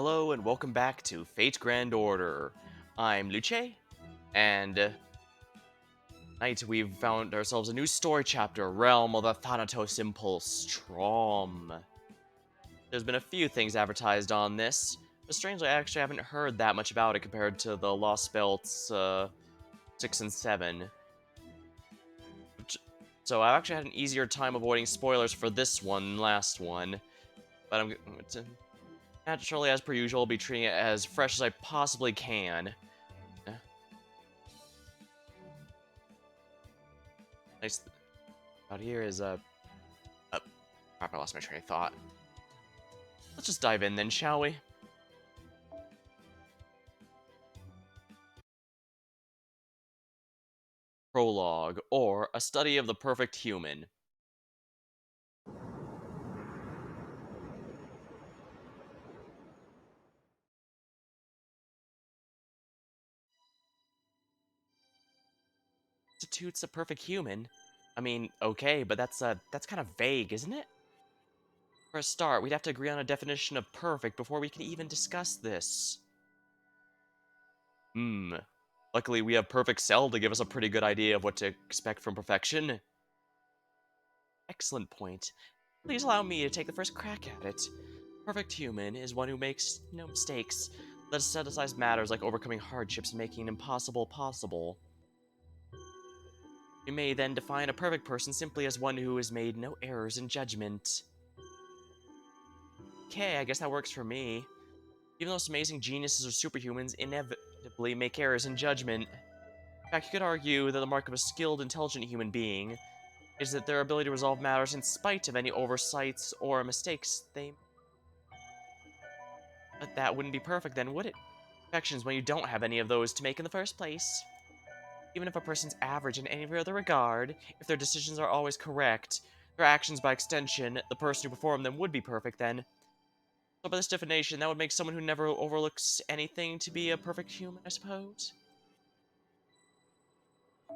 Hello and welcome back to Fate Grand Order. I'm Luce, and tonight we've found ourselves a new story chapter, Realm of the Thanatos Impulse, Traum. There's been a few things advertised on this, but strangely I actually haven't heard that much about it compared to the Lostbelt's 6 and 7. So I've actually had an easier time avoiding spoilers for this one than last one, but naturally, as per usual, I'll be treating it as fresh as I possibly can. Nice out here is crap, I lost my train of thought. Let's just dive in then, shall we? Prologue, or A Study of the Perfect Human. Constitutes a perfect human? I mean, okay, but that's kind of vague, isn't it? For a start, we'd have to agree on a definition of perfect before we can even discuss this. Hmm. Luckily, we have Perfect Cell to give us a pretty good idea of what to expect from perfection. Excellent point. Please allow me to take the first crack at it. Perfect human is one who makes no mistakes. Let us set aside matters like overcoming hardships and making impossible possible. We may then define a perfect person simply as one who has made no errors in judgment. Okay, I guess that works for me. Even though some amazing geniuses or superhumans inevitably make errors in judgment. In fact, you could argue that the mark of a skilled, intelligent human being is that their ability to resolve matters in spite of any oversights or mistakes they. But that wouldn't be perfect then, would it? Perfection is when you don't have any of those to make in the first place. Even if a person's average in any other regard, if their decisions are always correct, their actions by extension, the person who performed them would be perfect then. So by this definition, that would make someone who never overlooks anything to be a perfect human, I suppose?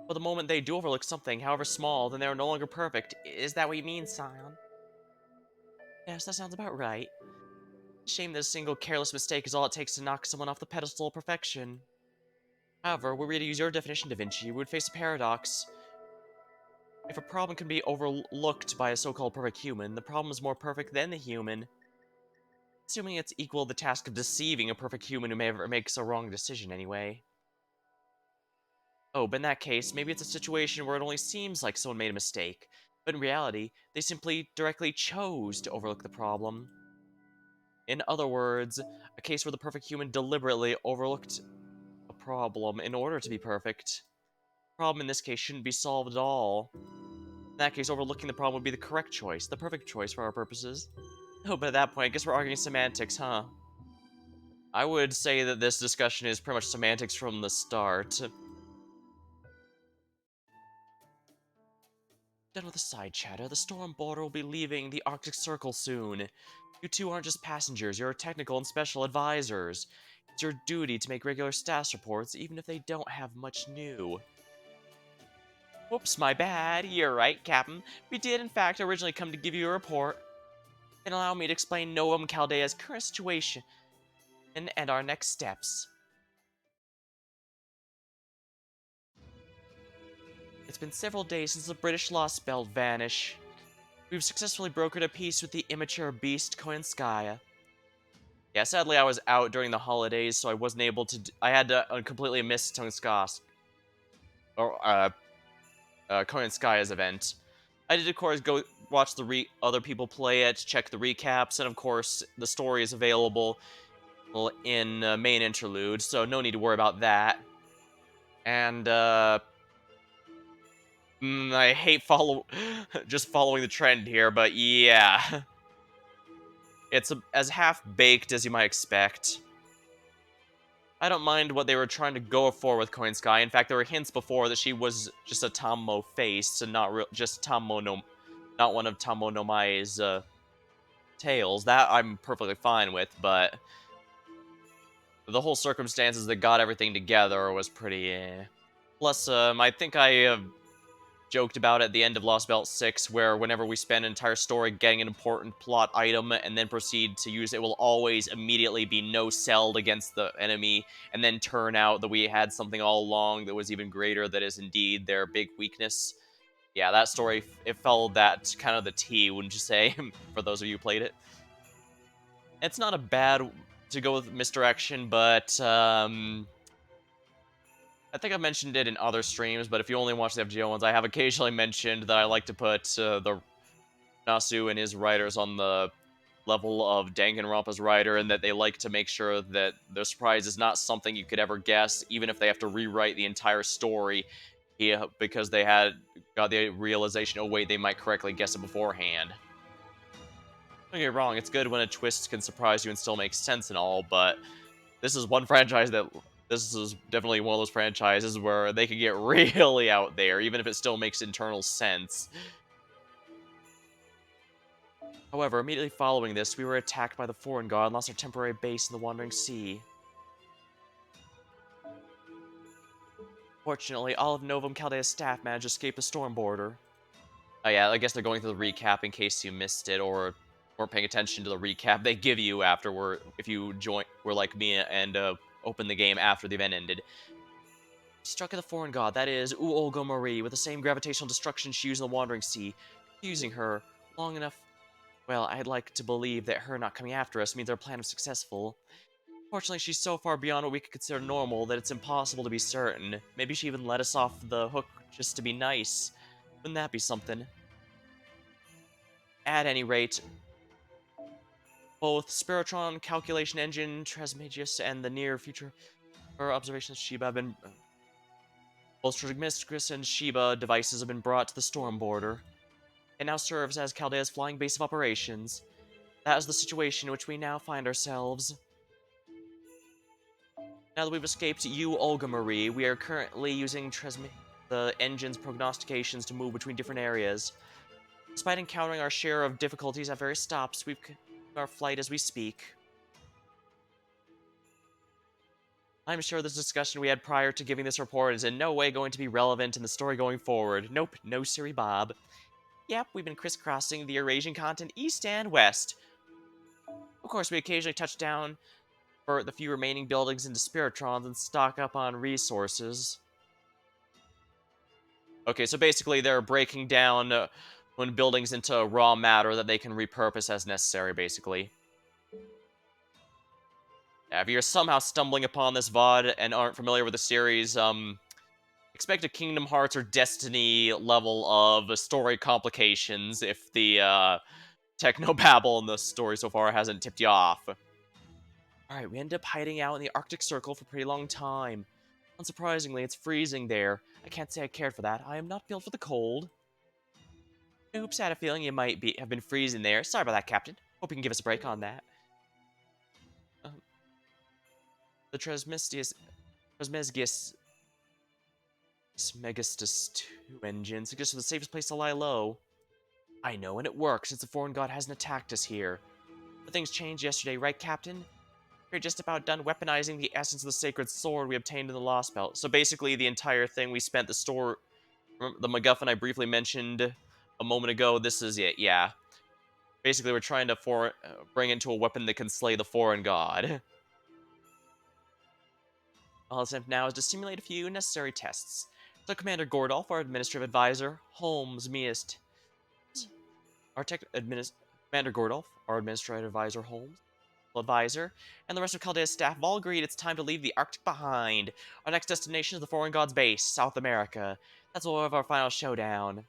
But the moment they do overlook something, however small, then they are no longer perfect. Is that what you mean, Scion? Yes, that sounds about right. Shame that a single careless mistake is all it takes to knock someone off the pedestal of perfection. However, were we to use your definition, Da Vinci, we would face a paradox. If a problem can be overlooked by a so-called perfect human, the problem is more perfect than the human. Assuming it's equal the task of deceiving a perfect human who never makes a wrong decision anyway. Oh, but in that case, maybe it's a situation where it only seems like someone made a mistake, but in reality, they simply directly chose to overlook the problem. In other words, a case where the perfect human deliberately overlooked a problem in order to be perfect. The problem in this case shouldn't be solved at all. In that case, overlooking the problem would be the correct choice, the perfect choice for our purposes. Oh, but at that point, I guess we're arguing semantics, huh? I would say that this discussion is pretty much semantics from the start. Done with the side chatter, the storm border will be leaving the Arctic Circle soon. You two aren't just passengers, you're technical and special advisors. It's your duty to make regular status reports, even if they don't have much new. Whoops, my bad. You're right, Captain. We did, in fact, originally come to give you a report. And allow me to explain Noam Caldea's current situation and our next steps. It's been several days since the British Lostbelt vanished. We've successfully brokered a peace with the immature beast Koinskaya. Yeah, sadly I was out during the holidays, so I wasn't able to. I had to completely miss Koinskaya's Koinskaya's event. I did, of course, go watch the other people play it, check the recaps, and of course, the story is available in main interlude, so no need to worry about that. And I hate just following the trend here, but yeah, it's as half-baked as you might expect. I don't mind what they were trying to go for with Coin Sky. In fact, there were hints before that she was just a Tammo face and not just Tammo no, not one of Tammo no Mae's tales. That I'm perfectly fine with, but the whole circumstances that got everything together was pretty. Plus, I think I joked about at the end of Lostbelt 6, where whenever we spend an entire story getting an important plot item and then proceed to use it, will always immediately be no-selled against the enemy, and then turn out that we had something all along that was even greater, that is indeed their big weakness. Yeah, that story, it followed that kind of the T, wouldn't you say, for those of you who played it? It's not a bad to go with misdirection, but I think I've mentioned it in other streams, but if you only watch the FGO ones, I have occasionally mentioned that I like to put the Nasu and his writers on the level of Danganronpa's writer, and that they like to make sure that the surprise is not something you could ever guess, even if they have to rewrite the entire story, yeah, because they had got the realization, oh wait, they might correctly guess it beforehand. Don't get me wrong, it's good when a twist can surprise you and still make sense and all, but this is one franchise that this is definitely one of those franchises where they can get really out there, even if it still makes internal sense. However, immediately following this, we were attacked by the foreign god and lost our temporary base in the Wandering Sea. Fortunately, all of Novum Chaldea's staff managed to escape the storm border. Oh yeah, I guess they're going through the recap in case you missed it or weren't paying attention to the recap they give you afterward if you were like me and opened the game after the event ended. Struck at the foreign god, that is, Uolga Marie, with the same gravitational destruction she used in the Wandering Sea, confusing her long enough. Well, I'd like to believe that her not coming after us means our plan was successful. Fortunately, she's so far beyond what we could consider normal that it's impossible to be certain. Maybe she even let us off the hook just to be nice. Wouldn't that be something? At any rate, both Spiritron Calculation Engine, Trismegistus, and the near future observations of Sheba have been. Both Trismegistus and Sheba devices have been brought to the storm border. It now serves as Chaldea's flying base of operations. That is the situation in which we now find ourselves. Now that we've escaped you, Olga Marie, we are currently using the engine's prognostications to move between different areas. Despite encountering our share of difficulties at various stops, we've continued our flight as we speak. I'm sure this discussion we had prior to giving this report is in no way going to be relevant in the story going forward. Nope, no siree Bob. Yep, we've been crisscrossing the Eurasian continent east and west. Of course, we occasionally touch down for the few remaining buildings into Spiritrons and stock up on resources. Okay, so basically they're breaking down when buildings into raw matter that they can repurpose as necessary, basically. Yeah, if you're somehow stumbling upon this VOD and aren't familiar with the series, expect a Kingdom Hearts or Destiny level of story complications if the technobabble in the story so far hasn't tipped you off. Alright, we end up hiding out in the Arctic Circle for a pretty long time. Unsurprisingly, it's freezing there. I can't say I cared for that. I am not built for the cold. Oops, I had a feeling you might have been freezing there. Sorry about that, Captain. Hope you can give us a break on that. The Trismegistus Megastus 2 engine suggests the safest place to lie low. I know, and it works, since the foreign god hasn't attacked us here. But things changed yesterday, right, Captain? We're just about done weaponizing the essence of the sacred sword we obtained in the Lostbelt. So basically, the entire thing we spent the MacGuffin I briefly mentioned a moment ago, this is it, yeah. Basically, we're trying to bring into a weapon that can slay the foreign god. All that's left now is to simulate a few necessary tests. So Commander Gordolf, our administrative advisor, Holmes, Miest, Commander Gordolf, our administrative advisor, Holmes, advisor, and the rest of Chaldea's staff have all agreed it's time to leave the Arctic behind. Our next destination is the foreign god's base, South America. That's where we'll have our final showdown.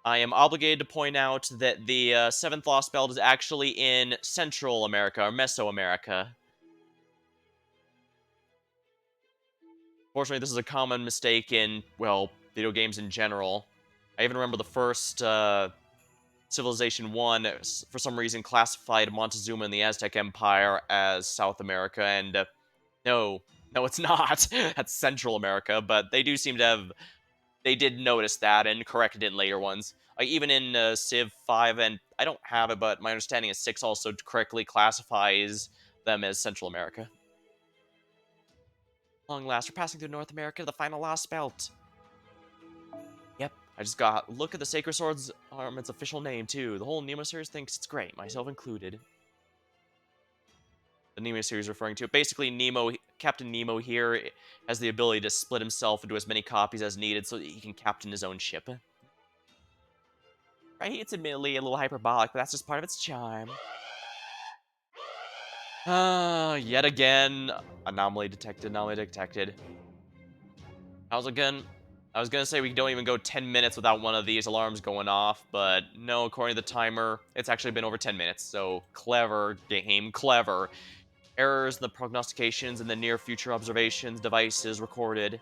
I am obligated to point out that the 7th Lost Belt is actually in Central America, or Mesoamerica. Fortunately, this is a common mistake in, well, video games in general. I even remember the first Civilization 1, for some reason, classified Montezuma and the Aztec Empire as South America, and no, it's not. That's Central America, but they do seem to have... They did notice that and corrected it in later ones. Like, even in Civ 5, and I don't have it, but my understanding is 6 also correctly classifies them as Central America. Long last, we're passing through North America to the final Lost Belt. Yep, I just got look at the Sacred Sword's its official name too. The whole Nemo series thinks it's great, myself included. The Nemo series referring to basically Captain Nemo here has the ability to split himself into as many copies as needed so that he can captain his own ship. Right? It's admittedly a little hyperbolic, but that's just part of its charm. Yet again, anomaly detected. I was gonna say we don't even go 10 minutes without one of these alarms going off, but no, according to the timer, it's actually been over 10 minutes, so clever game, clever. Errors in the prognostications and the near future observations devices recorded.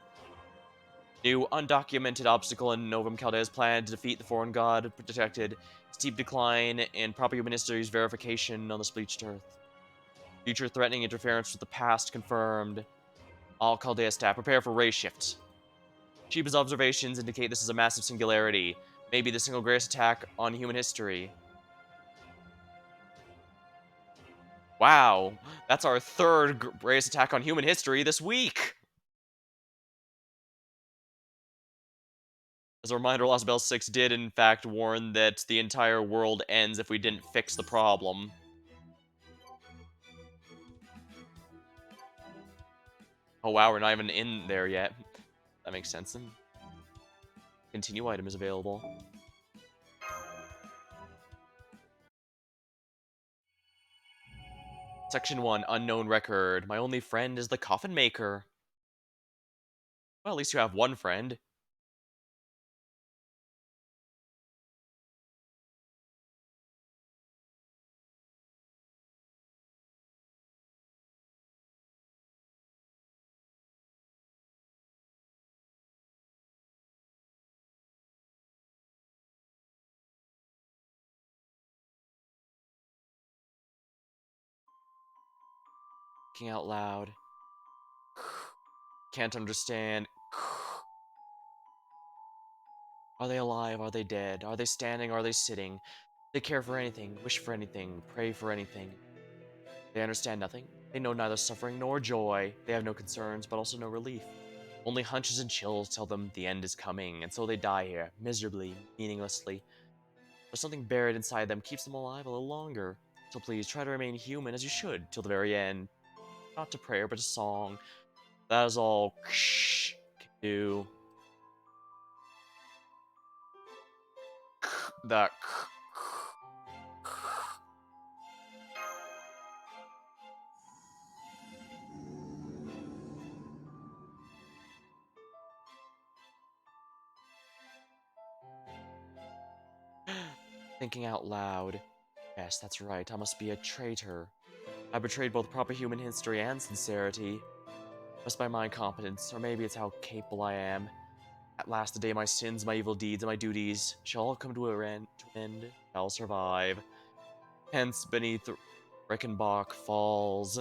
New undocumented obstacle in Novum Chaldea's plan to defeat the foreign god detected. Steep decline in proper human history's verification on this bleached earth. Future threatening interference with the past confirmed. All Chaldea staff prepare for ray shift. Shiba's observations indicate this is a massive singularity, maybe the single greatest attack on human history. Wow, that's our third greatest attack on human history this week! As a reminder, Lostbelt 6 did in fact warn that the entire world ends if we didn't fix the problem. Oh wow, we're not even in there yet. That makes sense. Continue item is available. Section 1, Unknown Record. My only friend is the Coffin Maker. Well, at least you have one friend. Thinking out loud. Can't understand. Are they alive? Are they dead? Are they standing? Are they sitting? They care for anything, wish for anything, pray for anything. They understand nothing. They know neither suffering nor joy. They have no concerns, but also no relief. Only hunches and chills tell them the end is coming, and so they die here, miserably, meaninglessly. But something buried inside them keeps them alive a little longer. So please try to remain human as you should till the very end. Not to prayer, but to song. That is all can do. That thinking out loud. Yes, that's right. I must be a traitor. I betrayed both proper human history and sincerity. Just by my incompetence, or maybe it's how capable I am. At last, the day my sins, my evil deeds, and my duties shall all come to an end. Shall survive. Hence, beneath Reichenbach falls.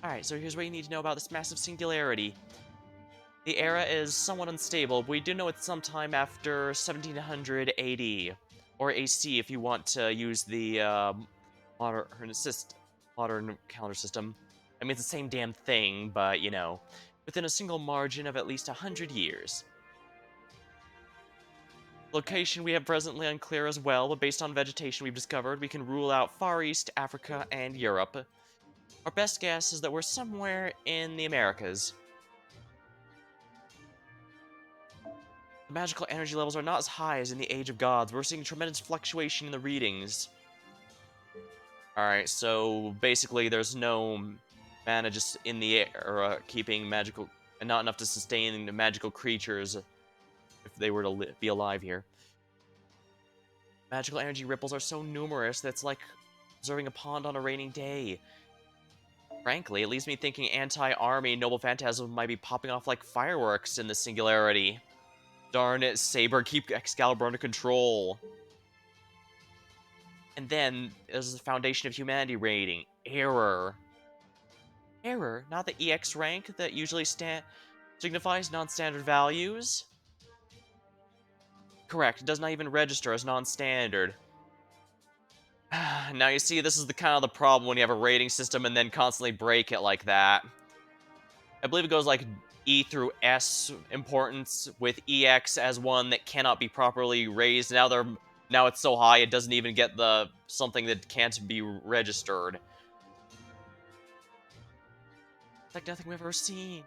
Alright, so here's what you need to know about this massive singularity. The era is somewhat unstable, but we do know it's sometime after 1700 AD, or AC if you want to use the modern, modern calendar system. I mean, it's the same damn thing, but, you know, within a single margin of at least 100 years. Location we have presently unclear as well, but based on vegetation we've discovered, we can rule out Far East, Africa, and Europe. Our best guess is that we're somewhere in the Americas. The magical energy levels are not as high as in the Age of Gods. We're seeing tremendous fluctuation in the readings. Alright, so basically there's no mana just in the air keeping magical, and not enough to sustain the magical creatures if they were to be alive here. Magical energy ripples are so numerous that it's like observing a pond on a rainy day. Frankly, it leaves me thinking anti-army noble phantasm might be popping off like fireworks in the singularity. Darn it, Saber, keep Excalibur under control. And then, there's the Foundation of Humanity rating. Error. Error? Not the EX rank that usually signifies non-standard values? Correct, it does not even register as non-standard. Now you see, this is the kind of the problem when you have a rating system and then constantly break it like that. I believe it goes like E through S importance, with EX as one that cannot be properly raised. Now it's so high it doesn't even get the something that can't be registered. It's like nothing we've ever seen.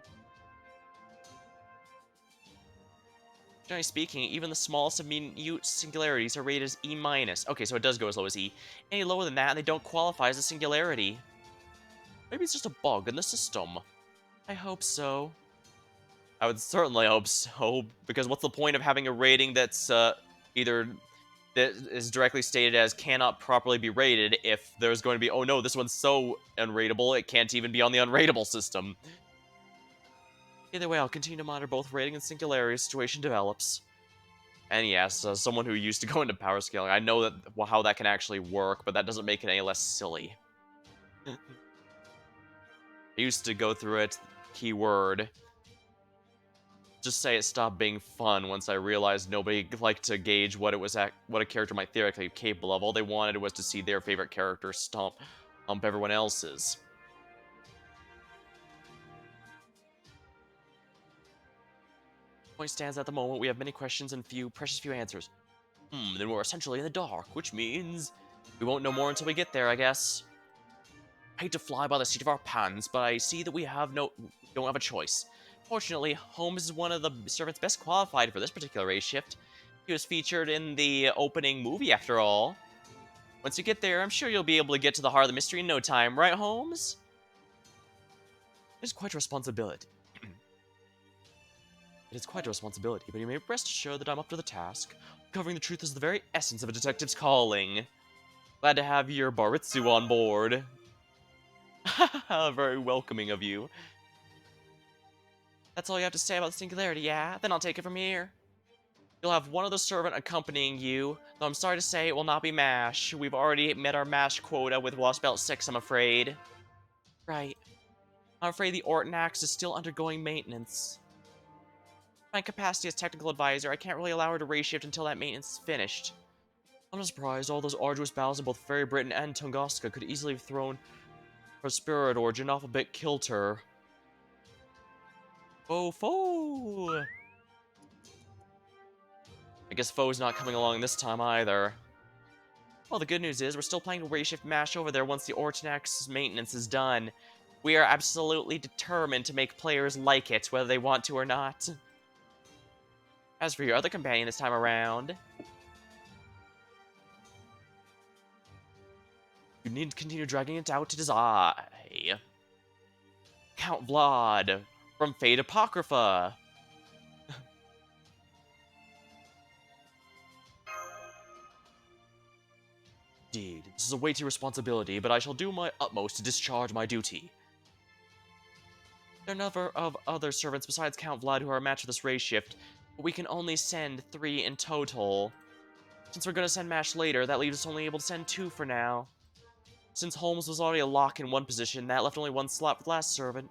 Generally speaking, even the smallest of minute singularities are rated as E minus. Okay, so it does go as low as E. Any lower than that, and they don't qualify as a singularity. Maybe it's just a bug in the system. I hope so. I would certainly hope so, because what's the point of having a rating that's either that is directly stated as cannot properly be rated if there's going to be, oh no, this one's so unrateable, it can't even be on the unrateable system. Either way, I'll continue to monitor both rating and singularity as the situation develops. And yes, as someone who used to go into power scaling, I know that how that can actually work, but that doesn't make it any less silly. I used to go through it, keyword. Just say it stopped being fun once I realized nobody liked to gauge what what a character might theoretically be capable of. All they wanted was to see their favorite character stomp everyone else's. Point stands at the moment, we have many questions and precious few answers. Then we're essentially in the dark, which means we won't know more until we get there, I guess. I hate to fly by the seat of our pants, but I see that we don't have a choice. Fortunately, Holmes is one of the servants best qualified for this particular race shift. He was featured in the opening movie, after all. Once you get there, I'm sure you'll be able to get to the heart of the mystery in no time, right, Holmes? It is quite a responsibility. It is quite a responsibility, but you may rest assured that I'm up to the task. Covering the truth is the very essence of a detective's calling. Glad to have your Baritsu on board. Very welcoming of you. That's all you have to say about the singularity, yeah? Then I'll take it from here. You'll have one other servant accompanying you, though I'm sorry to say it will not be MASH. We've already met our MASH quota with Lostbelt 6, I'm afraid. Right. I'm afraid the Orton Axe is still undergoing maintenance. My capacity as technical advisor, I can't really allow her to reshift until that maintenance is finished. I'm not surprised all those arduous battles in both Fairy Britain and Tunguska could easily have thrown her spirit origin off a bit kilter. Oh, foe! I guess foe's not coming along this time either. Well, the good news is we're still playing Rayshift MASH over there once the Ortonax's maintenance is done. We are absolutely determined to make players like it, whether they want to or not. As for your other companion this time around, you need to continue dragging it out to his eye. Count Vlad from Fate Apocrypha. Indeed, this is a weighty responsibility, but I shall do my utmost to discharge my duty. There are a number of other servants besides Count Vlad who are a match for this race shift, but we can only send 3 in total. Since we're gonna send MASH later, that leaves us only able to send 2 for now. Since Holmes was already a lock in one position, that left only 1 slot for the last servant.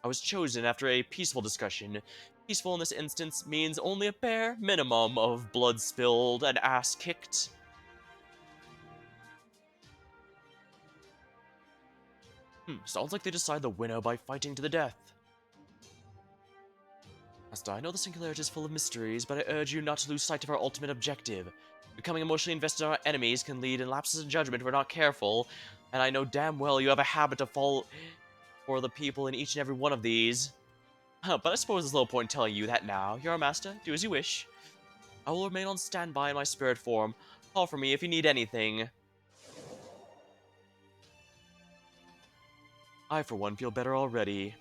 I was chosen after a peaceful discussion. Peaceful in this instance means only a bare minimum of blood spilled and ass kicked. Sounds like they decide the winner by fighting to the death. Master, I know the Singularity is full of mysteries, but I urge you not to lose sight of our ultimate objective. Becoming emotionally invested in our enemies can lead in lapses in judgment if we're not careful, and I know damn well you have a habit of fall for the people in each and every one of these. But I suppose there's no point in telling you that now. You're our master, do as you wish. I will remain on standby in my spirit form. Call for me if you need anything. I, for one, feel better already.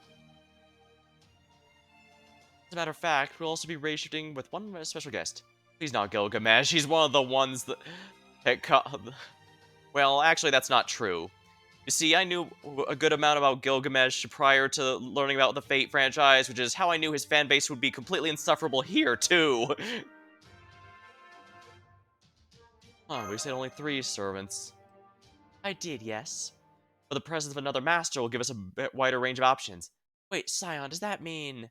As a matter of fact, we'll also be race shifting with one special guest. He's not Gilgamesh, he's one of the ones that... Well, actually, that's not true. You see, I knew a good amount about Gilgamesh prior to learning about the Fate franchise, which is how I knew his fanbase would be completely insufferable here, too. We said only 3 servants. I did, yes. But the presence of another master will give us a bit wider range of options. Wait, Scion, does that mean...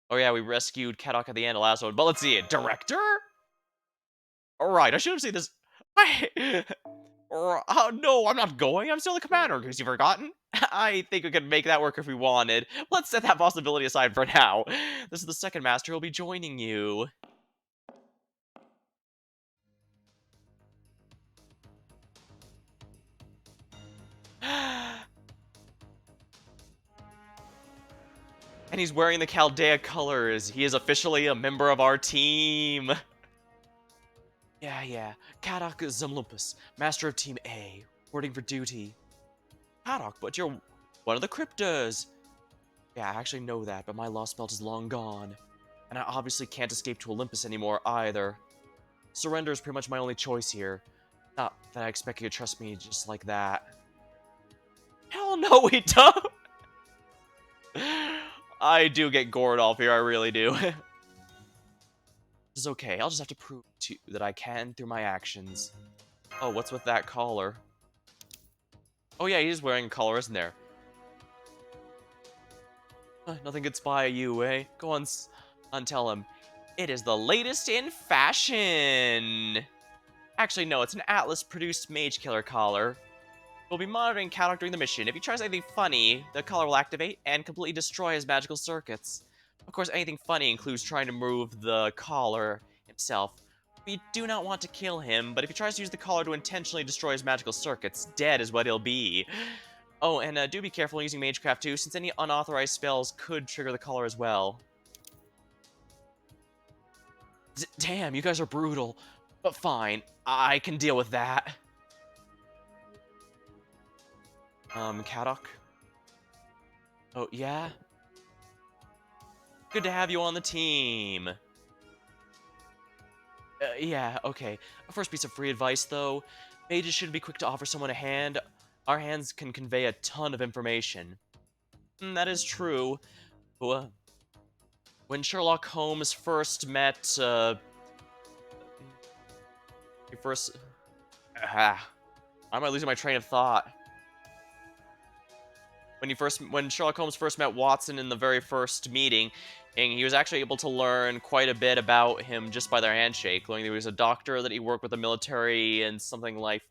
Oh yeah, we rescued Kadok at the end of the last one, but let's see it. Director? Alright, I should have seen this. Oh, no, I'm not going. I'm still the commander, in case you've forgotten. I think we could make that work if we wanted. Let's set that possibility aside for now. This is the second master who'll be joining you. And he's wearing the Chaldea colors. He is officially a member of our team. Yeah. Kadak Zumlumpus, master of Team A, reporting for duty. Kadak, but you're one of the Cryptas. Yeah, I actually know that, but my Lostbelt is long gone. And I obviously can't escape to Olympus anymore either. Surrender is pretty much my only choice here. Not that I expect you to trust me just like that. Hell no, we don't! I do get gored off here, I really do. It's okay, I'll just have to prove to you that I can through my actions. Oh, what's with that collar? Oh yeah, he's wearing a collar, isn't there? Nothing gets by you, eh? Go on, tell him. It is the latest in fashion! Actually, no, it's an Atlas-produced Mage Killer collar. We'll be monitoring Kadok during the mission. If he tries anything funny, the collar will activate and completely destroy his magical circuits. Of course, anything funny includes trying to move the collar himself. We do not want to kill him, but if he tries to use the collar to intentionally destroy his magical circuits, dead is what he'll be. Oh, and do be careful using Magecraft too, since any unauthorized spells could trigger the collar as well. Damn, you guys are brutal. But fine, I can deal with that. Kadok? Oh, yeah? Good to have you on the team. Yeah, okay. A first piece of free advice, though. Mages should be quick to offer someone a hand. Our hands can convey a ton of information. That is true. When Sherlock Holmes first met, he first... Ah, why am I losing my train of thought? When Sherlock Holmes first met Watson in the very first meeting, and he was actually able to learn quite a bit about him just by their handshake, learning that he was a doctor, that he worked with the military and something like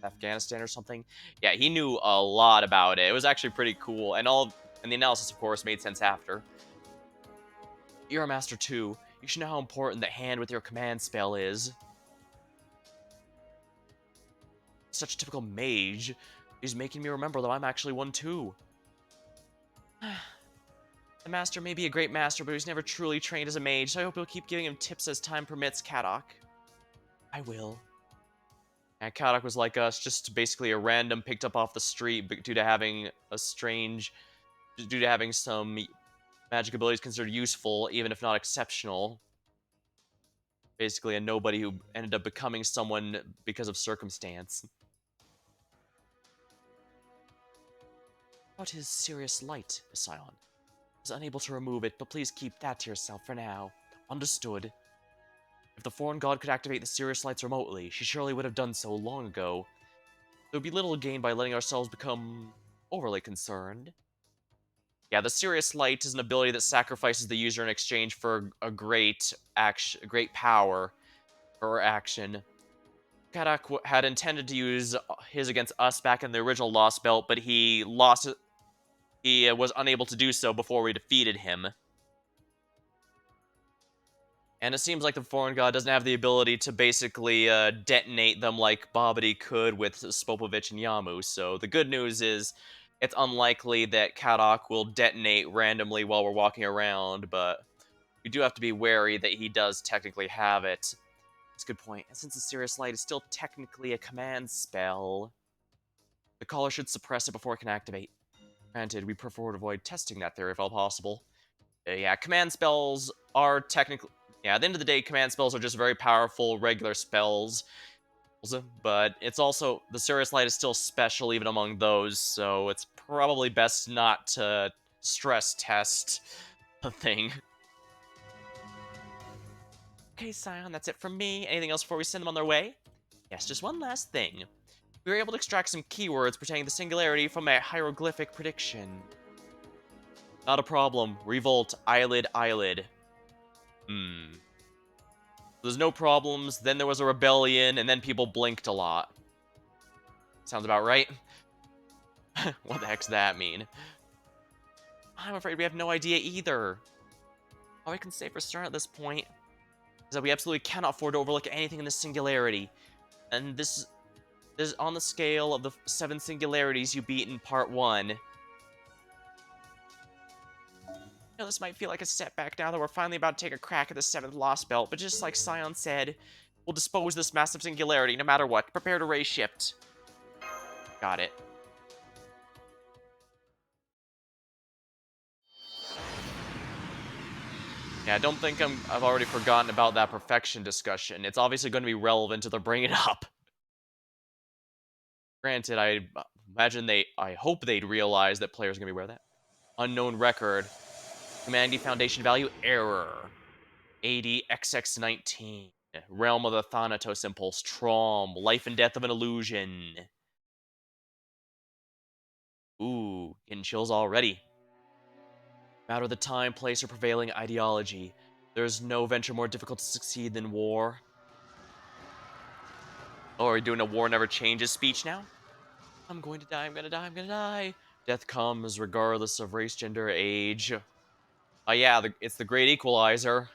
Afghanistan or something. Yeah, he knew a lot about it. It was actually pretty cool, and the analysis, of course, made sense after. You're a master too. You should know how important the hand with your command spell is. Such a typical mage. He's making me remember that I'm actually one too. The master may be a great master, but he's never truly trained as a mage, so I hope you'll keep giving him tips as time permits, Kadok. I will. And Kadok was like us, just basically a random picked up off the street due to having some magic abilities considered useful, even if not exceptional. Basically a nobody who ended up becoming someone because of circumstance. About his serious light, Sion. I was unable to remove it, but please keep that to yourself for now. Understood. If the foreign god could activate the Sirius lights remotely, she surely would have done so long ago. There would be little gain by letting ourselves become overly concerned. Yeah, the Sirius light is an ability that sacrifices the user in exchange for a great power or action. Kadak had intended to use his against us back in the original Lostbelt, but he was unable to do so before we defeated him. And it seems like the foreign god doesn't have the ability to basically detonate them like Babidi could with Spopovich and Yamu. So the good news is it's unlikely that Kadok will detonate randomly while we're walking around, but we do have to be wary that he does technically have it. That's a good point. And since the Sirius Light is still technically a command spell, the caller should suppress it before it can activate. Granted, we prefer to avoid testing that theory if all possible. Yeah, command spells are technically... Yeah, at the end of the day, command spells are just very powerful, regular spells. But it's also... The Sirius Light is still special even among those, so it's probably best not to stress test the thing. Okay, Scion, that's it from me. Anything else before we send them on their way? Yes, just one last thing. We were able to extract some keywords pertaining to the singularity from a hieroglyphic prediction. Not a problem. Revolt, eyelid, eyelid. There's no problems, then there was a rebellion, and then people blinked a lot. Sounds about right. What the heck's that mean? I'm afraid we have no idea either. All we can say for certain at this point is that we absolutely cannot afford to overlook anything in this singularity. And this is on the scale of the 7 singularities you beat in part 1. This might feel like a setback now that we're finally about to take a crack at the 7th Lostbelt, but just like Scion said, we'll dispose this massive singularity no matter what. Prepare to raise shift. Got it. Yeah, I don't think I've already forgotten about that perfection discussion. It's obviously going to be relevant to bring it up. Granted, I hope they'd realize that players are going to be aware of that. Unknown record. Humanity Foundation value error. 80XX19. Realm of the Thanatos Impulse. Traum. Life and death of an illusion. Ooh, getting chills already. No matter the time, place, or prevailing ideology, there's no venture more difficult to succeed than war. Oh, are we doing a war never changes speech now? I'm going to die, I'm gonna die, I'm gonna die. Death comes regardless of race, gender, age. Oh yeah, it's the great equalizer.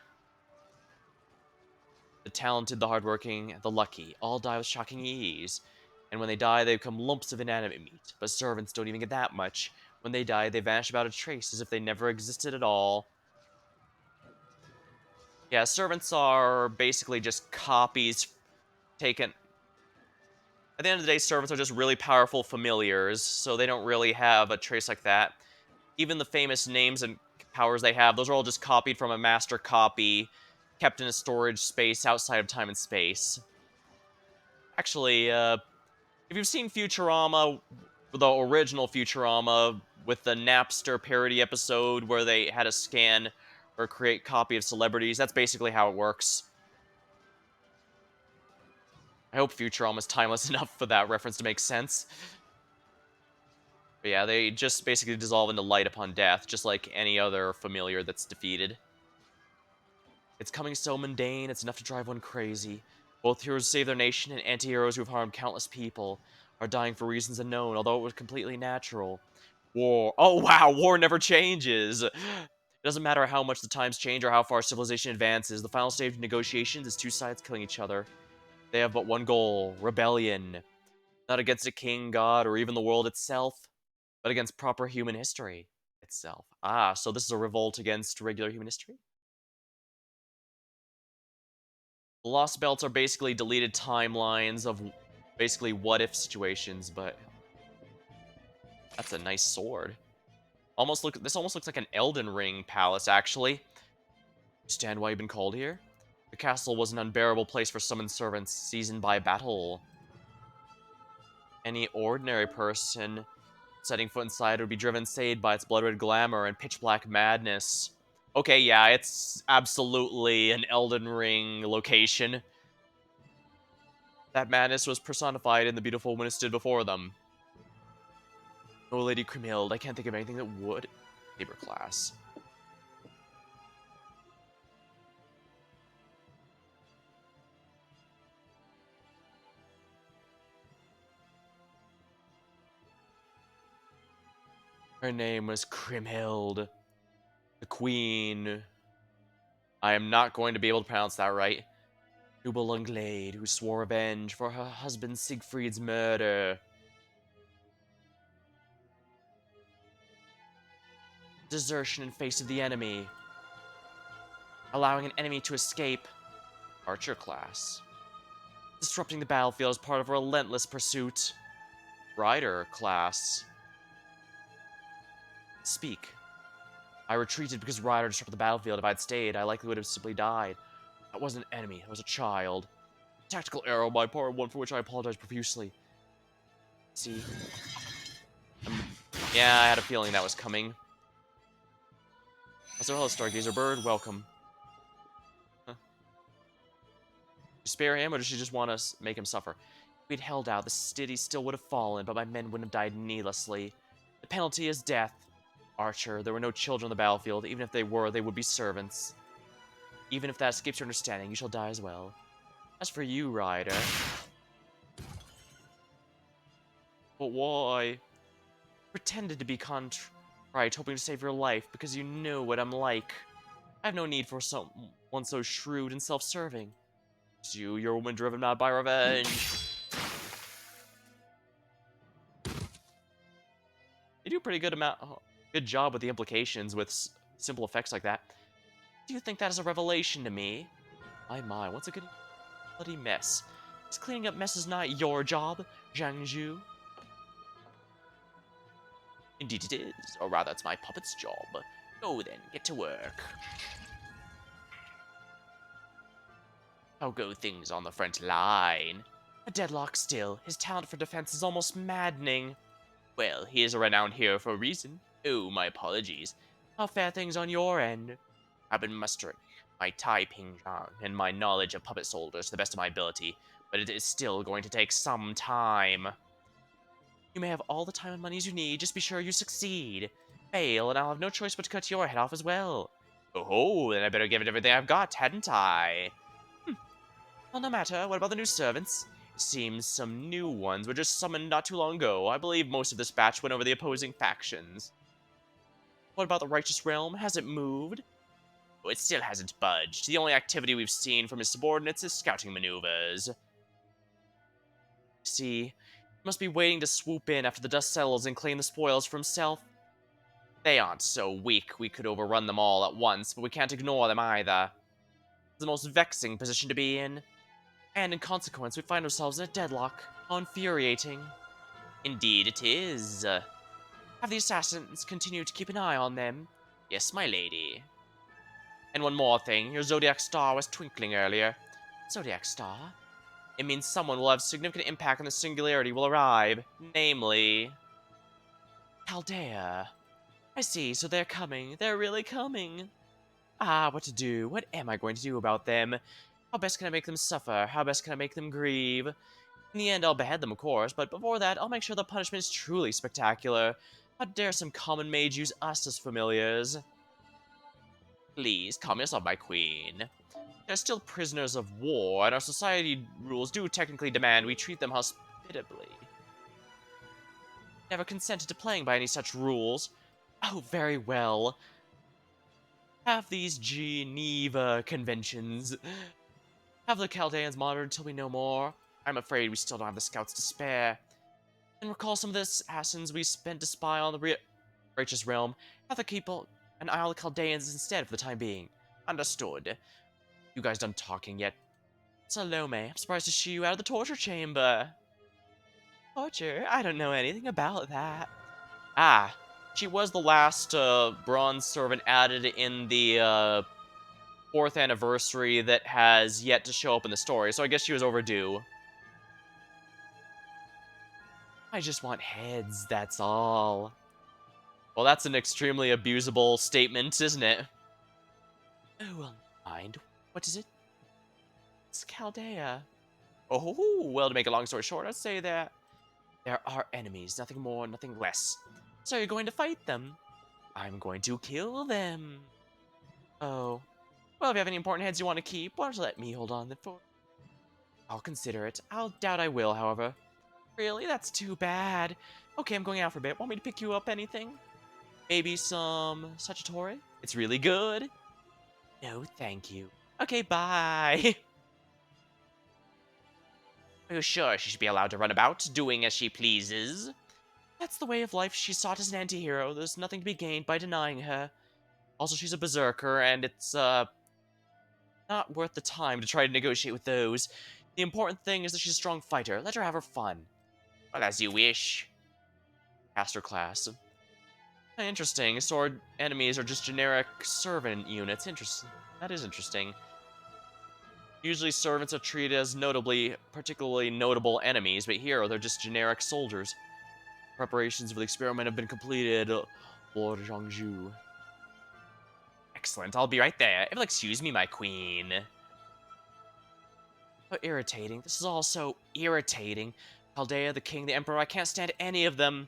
The talented, the hardworking, the lucky, all die with shocking ease. And when they die, they become lumps of inanimate meat. But servants don't even get that much. When they die, they vanish without a trace, as if they never existed at all. Yeah, servants are basically just copies taken... At the end of the day, servants are just really powerful familiars, so they don't really have a trace like that. Even the famous names and powers they have, those are all just copied from a master copy, kept in a storage space outside of time and space. Actually, if you've seen Futurama, the original Futurama, with the Napster parody episode where they had to scan or create copy of celebrities, that's basically how it works. I hope Futurama is timeless enough for that reference to make sense. But yeah, they just basically dissolve into light upon death, just like any other familiar that's defeated. It's coming so mundane, it's enough to drive one crazy. Both heroes who save their nation and anti-heroes who have harmed countless people are dying for reasons unknown, although it was completely natural. War. Oh wow, war never changes! It doesn't matter how much the times change or how far civilization advances, the final stage of negotiations is two sides killing each other. They have but one goal, rebellion. Not against a king, god, or even the world itself, but against proper human history itself. Ah, so this is a revolt against regular human history? The Lost Belts are basically deleted timelines of basically what-if situations, but that's a nice sword. This almost looks like an Elden Ring palace, actually. Understand why you've been called here? The castle was an unbearable place for summoned servants, seasoned by battle. Any ordinary person setting foot inside would be driven insane by its blood-red glamour and pitch-black madness. Okay, yeah, it's absolutely an Elden Ring location. That madness was personified in the beautiful woman who stood before them. Oh, Lady Crimild, I can't think of anything that would. Saber class. Her name was Crimhild, the queen. I am not going to be able to pronounce that right. Nibelunglade, who swore revenge for her husband Siegfried's murder. Desertion in face of the enemy. Allowing an enemy to escape. Archer class. Disrupting the battlefield as part of a relentless pursuit. Rider class. Speak. I retreated because Rider disrupted the battlefield. If I'd stayed, I likely would have simply died. That wasn't an enemy, that was a child. Tactical error on my part, one for which I apologize profusely. See? Yeah, I had a feeling that was coming. So hello, Stargazer Bird, welcome. Huh. Spare him, or does she just want to make him suffer? If we'd held out, the city still would have fallen, but my men wouldn't have died needlessly. The penalty is death. Archer, there were no children on the battlefield. Even if they were, they would be servants. Even if that escapes your understanding, you shall die as well. As for you, Ryder... But why? Pretended to be contrite, hoping to save your life because you knew what I'm like. I have no need for someone so shrewd and self-serving. You're a woman driven mad by revenge. They do a pretty good job with the implications with simple effects like that. Do you think that is a revelation to me? My, once again, bloody mess. Is cleaning up messes not your job, Zhang Zhu? Indeed it is, or rather it's my puppet's job. Go then, get to work. How go things on the front line? A deadlock still. His talent for defense is almost maddening. Well, he is a renowned hero for a reason. Oh, my apologies. How fare things on your end? I've been mustering my Tai Ping Zhang and my knowledge of puppet soldiers to the best of my ability, but it is still going to take some time. You may have all the time and monies you need, just be sure you succeed. Fail, and I'll have no choice but to cut your head off as well. Oh, then I better give it everything I've got, hadn't I? Well, no matter. What about the new servants? It seems some new ones were just summoned not too long ago. I believe most of this batch went over the opposing factions. What about the Righteous Realm? Has it moved? Oh, it still hasn't budged. The only activity we've seen from his subordinates is scouting maneuvers. See, he must be waiting to swoop in after the dust settles and claim the spoils for himself. They aren't so weak we could overrun them all at once, but we can't ignore them either. It's the most vexing position to be in. And in consequence, we find ourselves in a deadlock. How infuriating. Indeed it is. Have the assassins continued to keep an eye on them? Yes, my lady. And one more thing, your zodiac star was twinkling earlier. Zodiac star? It means someone will have significant impact on the singularity will arrive. Namely... Chaldea. I see, so they're coming. They're really coming. Ah, what to do? What am I going to do about them? How best can I make them suffer? How best can I make them grieve? In the end, I'll behead them, of course, but before that, I'll make sure the punishment is truly spectacular. How dare some common mage use us as familiars? Please, calm yourself, my queen. They're still prisoners of war, and our society rules do technically demand we treat them hospitably. Never consented to playing by any such rules. Oh, very well. Have these Geneva conventions. Have the Chaldeans monitored until we know more. I'm afraid we still don't have the scouts to spare. And recall some of the assassins we spent to spy on the Righteous Realm. Have to keep an eye on the Chaldeans instead for the time being. Understood. You guys done talking yet? Salome, I'm surprised to see you out of the torture chamber. Torture? I don't know anything about that. Ah, she was the last bronze servant added in the 4th anniversary that has yet to show up in the story, so I guess she was overdue. I just want heads, that's all. Well, that's an extremely abusable statement, isn't it? Oh, well, mind. What is it? It's Chaldea. Oh, well, to make a long story short, I'd say that there are enemies, nothing more, nothing less. So you're going to fight them? I'm going to kill them. Oh. Well, if you have any important heads you want to keep, why don't you let me hold on them for... I'll consider it. I'll doubt I will, however. Really? That's too bad. Okay, I'm going out for a bit. Want me to pick you up anything? Maybe some Sachitori? It's really good. No, thank you. Okay, bye. Are you sure she should be allowed to run about, doing as she pleases? That's the way of life she sought as an anti-hero. There's nothing to be gained by denying her. Also, she's a berserker, and it's, not worth the time to try to negotiate with those. The important thing is that she's a strong fighter. Let her have her fun. Well, as you wish. Caster class. Interesting. Sword enemies are just generic servant units. Interesting. That is interesting. Usually servants are treated as particularly notable enemies, but here they're just generic soldiers. Preparations for the experiment have been completed, Lord Zhangzhu. Excellent, I'll be right there. If you'll excuse me, my queen. So irritating. This is all so irritating. Chaldea, the king, the emperor, I can't stand any of them.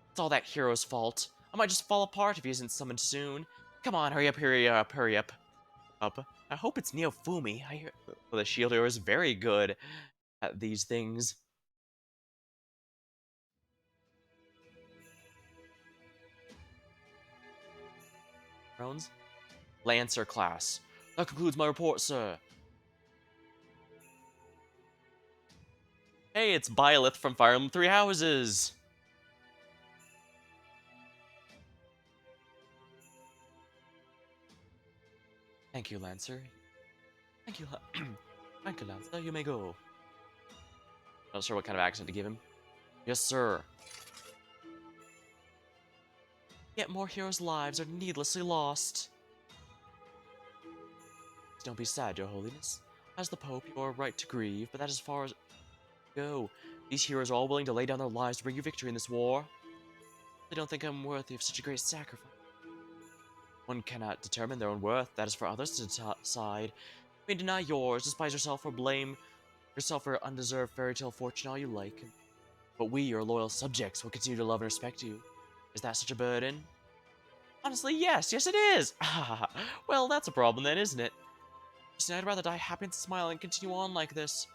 It's all that hero's fault. I might just fall apart if he isn't summoned soon. Come on, hurry up, hurry up, hurry up. I hope it's Neofumi. I hear the shield hero is very good at these things. Rounds? Lancer class. That concludes my report, sir. Hey, it's Byleth from Fire Emblem Three Houses. Thank you, Lancer. Thank you, thank you, Lancer. You may go. Not sure what kind of accent to give him. Yes, sir. Yet more heroes' lives are needlessly lost. Don't be sad, Your Holiness. As the Pope, you are right to grieve, but that is as far as go. These heroes are all willing to lay down their lives to bring you victory in this war. They don't think I'm worthy of such a great sacrifice. One cannot determine their own worth. That is for others to decide. You may deny yours, despise yourself, or blame yourself for undeserved fairy tale fortune all you like. But we, your loyal subjects, will continue to love and respect you. Is that such a burden? Honestly, yes. Yes, it is. Well, that's a problem then, isn't it? Listen, I'd rather die happy and smiling and continue on like this.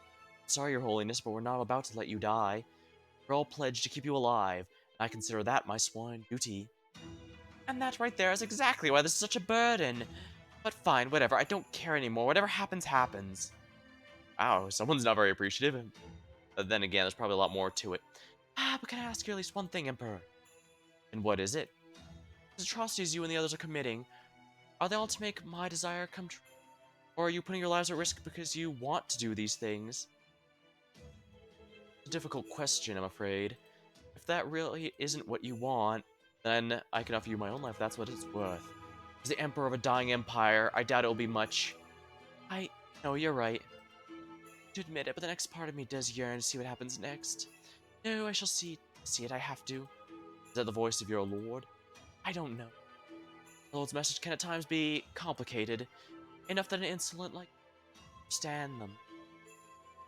Sorry, Your Holiness, but we're not about to let you die. We're all pledged to keep you alive, and I consider that my sworn duty. And that right there is exactly why this is such a burden. But fine, whatever, I don't care anymore. Whatever happens, happens. Wow, someone's not very appreciative. But then again, there's probably a lot more to it. But can I ask you at least one thing, Emperor? And what is it? The atrocities you and the others are committing, are they all to make my desire come true? Or are you putting your lives at risk because you want to do these things? It's a difficult question, I'm afraid. If that really isn't what you want, then I can offer you my own life. That's what it's worth. As the Emperor of a dying empire, I doubt it will be much. No, you're right. To admit it, but the next part of me does yearn to see what happens next. No, I shall see it, I have to. Is that the voice of your lord? I don't know. The Lord's message can at times be complicated, enough that an insolent like understand them.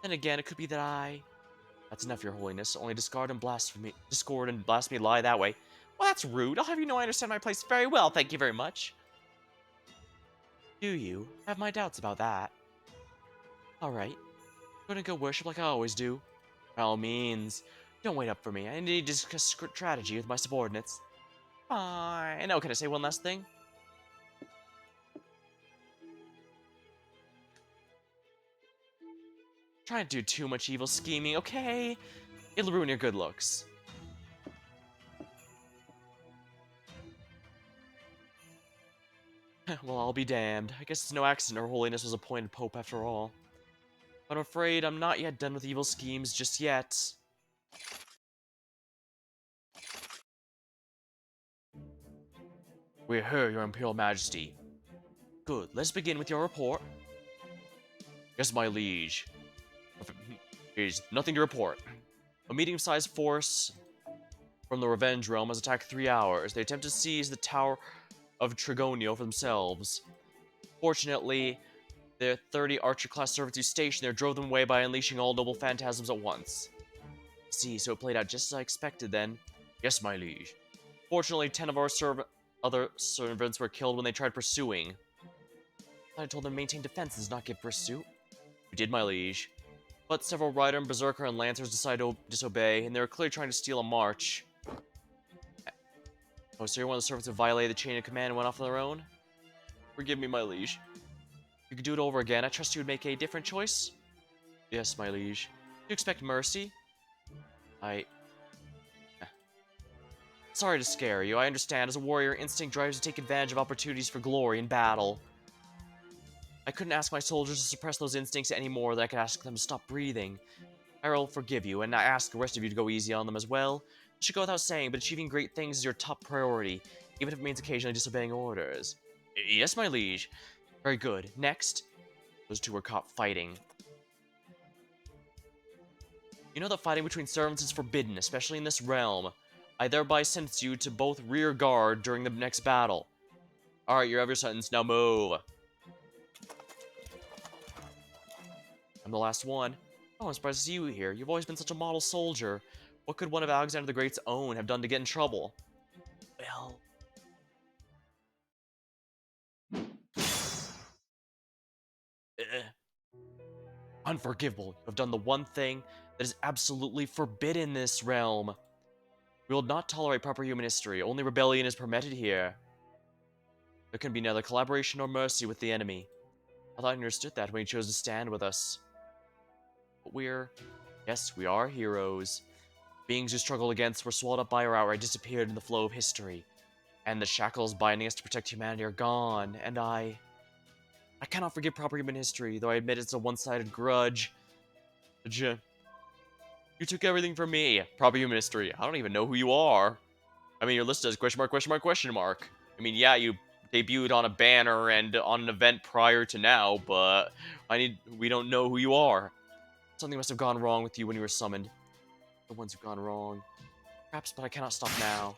Then again, it could be that I... That's enough, Your Holiness. Only discard and blasphemy lie that way. Well, that's rude. I'll have you know I understand my place very well, thank you very much. Do you? I have my doubts about that. Alright. I'm gonna go worship like I always do. By all means. Don't wait up for me. I need to discuss strategy with my subordinates. Fine. Oh, can I say one last thing? Trying to do too much evil scheming, okay? It'll ruin your good looks. Well, I'll be damned. I guess it's no accident Her Holiness was appointed Pope after all. But I'm afraid I'm not yet done with evil schemes just yet. We're here, Your Imperial Majesty. Good, let's begin with your report. Yes, my liege. There's nothing to report. A medium-sized force from the Revenge Realm has attacked 3 hours. They attempt to seize the Tower of Trigonio for themselves. Fortunately, the 30 Archer-class servants who stationed there drove them away by unleashing all noble phantasms at once. See, so it played out just as I expected then. Yes, my liege. Fortunately, 10 of our other servants were killed when they tried pursuing. I told them to maintain defenses, not give pursuit. We did, my liege. But several Rider, Berserker, and Lancers decided to disobey, and they were clearly trying to steal a march. Oh, so you're one of the servants who violated the chain of command and went off on their own? Forgive me, my liege. If you could do it over again, I trust you would make a different choice? Yes, my liege. Do you expect mercy? Sorry to scare you. I understand. As a warrior, instinct drives to take advantage of opportunities for glory in battle. I couldn't ask my soldiers to suppress those instincts any more than I could ask them to stop breathing. I will forgive you, and I ask the rest of you to go easy on them as well. It should go without saying, but achieving great things is your top priority, even if it means occasionally disobeying orders. Yes, my liege. Very good. Next. Those two were caught fighting. You know that fighting between servants is forbidden, especially in this realm. I thereby sentence you to both rear guard during the next battle. Alright, you have your sentence, now move. I'm the last one. Oh, I'm surprised to see you here. You've always been such a model soldier. What could one of Alexander the Great's own have done to get in trouble? Well... Ugh. Unforgivable. You have done the one thing that is absolutely forbidden in this realm. We will not tolerate proper human history. Only rebellion is permitted here. There can be neither collaboration nor mercy with the enemy. I thought you understood that when you chose to stand with us. But yes, we are heroes. Beings who struggled against were swallowed up by or outright disappeared in the flow of history. And the shackles binding us to protect humanity are gone, and I cannot forgive proper human history, though I admit it's a one-sided grudge. You took everything from me. Proper human history. I don't even know who you are. I mean, you're listed as question mark, question mark, question mark. I mean, yeah, you debuted on a banner and on an event prior to now, but we don't know who you are. Something must have gone wrong with you when you were summoned. The ones who've gone wrong. Perhaps, but I cannot stop now.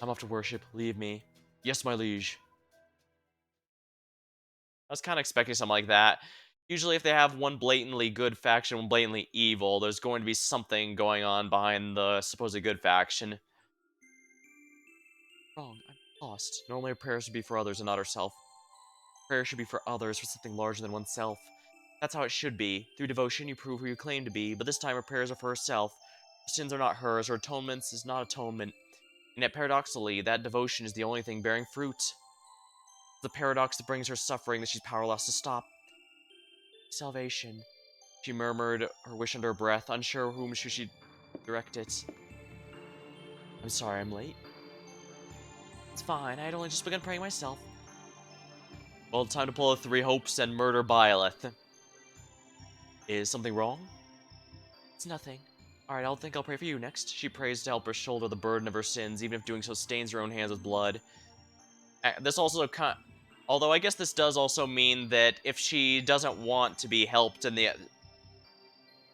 I'm off to worship. Leave me. Yes, my liege. I was kind of expecting something like that. Usually if they have one blatantly good faction, one blatantly evil, there's going to be something going on behind the supposed good faction. Wrong. I'm lost. Normally our prayers should be for others and not ourselves. Prayer should be for others, for something larger than oneself. That's how it should be. Through devotion, you prove who you claim to be, but this time her prayers are for herself. Her sins are not hers, her atonements is not atonement. And yet, paradoxically, that devotion is the only thing bearing fruit. The paradox that brings her suffering that she's powerless to stop. Salvation. She murmured her wish under her breath, unsure whom should she direct it. I'm sorry I'm late. It's fine, I had only just begun praying myself. Well, time to pull the 3 hopes and murder Byleth. Is something wrong? It's nothing. Alright, I'll pray for you next. She prays to help her shoulder the burden of her sins, even if doing so stains her own hands with blood. This also although I guess this does also mean that if she doesn't want to be helped and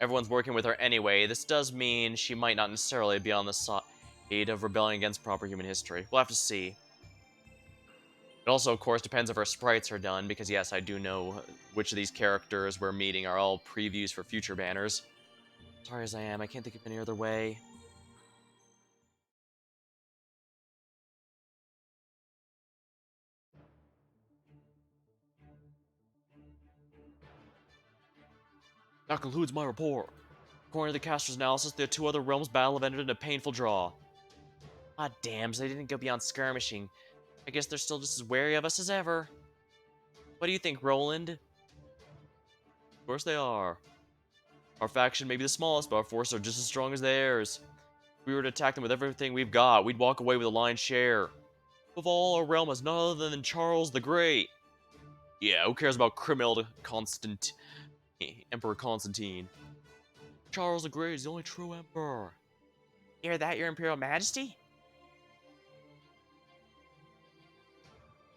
everyone's working with her anyway, this does mean she might not necessarily be on the side of rebelling against proper human history. We'll have to see. It also, of course, depends if our sprites are done, because yes, I do know which of these characters we're meeting are all previews for future banners. Sorry as I am, I can't think of any other way. That concludes my report. According to the caster's analysis, the 2 other realms' battle have ended in a painful draw. Ah damn, so they didn't go beyond skirmishing. I guess they're still just as wary of us as ever. What do you think, Roland? Of course they are. Our faction may be the smallest, but our forces are just as strong as theirs. If we were to attack them with everything we've got, we'd walk away with a lion's share. Of all, our realm is none other than Charles the Great. Yeah, who cares about criminal Emperor Constantine? Charles the Great is the only true emperor. Hear that, your Imperial Majesty?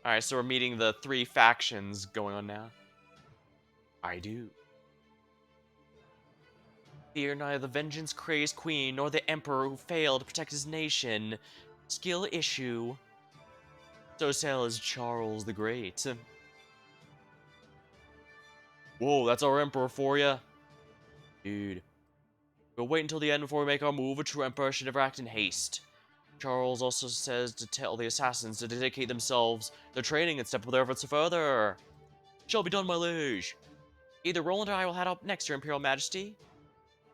Alright, so we're meeting the 3 factions going on now. I do. Fear neither the vengeance-crazed queen nor the emperor who failed to protect his nation. Skill issue. So says Charles the Great. Whoa, that's our emperor for ya. Dude. We'll wait until the end before we make our move. A true emperor should never act in haste. Charles also says to tell the assassins to dedicate themselves to training and step up their efforts further. Shall be done, my liege. Either Roland or I will head up next, your Imperial Majesty.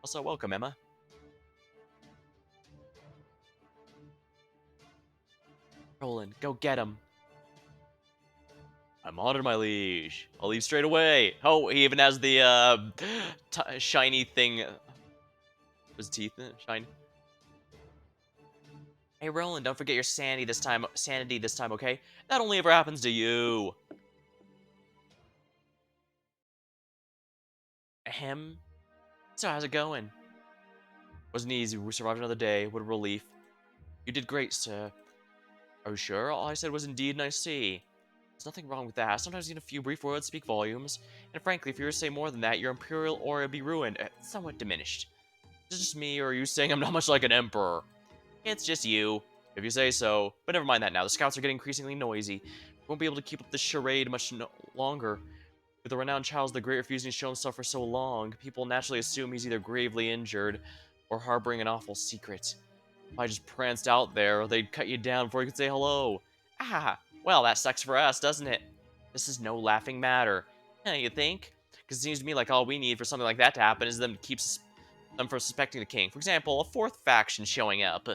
Also, welcome, Emma. Roland, go get him. I'm honored, my liege. I'll leave straight away. Oh, he even has the shiny thing. His teeth shine. Hey, Roland, don't forget your sanity this time. Okay? That only ever happens to you. Ahem. So how's it going? Wasn't easy. We survived another day. What a relief. You did great, sir. Are you sure? All I said was indeed nice to see. There's nothing wrong with that. Sometimes even a few brief words speak volumes. And frankly, if you were to say more than that, your imperial aura would be ruined. Somewhat diminished. Is it just me, or are you saying I'm not much like an emperor? It's just you. If you say so. But never mind that now. The scouts are getting increasingly noisy. We won't be able to keep up this charade much longer. With the renowned Charles the Great refusing to show himself for so long, people naturally assume he's either gravely injured or harboring an awful secret. If I just pranced out there, they'd cut you down before you could say hello. Ah, well, that sucks for us, doesn't it? This is no laughing matter. You think? Because it seems to me like all we need for something like that to happen is them to keep them from suspecting the king. For example, a fourth faction showing up.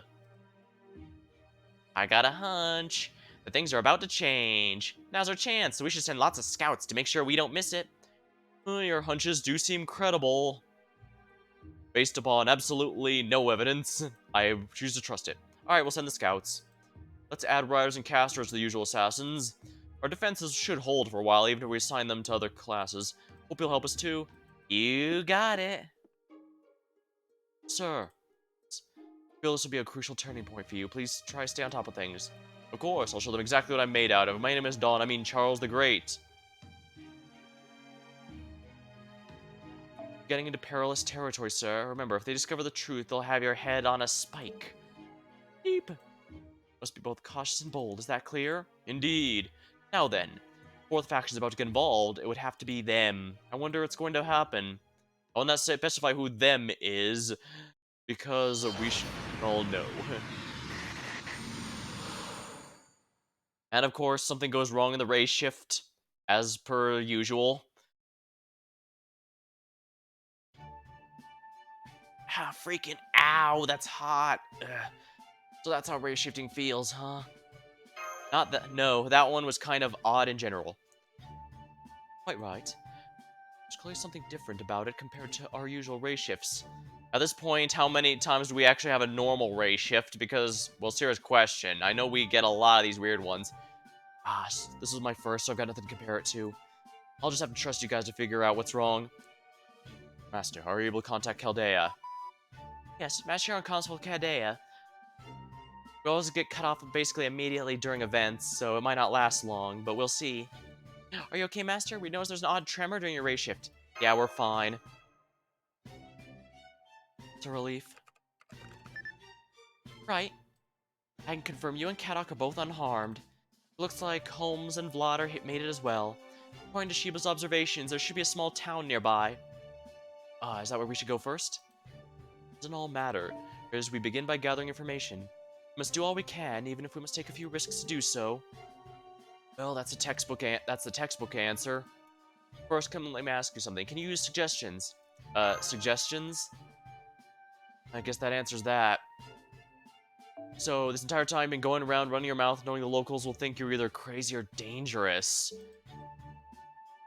I got a hunch that things are about to change. Now's our chance, so we should send lots of scouts to make sure we don't miss it. Your hunches do seem credible. Based upon absolutely no evidence, I choose to trust it. Alright, we'll send the scouts. Let's add riders and casters to the usual assassins. Our defenses should hold for a while, even if we assign them to other classes. Hope you'll help us too. You got it. Sir, I feel this will be a crucial turning point for you. Please try to stay on top of things. Of course, I'll show them exactly what I'm made out of. My name is Dawn, I mean Charles the Great. Getting into perilous territory, sir. Remember, if they discover the truth, they'll have your head on a spike. Beep. Must be both cautious and bold, is that clear? Indeed. Now then, fourth faction's about to get involved, it would have to be them. I wonder what's going to happen. I will not specify who them is, because we should all know. And of course, something goes wrong in the race shift, as per usual. Ah, freaking ow, that's hot. Ugh. So that's how race shifting feels, huh? Not that, no, that one was kind of odd in general. Quite right. There's clearly something different about it compared to our usual race shifts. At this point, how many times do we actually have a normal race shift? Because, well, serious question. I know we get a lot of these weird ones. Ah, this is my first, so I've got nothing to compare it to. I'll just have to trust you guys to figure out what's wrong. Master, are you able to contact Chaldea? Yes, Master on Constable Chaldea. We always get cut off basically immediately during events, so it might not last long, but we'll see. Are you okay, Master? We noticed there's an odd tremor during your race shift. Yeah, we're fine. It's a relief. Right. I can confirm you and Kadok are both unharmed. Looks like Holmes and Vlad made it as well. According to Shiba's observations, there should be a small town nearby. Is that where we should go first? Doesn't all matter, as we begin by gathering information. We must do all we can, even if we must take a few risks to do so. Well, that's the textbook answer. First, let me ask you something. Can you use suggestions? Suggestions? I guess that answers that. So, this entire time you've been going around running your mouth knowing the locals will think you're either crazy or dangerous.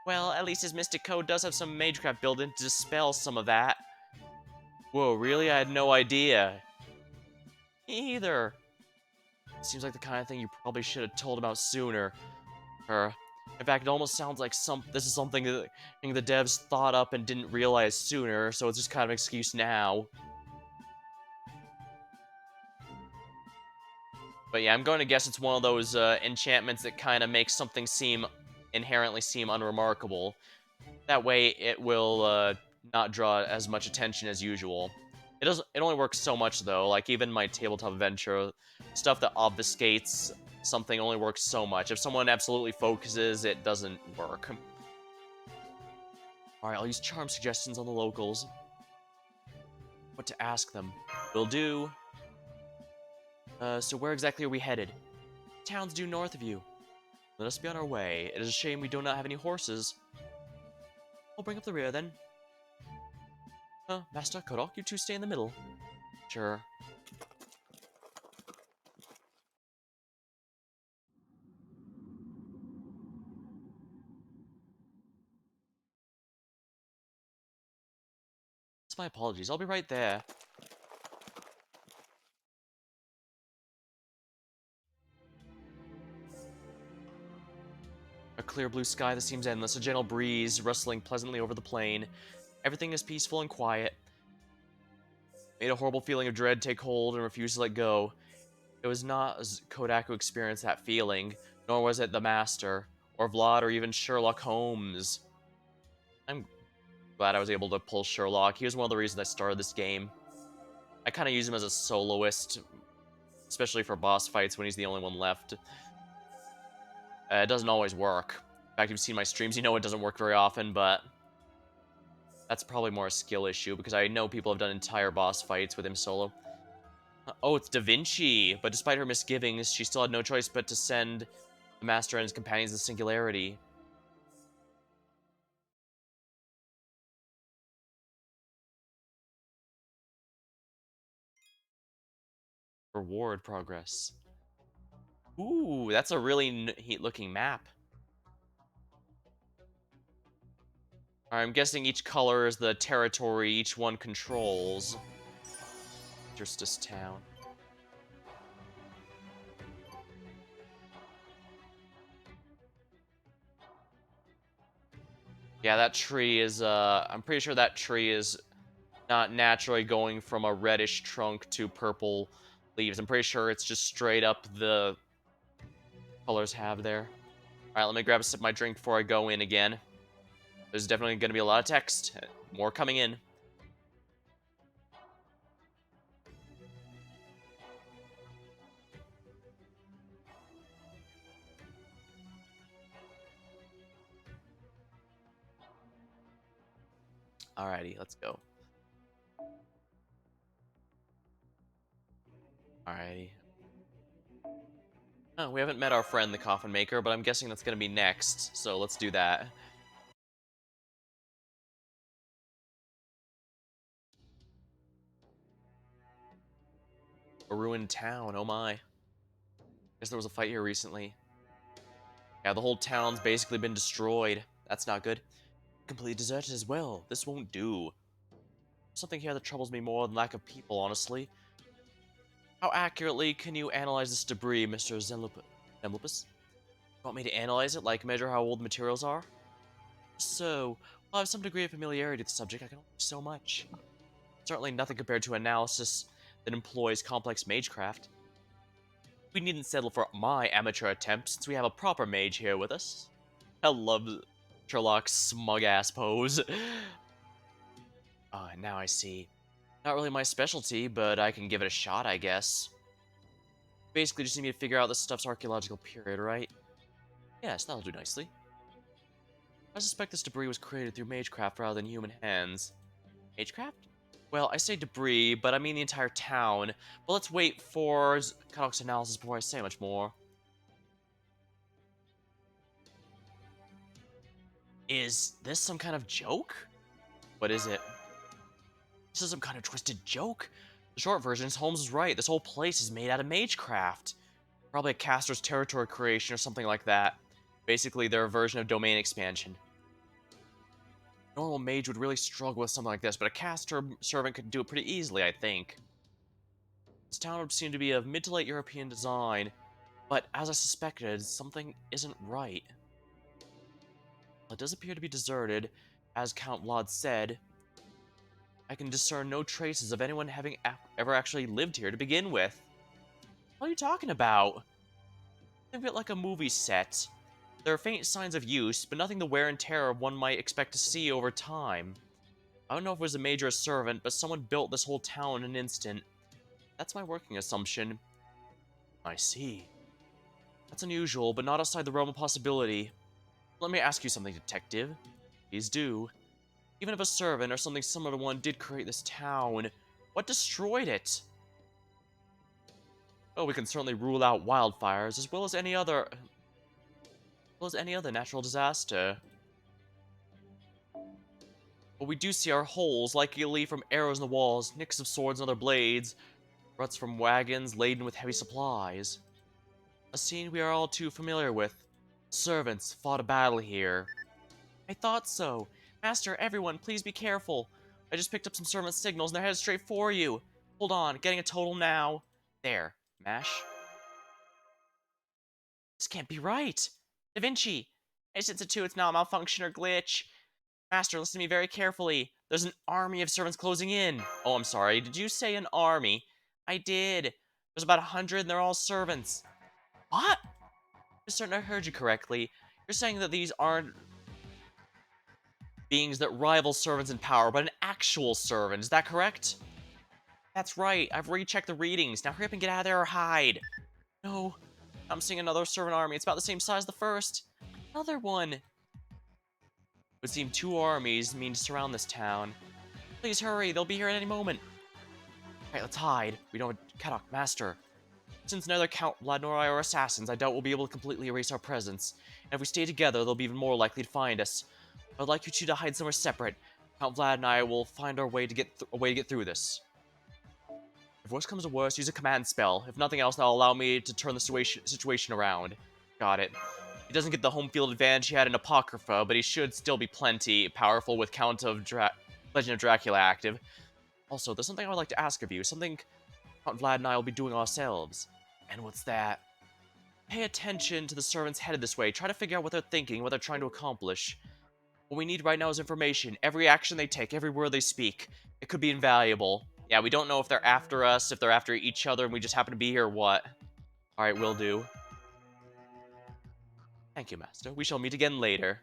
Well, at least his Mystic Code does have some Magecraft built in to dispel some of that. Whoa, really? I had no idea. Me either. Seems like the kind of thing you probably should have told about sooner. In fact, it almost sounds like this is something that the devs thought up and didn't realize sooner, so it's just kind of an excuse now. But yeah, I'm going to guess it's one of those enchantments that kind of makes something inherently seem unremarkable. That way, it will not draw as much attention as usual. It only works so much though. Like even my tabletop adventure stuff that obfuscates something only works so much. If someone absolutely focuses, it doesn't work. All right, I'll use charm suggestions on the locals. What to ask them? Will do. So where exactly are we headed? Town's due north of you. Let us be on our way. It is a shame we do not have any horses. I'll bring up the rear then. Master Kodok, you two stay in the middle. Sure. It's my apologies. I'll be right there. A clear blue sky that seems endless, a gentle breeze rustling pleasantly over the plain. Everything is peaceful and quiet. Made a horrible feeling of dread take hold and refused to let go. It was not as Kodak who experienced that feeling, nor was it the Master, or Vlad, or even Sherlock Holmes. I'm glad I was able to pull Sherlock. He was one of the reasons I started this game. I kind of use him as a soloist, especially for boss fights when he's the only one left. It doesn't always work. In fact, if you've seen my streams, you know it doesn't work very often, but that's probably more a skill issue, because I know people have done entire boss fights with him solo. Oh, it's Da Vinci. But despite her misgivings, she still had no choice but to send the Master and his companions to Singularity. Reward progress. Ooh, that's a really neat looking map. I'm guessing each color is the territory each one controls. Justice Town. Yeah, that tree is, I'm pretty sure that tree is not naturally going from a reddish trunk to purple leaves. I'm pretty sure it's just straight up the colors have there. Alright, let me grab a sip of my drink before I go in again. There's definitely going to be a lot of text. More coming in. Alrighty, let's go. Alrighty. Oh, we haven't met our friend, the Coffin Maker, but I'm guessing that's going to be next, so let's do that. A ruined town, oh my. Guess there was a fight here recently. Yeah, the whole town's basically been destroyed. That's not good. Completely deserted as well. This won't do. Something here that troubles me more than lack of people, honestly. How accurately can you analyze this debris, Mr. Zenlupus? You want me to analyze it, like measure how old the materials are? So, while I have some degree of familiarity with the subject, I can only do so much. Certainly nothing compared to analysis that employs complex magecraft. We needn't settle for my amateur attempt, since we have a proper mage here with us. I love Sherlock's smug-ass pose. Now I see. Not really my specialty, but I can give it a shot, I guess. Basically, just need me to figure out this stuff's archaeological period, right? Yes, that'll do nicely. I suspect this debris was created through magecraft rather than human hands. Magecraft? Well, I say debris, but I mean the entire town. But let's wait for Kadok's analysis before I say much more. Is this some kind of joke? What is it? This is some kind of twisted joke? The short version is Holmes is right. This whole place is made out of magecraft. Probably a caster's territory creation or something like that. Basically, their version of domain expansion. Normal mage would really struggle with something like this, but a caster servant could do it pretty easily, I think. This town would seem to be of mid to late European design, but as I suspected, something isn't right. Well, it does appear to be deserted, as Count Vlad said. I can discern no traces of anyone having ever actually lived here to begin with. What are you talking about? Think of it like a movie set. There are faint signs of use, but nothing the wear and tear one might expect to see over time. I don't know if it was a mage or a servant, but someone built this whole town in an instant. That's my working assumption. I see. That's unusual, but not outside the realm of possibility. Let me ask you something, detective. Please do. Even if a servant or something similar to one did create this town, what destroyed it? Well, we can certainly rule out wildfires as well as any other natural disaster. But we do see our holes, likely from arrows in the walls, nicks of swords and other blades, ruts from wagons laden with heavy supplies. A scene we are all too familiar with. Servants fought a battle here. I thought so. Master, everyone, please be careful. I just picked up some servant signals and they're headed straight for you. Hold on, getting a total now. There. Mash. This can't be right. Da Vinci. I sense it too, it's not a malfunction or glitch. Master, listen to me very carefully. There's an army of servants closing in. Oh, I'm sorry. Did you say an army? I did. There's about 100 and they're all servants. What? I'm certain I heard you correctly. You're saying that these aren't beings that rival servants in power, but an actual servant. Is that correct? That's right. I've rechecked the readings. Now hurry up and get out of there or hide. No. I'm seeing another servant army. It's about the same size as the first. Another one. It would seem two armies mean to surround this town. Please hurry. They'll be here at any moment. Alright, let's hide. We don't Kadok, Master. Since neither Count Vlad nor I are assassins, I doubt we'll be able to completely erase our presence. And if we stay together, they'll be even more likely to find us. I'd like you two to hide somewhere separate. Count Vlad and I will find our way to get a way to get through this. If worse comes to worse, use a command spell. If nothing else, that'll allow me to turn the situation around. Got it. He doesn't get the home field advantage he had in Apocrypha, but he should still be plenty powerful with Legend of Dracula active. Also, there's something I would like to ask of you. Something Count Vlad and I will be doing ourselves. And what's that? Pay attention to the servants headed this way. Try to figure out what they're thinking, what they're trying to accomplish. What we need right now is information. Every action they take, every word they speak. It could be invaluable. Yeah, we don't know if they're after us, if they're after each other, and we just happen to be here or what. Alright, will do. Thank you, Master. We shall meet again later.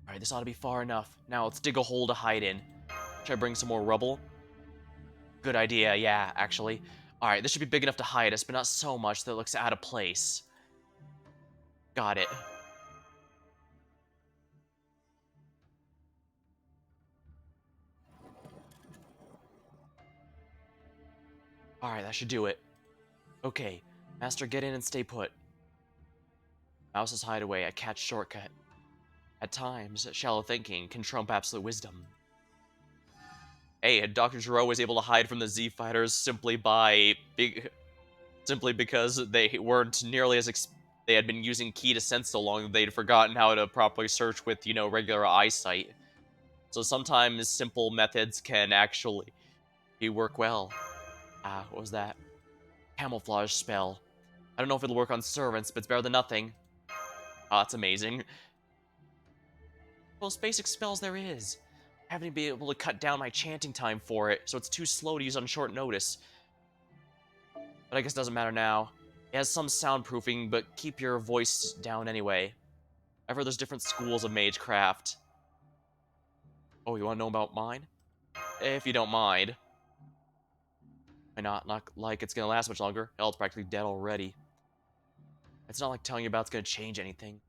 Alright, this ought to be far enough. Now let's dig a hole to hide in. Should I bring some more rubble? Good idea, yeah, actually. Alright, this should be big enough to hide us, but not so much that it looks out of place. Got it. Alright, that should do it. Okay, Master, get in and stay put. Mouse's hideaway, a catch shortcut. At times, shallow thinking can trump absolute wisdom. Hey, Dr. Gero was able to hide from the Z-Fighters simply because they weren't nearly as they had been using Key to Sense so long that they'd forgotten how to properly search with, regular eyesight. So sometimes simple methods can actually work well. What was that? Camouflage spell. I don't know if it'll work on servants, but it's better than nothing. Oh, that's amazing. Most basic spells there is. I haven't been able to cut down my chanting time for it, so it's too slow to use on short notice. But I guess it doesn't matter now. It has some soundproofing, but keep your voice down anyway. I've heard there's different schools of magecraft. Oh, you want to know about mine? If you don't mind. Why not? Not like it's gonna last much longer. Hell, it's practically dead already. It's not like telling you about it's gonna change anything.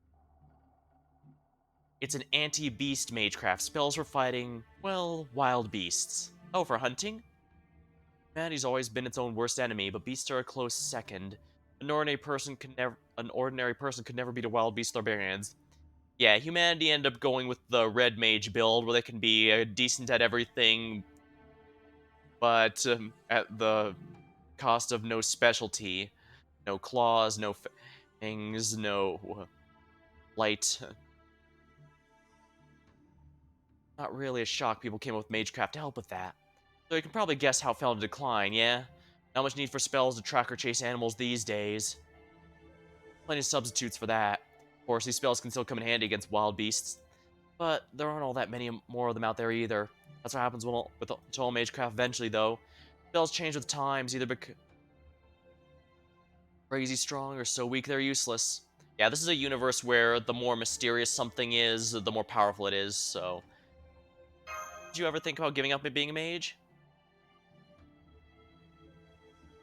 It's an anti-beast magecraft. Spells for fighting, well, wild beasts. Oh, for hunting? Humanity's always been its own worst enemy, but beasts are a close second. An ordinary person could never beat a wild beast with barbarians. Yeah, humanity ended up going with the red mage build, where they can be decent at everything, but at the cost of no specialty. No claws, no fangs, no light. Not really a shock people came up with magecraft to help with that. So you can probably guess how it fell to decline, yeah? Not much need for spells to track or chase animals these days. Plenty of substitutes for that. Of course, these spells can still come in handy against wild beasts, but there aren't all that many more of them out there either. That's what happens with all magecraft eventually, though. Spells change with times, either because crazy strong or so weak they're useless. Yeah, this is a universe where the more mysterious something is, the more powerful it is, so... Did you ever think about giving up at being a mage?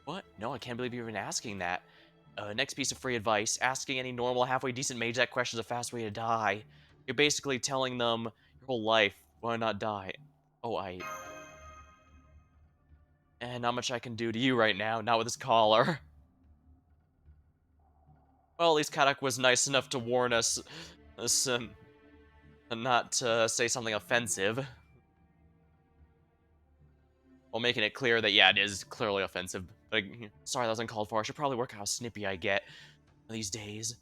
What? No, I can't believe you're even asking that. Next piece of free advice. Asking any normal, halfway decent mage that question is a fast way to die. You're basically telling them your whole life, why not die? Oh, And not much I can do to you right now, not with this collar. Well, at least Kadak was nice enough to warn us not to say something offensive. While making it clear that, yeah, it is clearly offensive. But, sorry, that was uncalled for. I should probably work out how snippy I get these days.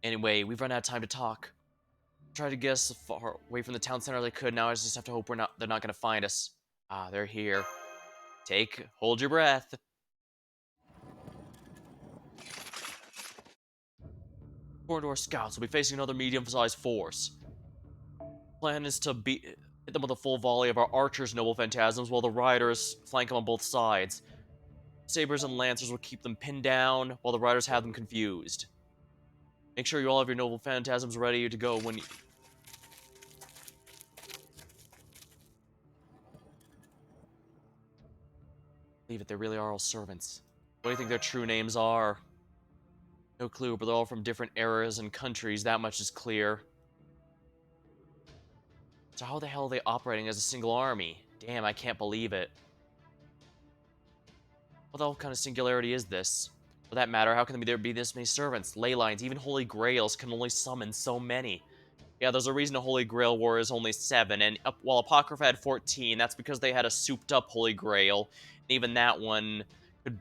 Anyway, we've run out of time to talk. Try to guess as far away from the town center as I could. Now I just have to hope they're not gonna find us. Ah, they're here. Hold your breath. According to our scouts, we'll be facing another medium-sized force. Plan is to hit them with a full volley of our archers' noble phantasms while the riders flank them on both sides. Sabers and lancers will keep them pinned down while the riders have them confused. Make sure you all have your noble phantasms ready to go when you... Leave it, they really are all servants. What do you think their true names are? No clue, but they're all from different eras and countries, that much is clear. So how the hell are they operating as a single army? Damn, I can't believe it. What the hell kind of singularity is this? For that matter, how can there be this many servants, ley lines, even holy grails can only summon so many? Yeah, there's a reason a Holy Grail War is only 7, and while Apocrypha had 14, that's because they had a souped-up Holy Grail, and even that one could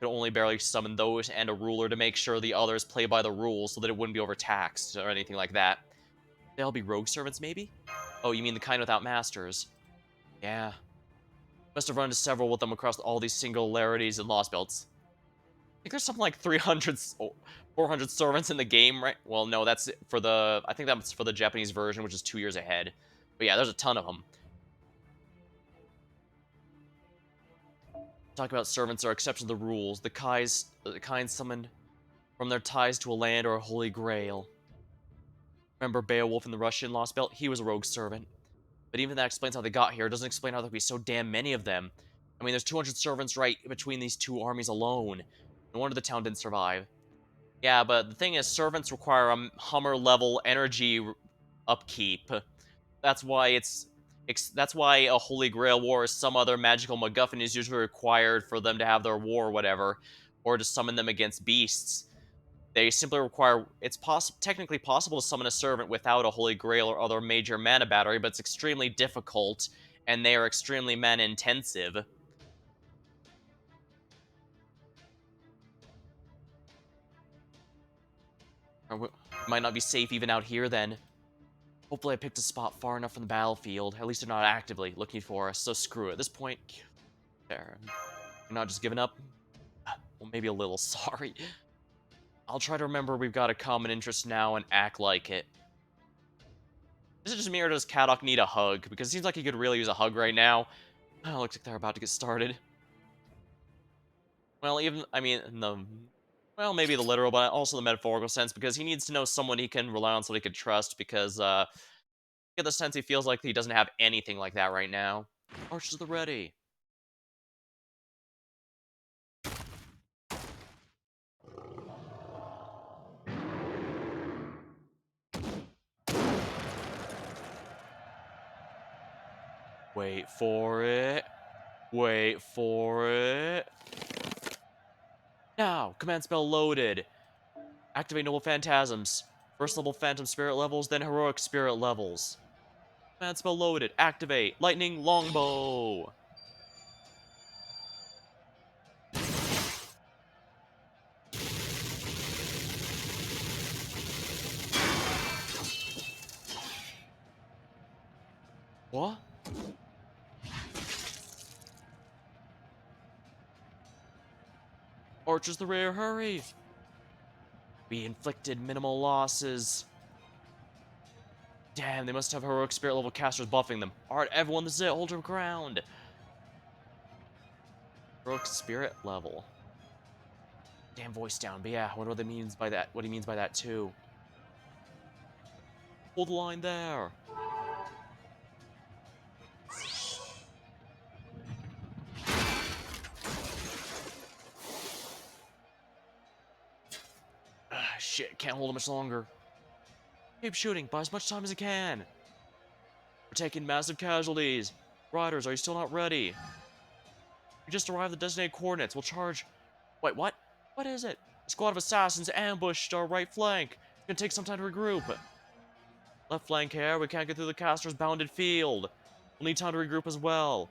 only barely summon those and a ruler to make sure the others play by the rules so that it wouldn't be overtaxed or anything like that. They'll be rogue servants, maybe? Oh, you mean the kind without masters? Yeah. Must have run into several with them across all these singularities and lost belts. I think there's something like 300, 400 servants in the game, right? Well, no, that's for the, I think that's for the Japanese version, which is 2 years ahead. But yeah, there's a ton of them. Talk about servants are exceptions to the rules. The kind summoned from their ties to a land or a holy grail. Remember Beowulf in the Russian Lost Belt? He was a rogue servant. But even that explains how they got here. It doesn't explain how there could be so damn many of them. I mean, there's 200 servants right between these two armies alone. No wonder the town didn't survive. Yeah, but the thing is, servants require a Hummer-level energy upkeep. That's why that's why a Holy Grail War or some other magical MacGuffin is usually required for them to have their war or whatever, or to summon them against beasts. They simply require, it's technically possible to summon a servant without a Holy Grail or other major mana battery, but it's extremely difficult, and they are extremely mana intensive. Might not be safe even out here then. Hopefully I picked a spot far enough from the battlefield. At least they're not actively looking for us, so screw it. At this point, there. You're not just giving up? Well, maybe a little, sorry. I'll try to remember we've got a common interest now and act like it. Is it just me or does Kadok need a hug? Because it seems like he could really use a hug right now. Oh, looks like they're about to get started. Well, I mean, well, maybe the literal, but also the metaphorical sense, because he needs to know someone he can rely on, someone he can trust, because, I get the sense he feels like he doesn't have anything like that right now. Archers at the ready. Wait for it. Wait for it. Now, command spell loaded. Activate noble phantasms. First level phantom spirit levels, then heroic spirit levels. Command spell loaded. Activate lightning longbow. What? Archers the rear, hurry! We inflicted minimal losses. Damn, they must have heroic spirit level casters buffing them. Alright, everyone, this is it. Hold your ground. Heroic spirit level. Damn, voice down. But yeah, I wonder what that means by that. What he means by that too. Hold the line there. Shit, can't hold it much longer. Keep shooting, buy as much time as you can. We're taking massive casualties. Riders, are you still not ready? We just arrived at the designated coordinates. We'll charge. Wait, what? What is it? A squad of assassins ambushed our right flank. It's gonna take some time to regroup. Left flank here. We can't get through the caster's bounded field. We'll need time to regroup as well.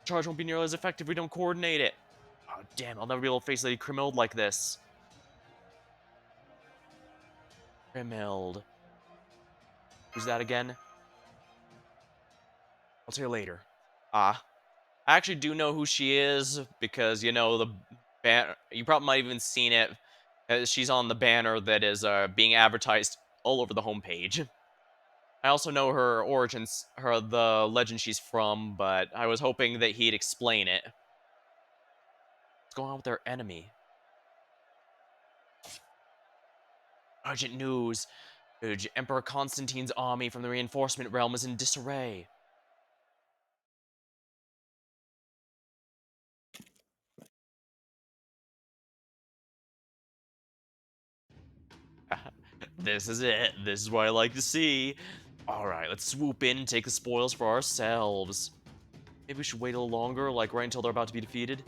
Charge won't be nearly as effective if we don't coordinate it. Oh, damn, I'll never be able to face Lady Crimhild like this. Crimhild. Who's that again? I'll tell you later. Ah. I actually do know who she is because, you know, the banner. You probably might have even seen it. She's on the banner that is being advertised all over the homepage. I also know her origins, the legend she's from, but I was hoping that he'd explain it. What's going on with their enemy? Urgent news. Emperor Constantine's army from the reinforcement realm is in disarray. This is it. This is what I like to see. Alright, let's swoop in and take the spoils for ourselves. Maybe we should wait a little longer, like right until they're about to be defeated?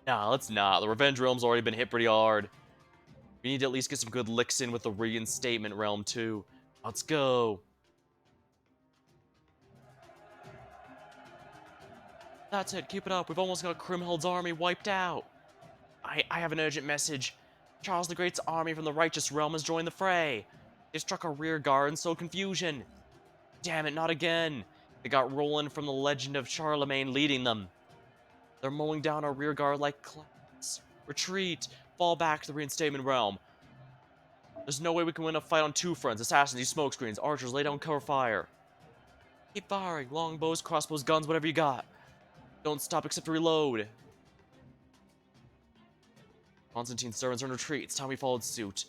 Nah, let's not. The Revenge Realm's already been hit pretty hard. We need to at least get some good licks in with the Reinstatement Realm, too. Let's go. That's it, keep it up. We've almost got Kriemhild's army wiped out. I have an urgent message. Charles the Great's army from the Righteous Realm has joined the fray. They struck our rear guard and sowed confusion. Damn it, not again. They got Roland from the Legend of Charlemagne leading them. They're mowing down our rear guard like clouds. Retreat. Fall back to the Reinstatement Realm. There's no way we can win a fight on two fronts. Assassins use smokescreens. Archers lay down cover fire. Keep firing. Longbows, crossbows, guns, whatever you got. Don't stop except to reload. Constantine's servants are in retreat. It's time we followed suit.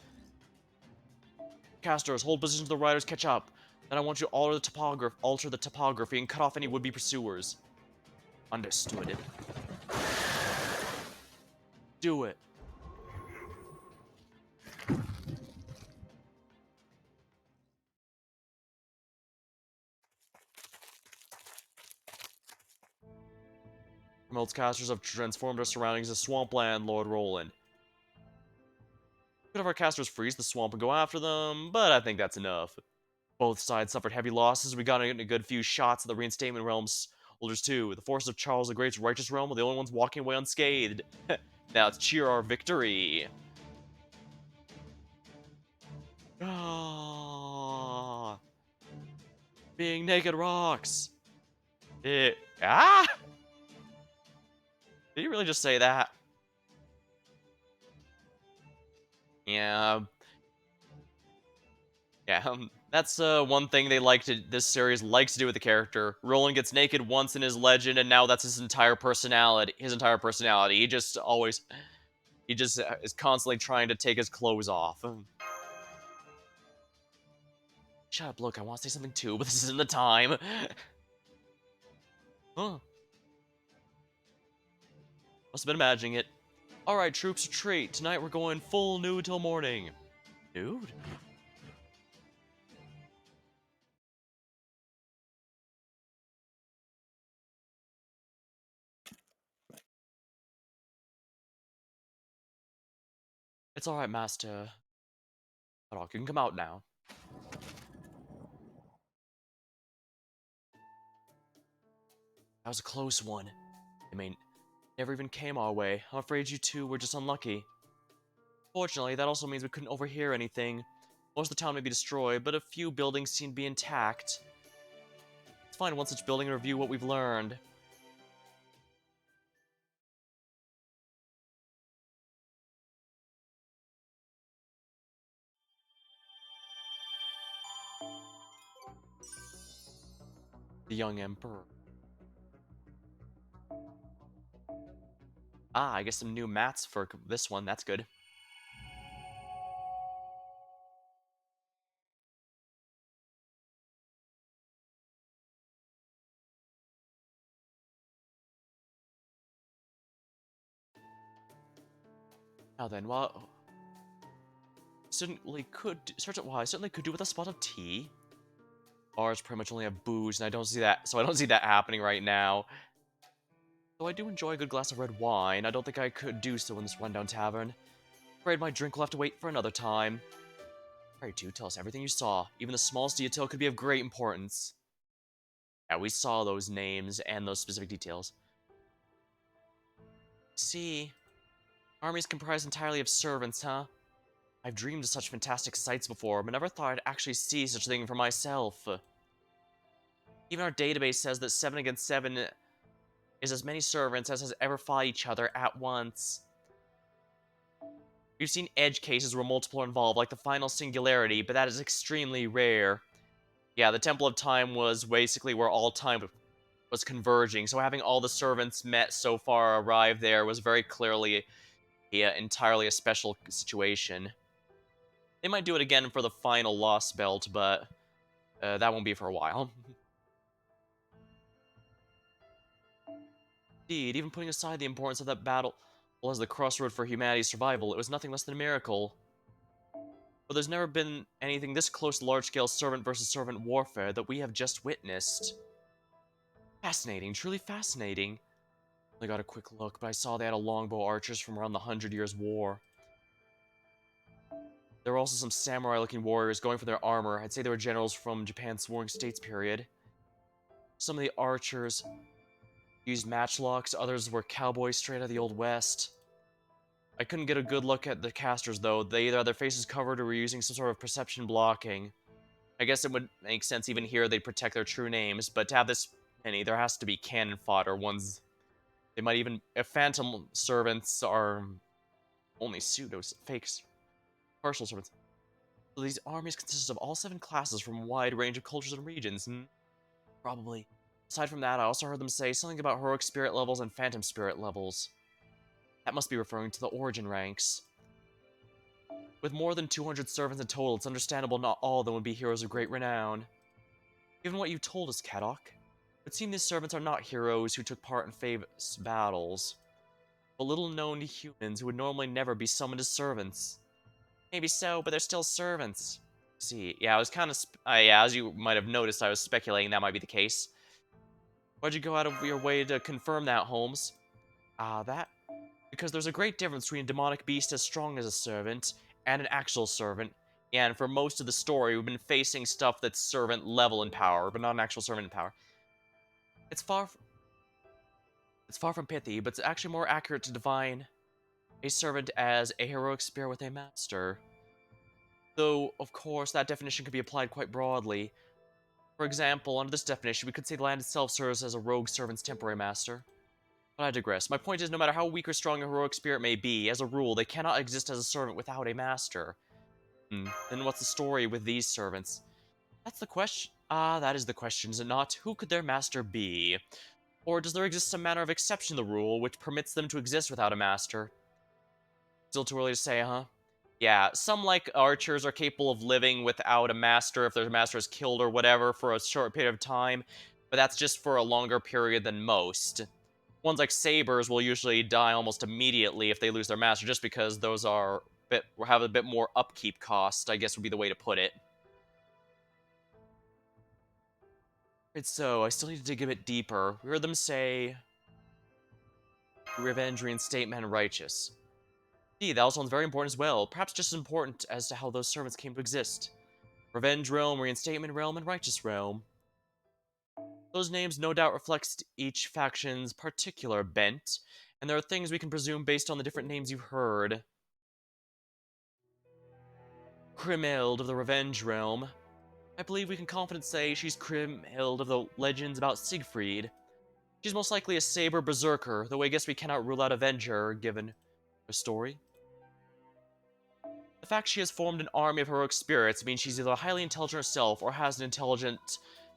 Casters, hold position to the riders catch up. Then I want you to alter the topography and cut off any would-be pursuers. Understood. Do it. Melt's casters have transformed our surroundings to swampland, Lord Roland. Could have our casters freeze the swamp and go after them, but I think that's enough. Both sides suffered heavy losses. We got a good few shots at the Reinstatement Realm's soldiers too. The forces of Charles the Great's Righteous Realm were the only ones walking away unscathed. Now let's cheer our victory. Ah, being naked rocks. Ah! Did you really just say that? Yeah. Yeah, that's one thing this series likes to do with the character. Roland gets naked once in his legend, and now that's his entire personality. He just is constantly trying to take his clothes off. Shut up, look, I want to say something too, but this isn't the time. Huh. Must have been imagining it. Alright, troops retreat. Tonight we're going full nude till morning. Nude? It's alright, master. But you can come out now. That was a close one. I mean, never even came our way. I'm afraid you two were just unlucky. Fortunately, that also means we couldn't overhear anything. Most of the town may be destroyed, but a few buildings seem to be intact. Let's find one such building and review what we've learned. The young emperor. Ah, I guess some new mats for this one. That's good. Now then, well, I certainly could do with a spot of tea. Bars pretty much only have booze, and I don't see that happening right now. Though I do enjoy a good glass of red wine, I don't think I could do so in this rundown tavern. Afraid my drink will have to wait for another time. Pray to tell us everything you saw. Even the smallest detail could be of great importance. Yeah, we saw those names and those specific details. See, armies comprised entirely of servants, huh? I've dreamed of such fantastic sights before, but never thought I'd actually see such a thing for myself. Even our database says that 7 against 7 is as many servants as has ever fought each other at once. We've seen edge cases where multiple are involved, like the final singularity, but that is extremely rare. Yeah, the Temple of Time was basically where all time was converging, so having all the servants met so far arrive there was very clearly entirely a special situation. They might do it again for the final Lostbelt, but that won't be for a while. Indeed, even putting aside the importance of that battle as the crossroad for humanity's survival, it was nothing less than a miracle. But there's never been anything this close to large-scale servant versus servant warfare that we have just witnessed. Fascinating, truly fascinating. I got a quick look, but I saw they had a longbow archers from around the 100 Years' War. There were also some samurai-looking warriors going for their armor. I'd say they were generals from Japan's Warring States period. Some of the archers used matchlocks, others were cowboys straight out of the Old West. I couldn't get a good look at the casters, though. They either had their faces covered or were using some sort of perception blocking. I guess it would make sense even here they'd protect their true names, but to have this many, there has to be cannon fodder ones. They might even... If phantom servants are only pseudos, fakes, partial servants. So these armies consist of all 7 classes from a wide range of cultures and regions. Probably. Aside from that, I also heard them say something about heroic spirit levels and phantom spirit levels. That must be referring to the origin ranks. With more than 200 servants in total, it's understandable not all of them would be heroes of great renown. Given what you told us, Kadok, it would seem these servants are not heroes who took part in famous battles, but little-known humans who would normally never be summoned as servants. Maybe so, but they're still servants. See, yeah, I was kind of, yeah, as you might have noticed, I was speculating that might be the case. Why'd you go out of your way to confirm that, Holmes? That? Because there's a great difference between a demonic beast as strong as a servant and an actual servant. And for most of the story, we've been facing stuff that's servant level in power, but not an actual servant in power. It's far from pithy, but it's actually more accurate to define a servant as a heroic spirit with a master. Though, of course, that definition could be applied quite broadly. For example, under this definition, we could say the land itself serves as a rogue servant's temporary master. But I digress. My point is, no matter how weak or strong a heroic spirit may be, as a rule, they cannot exist as a servant without a master. Then what's the story with these servants? That's the question. That is the question, is it not? Who could their master be? Or does there exist some manner of exception to the rule which permits them to exist without a master? Still too early to say, huh? Yeah, some, like archers, are capable of living without a master if their master is killed or whatever for a short period of time, but that's just for a longer period than most. Ones like sabers will usually die almost immediately if they lose their master, just because those have a bit more upkeep cost, I guess would be the way to put it. It's so, I still need to dig a bit deeper. We heard them say... Revenge, reinstatement, and righteous. Gee, that also one's very important as well. Perhaps just as important as to how those servants came to exist. Revenge realm, reinstatement realm, and righteous realm. Those names no doubt reflect each faction's particular bent, and there are things we can presume based on the different names you've heard. Krimmhild of the Revenge Realm. I believe we can confidently say she's Krimmhild of the legends about Siegfried. She's most likely a saber berserker, though I guess we cannot rule out Avenger, given her story. The fact she has formed an army of heroic spirits means she's either highly intelligent herself or has an intelligent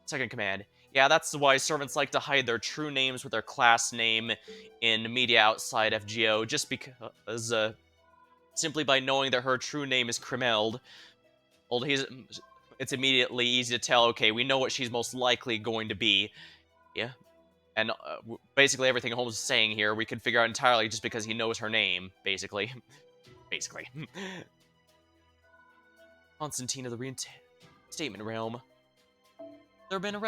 second command. Yeah, that's why servants like to hide their true names with their class name in media outside FGO, just because, simply by knowing that her true name is Krimmhild, well, it's immediately easy to tell, okay, we know what she's most likely going to be. Yeah. And basically everything Holmes is saying here, we could figure out entirely just because he knows her name, basically. Basically. Constantine of the Reinstatement Realm. There have been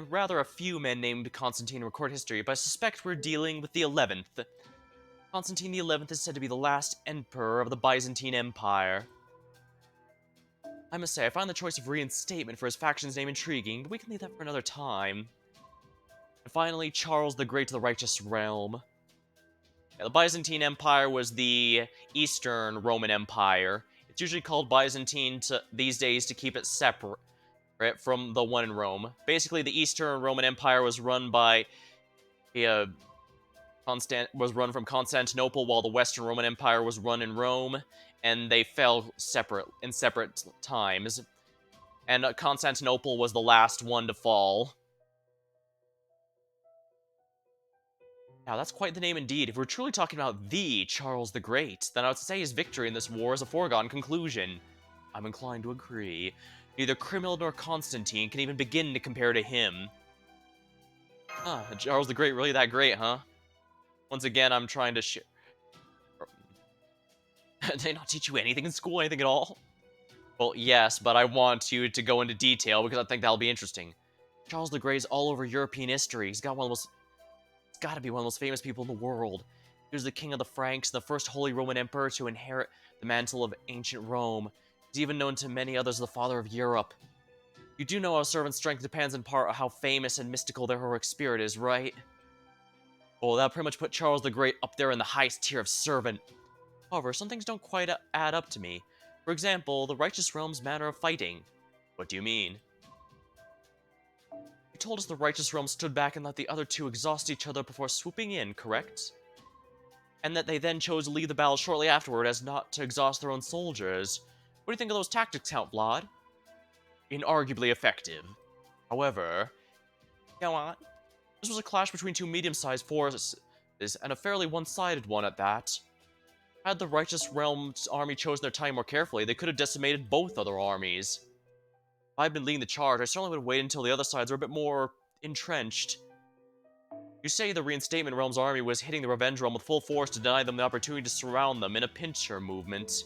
rather a few men named Constantine in recorded history, but I suspect we're dealing with the 11th. Constantine the 11th is said to be the last emperor of the Byzantine Empire. I must say, I find the choice of reinstatement for his faction's name intriguing, but we can leave that for another time. And finally, Charles the Great of the Righteous Realm. Yeah, the Byzantine Empire was the Eastern Roman Empire. It's usually called Byzantine these days to keep it separate from the one in Rome. Basically, the Eastern Roman Empire was run by from Constantinople, while the Western Roman Empire was run in Rome, and they fell in separate times. And Constantinople was the last one to fall. Now, that's quite the name indeed. If we're truly talking about the Charles the Great, then I would say his victory in this war is a foregone conclusion. I'm inclined to agree. Neither Krimmhild nor Constantine can even begin to compare to him. Huh, Charles the Great really that great, huh? Once again, I'm trying to Did they not teach you anything in school? Anything at all? Well, yes, but I want you to go into detail because I think that'll be interesting. Charles the Great is all over European history. He's got to be one of the most famous people in the world. He was the king of the Franks, the first Holy Roman Emperor to inherit the mantle of ancient Rome. He's even known to many others as the father of Europe. You do know our servant's strength depends in part on how famous and mystical their heroic spirit is, right? Well, that pretty much put Charles the Great up there in the highest tier of servant. However, some things don't quite add up to me. For example, the righteous realm's manner of fighting. What do you mean? You told us the righteous realm stood back and let the other two exhaust each other before swooping in, correct? And that they then chose to leave the battle shortly afterward as not to exhaust their own soldiers. What do you think of those tactics, Count Vlad? Inarguably effective. However, go on. This was a clash between two medium-sized forces, and a fairly one-sided one at that. Had the Righteous Realm's army chosen their time more carefully, they could have decimated both other armies. If I'd been leading the charge, I certainly would have waited until the other sides were a bit more entrenched. You say the Reinstatement Realm's army was hitting the Revenge Realm with full force to deny them the opportunity to surround them in a pincher movement.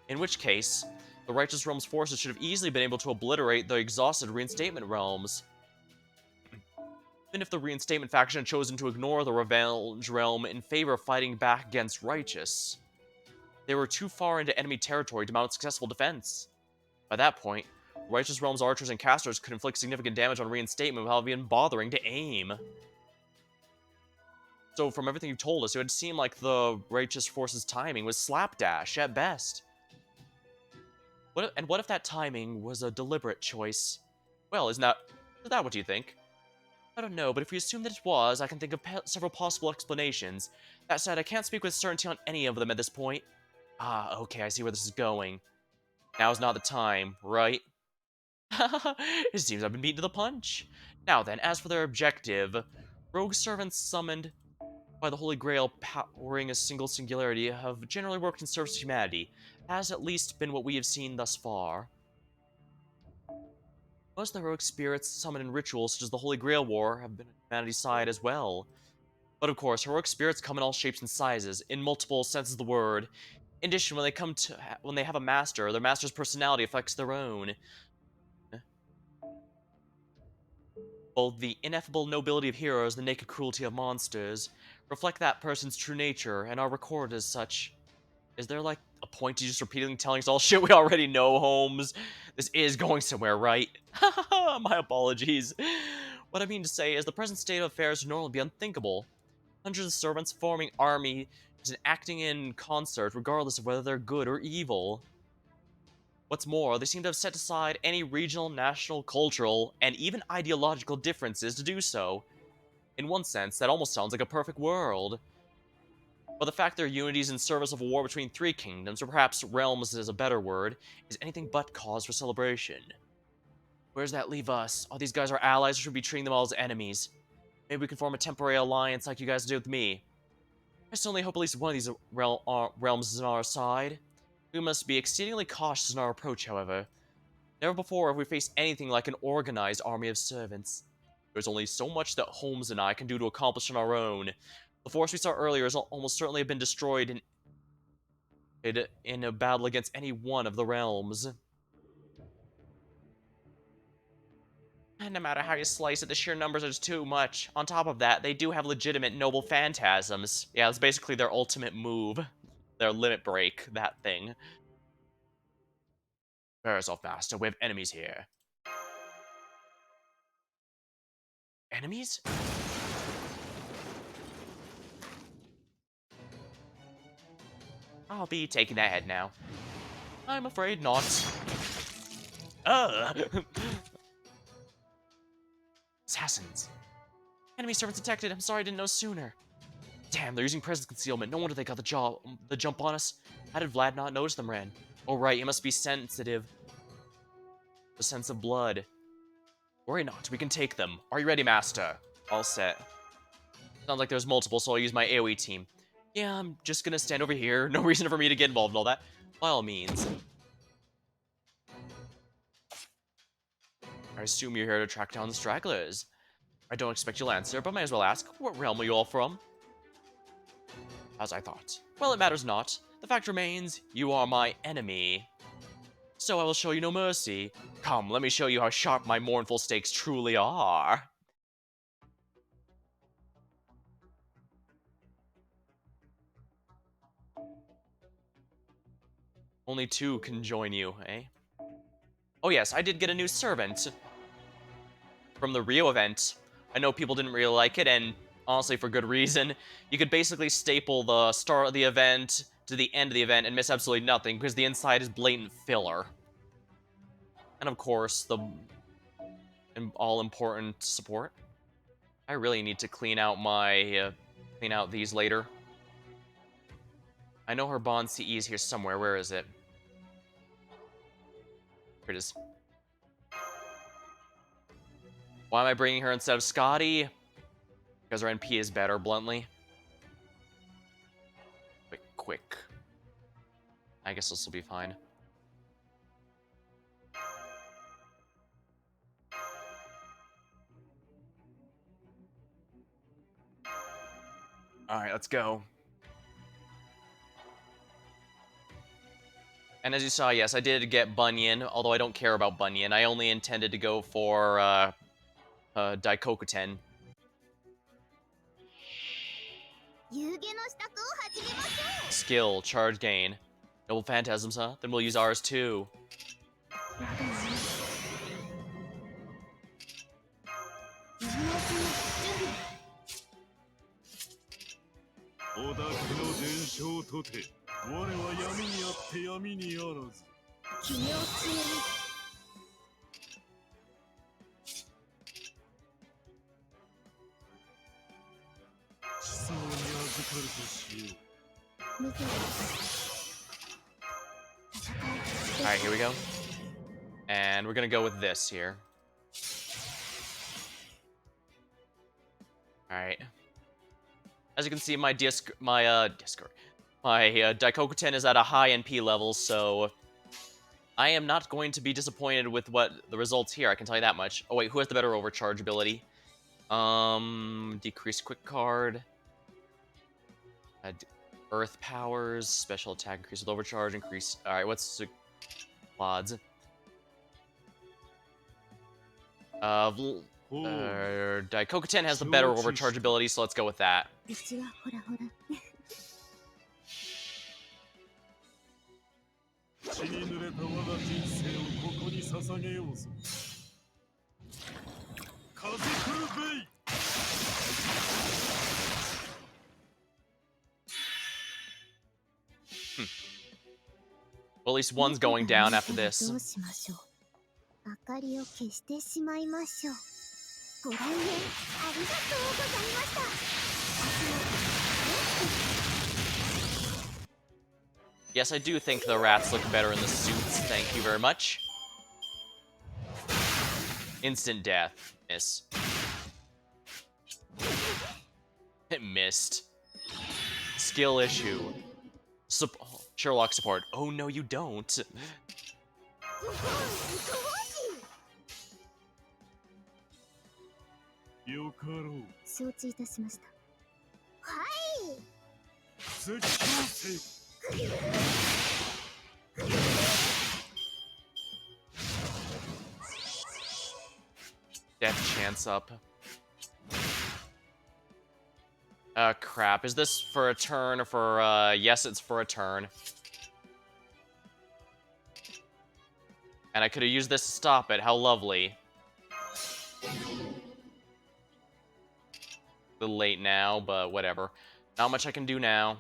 In which case, the Righteous Realm's forces should have easily been able to obliterate the exhausted Reinstatement Realms. Even if the Reinstatement faction had chosen to ignore the Revenge Realm in favor of fighting back against Righteous, they were too far into enemy territory to mount successful defense. By that point, Righteous Realm's archers and casters could inflict significant damage on Reinstatement without even bothering to aim. So from everything you've told us, it would seem like the Righteous Force's timing was slapdash at best. What if that timing was a deliberate choice? Well, is that what you think? I don't know, but if we assume that it was, I can think of several possible explanations. That said, I can't speak with certainty on any of them at this point. Ah, okay, I see where this is going. Now's not the time, right? It seems I've been beaten to the punch. Now then, as for their objective, rogue servants summoned by the Holy Grail powering a single singularity have generally worked in service to humanity. Has at least been what we have seen thus far. Most of the heroic spirits summoned in rituals such as the Holy Grail War have been on humanity's side as well. But of course, heroic spirits come in all shapes and sizes, in multiple senses of the word. In addition, when they have a master, their master's personality affects their own. Both the ineffable nobility of heroes and the naked cruelty of monsters reflect that person's true nature and are recorded as such. Is there, like, a point to just repeatedly telling us all shit we already know, Holmes? This is going somewhere, right? My apologies. What I mean to say is the present state of affairs would normally be unthinkable. Hundreds of servants forming armies and acting in concert regardless of whether they're good or evil. What's more, they seem to have set aside any regional, national, cultural, and even ideological differences to do so. In one sense, that almost sounds like a perfect world. But the fact their unity is in service of a war between three kingdoms, or perhaps realms is a better word, is anything but cause for celebration. Where does that leave us? Are these guys our allies, or should we be treating them all as enemies? Maybe we can form a temporary alliance like you guys did with me. I certainly hope at least one of these realms is on our side. We must be exceedingly cautious in our approach, however. Never before have we faced anything like an organized army of servants. There's only so much that Holmes and I can do to accomplish on our own. The force we saw earlier has almost certainly been destroyed in a battle against any one of the realms. And no matter how you slice it, the sheer numbers are just too much. On top of that, they do have legitimate noble phantasms. Yeah, it's basically their ultimate move. Their limit break, that thing. Prepare yourself, Master. We have enemies here. Enemies? I'll be taking that head now. I'm afraid not. Ugh! Assassins. Enemy servants detected. I'm sorry I didn't know sooner. Damn, they're using presence concealment. No wonder they got the jump on us. How did Vlad not notice them, Ran? Oh right, he must be sensitive. The sense of blood. Worry not, we can take them. Are you ready, Master? All set. Sounds like there's multiple, so I'll use my AoE team. Yeah, I'm just gonna stand over here. No reason for me to get involved in all that. By all means. I assume you're here to track down the stragglers. I don't expect you'll answer, but might as well ask. What realm are you all from? As I thought. Well, it matters not. the fact remains, you are my enemy. So I will show you no mercy. Come, let me show you how sharp my mournful stakes truly are. Only two can join you, eh? Oh yes, I did get a new servant from the Rio event. I know people didn't really like it, and honestly for good reason. You could basically staple the start of the event to the end of the event and miss absolutely nothing, because the inside is blatant filler. And of course, the all-important support. I really need to clean out these later. I know her bond CE is here somewhere. Where is it? Here it is. Why am I bringing her instead of Scotty? Because her NP is better, bluntly. Quick. I guess this will be fine. Alright, let's go. And as you saw, yes, I did get Bunyan, although I don't care about Bunyan. I only intended to go for Daikokuten. Skill, charge gain. Noble Phantasms, huh? Then we'll use ours too. Alright, here we go. And we're gonna go with this here. Alright. As you can see, my Daikokuten is at a high NP level, so I am not going to be disappointed with what the results here, I can tell you that much. Oh wait, who has the better overcharge ability? Decrease quick card. Earth powers, special attack increase with overcharge, increase. Alright, what's the quads? Daikokuten has the better overcharge ability, so let's go with that. Well, at least one's going down after this. Yes, I do think the rats look better in the suits. Thank you very much. Instant death. Miss. It missed. Skill issue. Sherlock support. Oh, no, you don't. Death chance up. Crap. Is this for a turn or for, yes, it's for a turn. And I could have used this to stop it. How lovely. A little late now, but whatever. Not much I can do now.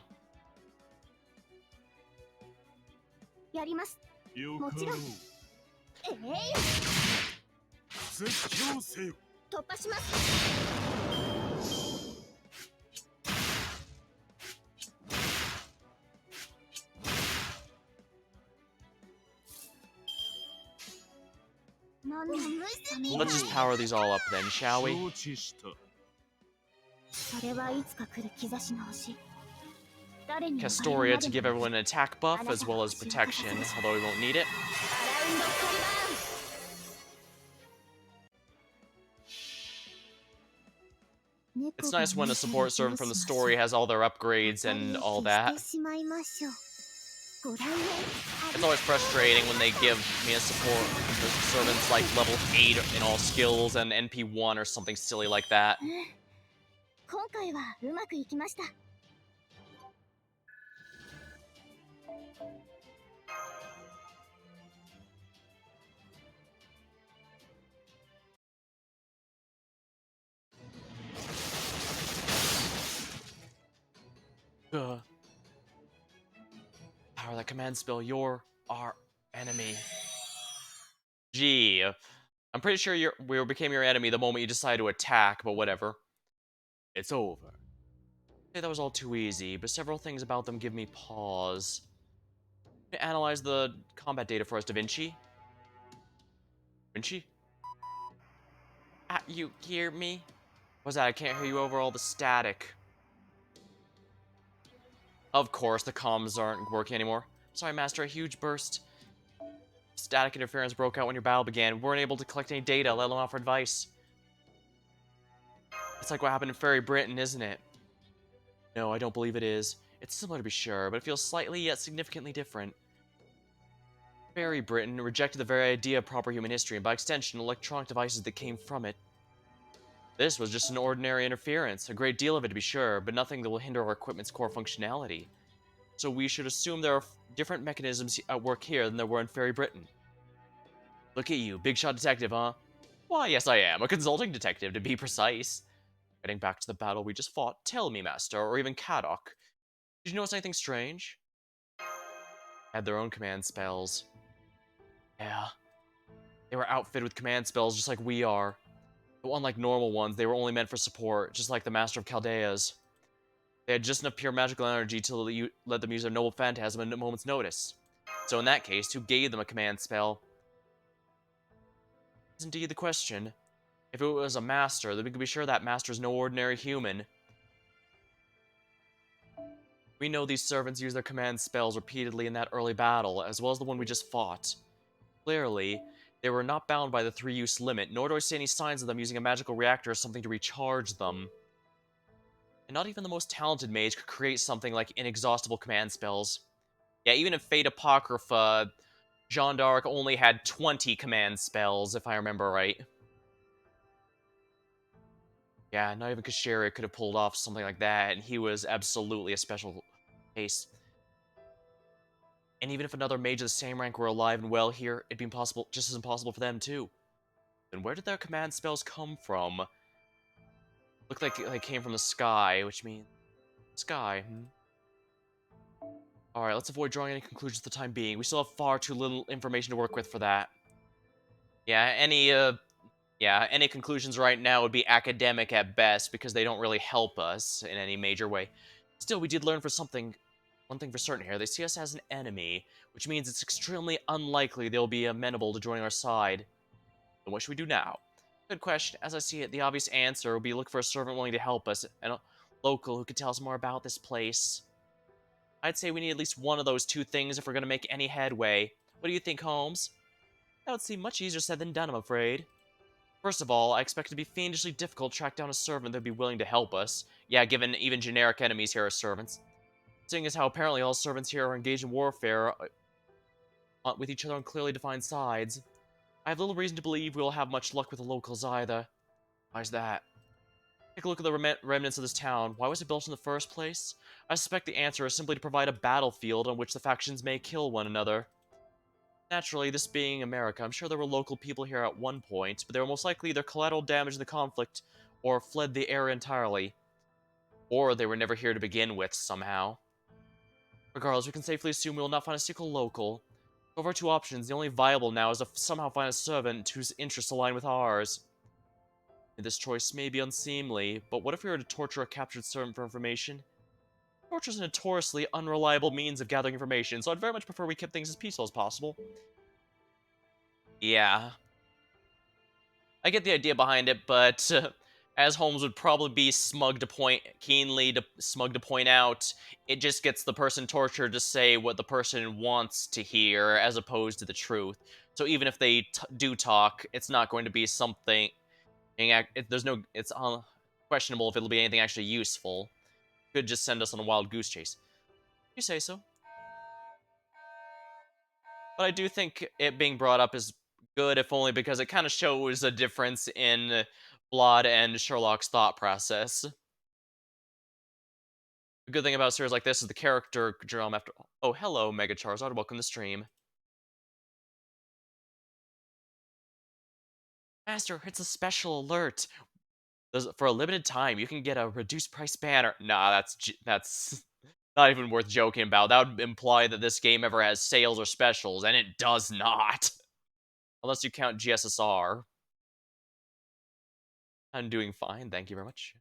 Let's just power these all up then, shall we? Castoria to give everyone an attack buff as well as protection, although we won't need it. It's nice when a support servant from the story has all their upgrades and all that. It's always frustrating when they give me a support the servants like level 8 in all skills and NP1 or something silly like that. Ugh. Power that command spell, you're our enemy. Gee, I'm pretty sure we became your enemy the moment you decided to attack, but whatever. It's over. Okay, that was all too easy, but several things about them give me pause. Analyze the combat data for us, Da Vinci. Vinci? You hear me? What's that? I can't hear you over all the static. Of course, the comms aren't working anymore. Sorry, Master, a huge burst. Static interference broke out when your battle began. We weren't able to collect any data, let alone offer advice. It's like what happened in Fairy Britain, isn't it? No, I don't believe it is. It's similar to be sure, but it feels slightly yet significantly different. Fairy Britain rejected the very idea of proper human history, and by extension, electronic devices that came from it. This was just an ordinary interference, a great deal of it to be sure, but nothing that will hinder our equipment's core functionality. So we should assume there are different mechanisms at work here than there were in Fairy Britain. Look at you, big shot detective, huh? Why, yes I am, a consulting detective to be precise. Getting back to the battle we just fought, tell me, Master, or even Kadok, did you notice anything strange? Had their own command spells. Yeah, they were outfitted with command spells just like we are. But unlike normal ones, they were only meant for support, just like the Master of Chaldeas. They had just enough pure magical energy to let them use their noble phantasm at a moment's notice. So in that case, who gave them a command spell? Is indeed the question. If it was a master, then we can be sure that master is no ordinary human. We know these servants used their command spells repeatedly in that early battle, as well as the one we just fought. Clearly, they were not bound by the 3-use limit, nor do I see any signs of them using a magical reactor or something to recharge them. And not even the most talented mage could create something like inexhaustible command spells. Yeah, even in Fate Apocrypha, Jeanne d'Arc only had 20 command spells, if I remember right. Yeah, not even Kashira could have pulled off something like that, and he was absolutely a special case. And even if another mage of the same rank were alive and well here, it'd be impossible, just as impossible for them too. Then where did their command spells come from? Looked like they came from the sky, which means... Sky, Alright, let's avoid drawing any conclusions for the time being. We still have far too little information to work with for that. Yeah, any conclusions right now would be academic at best, because they don't really help us in any major way. Still, we did learn one thing for certain here. They see us as an enemy, which means it's extremely unlikely they'll be amenable to joining our side. Then what should we do now? Good question. As I see it, the obvious answer will be look for a servant willing to help us, and a local who could tell us more about this place. I'd say we need at least one of those two things if we're going to make any headway. What do you think, Holmes? That would seem much easier said than done, I'm afraid. First of all, I expect it to be fiendishly difficult to track down a servant that would be willing to help us. Yeah, given even generic enemies here are servants. Seeing as how apparently all servants here are engaged in warfare with each other on clearly defined sides, I have little reason to believe we will have much luck with the locals either. Why's that? Take a look at the remnants of this town. Why was it built in the first place? I suspect the answer is simply to provide a battlefield on which the factions may kill one another. Naturally, this being America, I'm sure there were local people here at one point, but they were most likely either collateral damage in the conflict, or fled the area entirely. Or they were never here to begin with, somehow. Regardless, we can safely assume we will not find a single local. Of our two options, the only viable now is to somehow find a servant whose interests align with ours. This choice may be unseemly, but what if we were to torture a captured servant for information? Torture is a notoriously unreliable means of gathering information, so I'd very much prefer we kept things as peaceful as possible. Yeah, I get the idea behind it, but as Holmes would probably be smug to smug to point out, it just gets the person tortured to say what the person wants to hear, as opposed to the truth. So even if they do talk, it's not going to be something. It's questionable if it'll be anything actually useful. Could just send us on a wild goose chase. You say so. But I do think it being brought up is good, if only because it kind of shows a difference in Blood and Sherlock's thought process. The good thing about series like this is the character drum after. Oh, hello, Mega Charizard. Welcome to the stream. Master, it's a special alert. For a limited time, you can get a reduced price banner. Nah, that's not even worth joking about. That would imply that this game ever has sales or specials, and it does not. Unless you count GSSR. I'm doing fine, thank you very much.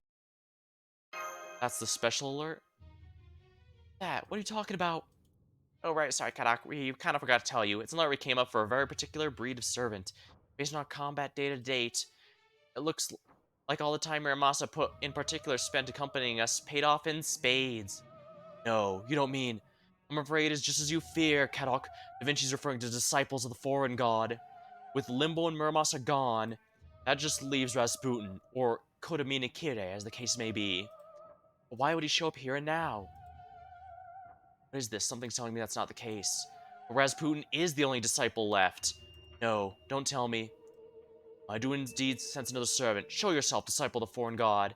That's the special alert? What are you talking about? Oh, right, sorry, Kadak. We kind of forgot to tell you. It's an alert we came up for a very particular breed of servant. Based on our combat data to date, it looks like all the time Miramasa put in particular spent accompanying us paid off in spades. No, you don't mean. I'm afraid it's just as you fear, Kadok. Da Vinci's referring to disciples of the foreign god. With Limbo and Muramasa gone, that just leaves Rasputin, or Kodamina Kire, as the case may be. But why would he show up here and now? What is this? Something's telling me that's not the case. But Rasputin is the only disciple left. No, don't tell me. I do indeed sense another servant. Show yourself, disciple of the foreign god.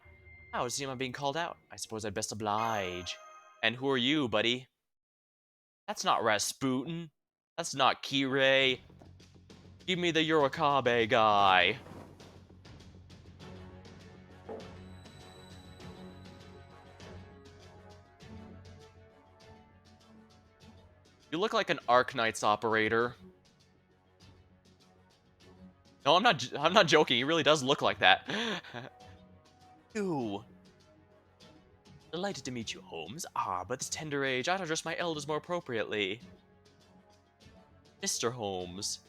How, it seems I'm being called out. I suppose I'd best oblige. And who are you, buddy? That's not Rasputin. That's not Kirei. Give me the Yurikabe guy. You look like an Arknights operator. No, I'm not joking. He really does look like that. Ew. Delighted to meet you, Holmes. Ah, but this tender age, I'd address my elders more appropriately. Mr. Holmes.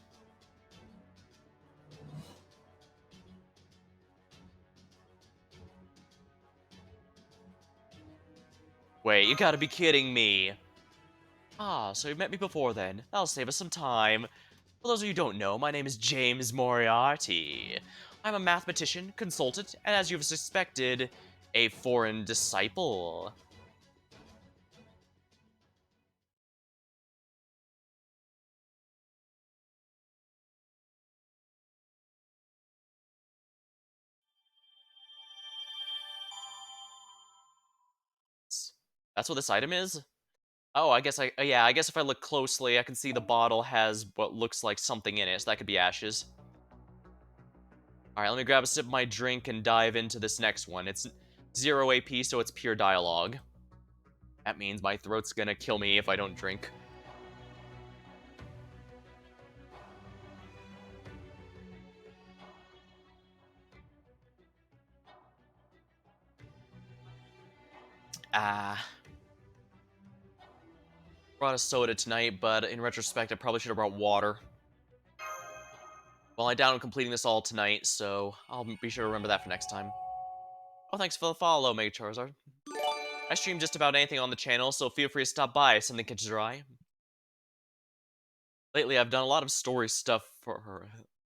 Wait, you gotta be kidding me. Ah, so you've met me before then. That'll save us some time. For those of you who don't know, my name is James Moriarty. I'm a mathematician, consultant, and as you've suspected, a foreign disciple. That's what this item is? Oh, yeah, I guess if I look closely, I can see the bottle has what looks like something in it, so that could be ashes. Alright, let me grab a sip of my drink and dive into this next one. It's 0 AP, so it's pure dialogue. That means my throat's gonna kill me if I don't drink. Ah. Brought a soda tonight, but in retrospect, I probably should have brought water. Well, I doubt I'm completing this all tonight, so I'll be sure to remember that for next time. Oh, thanks for the follow, Mega Charizard. I stream just about anything on the channel, so feel free to stop by if something catches your eye. Lately, I've done a lot of story stuff for her.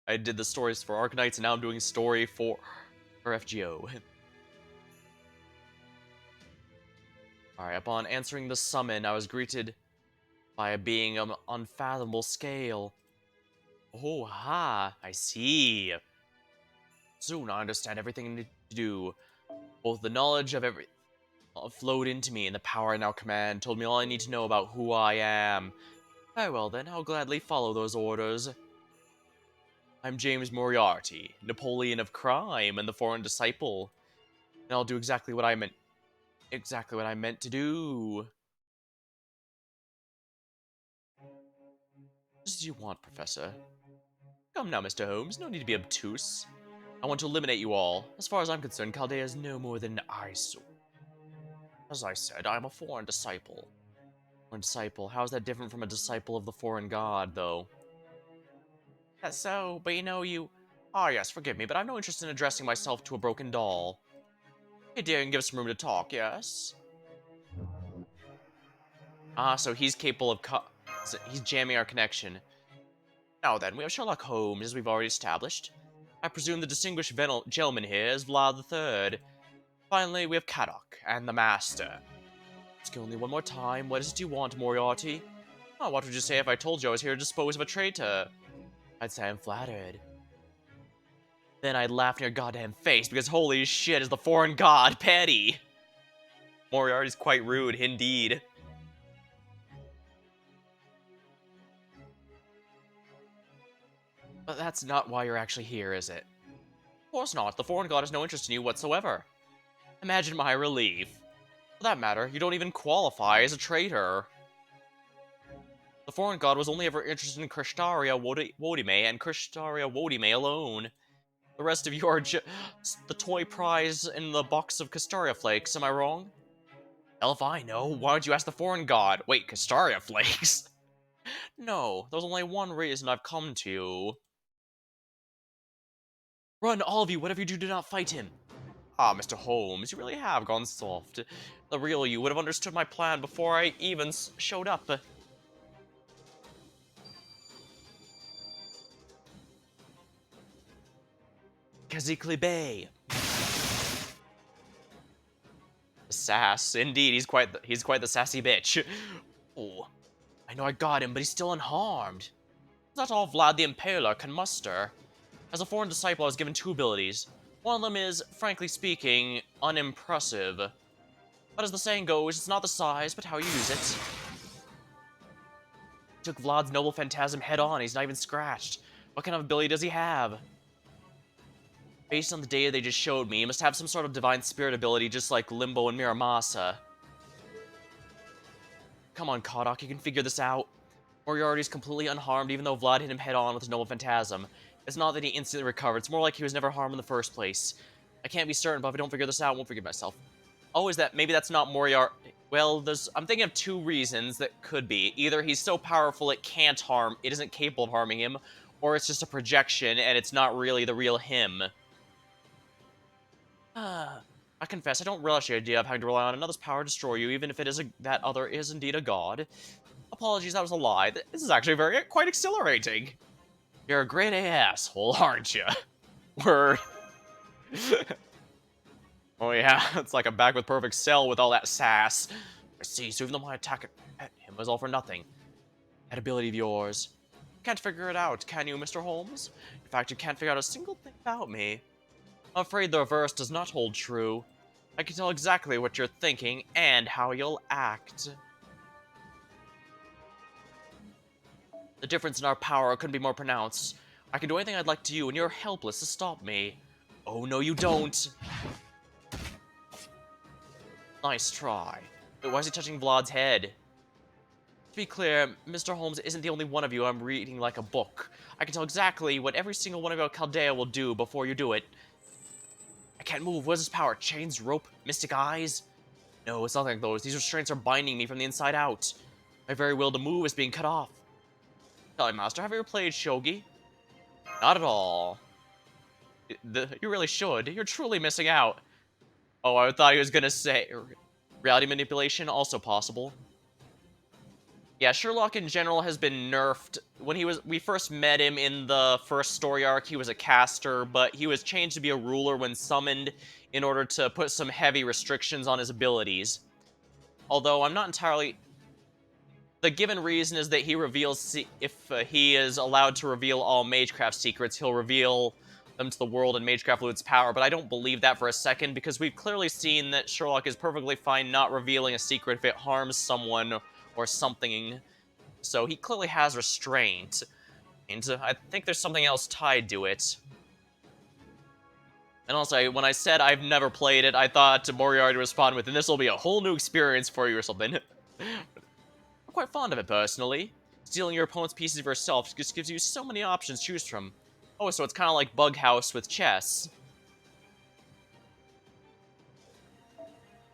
I did the stories for Arknights, and now I'm doing story for FGO. Alright, upon answering the summon, I was greeted by a being of unfathomable scale. Oh, ha, I see. Soon I understand everything I need to do. Both the knowledge of every flowed into me, and the power I now command told me all I need to know about who I am. Very well then, I'll gladly follow those orders. I'm James Moriarty, Napoleon of crime and the foreign disciple, and I'll do exactly what I meant to do. Just as you want, Professor. Come now, Mr. Holmes, no need to be obtuse. I want to eliminate you all. As far as I'm concerned, Chaldea is no more than an eyesore. As I said, I am a foreign disciple. Foreign disciple? How is that different from a disciple of the foreign god, though? That's so, but you know, you... Ah, yes, forgive me, but I've no interest in addressing myself to a broken doll. Hey, dear, you can give us some room to talk, yes? Ah, so he's capable of he's jamming our connection. Now then, we have Sherlock Holmes, as we've already established. I presume the distinguished gentleman here is Vlad III. Finally, we have Kadok and the Master. Let's go only one more time. What is it you want, Moriarty? Oh, what would you say if I told you I was here to dispose of a traitor? I'd say I'm flattered. Then I'd laugh in your goddamn face, because holy shit is the foreign god, petty! Moriarty's quite rude, indeed. But that's not why you're actually here, is it? Of course not. The foreign god has no interest in you whatsoever. Imagine my relief. For that matter, you don't even qualify as a traitor. The foreign god was only ever interested in Krishtaria Wodime and Krishtaria Wodime alone. The rest of you are the toy prize in the box of Castaria flakes, am I wrong? Hell if I know. Why don't you ask the foreign god? Wait, Castaria flakes? No, there's only one reason I've come to you. Run, all of you, whatever you do not fight him. Ah, Mr. Holmes, you really have gone soft. The real you would have understood my plan before I even showed up. Kazikli Bay. Sass, indeed, he's quite the sassy bitch. Oh, I know I got him, but he's still unharmed. That's all Vlad the Impaler can muster. As a foreign disciple, I was given two abilities. One of them is, frankly speaking, unimpressive. But as the saying goes, it's not the size, but how you use it. Took Vlad's noble phantasm head on, he's not even scratched. What kind of ability does he have? Based on the data they just showed me, he must have some sort of divine spirit ability just like Limbo and Miramasa. Come on, Kodok, you can figure this out. Moriarty's completely unharmed even though Vlad hit him head on with his noble phantasm. It's not that he instantly recovered, it's more like he was never harmed in the first place. I can't be certain, but if I don't figure this out, I won't forgive myself. Oh, is that, maybe that's not Moriarty. Well, I'm thinking of two reasons that could be. Either he's so powerful it isn't capable of harming him, or it's just a projection and it's not really the real him. I confess, I don't relish the idea of having to rely on another's power to destroy you, even if that other is indeed a god. Apologies, that was a lie. This is actually quite exhilarating. You're a great asshole, aren't you? Word. Oh yeah, it's like I'm back with Perfect Cell with all that sass. I see, so even though my attack at him was all for nothing. That ability of yours. Can't figure it out, can you, Mr. Holmes? In fact, you can't figure out a single thing about me. I'm afraid the reverse does not hold true. I can tell exactly what you're thinking and how you'll act. The difference in our power couldn't be more pronounced. I can do anything I'd like to you, and you're helpless to stop me. Oh, no you don't. Nice try. Wait, why is he touching Vlad's head? To be clear, Mr. Holmes isn't the only one of you I'm reading like a book. I can tell exactly what every single one of you at Chaldea will do before you do it. I can't move. What is his power? Chains, rope, mystic eyes? No, it's nothing like those. These restraints are binding me from the inside out. My very will to move is being cut off. Tell me, Master, have you ever played shogi? Not at all. You really should. You're truly missing out. Oh, I thought he was gonna say... Reality manipulation, also possible. Yeah, Sherlock in general has been nerfed. When we first met him in the first story arc, he was a caster, but he was changed to be a ruler when summoned in order to put some heavy restrictions on his abilities. Although I'm not entirely... The given reason is that he reveals... If he is allowed to reveal all Magecraft secrets, he'll reveal them to the world and Magecraft lose its power, but I don't believe that for a second, because we've clearly seen that Sherlock is perfectly fine not revealing a secret if it harms someone or something. So he clearly has restraint, and I think there's something else tied to it. And also, when I said I've never played it, I thought Moriarty would respond with, and this will be a whole new experience for you or something. I'm quite fond of it, personally. Stealing your opponent's pieces of yourself just gives you so many options to choose from. Oh, so it's kind of like Bug House with chess.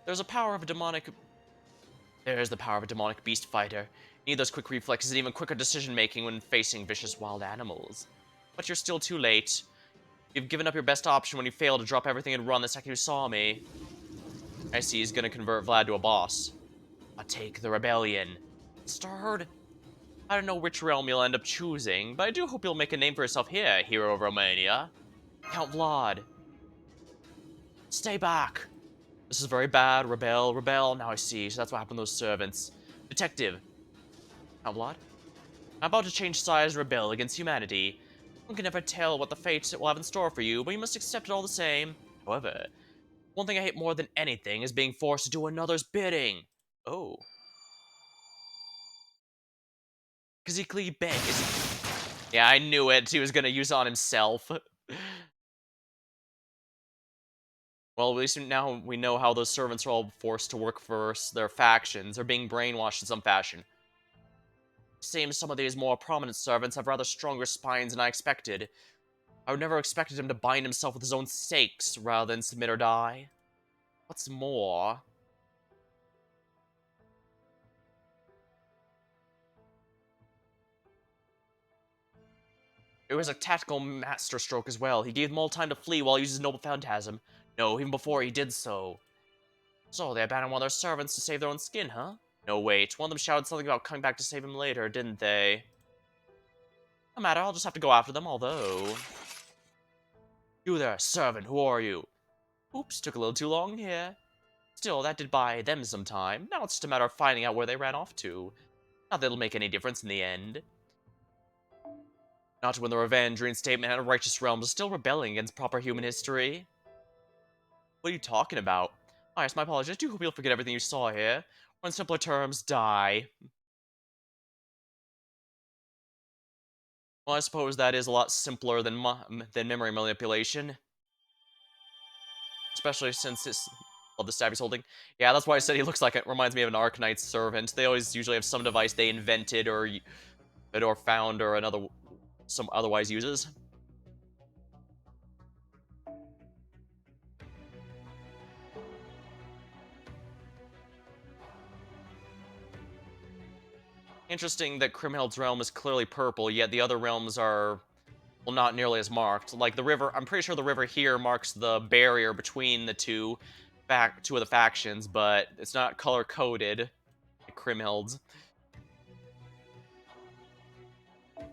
There's the power of a demonic beast fighter. You need those quick reflexes and even quicker decision-making when facing vicious wild animals. But you're still too late. You've given up your best option when you failed to drop everything and run the second you saw me. I see he's gonna convert Vlad to a boss. I'll take the rebellion. Starred? I don't know which realm you'll end up choosing, but I do hope you'll make a name for yourself here, hero of Romania. Count Vlad. Stay back. This is very bad. Rebel. Now I see. So that's what happened to those servants. Detective. Outlawed? I'm about to change sides and rebel against humanity. One can never tell what the fate will have in store for you, but you must accept it all the same. However, one thing I hate more than anything is being forced to do another's bidding. Oh. Because he clearly begged. Yeah, I knew it. He was going to use it on himself. Well, at least now we know how those servants are all forced to work for their factions, or being brainwashed in some fashion. Seems some of these more prominent servants have rather stronger spines than I expected. I would never expected him to bind himself with his own stakes, rather than submit or die. What's more... It was a tactical masterstroke as well. He gave them all time to flee while he used his noble phantasm. No, even before he did so. So, they abandoned one of their servants to save their own skin, huh? No, wait. One of them shouted something about coming back to save him later, didn't they? No matter, I'll just have to go after them, although... You there, servant, who are you? Oops, took a little too long here. Still, that did buy them some time. Now it's just a matter of finding out where they ran off to. Not that it'll make any difference in the end. Not when the revenge reinstatement and righteous realms are still rebelling against proper human history. What are you talking about? Oh, yes, my apologies. I do hope you'll forget everything you saw here. Or in simpler terms, die. Well, I suppose that is a lot simpler than memory manipulation. Especially since it's... Well, the staff he's holding. Yeah, that's why I said he looks like it. Reminds me of an Arcanite servant. They always usually have some device they invented or found or some otherwise uses. Interesting that Kriemhild's realm is clearly purple, yet the other realms are, well, not nearly as marked. Like, the river, I'm pretty sure the river here marks the barrier between the two of the factions, but it's not color-coded like Kriemhild's. But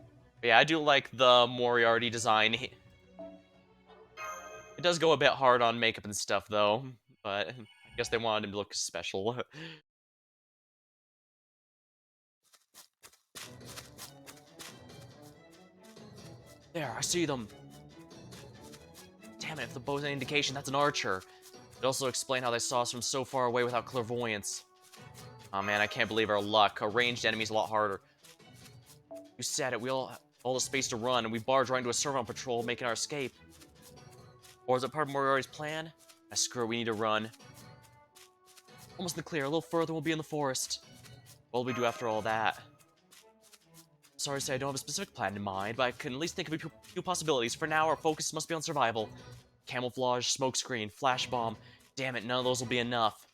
yeah, I do like the Moriarty design. It does go a bit hard on makeup and stuff, though, but I guess they wanted him to look special. There, I see them. Damn it, if the bow's any indication, that's an archer. It also explained how they saw us from so far away without clairvoyance. Oh man, I can't believe our luck. A ranged enemy's a lot harder. You said it, we all the space to run, and we barged right into a servant patrol, making our escape. Or is it part of Moriarty's plan? Screw it, we need to run. Almost in the clear, a little further we'll be in the forest. What will we do after all that? Sorry to say I don't have a specific plan in mind, but I can at least think of a few possibilities. For now, our focus must be on survival. Camouflage, smokescreen, flash bomb. Damn it, none of those will be enough.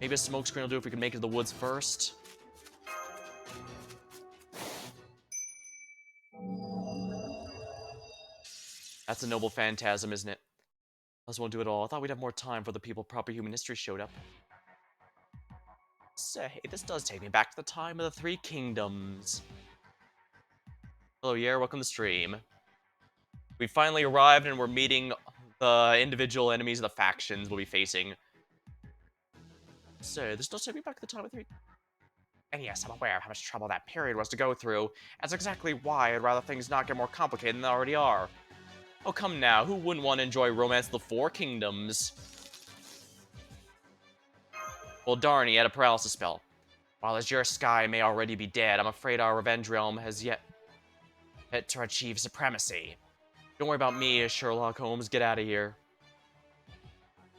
Maybe a smokescreen will do if we can make it to the woods first. That's a noble phantasm, isn't it? Us won't do it all. I thought we'd have more time for the people proper human history showed up. Say, this does take me back to the time of the Three Kingdoms. Hello, Yer, welcome to the stream. We finally arrived and we're meeting the individual enemies of the factions we'll be facing. So, this does take me back to the time of the Three... And yes, I'm aware of how much trouble that period was to go through. That's exactly why I'd rather things not get more complicated than they already are. Oh, come now, who wouldn't want to enjoy Romance of the Four Kingdoms? Well, darn, he had a paralysis spell. While Azure Sky may already be dead, I'm afraid our Revenge Realm has yet to achieve supremacy. Don't worry about me, Sherlock Holmes. Get out of here.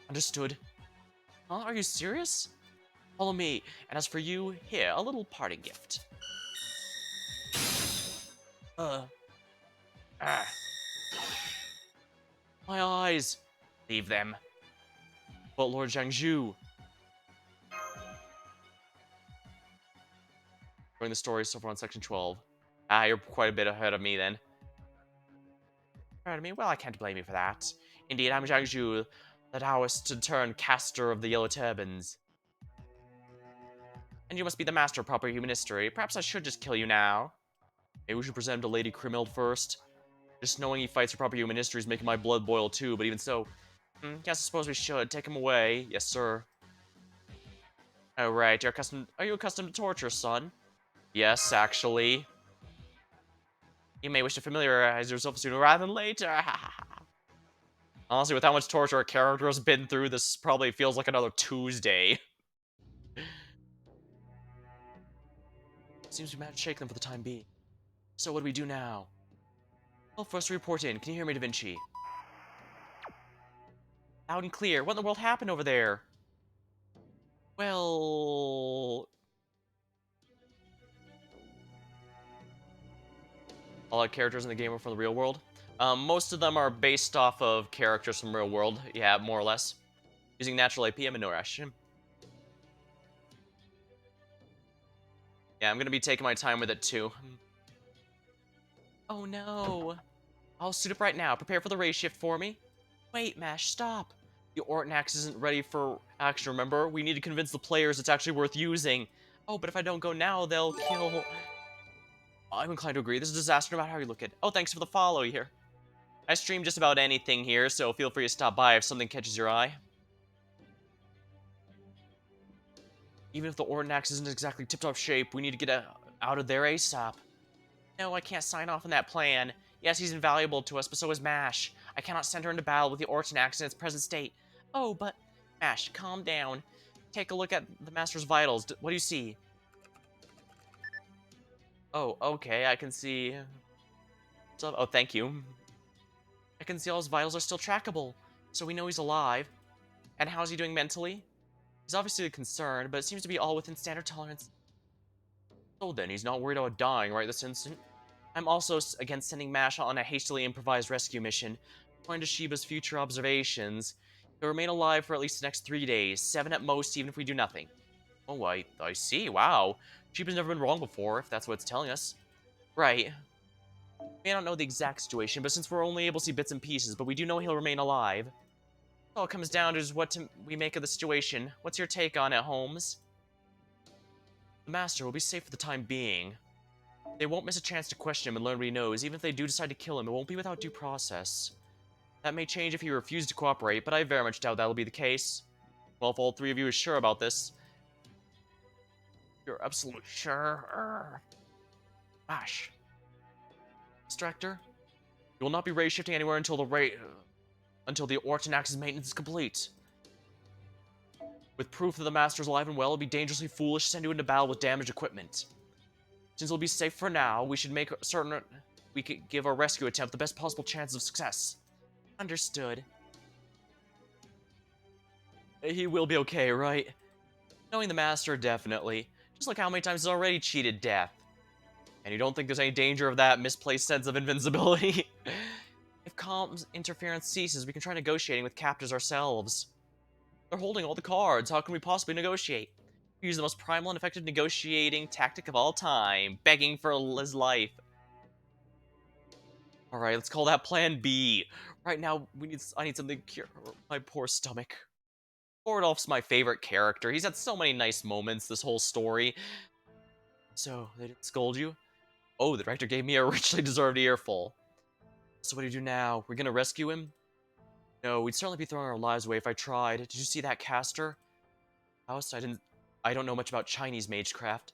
Understood. Huh? Are you serious? Follow me. And as for you, here, a little parting gift. Ah. My eyes. Leave them. But Lord Jiangzhu. During the story so far on section 12. Ah, you're quite a bit ahead of me then. Ahead of me? Well, I can't blame you for that. Indeed, I'm Jiangzhu, the Taoist turned caster of the Yellow Turbans. And you must be the master of proper human history. Perhaps I should just kill you now. Maybe we should present him to Lady Kriemhild first. Just knowing he fights for proper human history is making my blood boil too, but even so... Yes, I suppose we should. Take him away. Yes, sir. Oh, right. Are you accustomed to torture, son? Yes, actually. You may wish to familiarize yourself sooner rather than later. Honestly, with how much torture a character has been through, this probably feels like another Tuesday. Seems we managed to shake them for the time being. So what do we do now? Well, first report in. Can you hear me, Da Vinci? Loud and clear. What in the world happened over there? Well... All our characters in the game are from the real world. Most of them are based off of characters from real world. Yeah, more or less. Using natural APM and no rush. Yeah, I'm gonna be taking my time with it too. Oh no. I'll suit up right now. Prepare for the race shift for me. Wait, Mash, stop. The Orton axe isn't ready for action, remember? We need to convince the players it's actually worth using. Oh, but if I don't go now, they'll kill... I'm inclined to agree. This is a disaster no matter how you look at it. Oh, thanks for the follow here. I stream just about anything here, so feel free to stop by if something catches your eye. Even if the Orton axe isn't exactly tip-top shape, we need to get out of there ASAP. No, I can't sign off on that plan. Yes, he's invaluable to us, but so is Mash. I cannot send her into battle with the Orton axe in its present state. Oh, but... Mash, calm down. Take a look at the Master's vitals. What do you see? Oh, okay, I can see... Oh, thank you. I can see all his vitals are still trackable, so we know he's alive. And how's he doing mentally? He's obviously a concern, but it seems to be all within standard tolerance. So then, he's not worried about dying right this instant. I'm also against sending Mash on a hastily improvised rescue mission. According to Shiba's future observations, he'll remain alive for at least the next 3 days, 7 at most, even if we do nothing. Oh, I see, wow. Shiba's never been wrong before, if that's what it's telling us. Right. We don't know the exact situation, but since we're only able to see bits and pieces, but we do know he'll remain alive. All it comes down to is we make of the situation. What's your take on it, Holmes? The Master will be safe for the time being. They won't miss a chance to question him and learn what he knows. Even if they do decide to kill him, it won't be without due process. That may change if he refuses to cooperate, but I very much doubt that'll be the case. Well, if all 3 of you are sure about this. You're absolutely sure. Gosh. Director, you will not be race shifting anywhere until the Orton Axe's maintenance is complete. With proof that the Master's alive and well, it'd be dangerously foolish to send you into battle with damaged equipment. Since it'll be safe for now, we should make certain we could give our rescue attempt the best possible chance of success. Understood. He will be okay, right? Knowing the Master, definitely. Just like how many times he's already cheated death. And you don't think there's any danger of that misplaced sense of invincibility? If Calm's interference ceases, we can try negotiating with captors ourselves. They're holding all the cards. How can we possibly negotiate? We use the most primal and effective negotiating tactic of all time, begging for his life. Alright, let's call that Plan B. Right now, I need something to cure my poor stomach. Borodolph's my favorite character. He's had so many nice moments this whole story. So, they didn't scold you? Oh, the director gave me a richly deserved earful. So what do you do now? We're gonna rescue him? No, we'd certainly be throwing our lives away if I tried. Did you see that caster? House? I don't know much about Chinese magecraft.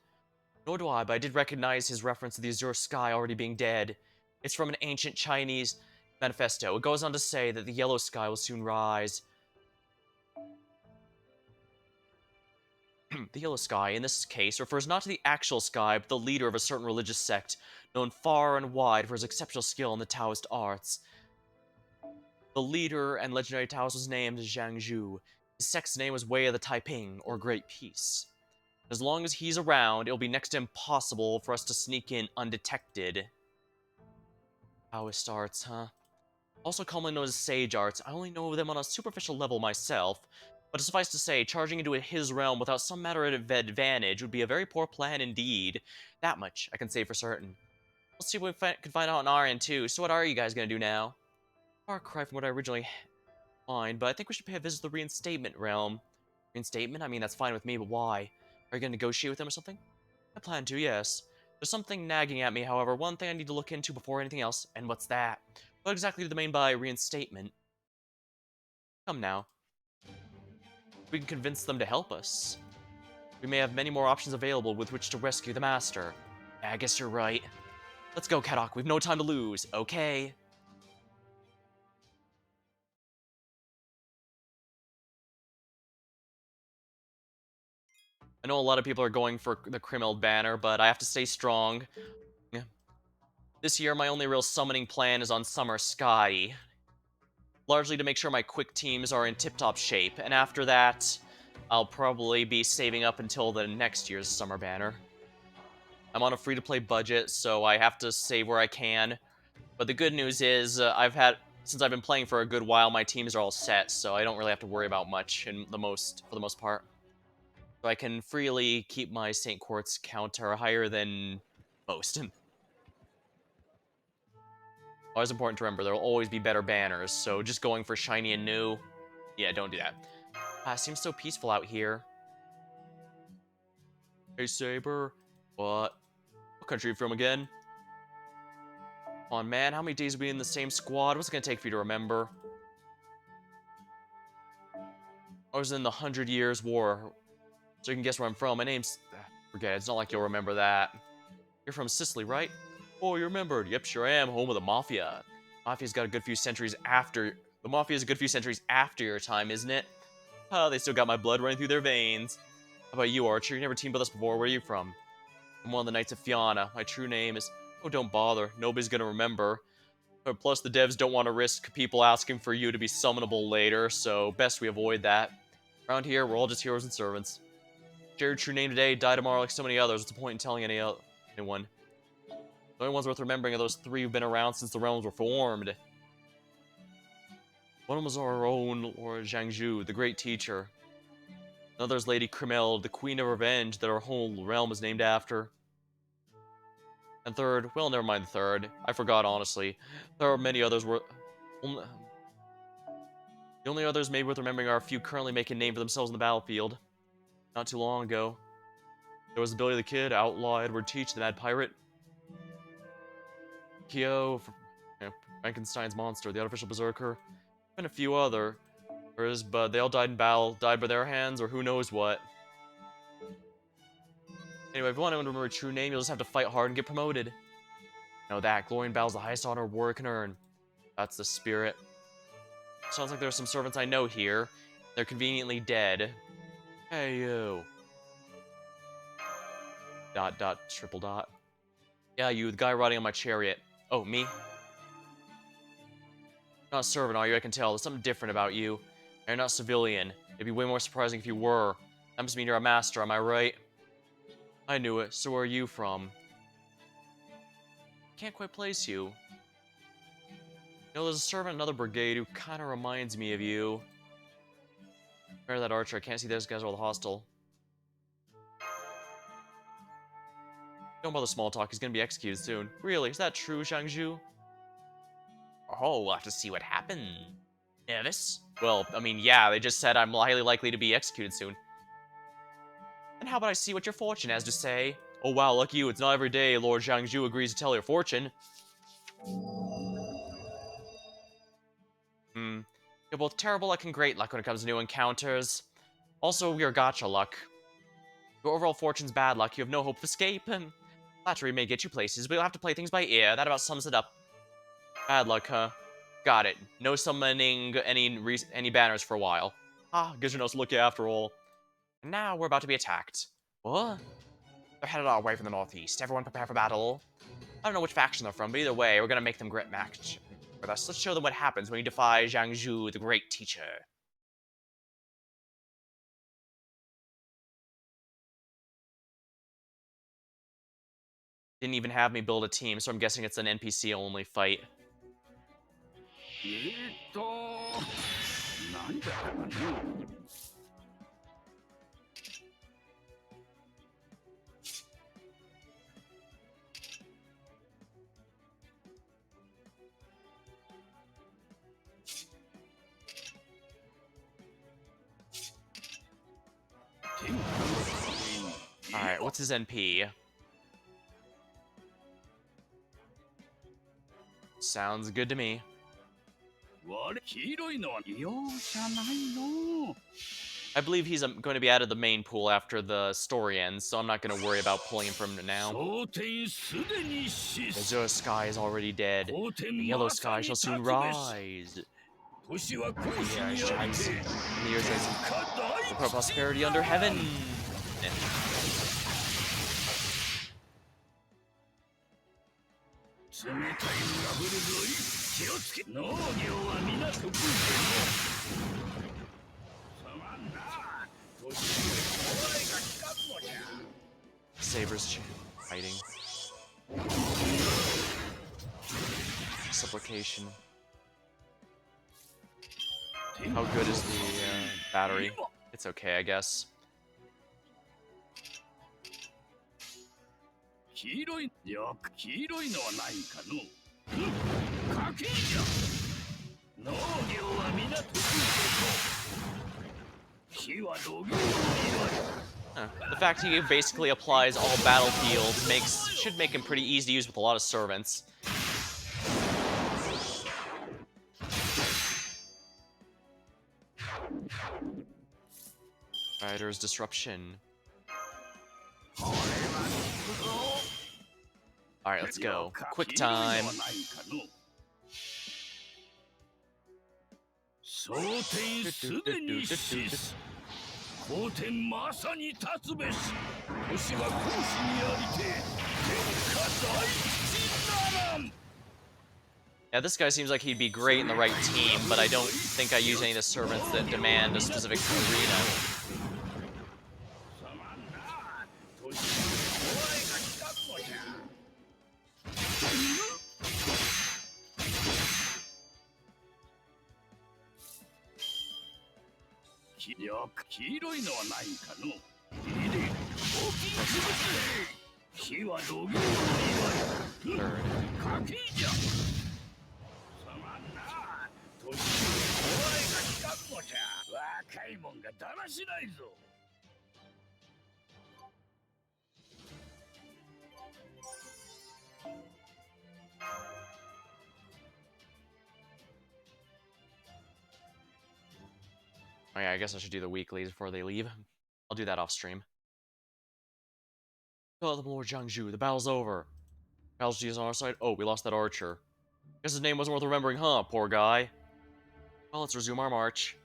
Nor do I, but I did recognize his reference to the azure sky already being dead. It's from an ancient Chinese manifesto. It goes on to say that the yellow sky will soon rise. The yellow sky, in this case, refers not to the actual sky, but the leader of a certain religious sect, known far and wide for his exceptional skill in the Taoist arts. The leader and legendary Taoist was named Zhang Zhu. His sect's name was Way of the Taiping, or Great Peace. As long as he's around, it'll be next to impossible for us to sneak in undetected. Taoist arts, huh? Also commonly known as Sage arts. I only know them on a superficial level myself, but suffice to say, charging into his realm without some matter of advantage would be a very poor plan indeed. That much I can say for certain. Let's see what we can find out on our end too. So what are you guys gonna do now? Far cry from what I originally planned, but I think we should pay a visit to the reinstatement realm. Reinstatement? I mean, that's fine with me, but why? Are you gonna negotiate with them or something? I plan to, yes. There's something nagging at me, however, one thing I need to look into before anything else, and what's that? What exactly do they mean by reinstatement? Come now. We can convince them to help us. We may have many more options available with which to rescue the Master. Yeah, I guess you're right. Let's go, Kadok. We've no time to lose. Okay. I know a lot of people are going for the criminal banner, but I have to stay strong. This year, my only real summoning plan is on Summer Sky. Largely to make sure my quick teams are in tip-top shape, and after that, I'll probably be saving up until the next year's Summer Banner. I'm on a free-to-play budget, so I have to save where I can. But the good news is, since I've been playing for a good while, my teams are all set, so I don't really have to worry about much for the most part. So I can freely keep my St. Quartz counter higher than most. Always important to remember, there will always be better banners, so just going for shiny and new, yeah, don't do that. Seems so peaceful out here. Hey, Saber. What? What country are you from again? Come on, man, how many days have we been in the same squad? What's it gonna take for you to remember? I was in the 100 Years' War, so you can guess where I'm from. My name's... Forget it, it's not like you'll remember that. You're from Sicily, right? Oh, you remembered. Yep, sure I am, home of the Mafia. Mafia's got a good few centuries after... The Mafia's a good few centuries after your time, isn't it? Oh, they still got my blood running through their veins. How about you, Archer? You never teamed with us before. Where are you from? I'm one of the Knights of Fianna. My true name is... Oh, don't bother. Nobody's gonna remember. Plus, the devs don't want to risk people asking for you to be summonable later, so best we avoid that. Around here, we're all just heroes and servants. Share your true name today, die tomorrow like so many others. What's the point in telling anyone? The only ones worth remembering are those three who've been around since the realms were formed. One was our own Lord Zhangzhu, the great teacher. Another's Lady Krimel, the Queen of Revenge that our whole realm is named after. And third, well, never mind the third. I forgot, honestly. There are many others worth... The only others maybe worth remembering are a few currently making a name for themselves in the battlefield. Not too long ago, there was Billy the Kid, Outlaw, Edward Teach, the Mad Pirate, Kyo, Frankenstein's Monster, the Artificial Berserker, and a few others, but they all died in battle, died by their hands, or who knows what. Anyway, if you want to remember a true name, you'll just have to fight hard and get promoted. Know that, glory in battle is the highest honor a warrior can earn. That's the spirit. Sounds like there's some servants I know here. They're conveniently dead. Hey, you. Dot, dot, triple dot. Yeah, you, the guy riding on my chariot. Oh, me? You're not a servant, are you? I can tell. There's something different about you. You're not civilian. It'd be way more surprising if you were. That must mean you're a master, am I right? I knew it. So where are you from? Can't quite place you. You know, there's a servant in another brigade who kind of reminds me of you. Where that archer? I can't see those guys are all hostile. Don't bother small talk. He's gonna be executed soon. Really? Is that true, Zhangzhu? Oh, we'll have to see what happened. Nervous? Well, I mean, yeah, they just said I'm highly likely to be executed soon. And how about I see what your fortune has to say? Oh wow, lucky you, it's not every day Lord Zhangzhu agrees to tell your fortune. You're both terrible luck and great luck when it comes to new encounters. Also, your gacha luck. Your overall fortune's bad luck, you have no hope of escape, and flattery may get you places, but you'll have to play things by ear. That about sums it up. Bad luck, huh? Got it. No summoning any banners for a while. Ah, guess you're not so lucky after all. And now we're about to be attacked. What? They're headed our way from the northeast. Everyone prepare for battle. I don't know which faction they're from, but either way, we're gonna make them grit match with us. Let's show them what happens when you defy Zhangzhu, the great teacher. Didn't even have me build a team, so I'm guessing it's an NPC-only fight. Alright, what's his NP? Sounds good to me. I believe he's going to be out of the main pool after the story ends, so I'm not going to worry about pulling him from now. The azure sky is already dead. The yellow sky shall soon rise. The year is rising. And the year is rising. For prosperity under heaven. Saber's fighting. Supplication. How good is the battery? It's okay, I guess. The fact he basically applies all battlefield should make him pretty easy to use with a lot of servants. Rider's disruption. Alright, let's go. Quick time. Yeah, this guy seems like he'd be great in the right team, but I don't think I use any of the servants that demand a specific arena. Oh yeah, I guess I should do the weeklies before they leave. I'll do that off stream. Oh, the Lord Jiangju, the battle's over. Battle's on our side. Oh, we lost that archer. Guess his name wasn't worth remembering, huh, poor guy? Well, let's resume our march.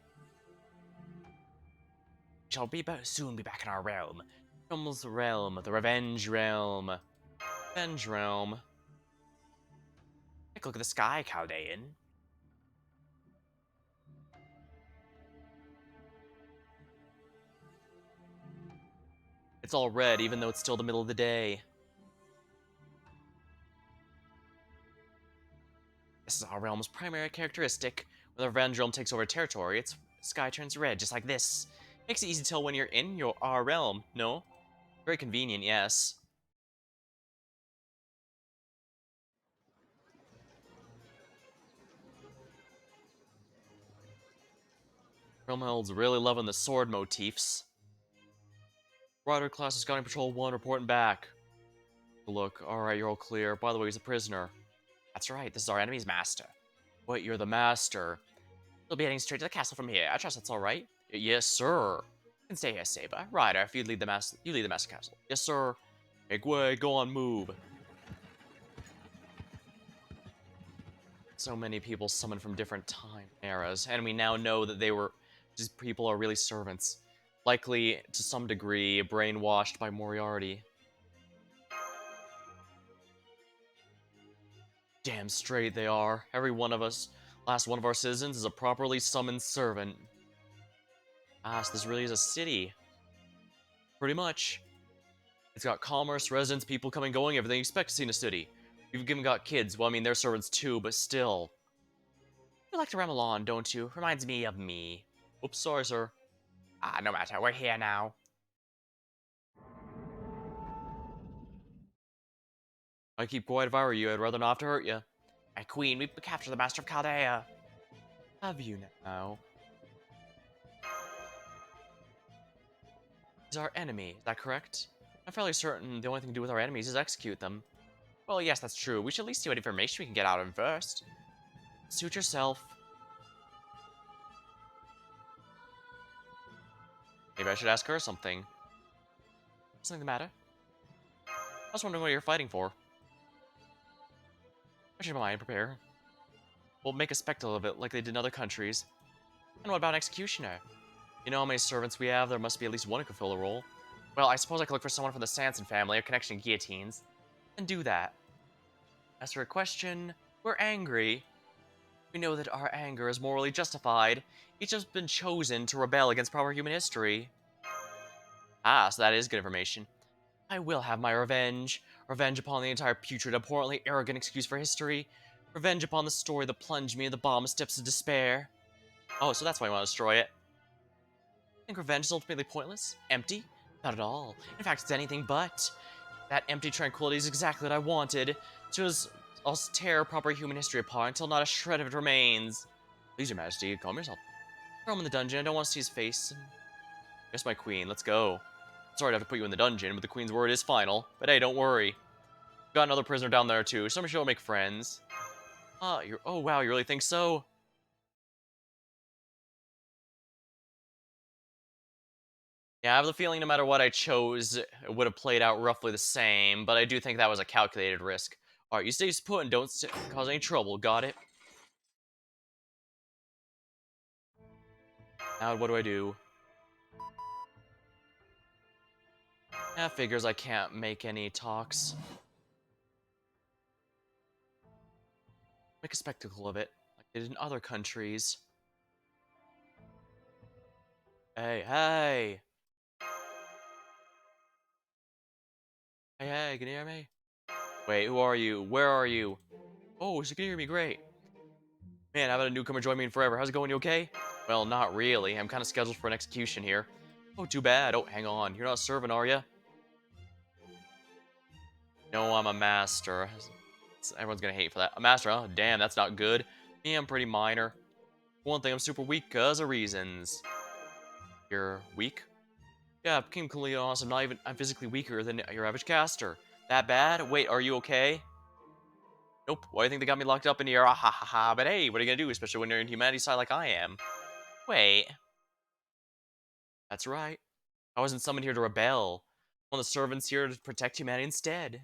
We shall soon be back in our realm. Traum's realm, the Revenge realm. Revenge realm. Take a look at the sky, Chaldean. It's all red, even though it's still the middle of the day. This is our realm's primary characteristic. When the Revenge realm takes over a territory, its sky turns red, just like this. Makes it easy to tell when you're in our realm, no? Very convenient, yes. Realmheld's really loving the sword motifs. Rider class is Scouting Patrol 1 reporting back. Look, alright, you're all clear. By the way, he's a prisoner. That's right, this is our enemy's master. Wait, you're the master. We'll be heading straight to the castle from here. I trust that's alright. Yes, sir. You can stay here, Saber. Rider, if you lead the master castle. Yes, sir. Make way, go on, move. So many people summoned from different time eras, and we now know that these people are really servants. Likely, to some degree, brainwashed by Moriarty. Damn straight they are. Every one of us, last one of our citizens, is a properly summoned servant. Ah, so this really is a city. Pretty much. It's got commerce, residents, people coming going, everything you expect to see in a city. You've even got kids. Well, I mean, they're servants too, but still. You like to ramble on, don't you? Reminds me of me. Oops, sorry, sir. Ah, no matter. We're here now. I'd keep quiet if I were you. I'd rather not have to hurt you. My queen, we've captured the Master of Chaldea. Have you now? He's our enemy, is that correct? I'm fairly certain the only thing to do with our enemies is execute them. Well, yes, that's true. We should at least see what information we can get out of him first. Suit yourself. Maybe I should ask her something. Something the matter? I was wondering what you're fighting for. I should mind prepare. We'll make a spectacle of it like they did in other countries. And what about an executioner? You know how many servants we have? There must be at least one who could fill the role. Well, I suppose I could look for someone from the Sanson family, a connection to guillotines, and do that. As for a question, we're angry. We know that our anger is morally justified. Each has been chosen to rebel against proper human history. Ah, so that is good information. I will have my revenge. Revenge upon the entire putrid, abhorrently arrogant excuse for history. Revenge upon the story that plunged me in the bottomless depths of despair. Oh, so that's why I want to destroy it. Think revenge is ultimately pointless? Empty? Not at all. In fact, it's anything but. That empty tranquility is exactly what I wanted. Just I'll tear proper human history apart until not a shred of it remains. Please, your majesty, calm yourself. Throw him in the dungeon, I don't want to see his face. Yes, my queen, let's go. Sorry to have to put you in the dungeon, but the queen's word is final. But hey, don't worry. We've got another prisoner down there too, so I'm sure we'll make friends. Oh wow, you really think so? Yeah, I have the feeling no matter what I chose, it would have played out roughly the same, but I do think that was a calculated risk. Alright, you stay put and don't cause any trouble, got it? Now what do I do? Yeah, figures I can't make any talks. Make a spectacle of it, like they did in other countries. Hey, hey! Hey, hey, can you hear me? Wait, who are you? Where are you? Oh, she can hear me, great. Man, I've had a newcomer join me in forever. How's it going, you okay? Well, not really. I'm kind of scheduled for an execution here. Oh, too bad. Oh, hang on. You're not a servant, are you? No, I'm a master. Everyone's gonna hate for that. A master, huh? Damn, that's not good. Yeah, I'm pretty minor. One thing, I'm super weak because of reasons. You're weak? Yeah, King Kalios, I'm physically weaker than your average caster. That bad? Wait, are you okay? Nope. Why do you think they got me locked up in here? Ah ha ha ha. But hey, what are you gonna do, especially when you're in humanity's side like I am? Wait. That's right. I wasn't summoned here to rebel. One of the servants here to protect humanity instead.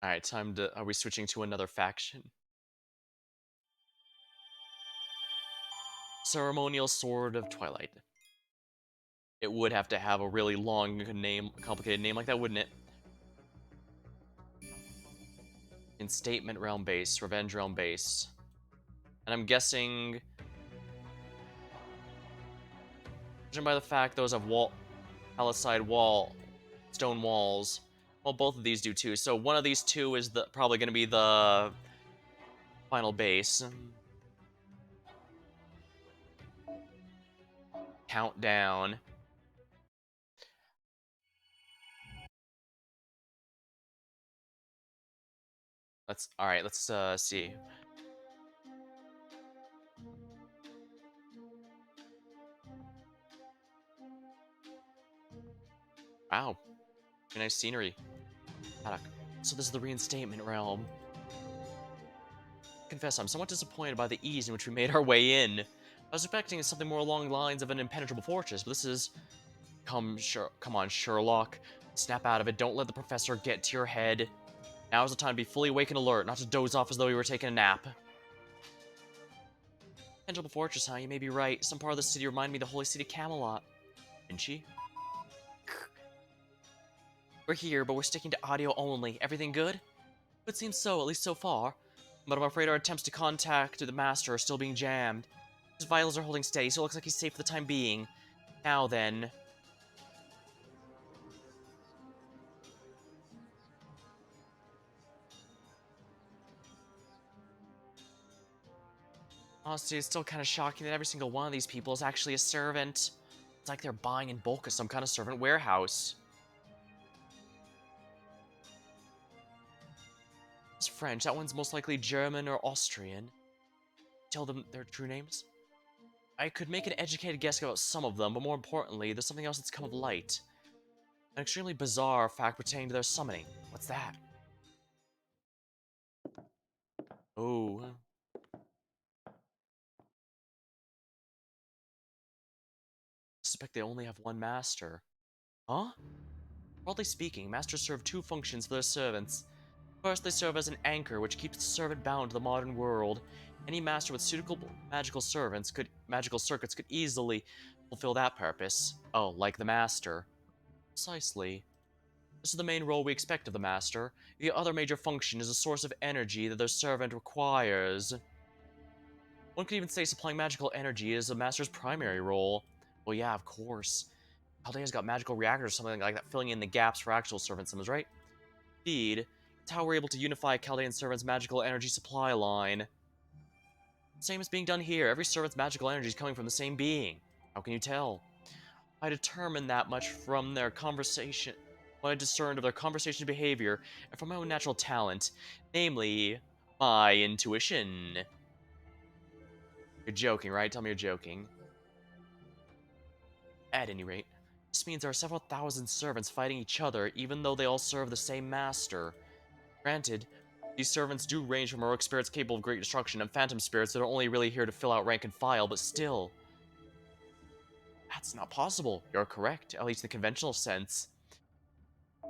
Alright, time to... Are we switching to another faction? Ceremonial Sword of Twilight. It would have to have a really long name, complicated name like that, wouldn't it? Instatement Realm Base, Revenge Realm Base. And I'm guessing... Judging by the fact those have palisade wall, stone walls. Well, both of these do too. So one of these two is probably going to be the final base. Countdown. Let's see. Wow, very nice scenery. Paddock. So this is the reinstatement realm. Confess, I'm somewhat disappointed by the ease in which we made our way in. I was expecting something more along the lines of an impenetrable fortress, but this is... Come on, Sherlock. Snap out of it, don't let the professor get to your head. Now's the time to be fully awake and alert, not to doze off as though you were taking a nap. Impenetrable fortress, huh? You may be right. Some part of the city reminded me of the holy city Camelot. Didn't she? We're here, but we're sticking to audio only. Everything good? It seems so, at least so far. But I'm afraid our attempts to contact the Master are still being jammed. His vitals are holding steady, so it looks like he's safe for the time being. Now then... Honestly, it's still kind of shocking that every single one of these people is actually a servant. It's like they're buying in bulk at some kind of servant warehouse. It's French. That one's most likely German or Austrian. Tell them their true names? I could make an educated guess about some of them, but more importantly, there's something else that's come of light. An extremely bizarre fact pertaining to their summoning. What's that? Oh. suspect they only have one master. Huh? Broadly speaking, masters serve two functions for their servants. First, they serve as an anchor, which keeps the servant bound to the modern world. Any master with suitable magical circuits could easily fulfill that purpose. Oh, like the master. Precisely. This is the main role we expect of the master. The other major function is a source of energy that their servant requires. One could even say supplying magical energy is a master's primary role. Well, yeah, of course. Caldea's got magical reactors or something like that, filling in the gaps for actual servant summons, right? Indeed, it's how we're able to unify Chaldean servant's magical energy supply line. Same is being done here. Every servant's magical energy is coming from the same being. How can you tell? I determined that much from their conversation, what I discerned of their conversation behavior, and from my own natural talent, namely, my intuition. You're joking, right? Tell me you're joking. At any rate, this means there are several thousand servants fighting each other, even though they all serve the same master. Granted, these servants do range from heroic spirits capable of great destruction and phantom spirits that are only really here to fill out rank and file, but still. That's not possible. You're correct, at least in the conventional sense.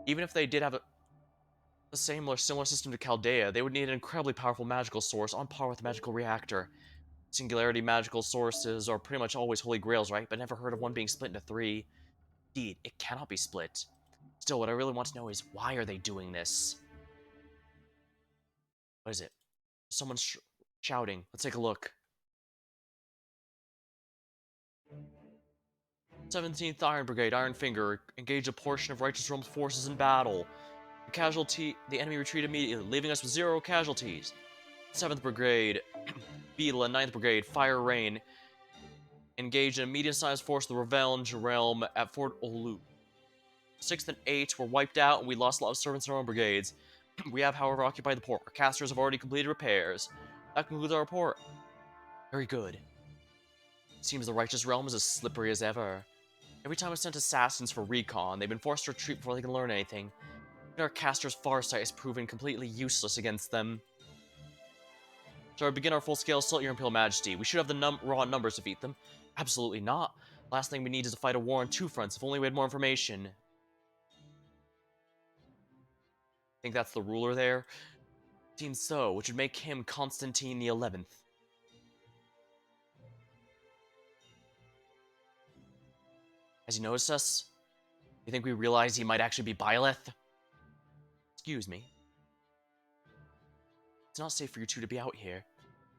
Even if they did have the same or similar system to Chaldea, they would need an incredibly powerful magical source on par with the magical reactor. Singularity magical sources are pretty much always holy grails, right? But never heard of one being split into three. Indeed, it cannot be split. Still, what I really want to know is, why are they doing this? What is it? Someone's shouting. Let's take a look. 17th Iron Brigade, Iron Finger, engaged a portion of Righteous Realm's forces in battle. The enemy retreated immediately, leaving us with 0 casualties. 7th Brigade, Beetle, and 9th Brigade, Fire Rain, engaged in a medium-sized force of the Revenge Realm at Fort Olu. 6th and 8th were wiped out, and we lost a lot of servants in our own brigades. We have, however, occupied the port. Our casters have already completed repairs. That concludes our report. Very good. Seems the Righteous Realm is as slippery as ever. Every time I've sent assassins for recon, they've been forced to retreat before they can learn anything. Even our caster's farsight has proven completely useless against them. Shall we begin our full-scale assault, Your Imperial Majesty? We should have the raw numbers to defeat them. Absolutely not. Last thing we need is to fight a war on two fronts, if only we had more information. Think that's the ruler there? Seems so, which would make him Constantine the 11th. Has he noticed us? You think we realize he might actually be Byleth? Excuse me. It's not safe for you two to be out here.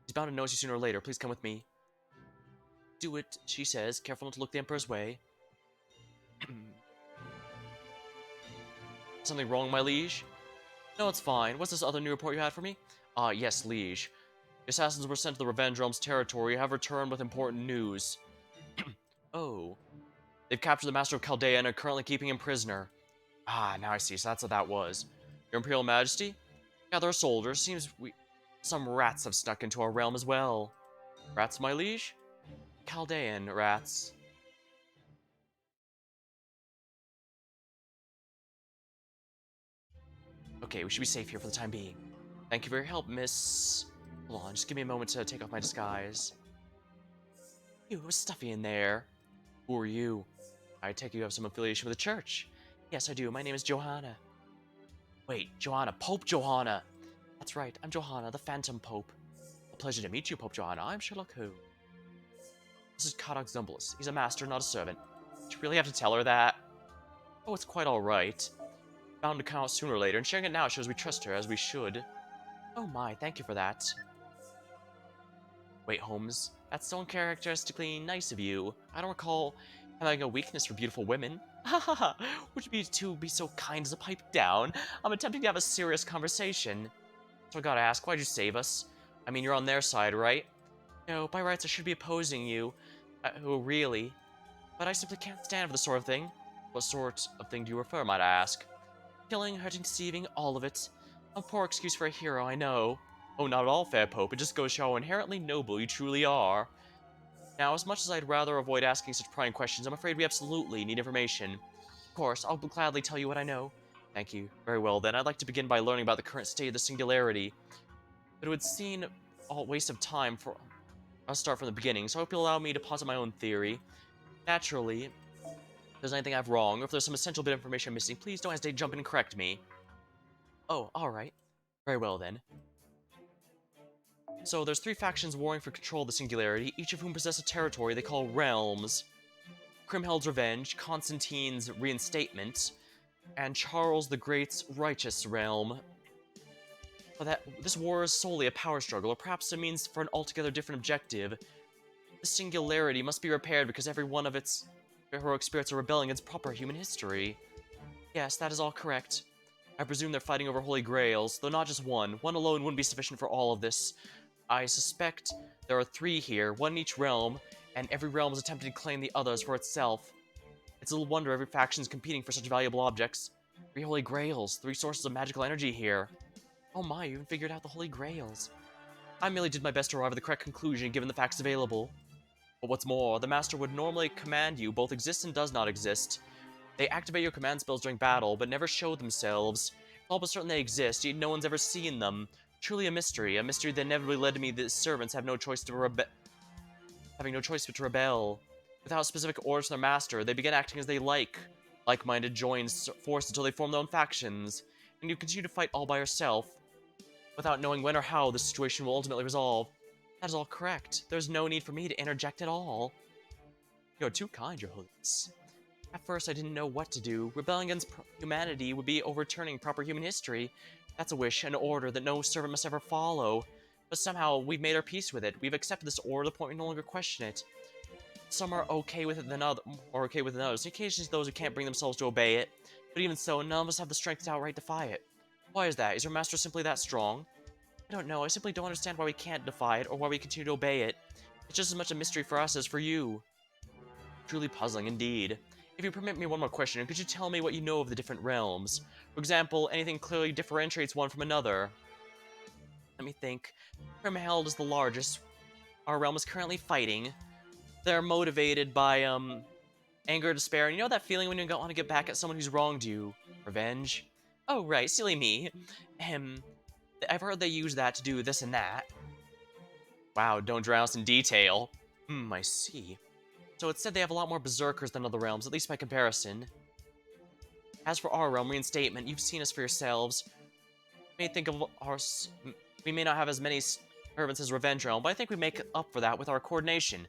He's bound to notice you sooner or later. Please come with me. Do it, she says, careful not to look the Emperor's way. Something wrong, my liege? No, it's fine. What's this other new report you had for me? Yes, liege. The assassins were sent to the Revenge Realm's territory, have returned with important news. Oh. They've captured the Master of Chaldea and are currently keeping him prisoner. Ah, now I see, so that's what that was. Your Imperial Majesty? Gather soldiers. Seems some rats have snuck into our realm as well. Rats, my liege? Chaldean rats. Okay, we should be safe here for the time being. Thank you for your help, miss... Hold on, just give me a moment to take off my disguise. Ew, it was stuffy in there. Who are you? I take it you have some affiliation with the church. Yes, I do. My name is Johanna. Wait, Johanna. Pope Johanna. That's right. I'm Johanna, the Phantom Pope. A pleasure to meet you, Pope Johanna. I'm Sherlock Holmes. This is Kadak Zumbalus. He's a master, not a servant. Did you really have to tell her that? Oh, it's quite alright. Bound to come out sooner or later, and sharing it now shows we trust her, as we should. Oh my, thank you for that. Wait, Holmes. That's so uncharacteristically nice of you. I don't recall having a weakness for beautiful women. Ha ha ha! Would you be so kind as to pipe down? I'm attempting to have a serious conversation. So I gotta ask, why'd you save us? I mean, you're on their side, right? No, by rights I should be opposing you. Oh, really? But I simply can't stand for this sort of thing. What sort of thing do you refer, might I ask? Killing, hurting, deceiving, all of it. A poor excuse for a hero, I know. Oh, not at all, fair Pope. It just goes to show how inherently noble you truly are. Now, as much as I'd rather avoid asking such prying questions, I'm afraid we absolutely need information. Of course, I'll gladly tell you what I know. Thank you. Very well, then. I'd like to begin by learning about the current state of the Singularity. But it would seem a waste of time for... I'll start from the beginning, so I hope you'll allow me to posit my own theory. Naturally, there's anything I have wrong, or if there's some essential bit of information I'm missing, please don't hesitate to jump in and correct me. Oh, alright. Very well then. So there's 3 factions warring for control of the Singularity, each of whom possess a territory they call realms. Kriemhild's Revenge, Constantine's Reinstatement, and Charles the Great's Righteous Realm. But this war is solely a power struggle, or perhaps a means for an altogether different objective. The Singularity must be repaired because every one of its heroic spirits are rebelling against proper human history. Yes, that is all correct. I presume they're fighting over holy grails, though not just one. One alone wouldn't be sufficient for all of this. I suspect there are 3 here, one in each realm, and every realm is attempting to claim the others for itself. It's little wonder every faction is competing for such valuable objects. 3 holy grails, 3 sources of magical energy here. Oh my, you even figured out the holy grails. I merely did my best to arrive at the correct conclusion given the facts available. But what's more, the Master would normally command you both exist and does not exist. They activate your command spells during battle, but never show themselves. It's all but certain they exist, yet no one's ever seen them. Truly a mystery that inevitably led to me that servants have no choice having no choice but to rebel. Without specific orders from their master, they begin acting as they like. Like-minded join forces until they form their own factions, and you continue to fight all by yourself, without knowing when or how the situation will ultimately resolve. That is all correct. There's no need for me to interject at all. You're too kind, Your Holiness. At first, I didn't know what to do. Rebelling against humanity would be overturning proper human history. That's a wish, an order that no servant must ever follow. But somehow, we've made our peace with it. We've accepted this order to the point we no longer question it. Some are okay with it than others, occasionally those who can't bring themselves to obey it. But even so, none of us have the strength to outright defy it. Why is that? Is your master simply that strong? I don't know. I simply don't understand why we can't defy it, or why we continue to obey it. It's just as much a mystery for us as for you. Truly puzzling indeed. If you permit me one more question, could you tell me what you know of the different realms? For example, anything clearly differentiates one from another? Let me think. Kriemhild is the largest. Our realm is currently fighting. They're motivated by, anger, despair, and you know that feeling when you don't want to get back at someone who's wronged you? Revenge? Oh, right, silly me. I've heard they use that to do this and that. Wow, don't drown us in detail. I see. So it said they have a lot more berserkers than other realms, at least by comparison. As for our realm, Reinstatement, you've seen us for yourselves. We may not have as many servants as Revenge Realm, but I think we make up for that with our coordination.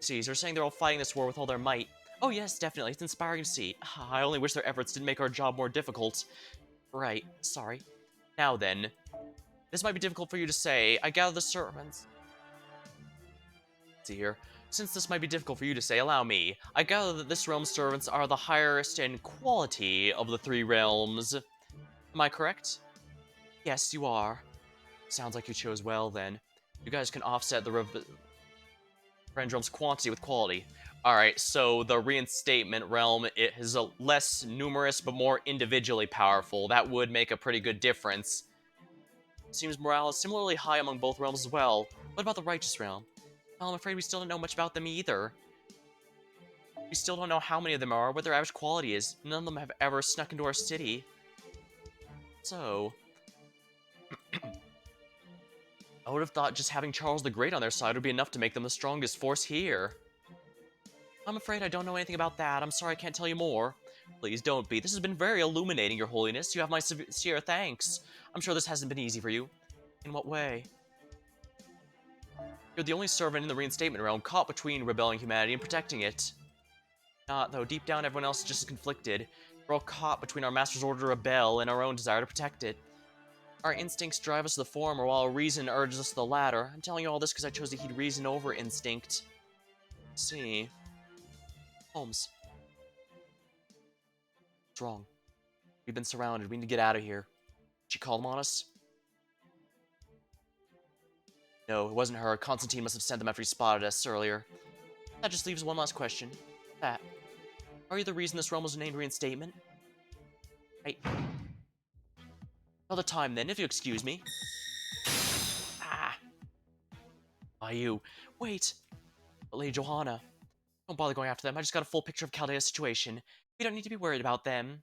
See, they're saying they're all fighting this war with all their might. Oh yes, definitely, it's inspiring to see. I only wish their efforts didn't make our job more difficult. Right, sorry. Now then, this might be difficult for you to say. I gather the servants... Let's see here. Since this might be difficult for you to say, allow me. I gather that this realm's servants are the highest in quality of the 3 realms. Am I correct? Yes, you are. Sounds like you chose well, then. You guys can offset the Revenge Realm's quantity with quality. Alright, so the Reinstatement Realm, it is a less numerous but more individually powerful. That would make a pretty good difference. Seems morale is similarly high among both realms as well. What about the Righteous Realm? Well, I'm afraid we still don't know much about them either. We still don't know how many of them are, what their average quality is. None of them have ever snuck into our city. So... I would have thought just having Charles the Great on their side would be enough to make them the strongest force here. I'm afraid I don't know anything about that. I'm sorry I can't tell you more. Please don't be. This has been very illuminating, Your Holiness. You have my sincere thanks. I'm sure this hasn't been easy for you. In what way? You're the only servant in the Reinstatement Realm caught between rebelling humanity and protecting it. Not, though. Deep down, everyone else is just as conflicted. We're all caught between our master's order to rebel and our own desire to protect it. Our instincts drive us to the former, while our reason urges us to the latter. I'm telling you all this because I chose to heed reason over instinct. Let's see. Holmes. What's wrong? We've been surrounded. We need to get out of here. She called them on us? No, it wasn't her. Constantine must have sent them after he spotted us earlier. That just leaves one last question. That. Are you the reason this realm was named Reinstatement? Right. Another time then, if you excuse me. Ah. Why you? Wait. But Lady Johanna. Don't bother going after them. I just got a full picture of Chaldea's situation. We don't need to be worried about them.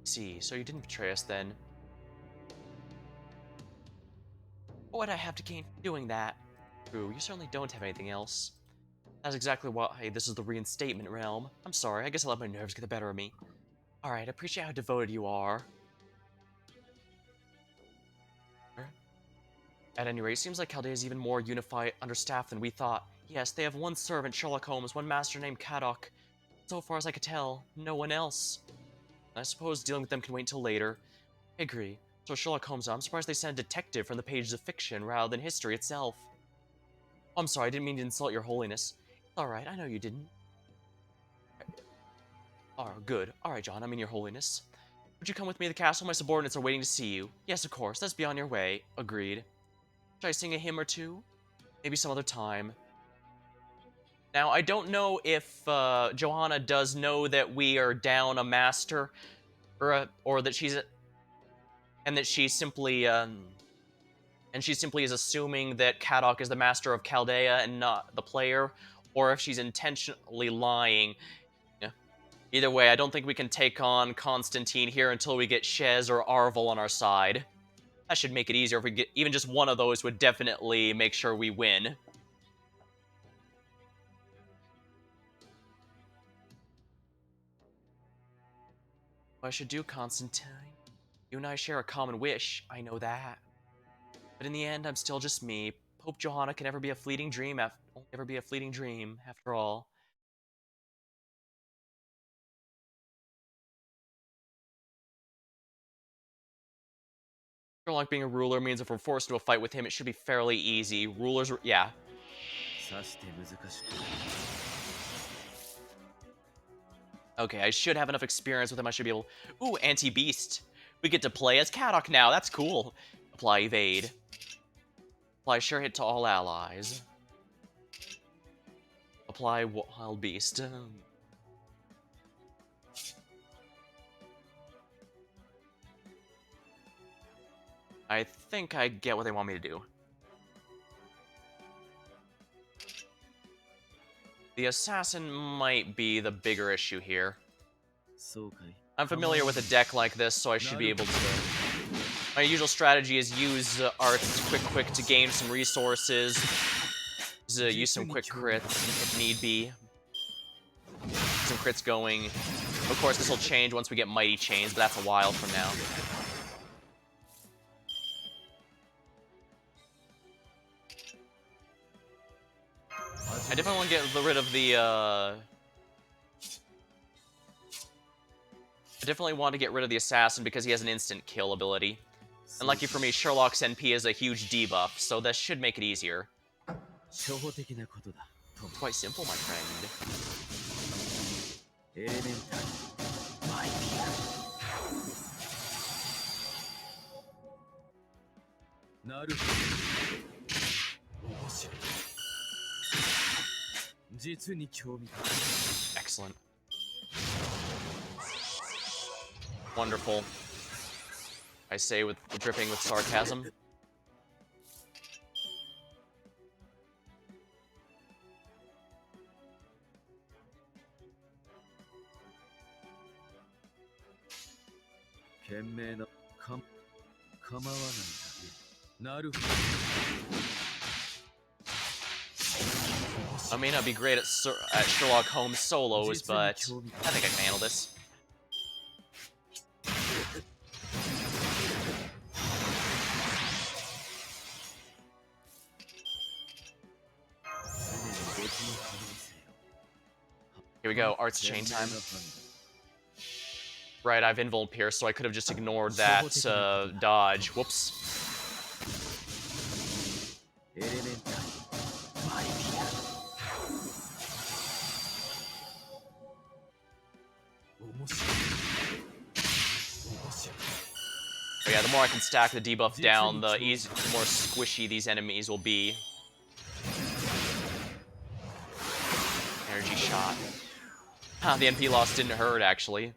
See, so you didn't betray us then. What would I have to gain from doing that? True, you certainly don't have anything else. That's exactly why this is the reinstatement realm. I'm sorry, I guess I let my nerves get the better of me. Alright, I appreciate how devoted you are. At any rate, it seems like Chaldea is even more unified, understaffed than we thought. Yes, they have one servant, Sherlock Holmes, one master named Caddock. So far as I could tell, no one else. I suppose dealing with them can wait until later. I agree. So Sherlock Holmes, I'm surprised they sent a detective from the pages of fiction rather than history itself. Oh, I'm sorry, I didn't mean to insult your holiness. It's alright, I know you didn't. Oh, good. Alright, John, I mean your holiness. Would you come with me to the castle? My subordinates are waiting to see you. Yes, of course, let's be on your way. Agreed. Should I sing a hymn or two? Maybe some other time. Now, I don't know if Johanna does know that we are down a master, or that she's, and that she simply is assuming that Caddock is the master of Chaldea and not the player, or if she's intentionally lying. Yeah. Either way, I don't think we can take on Constantine here until we get Shez or Arvel on our side. That should make it easier. If we get even just one of those would definitely make sure we win. What I should do, Constantine? You and I share a common wish, I know that. But in the end, I'm still just me. Pope Johanna can never be a fleeting dream ever be a fleeting dream, after all. Sherlock being a ruler means if we're forced into a fight with him, it should be fairly easy. Rulers, yeah. Okay, I should have enough experience with him. I should be able... Ooh, anti-beast. We get to play as Caddock now. That's cool. Apply evade. Apply sure hit to all allies. Apply wild beast. I think I get what they want me to do. The assassin might be the bigger issue here. I'm familiar with a deck like this, so I should be able to... My usual strategy is use Arts quick to gain some resources. Use some quick crits if need be. Some crits going. Of course, this will change once we get Mighty Chains, but that's a while from now. I definitely want to get rid of the, I definitely want to get rid of the Assassin because he has an instant kill ability. And lucky for me, Sherlock's NP is a huge debuff, so that should make it easier. Quite simple, my friend. Excellent. Wonderful. I say with dripping with sarcasm. I may not be great at Sherlock Holmes solos, but I think I can handle this. Here we go, Arts Chain time. Right, I've Invuln Pierce, so I could have just ignored that dodge. Whoops. But yeah, the more I can stack the debuff down, the more squishy these enemies will be. Energy shot. The NP loss didn't hurt, actually.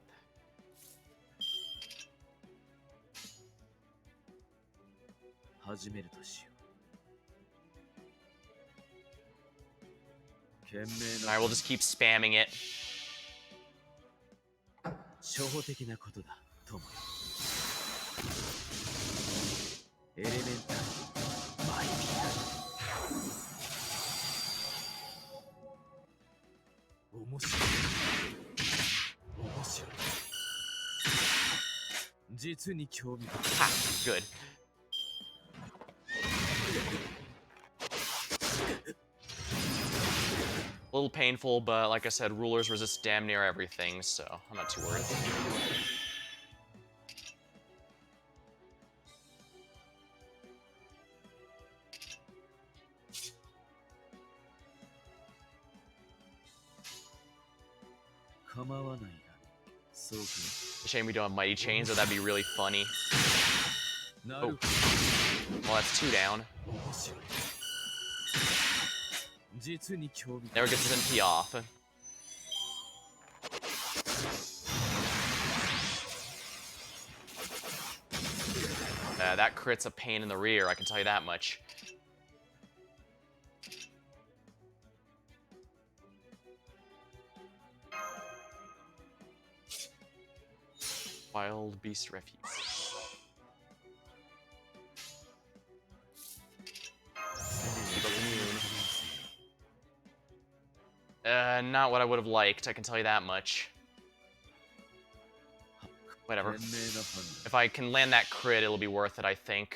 Alright, we'll just keep spamming it. Ha! Good. A little painful, but like I said, rulers resist damn near everything, so I'm not too worried. It's a shame we don't have mighty chains, or that'd be really funny. Oh. Well, that's 2 down. Never gets his MP off. That crit's a pain in the rear, I can tell you that much. Wild Beast Refuge. Not what I would have liked, I can tell you that much. Whatever. If I can land that crit, it'll be worth it, I think.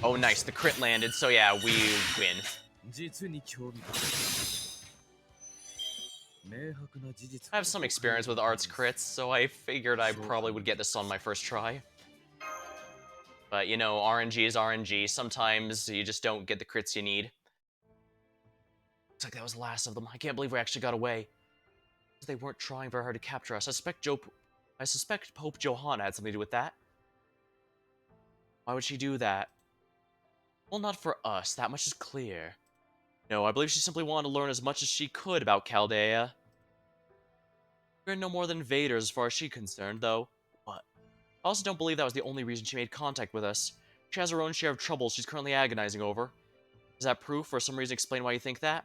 Oh, nice. The crit landed, so yeah, we win. I have some experience with arts crits, so I figured I probably would get this on my first try. But, you know, RNG is RNG. Sometimes you just don't get the crits you need. Looks like that was the last of them. I can't believe we actually got away. They weren't trying very hard to capture us. I suspect Pope Johanna had something to do with that. Why would she do that? Well, not for us. That much is clear. No, I believe she simply wanted to learn as much as she could about Chaldea. We're no more than invaders as far as she's concerned, though. But I also don't believe that was the only reason she made contact with us. She has her own share of troubles she's currently agonizing over. Is that proof, or some reason explain why you think that?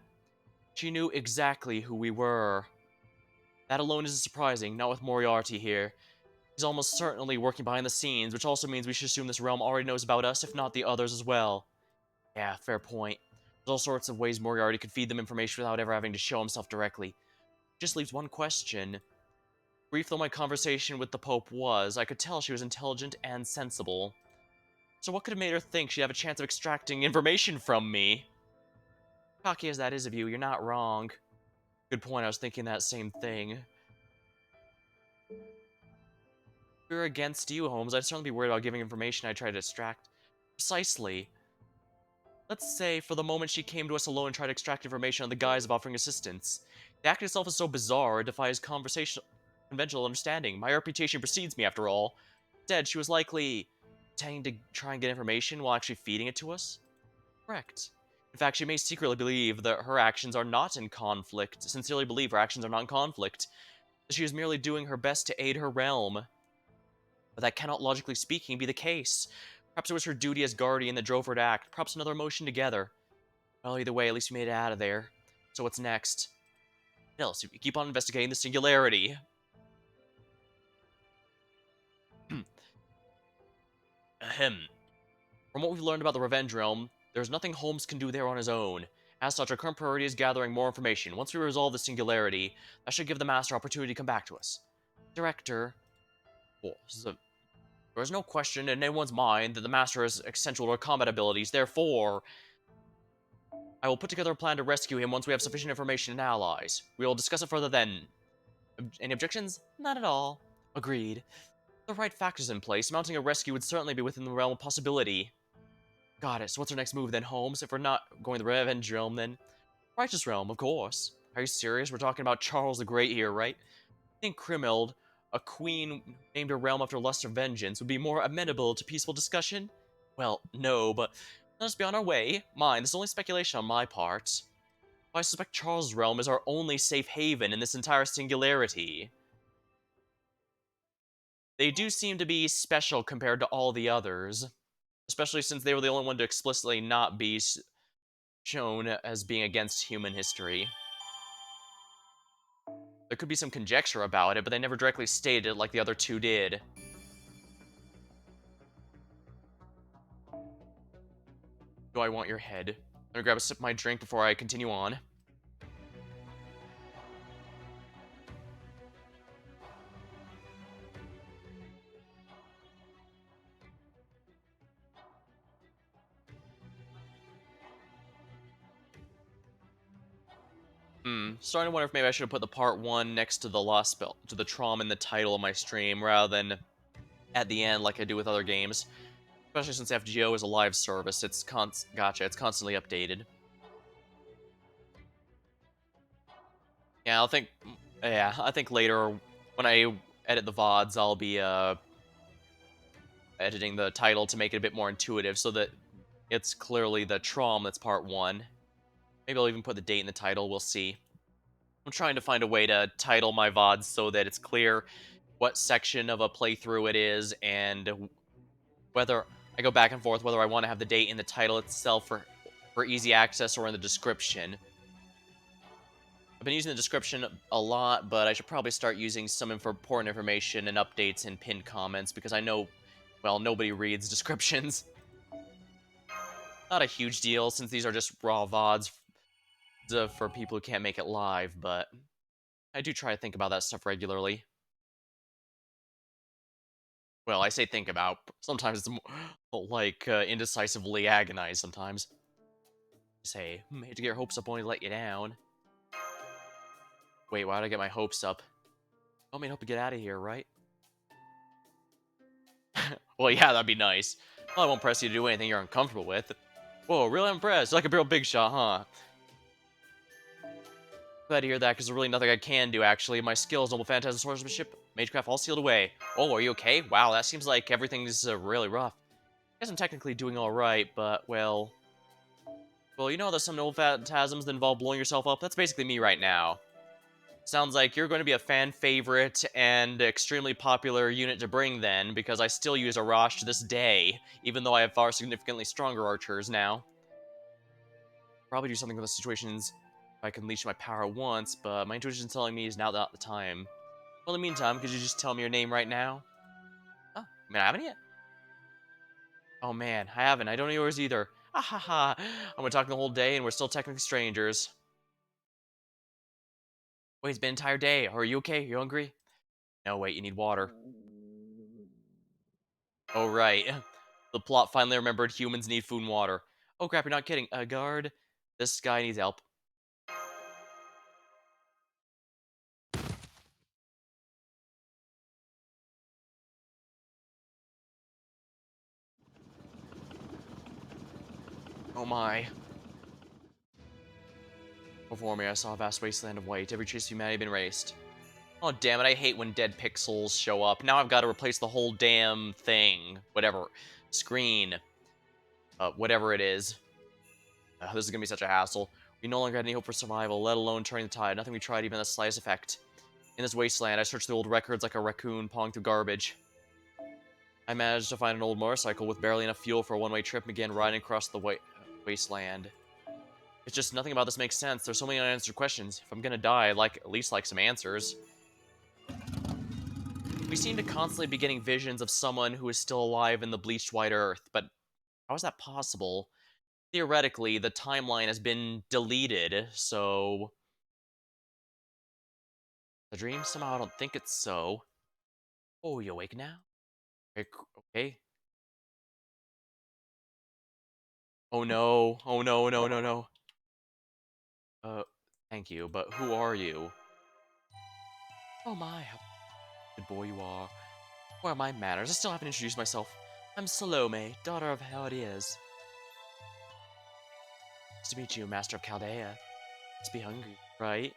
She knew exactly who we were. That alone isn't surprising, not with Moriarty here. He's almost certainly working behind the scenes, which also means we should assume this realm already knows about us, if not the others as well. Yeah, fair point. There's all sorts of ways Moriarty could feed them information without ever having to show himself directly. Just leaves one question. Brief though my conversation with the Pope was, I could tell she was intelligent and sensible. So what could have made her think she'd have a chance of extracting information from me? Cocky as that is of you, you're not wrong. Good point, I was thinking that same thing. If we were against you, Holmes, I'd certainly be worried about giving information I try to extract. Precisely. Let's say, for the moment she came to us alone and tried to extract information on the guise of offering assistance. The act itself is so bizarre, it defies conventional understanding. My reputation precedes me, after all. Instead, she was likely intending to try and get information while actually feeding it to us? Correct. In fact, she may secretly believe that her actions are not in conflict, sincerely believe her actions are not in conflict, that she is merely doing her best to aid her realm. But that cannot, logically speaking, be the case. Perhaps it was her duty as guardian that drove her to act, perhaps another emotion together. Well, either way, at least we made it out of there. So what's next? What else? We keep on investigating the singularity. Ahem. From what we've learned about the Revenge Realm, there's nothing Holmes can do there on his own. As such, our current priority is gathering more information. Once we resolve the singularity, that should give the Master opportunity to come back to us. Director... Well, there is no question in anyone's mind that the Master is essential to our combat abilities, therefore... I will put together a plan to rescue him once we have sufficient information and allies. We will discuss it further then. Any objections? Not at all. Agreed. With the right factors in place, mounting a rescue would certainly be within the realm of possibility. Got it. So what's our next move then, Holmes? If we're not going the Revenge Realm, then... Righteous Realm, of course. Are you serious? We're talking about Charles the Great here, right? I think Krimmeld, a queen named a realm after lust or vengeance, would be more amenable to peaceful discussion? Well, no, but let us be on our way. Mind, this is only speculation on my part. I suspect Charles' realm is our only safe haven in this entire singularity. They do seem to be special compared to all the others, especially since they were the only one to explicitly not be shown as being against human history. There could be some conjecture about it, but they never directly stated it like the other two did. Do I want your head? Let me grab a sip of my drink before I continue on. Starting to wonder if maybe I should have put the part 1 next to the Lostbelt, to the Traum in the title of my stream, rather than at the end like I do with other games. Especially since FGO is a live service, it's it's constantly updated. Yeah, I think later, when I edit the VODs, I'll be, editing the title to make it a bit more intuitive, so that it's clearly the Traum that's part 1. Maybe I'll even put the date in the title, we'll see. I'm trying to find a way to title my VODs so that it's clear what section of a playthrough it is, and whether I go back and forth whether I want to have the date in the title itself for easy access or in the description. I've been using the description a lot, but I should probably start using some important information and updates in pinned comments, because I know, well, nobody reads descriptions. Not a huge deal, since these are just raw VODs for people who can't make it live, but I do try to think about that stuff regularly. Well, I say think about. Sometimes it's more like indecisively agonized sometimes. Say, hate to get your hopes up only to let you down. Wait, why did I get my hopes up? I mean, hope to get out of here, right? Well, yeah, that'd be nice. Well, I won't press you to do anything you're uncomfortable with. Whoa, really impressed. Like a real big shot, huh? Glad to hear that, because there's really nothing I can do, actually. My skills, noble phantasm, swordsmanship, magecraft, all sealed away. Oh, are you okay? Wow, that seems like everything's really rough. I guess I'm technically doing alright, but, well... Well, you know there's some noble phantasms that involve blowing yourself up? That's basically me right now. Sounds like you're going to be a fan favorite and extremely popular unit to bring then, because I still use Arash to this day, even though I have far significantly stronger archers now. Probably do something with the situations if I can unleash my power at once, but my intuition's telling me is now not the time. Well, in the meantime, could you just tell me your name right now? Oh, I mean, I haven't yet. Oh man, I haven't. I don't know yours either. Ah ha ha. I've been talking the whole day and we're still technically strangers. Wait, it's been an entire day. Are you okay? You hungry? No, wait, you need water. Oh, right. The plot finally remembered humans need food and water. Oh crap, you're not kidding. Guard, this guy needs help. Oh my. Before me, I saw a vast wasteland of white. Every trace of humanity had been erased. Oh, damn it, I hate when dead pixels show up. Now I've got to replace the whole damn thing. Whatever. Screen. Whatever it is. This is gonna be such a hassle. We no longer had any hope for survival, let alone turning the tide. Nothing we tried even had the slightest effect. In this wasteland, I searched through old records like a raccoon pawing through garbage. I managed to find an old motorcycle with barely enough fuel for a one-way trip and began riding across the wasteland. It's just nothing about this makes sense. There's so many unanswered questions. If I'm gonna die, I'd at least like some answers. We seem to constantly be getting visions of someone who is still alive in the bleached white earth, but how is that possible? Theoretically, the timeline has been deleted, so... The dream? Somehow I don't think it's so. Oh, you awake now? Okay. Oh no. Oh no, no, no, no. Uh, thank you, but who are you? Oh my, how good boy you are. Where are my manners? I still haven't introduced myself. I'm Salome, daughter of Herodias. Nice to meet you, master of Chaldea. Must be hungry, right?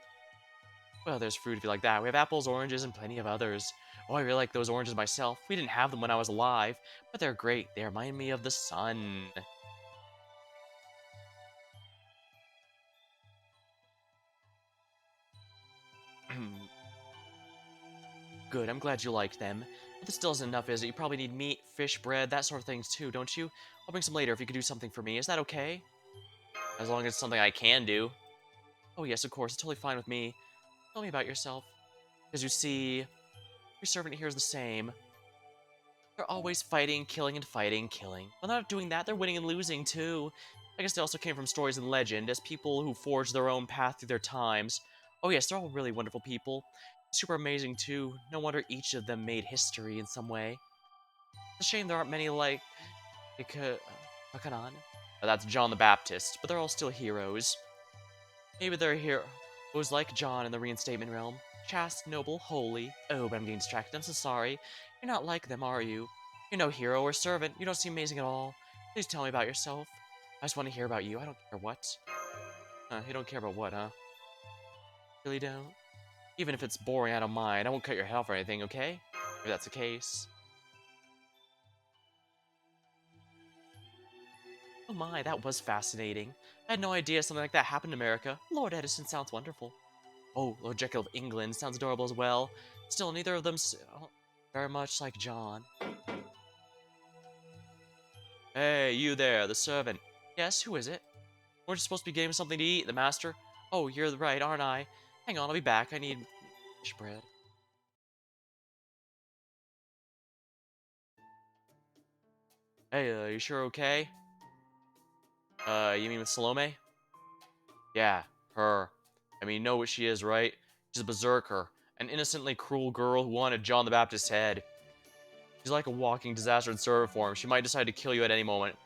Well, there's fruit if you like that. We have apples, oranges, and plenty of others. Oh, I really like those oranges myself. We didn't have them when I was alive, but they're great. They remind me of the sun. Good, I'm glad you liked them. But this still isn't enough, is it? You probably need meat, fish, bread, that sort of things too, don't you? I'll bring some later if you could do something for me. Is that okay? As long as it's something I can do. Oh yes, of course. It's totally fine with me. Tell me about yourself. Because you see, every servant here is the same. They're always fighting, killing, and fighting, killing. When they're not doing that, they're winning and losing too. I guess they also came from stories and legend, as people who forged their own path through their times. Oh yes, they're all really wonderful people. Super amazing too. No wonder each of them made history in some way. It's a shame there aren't many Hakanan. That's John the Baptist, but they're all still heroes. Maybe they're heroes like John in the reinstatement realm. Chaste, noble, holy. Oh, but I'm getting distracted. I'm so sorry. You're not like them, are you? You're no hero or servant. You don't seem amazing at all. Please tell me about yourself. I just want to hear about you. I don't care what. You don't care about what, huh? Really don't? Even if it's boring, I don't mind. I won't cut your head off or anything, okay? If that's the case. Oh my, that was fascinating. I had no idea something like that happened in America. Lord Edison sounds wonderful. Oh, Lord Jekyll of England sounds adorable as well. Still, neither of them very much like John. Hey, you there, the servant. Yes, who is it? Weren't you supposed to be getting something to eat, the master? Oh, you're right, aren't I? Hang on, I'll be back. I need fish bread. Hey, you sure okay? You mean with Salome? Yeah, her. I mean, you know what she is, right? She's a berserker. An innocently cruel girl who wanted John the Baptist's head. She's like a walking disaster in servant form. She might decide to kill you at any moment.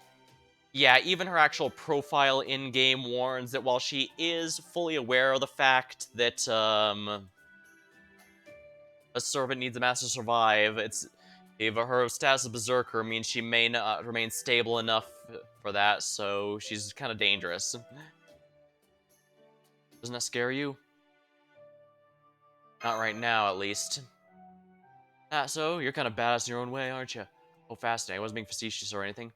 Yeah, even her actual profile in-game warns that while she is fully aware of the fact that, a servant needs a master to survive, if her status as berserker means she may not remain stable enough for that, so she's kind of dangerous. Doesn't that scare you? Not right now, at least. Ah, so you're kind of badass in your own way, aren't you? Oh, fascinating. I wasn't being facetious or anything.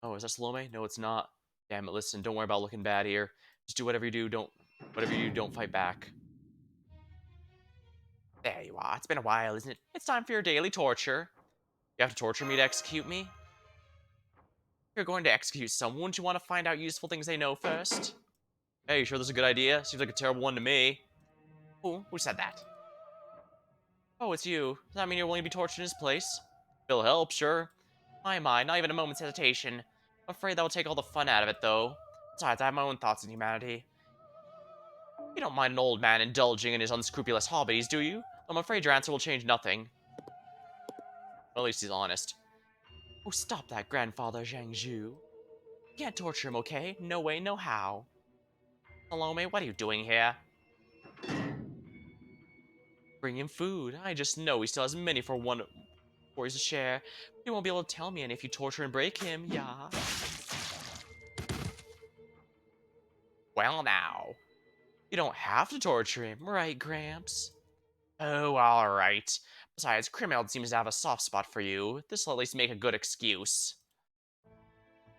Oh, is that Salome? No, it's not. Damn it, listen, don't worry about looking bad here. Just do whatever you do, don't fight back. There you are. It's been a while, isn't it? It's time for your daily torture. You have to torture me to execute me? If you're going to execute someone, wouldn't you want to find out useful things they know first? Hey, you sure this is a good idea? Seems like a terrible one to me. Who said that? Oh, it's you. Does that mean you're willing to be tortured in his place? It'll help, sure. My, not even a moment's hesitation. I'm afraid that will take all the fun out of it, though. Besides, I have my own thoughts on humanity. You don't mind an old man indulging in his unscrupulous hobbies, do you? I'm afraid your answer will change nothing. Well, at least he's honest. Oh, stop that, Grandfather Zhang Zhu. You can't torture him, okay? No way, no how. Salome, what are you doing here? Bring him food. I just know he still has many for he's to share. You won't be able to tell me any if you torture and break him, yeah. Well now, you don't have to torture him, right, Gramps? Oh, alright. Besides, Criminal seems to have a soft spot for you. This'll at least make a good excuse.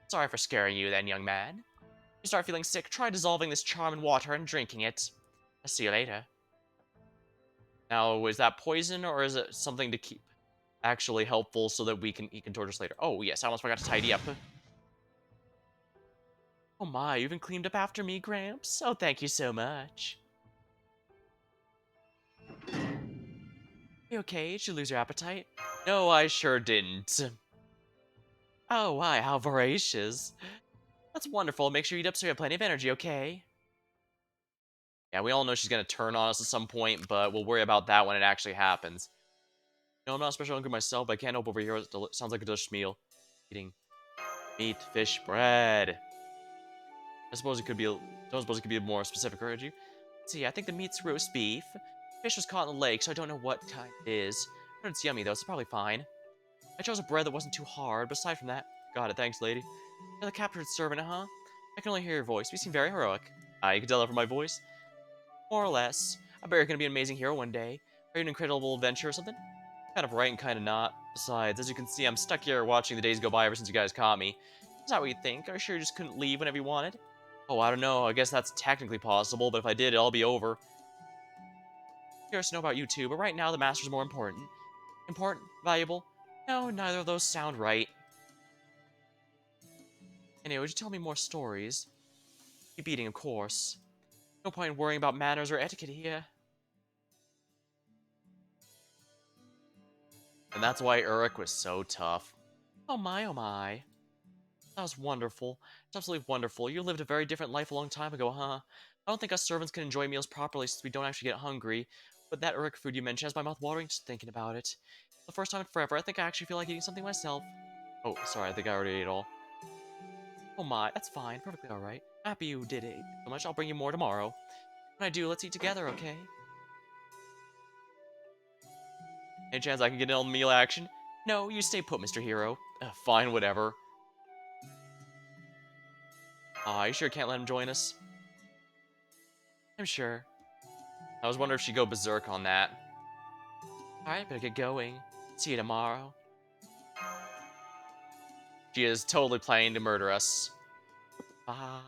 Sorry for scaring you then, young man. If you start feeling sick, try dissolving this charm in water and drinking it. I'll see you later. Now, is that poison, or is it something to keep actually helpful so that he can torture us later? Oh, yes, I almost forgot to tidy up. Oh my, you even cleaned up after me, Gramps? Oh, thank you so much. You okay? Did you lose your appetite? No, I sure didn't. Oh, why, how voracious. That's wonderful. Make sure you eat up so you have plenty of energy, okay? Yeah, we all know she's gonna turn on us at some point, but we'll worry about that when it actually happens. No, I'm not especially hungry myself, but I can't help over here. It sounds like a delicious meal. Eating meat, fish, bread. Don't suppose it could be more specific, could you? See, I think the meat's roast beef. Fish was caught in the lake, so I don't know what kind it is. But it's yummy, though, so it's probably fine. I chose a bread that wasn't too hard, but aside from that... Got it, thanks, lady. You're the captured servant, huh? I can only hear your voice. You seem very heroic. You can tell that from my voice. More or less. I bet you're gonna be an amazing hero one day. Are you an incredible adventure or something? Kind of right and kind of not. Besides, as you can see, I'm stuck here watching the days go by ever since you guys caught me. Is that what you think? Are you sure you just couldn't leave whenever you wanted? Oh, I don't know. I guess that's technically possible, but if I did, it'll all be over. Curious to know about you too, but right now the Master's more important. Important? Valuable? No, neither of those sound right. Anyway, would you tell me more stories? Keep eating, of course. No point in worrying about manners or etiquette here. And that's why Uruk was so tough. Oh my, oh my. That was wonderful. It's absolutely wonderful. You lived a very different life a long time ago, huh? I don't think us servants can enjoy meals properly since we don't actually get hungry. But that Uruk food you mentioned has my mouth watering just thinking about it. The first time in forever, I think I actually feel like eating something myself. Oh, sorry, I think I already ate it all. Oh my, that's fine. Perfectly alright. Happy you did it so much. I'll bring you more tomorrow. When I do, let's eat together, okay? Any chance I can get in on meal action? No, you stay put, Mr. Hero. Fine, whatever. You sure can't let him join us? I'm sure. I was wondering if she'd go berserk on that. Alright, better get going. See you tomorrow. She is totally planning to murder us. Ah.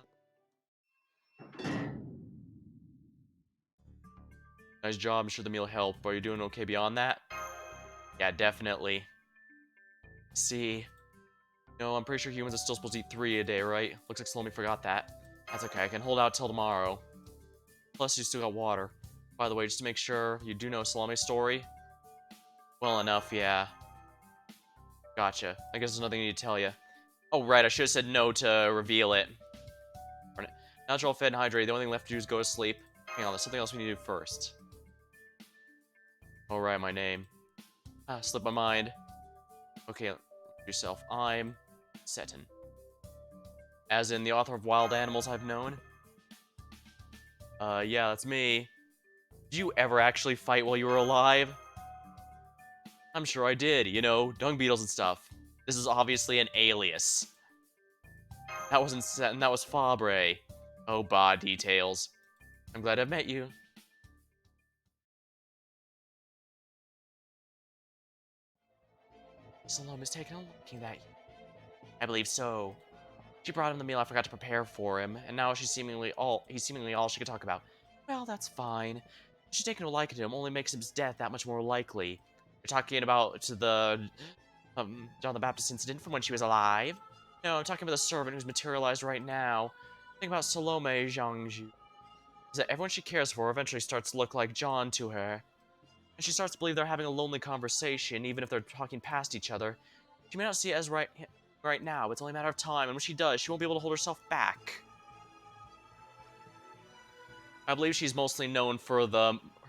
Nice job, I'm sure the meal helped, but are you doing okay beyond that? Yeah, definitely. See. No, I'm pretty sure humans are still supposed to eat 3 a day, right? Looks like Salome forgot that. That's okay, I can hold out till tomorrow. Plus, you still got water. By the way, just to make sure, you do know Salome's story? Well enough, yeah. Gotcha. I guess there's nothing I need to tell you. Oh, right, I should have said no to reveal it. Now that you're all fed and hydrated, the only thing left to do is go to sleep. Hang on, there's something else we need to do first. Alright, my name. Slipped my mind. Okay, yourself. I'm Seton. As in the author of Wild Animals I've known? Yeah, that's me. Did you ever actually fight while you were alive? I'm sure I did, you know, dung beetles and stuff. This is obviously an alias. That wasn't Seton, that was Fabre. Oh, bah, details. I'm glad I've met you. Salome's taking a looking at you. I believe so. She brought him the meal I forgot to prepare for him, and now he's seemingly all she could talk about. Well, that's fine. She's taking a liking to him only makes his death that much more likely. You're talking about the John the Baptist incident from when she was alive? No, I'm talking about the servant who's materialized right now. Think about Salome Zhangju. Is that everyone she cares for eventually starts to look like John to her. And she starts to believe they're having a lonely conversation, even if they're talking past each other. She may not see it as right now, it's only a matter of time, and when she does, she won't be able to hold herself back. I believe she's mostly known for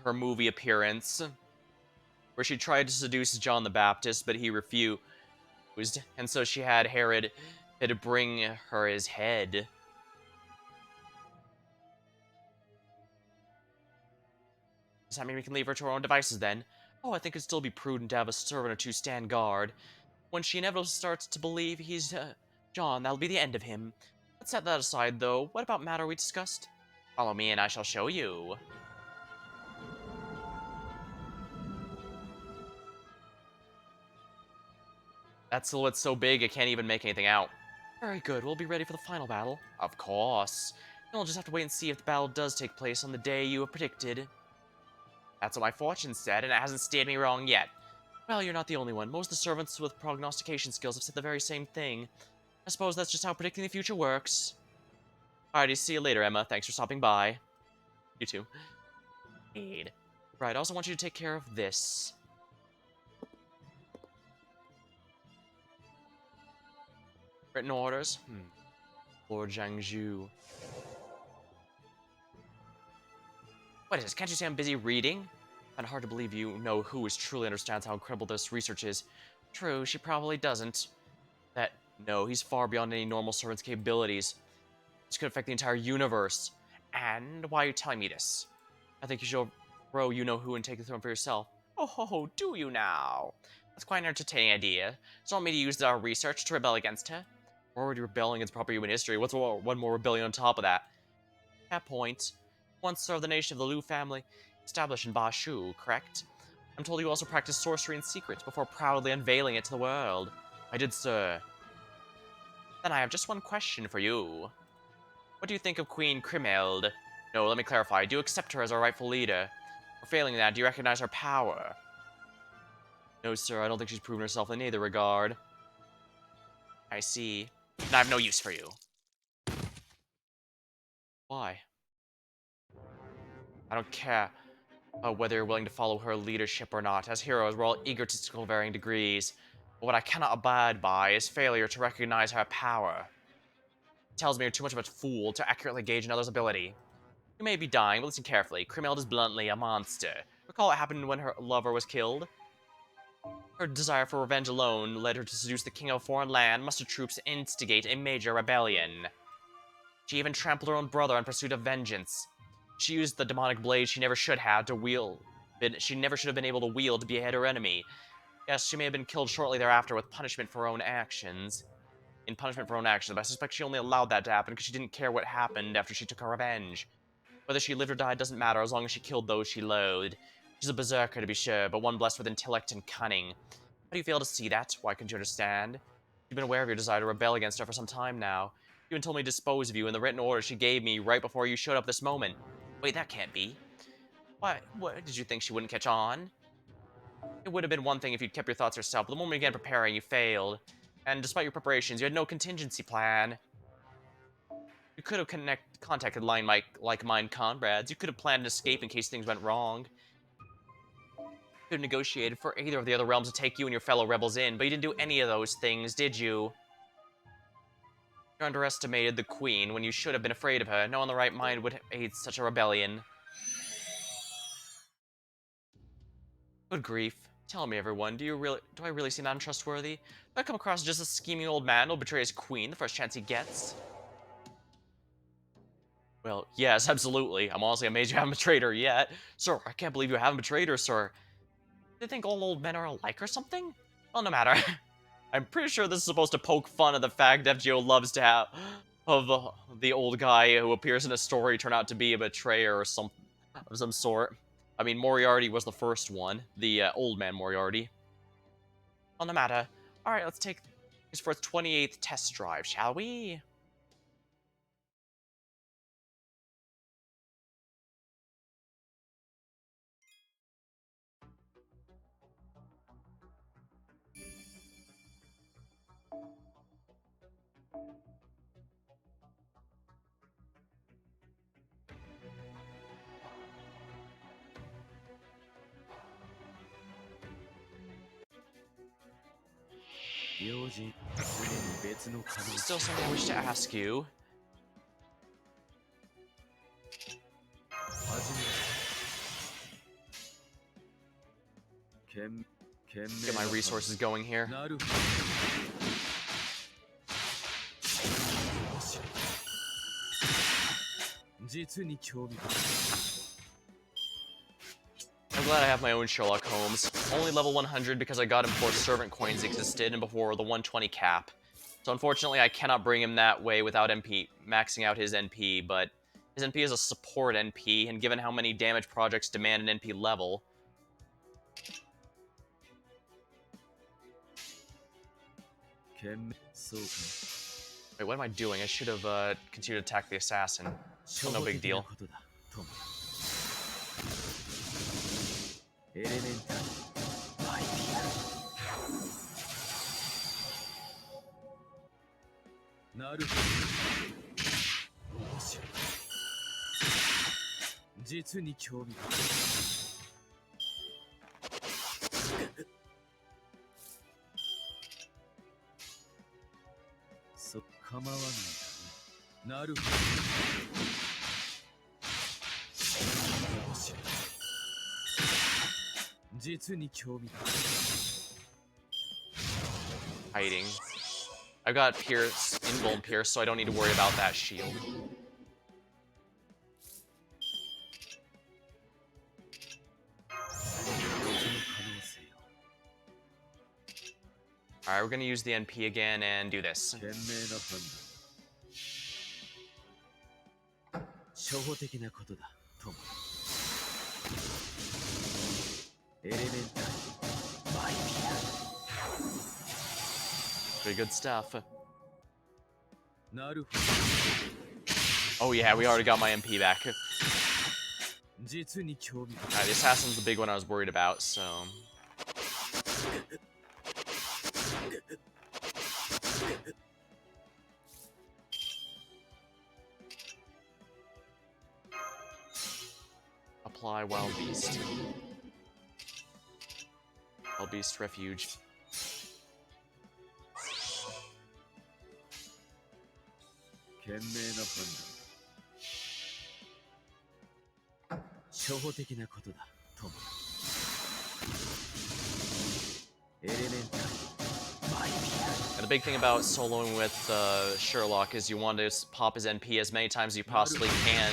her movie appearance, where she tried to seduce John the Baptist, but he refused, and so she had Herod to bring her his head. Does that mean we can leave her to her own devices then? Oh, I think it'd still be prudent to have a servant or two stand guard. When she inevitably starts to believe he's John, that'll be the end of him. Let's set that aside, though. What about matter we discussed? Follow me and I shall show you. That silhouette's so big I can't even make anything out. Very good, we'll be ready for the final battle. Of course. Then we'll just have to wait and see if the battle does take place on the day you have predicted. That's what my fortune said, and it hasn't steered me wrong yet. Well, you're not the only one. Most of the servants with prognostication skills have said the very same thing. I suppose that's just how predicting the future works. Alrighty, see you later, Emma. Thanks for stopping by. You too. Aid. Right, I also want you to take care of this. Written orders? Lord Jiangju. What is this? Can't you say I'm busy reading? Kinda hard to believe you know who truly understands how incredible this research is. True, she probably doesn't. No, he's far beyond any normal servant's capabilities. This could affect the entire universe. And why are you telling me this? I think you should throw you-know-who and take the throne for yourself. Oh, do you now? That's quite an entertaining idea. So want me to use our research to rebel against her? We're already rebelling against proper human history. What's one more rebellion on top of that? At that point, once served the nation of the Liu family, established in Bashu, correct? I'm told you also practiced sorcery in secret before proudly unveiling it to the world. I did, sir. Then I have just one question for you. What do you think of Queen Krimeld? No, let me clarify. Do you accept her as our rightful leader? Or failing that, do you recognize her power? No, sir, I don't think she's proven herself in either regard. I see. And I have no use for you. Why? I don't care. whether you're willing to follow her leadership or not. As heroes, we're all egotistical to varying degrees. But what I cannot abide by is failure to recognize her power. It tells me you're too much of a fool to accurately gauge another's ability. You may be dying, but listen carefully. Kriemhild is bluntly a monster. Recall what happened when her lover was killed? Her desire for revenge alone led her to seduce the king of a foreign land, muster troops, and instigate a major rebellion. She even trampled her own brother in pursuit of vengeance. She used the demonic blade she never should have to wield. She never should have been able to wield to behead her enemy. Yes, she may have been killed shortly thereafter with punishment for her own actions. In punishment for her own actions, but I suspect she only allowed that to happen because she didn't care what happened after she took her revenge. Whether she lived or died doesn't matter as long as she killed those she loathed. She's a berserker to be sure, but one blessed with intellect and cunning. How do you fail to see that? Why couldn't you understand? You've been aware of your desire to rebel against her for some time now. You even told me to dispose of you in the written order she gave me right before you showed up this moment. Wait, that can't be. Why, what, did you think she wouldn't catch on? It would have been one thing if you'd kept your thoughts yourself, but the moment you began preparing, you failed. And despite your preparations, you had no contingency plan. You could have contacted like-minded comrades. You could have planned an escape in case things went wrong. You could have negotiated for either of the other realms to take you and your fellow rebels in, but you didn't do any of those things, did you? You underestimated the queen when you should have been afraid of her. No one in the right mind would aid such a rebellion. Good grief. Tell me, everyone, do I really seem untrustworthy? Do I come across as just a scheming old man who'll betray his queen the first chance he gets? Well, yes, absolutely. I'm honestly amazed you haven't betrayed her yet. Sir, I can't believe you haven't betrayed her, sir. Do you think all old men are alike or something? Well, no matter. I'm pretty sure this is supposed to poke fun at the fact FGO loves to have the old guy who appears in a story turn out to be a betrayer or some of some sort. I mean, Moriarty was the first one, the old man Moriarty. Well, no matter. All right, let's take this for its 28th test drive, shall we? Still something I wish to ask you. Get my resources going here. I'm glad I have my own Sherlock Holmes. Only level 100 because I got him before servant coins existed and before the 120 cap. So unfortunately I cannot bring him that way without NP maxing out his NP, but his NP is a support NP, and given how many damage projects demand an NP level... Wait, what am I doing? I should have continued to attack the assassin. Still no big deal. Hiding. I've got Pierce, Invuln Pierce, so I don't need to worry about that shield. Alright, we're gonna use the NP again and do this. Pretty good stuff. Oh yeah, we already got my MP back. Alright, the assassin's the big one I was worried about, so... supply wild beast. Wild beast refuge. And the big thing about soloing with Sherlock is you want to pop his NP as many times as you possibly can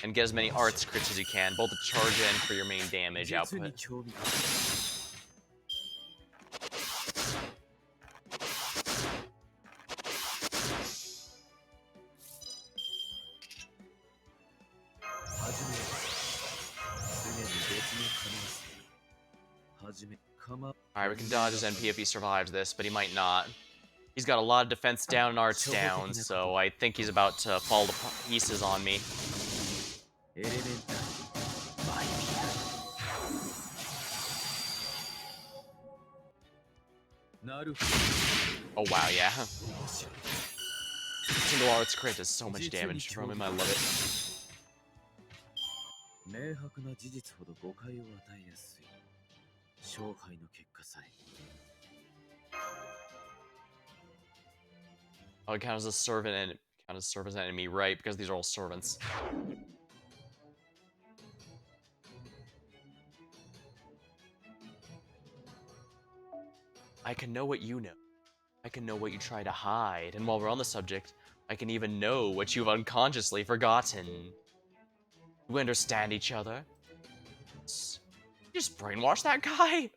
and get as many arts crits as you can, both to charge and for your main damage output. Alright, we can dodge his NP if he survives this, but he might not. He's got a lot of defense down and arts down, so I think he's about to fall to pieces on me. Oh wow, yeah. Single arts crit does so much damage from him, I love it. Oh, it counts as a servant and count as servant enemy, right? Because these are all servants. I can know what you know. I can know what you try to hide, and while we're on the subject, I can even know what you've unconsciously forgotten. We understand each other. You just brainwash that guy?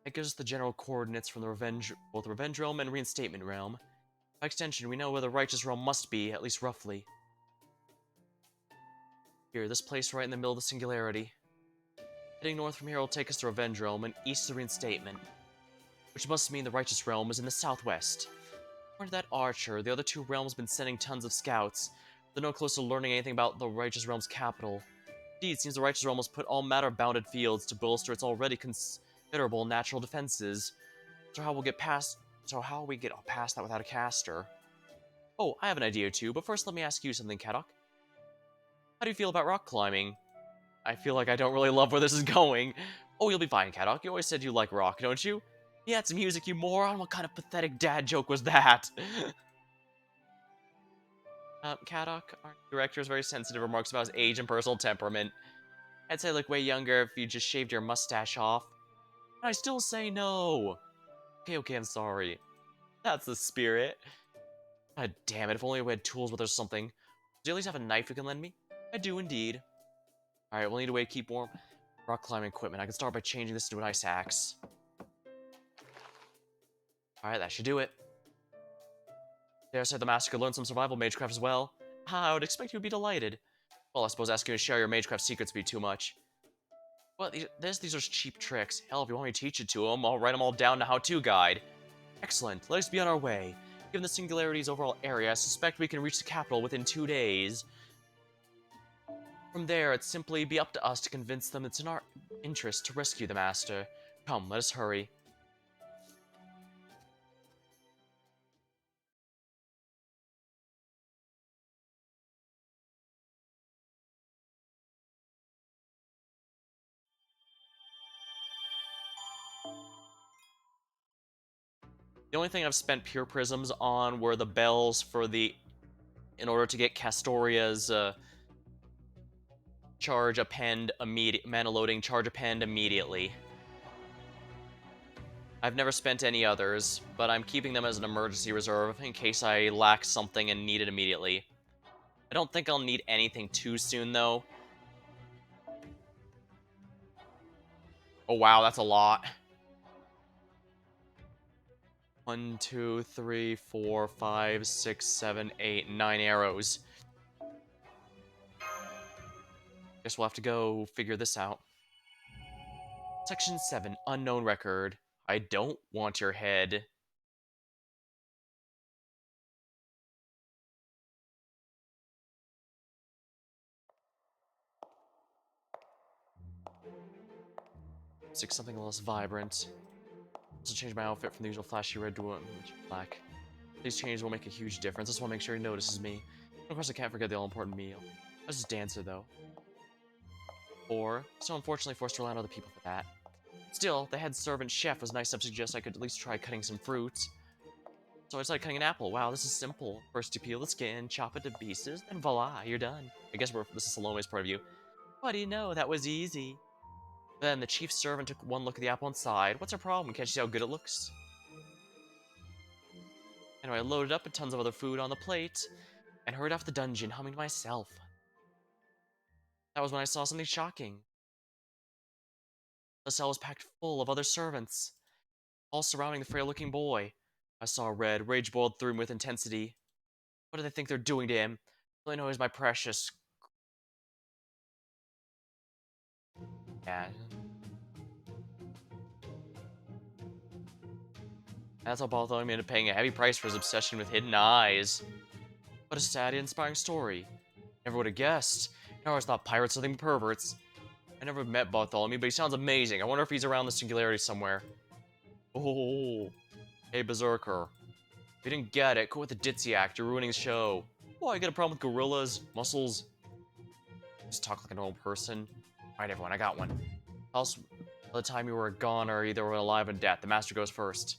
That gives us the general coordinates from both the Revenge Realm and Reinstatement Realm. By extension, we know where the Righteous Realm must be, at least roughly. Here, this place right in the middle of the Singularity. Heading north from here will take us to Revenge Realm and east to Reinstatement, which must mean the Righteous Realm is in the southwest. According to that archer, the other two realms have been sending tons of scouts. They're no close to learning anything about the Righteous Realm's capital. Indeed, it seems the Righteous Realm has put all matter of bounded fields to bolster its already considerable natural defenses. So how we get past that without a caster? Oh, I have an idea too, but first let me ask you something, Kadok. How do you feel about rock climbing? I feel like I don't really love where this is going. Oh, you'll be fine, Kadok. You always said you like rock, don't you? Yeah, it's music, you moron. What kind of pathetic dad joke was that? Kadok, our director is very sensitive remarks about his age and personal temperament. I'd say look way younger if you just shaved your mustache off. And I still say no. Okay, I'm sorry. That's the spirit. God damn it, if only we had tools with us or something. Do you at least have a knife you can lend me? I do indeed. Alright, we'll need a way to keep warm. Rock climbing equipment. I can start by changing this into an ice axe. Alright, that should do it. Dare say the master could learn some survival magecraft as well. I would expect you would be delighted. Well, I suppose asking you to share your magecraft secrets would be too much. Well, these are cheap tricks. Hell, if you want me to teach it to them, I'll write them all down in a how-to guide. Excellent. Let us be on our way. Given the Singularity's overall area, I suspect we can reach the capital within 2 days. From there, it's simply be up to us to convince them it's in our interest to rescue the Master. Come, let us hurry. The only thing I've spent pure prisms on were the bells for in order to get Castoria's mana loading charge append immediately. I've never spent any others, but I'm keeping them as an emergency reserve in case I lack something and need it immediately. I don't think I'll need anything too soon, though. Oh wow, that's a lot. 1, 2, 3, 4, 5, 6, 7, 8, 9 arrows. Guess we'll have to go figure this out. Section 7, Unknown Record. I don't want your head. Stick something less vibrant. Also change my outfit from the usual flashy red to black. These changes will make a huge difference. I just want to make sure he notices me. Of course, I can't forget the all-important meal. That's just dancer, though. Or, so unfortunately forced to rely on other people for that. Still, the head servant chef was nice enough to suggest I could at least try cutting some fruits. So I started cutting an apple. Wow, this is simple. First you peel the skin, chop it to pieces, then voila, you're done. I guess this is Salome's point of view. What do you know? That was easy. Then the chief servant took one look at the apple and sighed. What's her problem? Can't you see how good it looks? Anyway, I loaded up with tons of other food on the plate and hurried off the dungeon, humming to myself. That was when I saw something shocking. The cell was packed full of other servants, all surrounding the frail-looking boy. I saw red, rage boiled through him with intensity. What do they think they're doing to him? All I know is my precious. Yeah. That's how Bartholomew ended up paying a heavy price for his obsession with hidden eyes. What a sad and inspiring story. Never would have guessed. I always thought pirates were nothing but perverts. I never met Bartholomew, but he sounds amazing. I wonder if he's around the singularity somewhere. Oh, hey, Berserker. If you didn't get it, quit with the ditzy act. You're ruining the show. Oh, you got a problem with gorillas, muscles? Just talk like a normal person. Alright, everyone, I got one. Else, by the time you were gone or either alive or dead, the master goes first.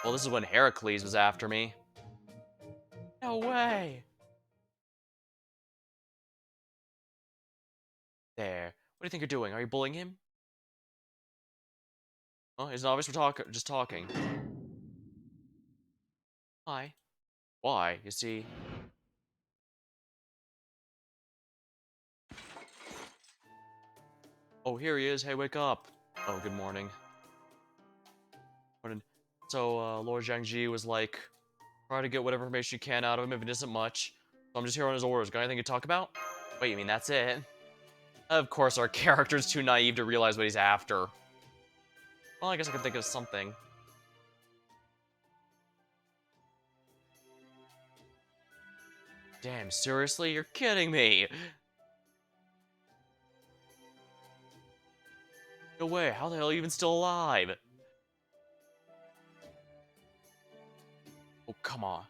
Well, this is when Heracles was after me. No way! There. What do you think you're doing? Are you bullying him? Oh, it's obvious we're just talking. Why? Why? You see... Oh, here he is. Hey, wake up. Oh, good morning. So, Lord Zhangji was like, try to get whatever information you can out of him if it isn't much. So I'm just here on his orders. Got anything to talk about? Wait, you mean that's it? Of course, our character's too naive to realize what he's after. Well, I guess I can think of something. Damn, seriously? You're kidding me! No way, how the hell are you even still alive? Oh, come on.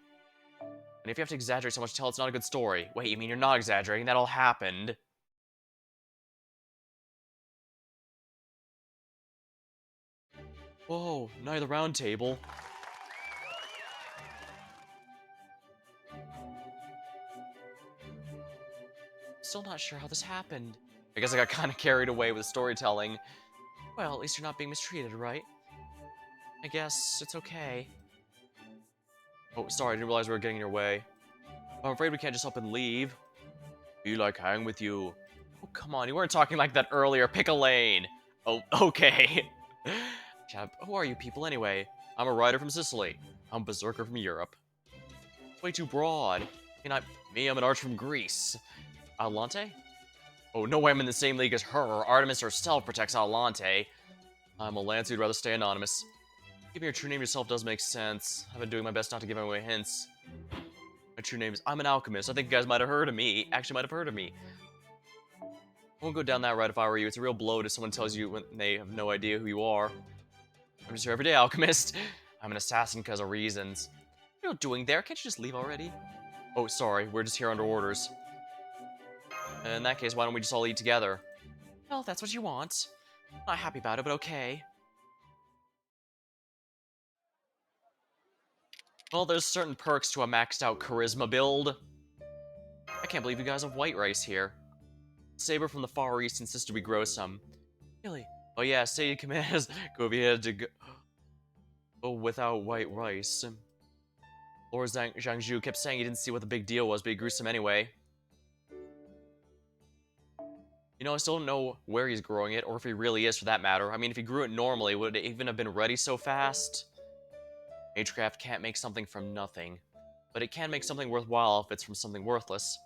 And if you have to exaggerate so much, tell it's not a good story. Wait, you mean you're not exaggerating? That all happened. Whoa, Night of the Round Table. Still not sure how this happened. I guess I got kind of carried away with storytelling. Well, at least you're not being mistreated, right? I guess it's okay. Oh, sorry, I didn't realize we were getting in your way. I'm afraid we can't just up and leave. Be like hang with you. Oh, come on, you weren't talking like that earlier. Pick a lane. Oh, okay. Who are you people anyway? I'm a rider from Sicily. I'm a berserker from Europe. Way too broad. I'm an archer from Greece. Atlante? Oh, no way I'm in the same league as her. Artemis herself protects Atlante. I'm a lance who'd rather stay anonymous. Giving your true name yourself does make sense. I've been doing my best not to give away hints. My true name is I'm an alchemist. I think you guys might have heard of me. Actually, might have heard of me. I won't go down that route if I were you. It's a real blow to someone tells you when they have no idea who you are. I'm just your everyday alchemist. I'm an assassin because of reasons. What are you doing there? Can't you just leave already? Oh, sorry. We're just here under orders. In that case, why don't we just all eat together? Well, if that's what you want. Not happy about it, but okay. Well, there's certain perks to a maxed out charisma build. I can't believe you guys have white rice here. Saber from the Far East insisted we grow some. Really? Oh yeah, stated commands go ahead to go without white rice. Lord Zhangju kept saying he didn't see what the big deal was, but he grew some anyway. You know, I still don't know where he's growing it, or if he really is for that matter. I mean, if he grew it normally, would it even have been ready so fast? Magecraft can't make something from nothing, but it can make something worthwhile if it's from something worthless.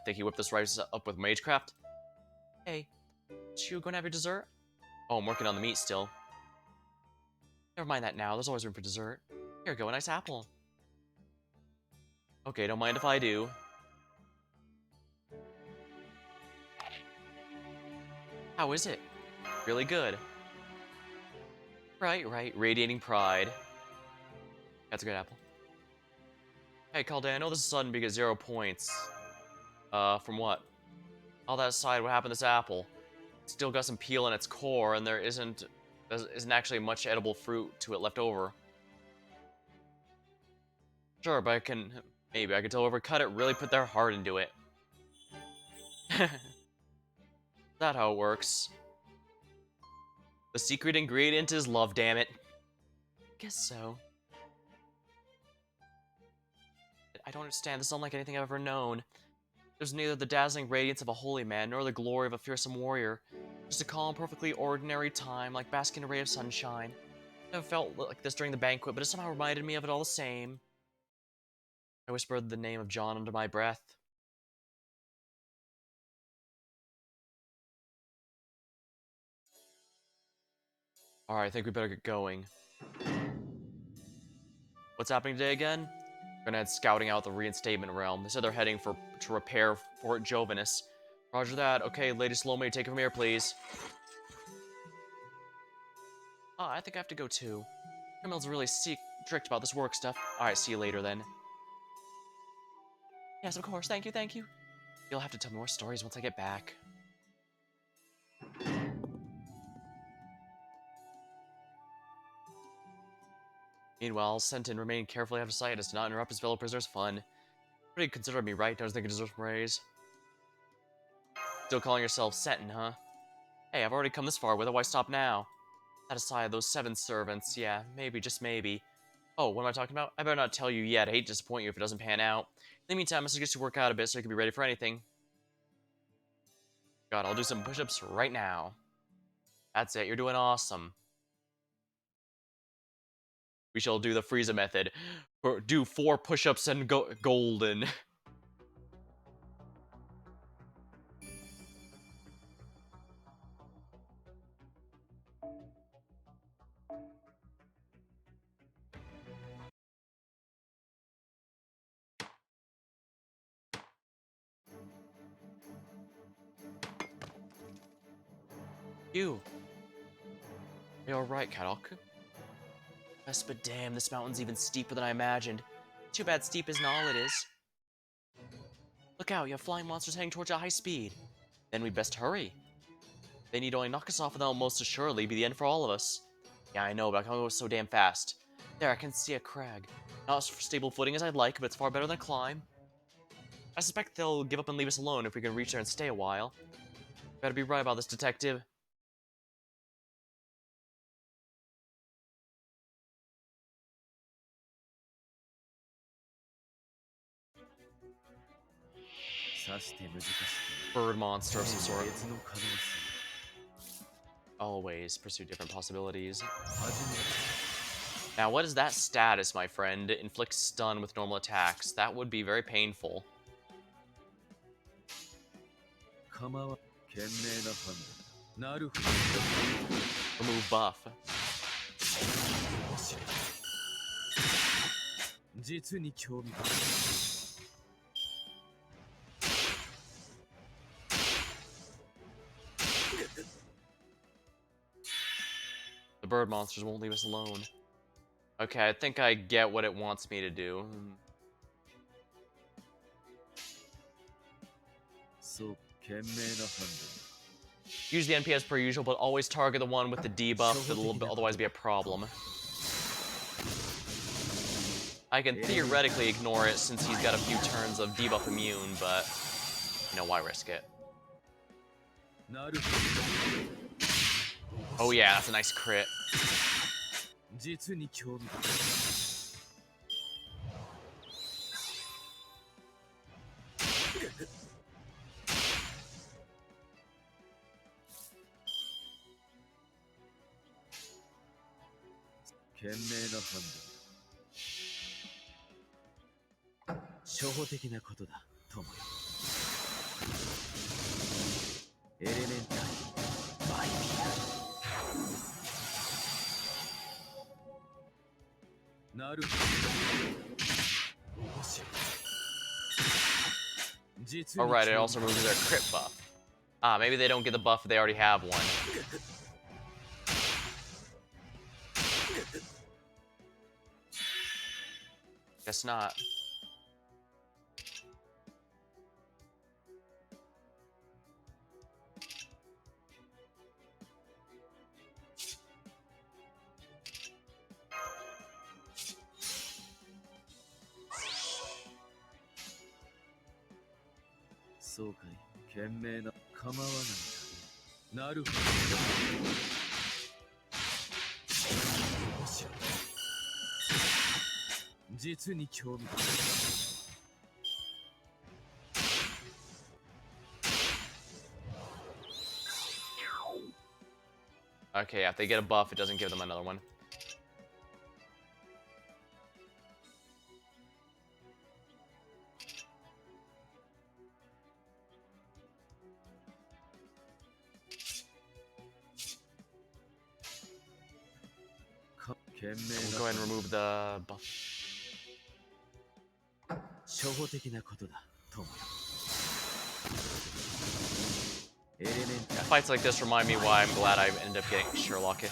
Think he whipped this rice up with Magecraft? Hey, you gonna have your dessert? Oh, I'm working on the meat still. Never mind that now, there's always room for dessert. Here, go, a nice apple. Okay, don't mind if I do. How is it? Really good. Right, radiating pride. That's a good apple. Hey, Calde, I know this is sudden, but you get 0 points. From what? All that aside, what happened to this apple? It's still got some peel in its core, and there isn't actually much edible fruit to it left over. Sure, but maybe I could tell whoever cut it really put their heart into it. Is that how it works? The secret ingredient is love, damn it. Guess so. I don't understand, this is unlike anything I've ever known. There's neither the dazzling radiance of a holy man, nor the glory of a fearsome warrior. Just a calm, perfectly ordinary time, like basking in a ray of sunshine. I never felt like this during the banquet, but it somehow reminded me of it all the same. I whispered the name of John under my breath. Alright, I think we better get going. What's happening today again? We're gonna head scouting out the reinstatement realm. They said they're heading to repair Fort Jovinus. Roger that. Okay, Lady Salome, take it from here, please. Ah, I think I have to go too. Criminals are really strict about this work stuff. Alright, see you later then. Yes, of course. Thank you, thank you. You'll have to tell me more stories once I get back. Meanwhile, Sentin remained carefully out of sight as to not interrupt his fellow prisoners' fun. Pretty considerate of me, right? Don't you think it deserves praise? Still calling yourself Sentin, huh? Hey, I've already come this far with it, why stop now? That aside, those 7 servants, yeah, maybe, just maybe. Oh, what am I talking about? I better not tell you yet, I hate to disappoint you if it doesn't pan out. In the meantime, I suggest you work out a bit so you can be ready for anything. God, I'll do some push-ups right now. That's it, you're doing awesome. We shall do the Frieza method. Do 4 push-ups and go golden. You. You're right, Karoku. Yes, but damn, this mountain's even steeper than I imagined. Too bad steep isn't all it is. Look out, you have flying monsters heading towards you at high speed. Then we'd best hurry. They need only knock us off and that'll most assuredly be the end for all of us. Yeah, I know, but I can't go so damn fast. There, I can see a crag. Not as stable footing as I'd like, but it's far better than a climb. I suspect they'll give up and leave us alone if we can reach there and stay a while. Better be right about this, detective. Bird monster of some sort. Always pursue different possibilities. Now, what is that status, my friend? Inflicts stun with normal attacks. That would be very painful. Remove buff. The bird monsters won't leave us alone. Okay, I think I get what it wants me to do. Use the NPS per usual, but always target the one with the debuff. It'll otherwise be a problem. I can theoretically ignore it since he's got a few turns of debuff immune, but you know, why risk it? Oh yeah, that's a nice crit. Alright, it also removes their crit buff. Ah, maybe they don't get the buff if they already have one. Guess not. そうかい。賢明な。構わない。なるほど。面白い。実に興味深い。Okay, if they get a buff, it doesn't give them another one. We'll go ahead and remove the buff. Yeah, fights like this remind me why I'm glad I ended up getting Sherlock. Even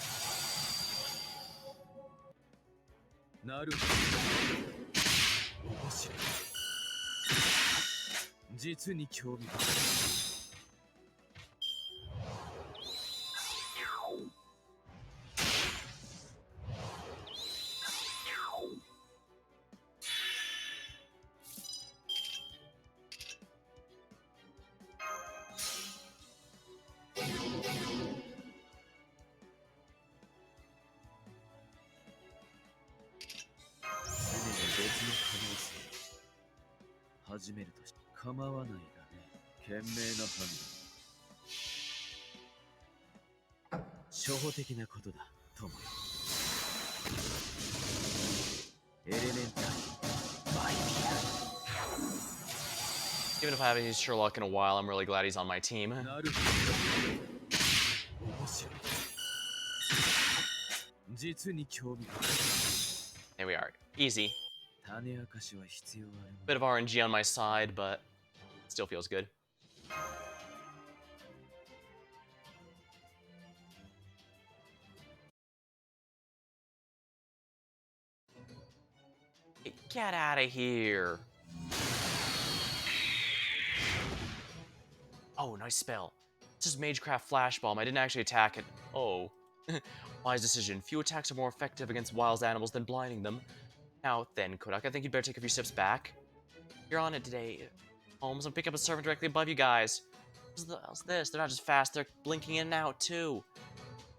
if I haven't used Sherlock in a while, I'm really glad he's on my team. There we are. Easy. Bit of RNG on my side, but still feels good. Hey, get out of here. Oh, nice spell. This is Magecraft Flash Bomb. I didn't actually attack it. Oh. Wise decision. Few attacks are more effective against wild animals than blinding them. Now then, Kodak, I think you'd better take a few steps back. You're on it today. Holmes, I'm picking up a servant directly above you guys. What's the hell's this? They're not just fast, they're blinking in and out, too.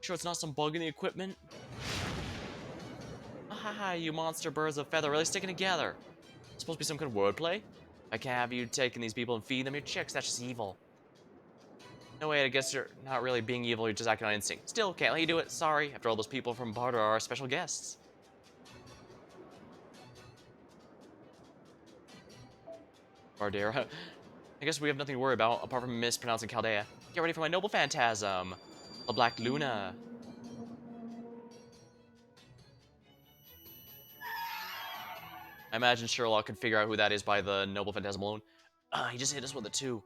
Sure it's not some bug in the equipment? Haha, you monster birds of feather really sticking together. It's supposed to be some kind of wordplay? I can't have you taking these people and feeding them your chicks, that's just evil. No way, I guess you're not really being evil, you're just acting on instinct. Still, can't let you do it, sorry. After all, those people from Barter are our special guests. Bardera. I guess we have nothing to worry about, apart from mispronouncing Chaldea. Get ready for my noble phantasm. The Black Luna. I imagine Sherlock could figure out who that is by the noble phantasm alone. He just hit us with it too.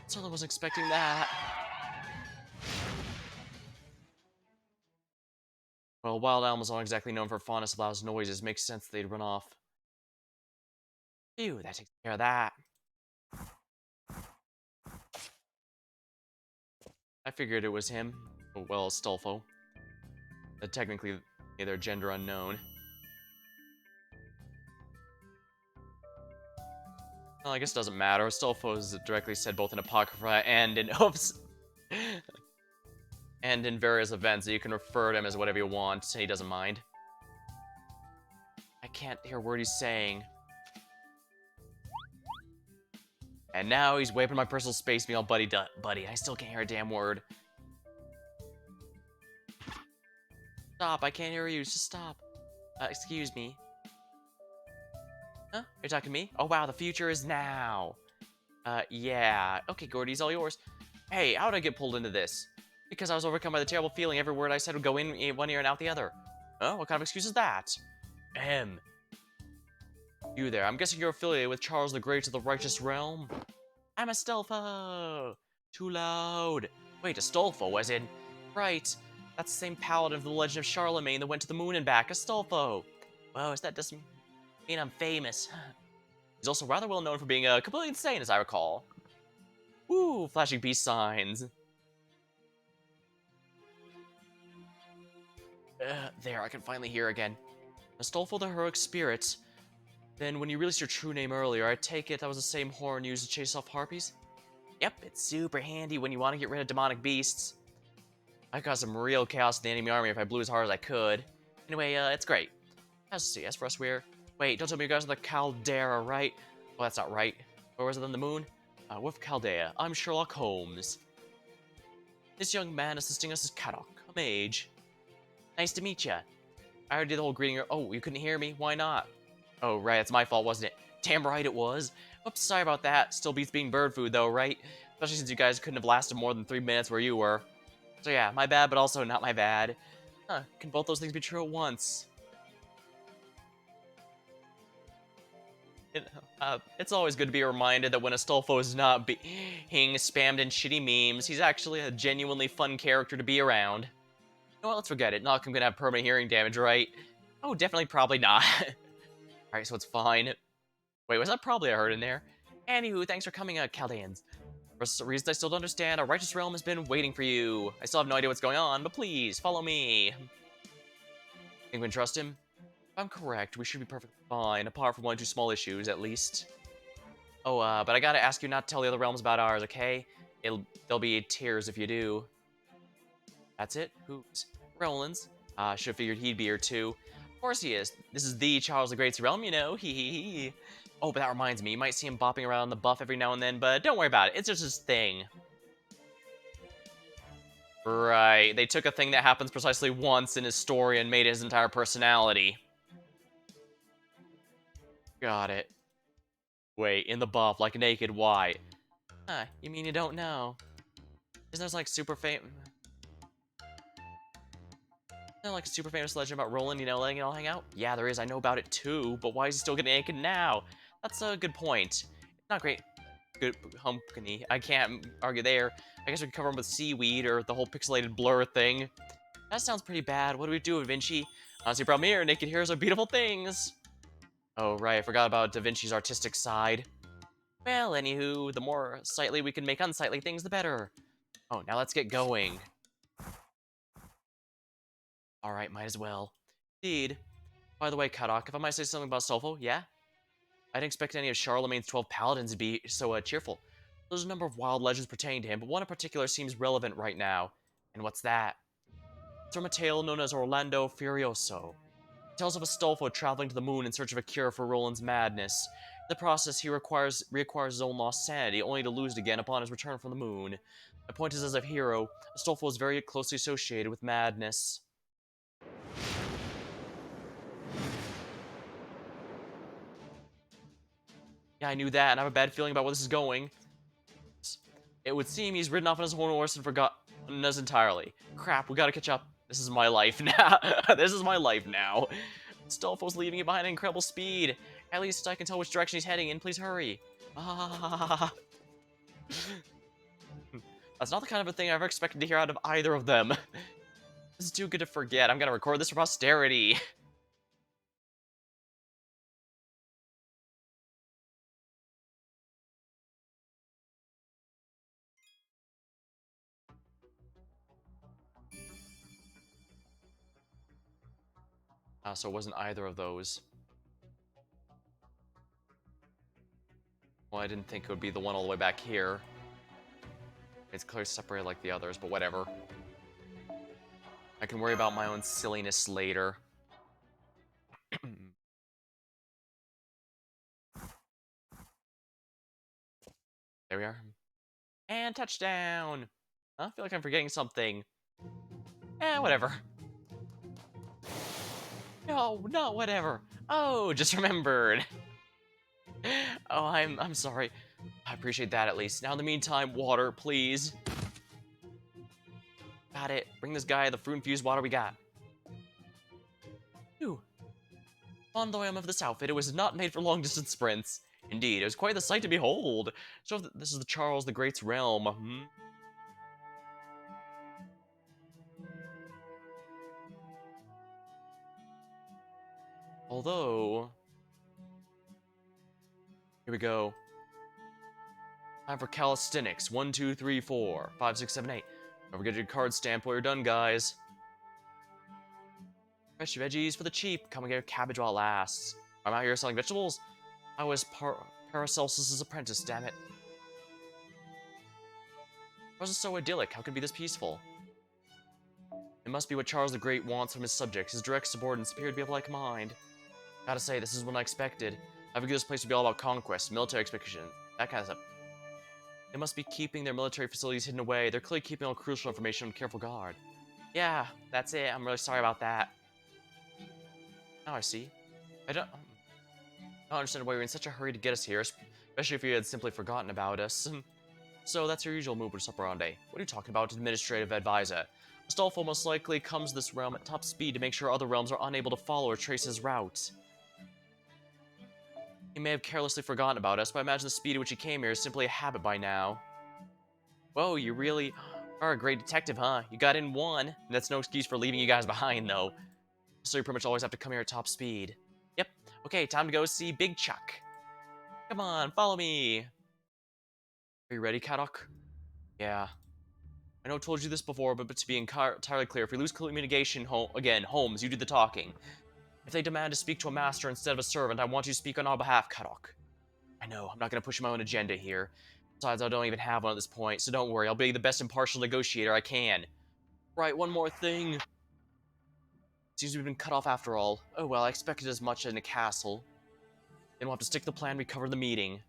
Certainly wasn't expecting that. Well, wild animals aren't exactly known for fondness of loud noises. Makes sense they'd run off. Phew, that takes care of that. I figured it was him. Well, Stolfo. Technically, their gender unknown. Well, I guess it doesn't matter. Stolfo is directly said both in Apocrypha and in oops, and in various events, so you can refer to him as whatever you want. He doesn't mind. I can't hear a word he's saying. And now he's wiping my personal space, being all buddy. I still can't hear a damn word. Stop! I can't hear you. Just stop. Excuse me. Huh? You're talking to me? Oh wow, the future is now. Yeah. Okay, Gordy's all yours. Hey, how did I get pulled into this? Because I was overcome by the terrible feeling every word I said would go in one ear and out the other. Oh, what kind of excuse is that? Ahem. You there, I'm guessing you're affiliated with Charles the Great of the Righteous Realm? I'm Astolfo! Too loud. Wait, Astolfo, as in... Right, that's the same paladin of the Legend of Charlemagne that went to the moon and back, Astolfo. Well, that doesn't mean I'm famous. He's also rather well known for being completely insane, as I recall. Woo, flashing peace signs. There, I can finally hear again. Astolfo the heroic spirit. Then, when you released your true name earlier, I take it that was the same horn used to chase off harpies? Yep, it's super handy when you want to get rid of demonic beasts. I caused some real chaos in the enemy army if I blew as hard as I could. Anyway, it's great. Let's see, as for us, Wait, don't tell me you guys are the Caldera, right? Oh, that's not right. Or was it on the moon? With Chaldea, I'm Sherlock Holmes. This young man assisting us is Kadok, a mage. Nice to meet ya. I already did the whole greeting. Oh, you couldn't hear me? Why not? Oh, right, it's my fault, wasn't it? Damn right it was. Oops, sorry about that. Still beats being bird food, though, right? Especially since you guys couldn't have lasted more than 3 minutes where you were. So yeah, my bad, but also not my bad. Huh, can both those things be true at once? It's always good to be reminded that when Astolfo is not being spammed in shitty memes, he's actually a genuinely fun character to be around. You know what, let's forget it. Not I'm gonna have permanent hearing damage, right? Oh, definitely probably not. Alright, so it's fine. Wait, was that probably I heard in there? Anywho, thanks for coming, Chaldeans. For some reason I still don't understand, our righteous realm has been waiting for you. I still have no idea what's going on, but please, follow me. Think we can trust him? If I'm correct, we should be perfectly fine, apart from one or two small issues, at least. Oh, but I gotta ask you not to tell the other realms about ours, okay? There'll be tears if you do. That's it? Who's? Roland's. Should've figured he'd be here too. Of course he is. This is the Charles the Great's realm, you know. Hee hee hee. Oh, but that reminds me, you might see him bopping around the buff every now and then, but don't worry about it. It's just his thing. Right. They took a thing that happens precisely once in his story and made it his entire personality. Got it. Wait, in the buff, like naked, why? Huh, you mean you don't know? Isn't there like super famous legend about Roland, you know, letting it all hang out? Yeah, there is, I know about it too, but why is he still getting naked now? That's a good point. It's not great. Good company. I can't argue there. I guess we could cover him with seaweed or the whole pixelated blur thing. That sounds pretty bad. What do we do, Da Vinci? Honestly, problem here, naked heroes are beautiful things. Oh, right, I forgot about Da Vinci's artistic side. Well, anywho, the more sightly we can make unsightly things, the better. Oh, now let's get going. Alright, might as well. Indeed. By the way, Kadok, if I might say something about Sulfo, yeah? I didn't expect any of Charlemagne's 12 paladins to be so cheerful. There's a number of wild legends pertaining to him, but one in particular seems relevant right now. And what's that? It's from a tale known as Orlando Furioso. It tells of Astolfo traveling to the moon in search of a cure for Roland's madness. In the process, he reacquires his own lost sanity, only to lose it again upon his return from the moon. My point is, as a hero, Astolfo is very closely associated with madness. Yeah, I knew that, and I have a bad feeling about where this is going. It would seem he's ridden off on his own horse and forgotten us entirely. Crap, we gotta catch up. This is my life now. This is my life now. Stolfo's leaving it behind at incredible speed. At least I can tell which direction he's heading in. Please hurry. Ah. That's not the kind of a thing I ever expected to hear out of either of them. This is too good to forget. I'm gonna record this for posterity. So it wasn't either of those. Well, I didn't think it would be the one all the way back here. It's clearly separated like the others, but whatever. I can worry about my own silliness later. There we are. And touchdown! I feel like I'm forgetting something. Whatever. No, not whatever. Oh, just remembered. Oh, I'm sorry. I appreciate that at least. Now in the meantime, water, please. Got it. Bring this guy the fruit-infused water we got. Phew. On the whim of this outfit, it was not made for long-distance sprints. Indeed, it was quite the sight to behold. So this is the Charles the Great's realm. Although... Here we go. Time for calisthenics. 1, 2, 3, 4, 5, 6, 7, 8. Don't forget your card stamp while you're done, guys. Fresh veggies for the cheap. Come and get your cabbage while it lasts. I'm out here selling vegetables. I was Paracelsus's apprentice, damn it. How is it so idyllic? How could it be this peaceful? It must be what Charles the Great wants from his subjects. His direct subordinates appear to be of like mind. Gotta say, this is what I expected. I figured this place would be all about conquest, military expedition, that kind of stuff. They must be keeping their military facilities hidden away. They're clearly keeping all crucial information on careful guard. Yeah, that's it. I'm really sorry about that. Now I see. I don't understand why you're in such a hurry to get us here, especially if you had simply forgotten about us. So that's your usual modus operandi. What are you talking about, administrative advisor? Astolfo most likely comes to this realm at top speed to make sure other realms are unable to follow or trace his route. He may have carelessly forgotten about us, but I imagine the speed at which he came here is simply a habit by now. Whoa, you really are a great detective, huh? You got in one. And that's no excuse for leaving you guys behind, though. So you pretty much always have to come here at top speed. Yep. Okay, time to go see Big Chuck. Come on, follow me. Are you ready, Kadok? Yeah. I know I told you this before, but to be entirely clear, if we lose communication, Holmes, you do the talking. If they demand to speak to a master instead of a servant, I want you to speak on our behalf, Kadok. I know, I'm not going to push my own agenda here. Besides, I don't even have one at this point, so don't worry, I'll be the best impartial negotiator I can. Right, one more thing. Seems we've been cut off after all. Oh well, I expected as much in a castle. Then we'll have to stick to the plan we covered in the meeting.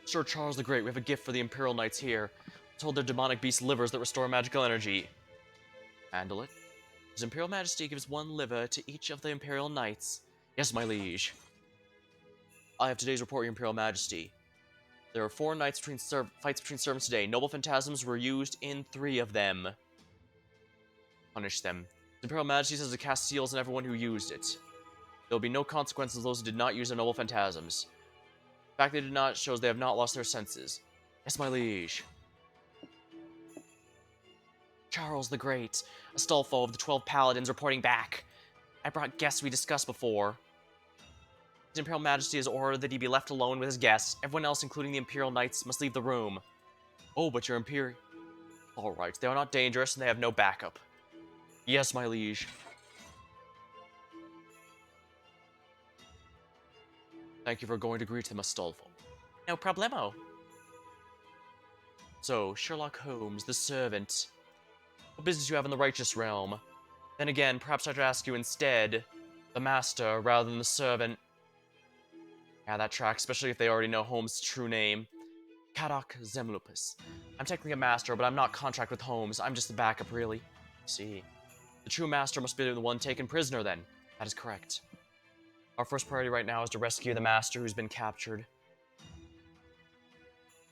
Sir Charles the Great, we have a gift for the Imperial Knights here. Told they're demonic beast livers that restore magical energy. Handle it. His Imperial Majesty gives one liver to each of the Imperial Knights. Yes, my liege. I have today's report, Your Imperial Majesty. There were 4 fights between servants today. Noble phantasms were used in 3 of them. Punish them. His Imperial Majesty says to cast seals on everyone who used it. There will be no consequences to those who did not use their noble phantasms. The fact they did not shows they have not lost their senses. Yes, my liege. Charles the Great, Astolfo of the 12 Paladins reporting back. I brought guests we discussed before. His Imperial Majesty has ordered that he be left alone with his guests. Everyone else, including the Imperial Knights, must leave the room. Oh, but your Imperial... Alright, they are not dangerous and they have no backup. Yes, my liege. Thank you for going to greet them, Astolfo. No problemo. So, Sherlock Holmes, the servant. What business do you have in the righteous realm? Then again, perhaps I should ask you instead, the master rather than the servant. Yeah, that tracks, especially if they already know Holmes' true name. Kadok Zemlupus. I'm technically a master, but I'm not contract with Holmes. I'm just the backup, really. I see. The true master must be the one taken prisoner, then. That is correct. Our first priority right now is to rescue the master who's been captured.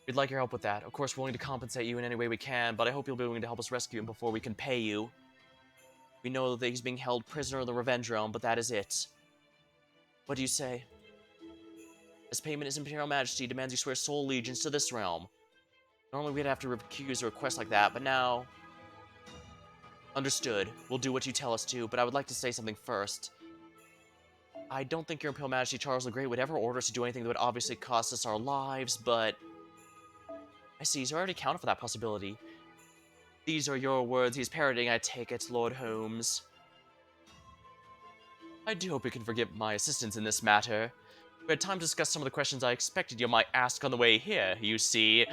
We'd like your help with that. Of course, we're willing to compensate you in any way we can, but I hope you'll be willing to help us rescue him before we can pay you. We know that he's being held prisoner in the Revenge Realm, but that is it. What do you say? As payment, His Imperial Majesty demands you swear sole allegiance to this realm. Normally we'd have to refuse a request like that, but now... Understood. We'll do what you tell us to, but I would like to say something first. I don't think Your Imperial Majesty Charles the Great would ever order us to do anything that would obviously cost us our lives, but... I see, he's already accounted for that possibility. These are your words he's parroting, I take it, Lord Holmes. I do hope you can forgive my assistance in this matter. We had time to discuss some of the questions I expected you might ask on the way here, you see.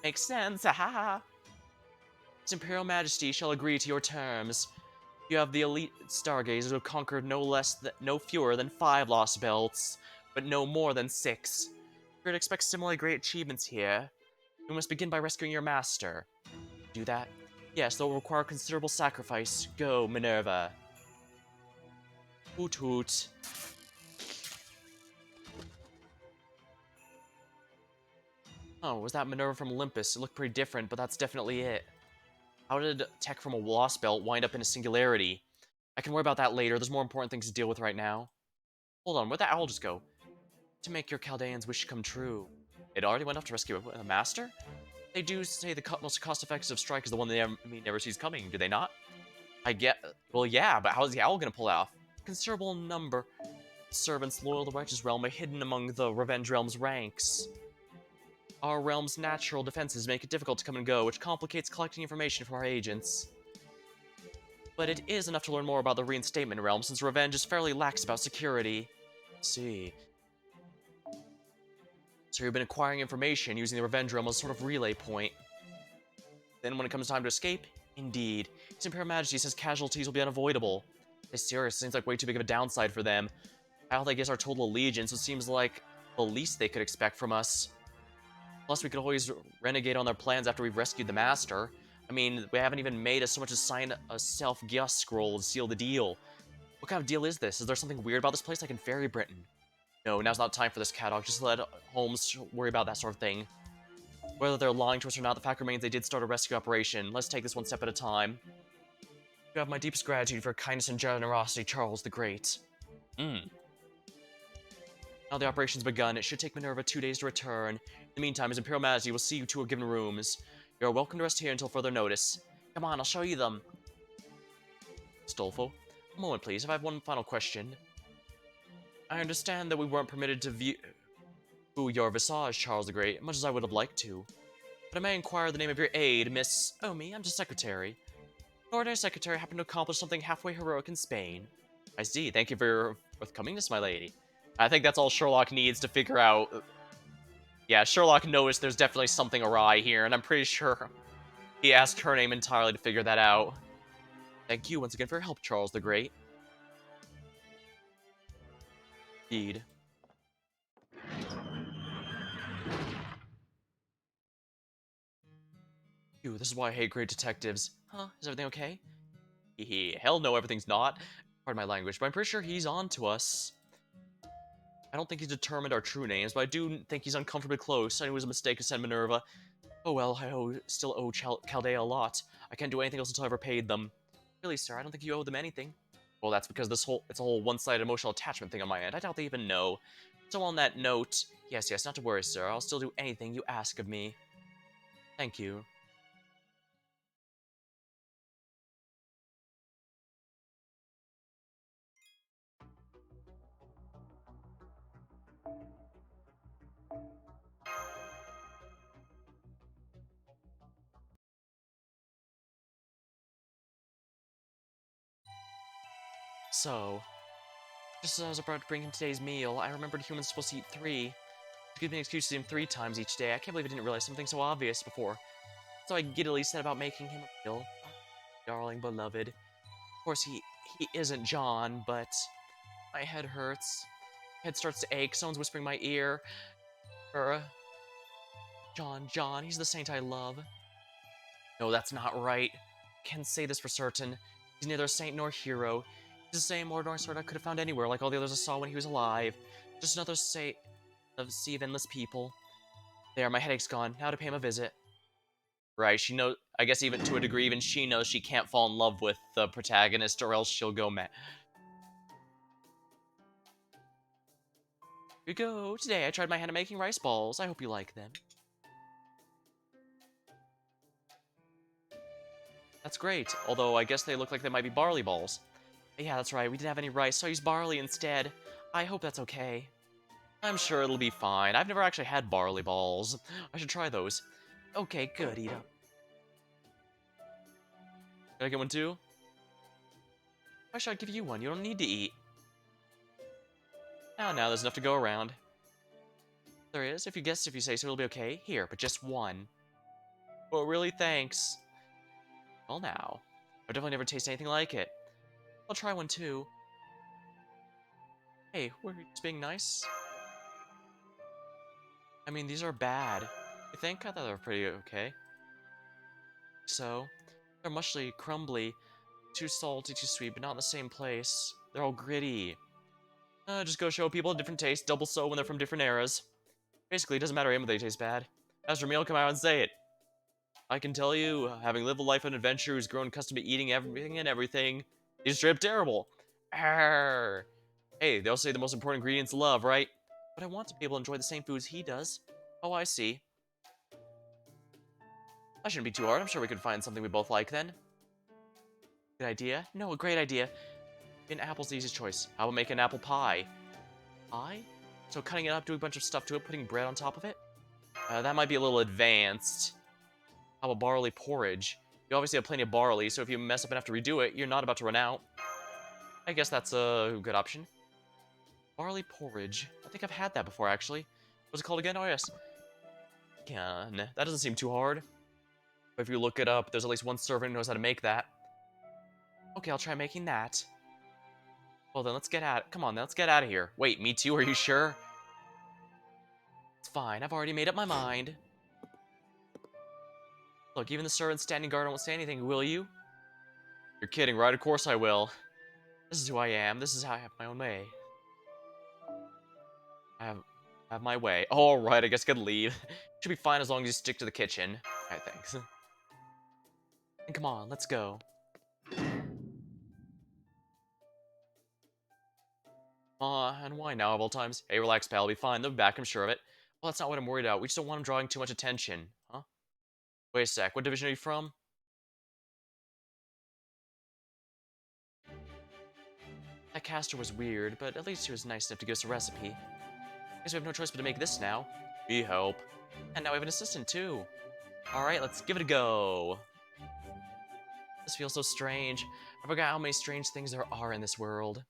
Makes sense, haha. His Imperial Majesty shall agree to your terms. You have the elite stargazers who have conquered no fewer than 5 Lostbelts, but no more than 6. You're to expect similarly great achievements here. We must begin by rescuing your master. Do that? Yes, though it will require considerable sacrifice. Go, Minerva. Hoot hoot. Oh, was that Minerva from Olympus? It looked pretty different, but that's definitely it. How did tech from a Lostbelt wind up in a singularity? I can worry about that later. There's more important things to deal with right now. Hold on, where'd that owl just go? To make your Chaldean's wish come true. It already went off to rescue a master? They do say the most cost-effective strike is the one they never sees coming, do they not? I get... Well, yeah, but how's the owl gonna pull off? Considerable number of servants loyal to the Righteous Realm are hidden among the Revenge Realm's ranks. Our realm's natural defenses make it difficult to come and go, which complicates collecting information from our agents. but it is enough to learn more about the reinstatement realm, since Revenge is fairly lax about security. Let's see. So you've been acquiring information using the Revenge realm as a sort of relay point. Then when it comes time to escape, indeed, His Imperial Majesty says casualties will be unavoidable. It's serious, seems like way too big of a downside for them. How they guess our total allegiance, it seems like the least they could expect from us. Plus, we could always renegade on their plans after we've rescued the Master. I mean, we haven't even made as so much as sign a self-guess scroll to seal the deal. What kind of deal is this? Is there something weird about this place like in Fairy Britain? No, now's not time for this, Cadog. Just let Holmes worry about that sort of thing. Whether they're lying to us or not, the fact remains they did start a rescue operation. Let's take this one step at a time. You have my deepest gratitude for your kindness and generosity, Charles the Great. Now the operation's begun, it should take Minerva 2 days to return. In the meantime, His Imperial Majesty will see you to your given rooms. You are welcome to rest here until further notice. Come on, I'll show you them. Stolfo, a moment please, I have one final question. I understand that we weren't permitted to view your visage, Charles the Great, much as I would have liked to. But I may inquire the name of your aide, Miss Omi. I'm just secretary. An ordinary secretary happened to accomplish something halfway heroic in Spain. I see. Thank you for your forthcomingness, my lady. I think that's all Sherlock needs to figure out. Yeah, Sherlock noticed there's definitely something awry here, and I'm pretty sure he asked her name entirely to figure that out. Thank you once again for your help, Charles the Great. Indeed. Phew, this is why I hate great detectives. Huh? Is everything okay? Hehe, hell no, everything's not. Pardon my language, but I'm pretty sure he's on to us. I don't think he's determined our true names, but I do think he's uncomfortably close. I knew it was a mistake to send Minerva. Oh well, still owe Chaldea a lot. I can't do anything else until I've repaid them. Really, sir, I don't think you owe them anything. Well, that's because it's a whole one-sided emotional attachment thing on my end. I doubt they even know. So on that note, yes, not to worry, sir. I'll still do anything you ask of me. Thank you. So, just as I was about to bring him today's meal, I remembered humans are supposed to eat 3. To give me an excuse to eat him 3 times each day. I can't believe I didn't realize something so obvious before. So I giddily set about making him a meal. Darling, beloved. Of course, he isn't John, but my head hurts. My head starts to ache. Someone's whispering in my ear. John, he's the saint I love. No, that's not right. Can't say this for certain. He's neither a saint nor a hero. He's the same ordinary sort I could have found anywhere, like all the others I saw when he was alive. Just another saint of sea of endless people. There, my headache's gone. Now to pay him a visit. Right, she knows. I guess even to a degree, even she knows she can't fall in love with the protagonist, or else she'll go mad. Here you go. Today I tried my hand at making rice balls. I hope you like them. That's great, although I guess they look like they might be barley balls. Yeah, that's right, we didn't have any rice, so I used barley instead. I hope that's okay. I'm sure it'll be fine. I've never actually had barley balls. I should try those. Okay, good, Ida. Can I get one too? Why should I give you one? You don't need to eat. Now, there's enough to go around. There is. If you say so, it'll be okay. Here, but just one. Oh, really? Thanks. Well, now. I've definitely never tasted anything like it. I'll try one too. Hey, were you just being nice? I mean, these are bad. You think? I thought they were pretty okay. So, they're mushy, crumbly, too salty, too sweet, but not in the same place. They're all gritty. Just go show people different tastes, double so when they're from different eras. Basically, it doesn't matter if they taste bad. As for me, I'll come out and say it. I can tell you, having lived a life of adventure who's grown accustomed to eating everything, is straight up terrible. Arr. Hey, they all say the most important ingredient's love, right? But I want to be able to enjoy the same foods he does. Oh, I see. I shouldn't be too hard. I'm sure we could find something we both like then. Good idea? No, a great idea. An apple's the easiest choice. How about making an apple pie? Pie? So cutting it up, doing a bunch of stuff to it, putting bread on top of it? That might be a little advanced. How about barley porridge? You obviously have plenty of barley, so if you mess up and have to redo it, you're not about to run out. I guess that's a good option. Barley porridge. I think I've had that before, actually. What's it called again? Oh, yes. Can. That doesn't seem too hard. But if you look it up, there's at least one servant who knows how to make that. Okay, I'll try making that. Well then, let's get out. Come on, then, let's get out of here. Wait, me too? Are you sure? It's fine. I've already made up my mind. Look, even the servant standing guard won't say anything, will you? You're kidding, right? Of course I will. This is who I am. This is how I have my own way. I have my way. All right, I guess I could leave. Should be fine as long as you stick to the kitchen. Alright, thanks. And come on, let's go. And why now of all times? Hey, relax, pal. I'll be fine. They'll be back, I'm sure of it. Well, that's not what I'm worried about. We just don't want him drawing too much attention. Huh? Wait a sec. What division are you from? That caster was weird, but at least he was nice enough to give us a recipe. Guess we have no choice but to make this now. We help. And now we have an assistant, too. Alright, let's give it a go. This feels so strange. I forgot how many strange things there are in this world.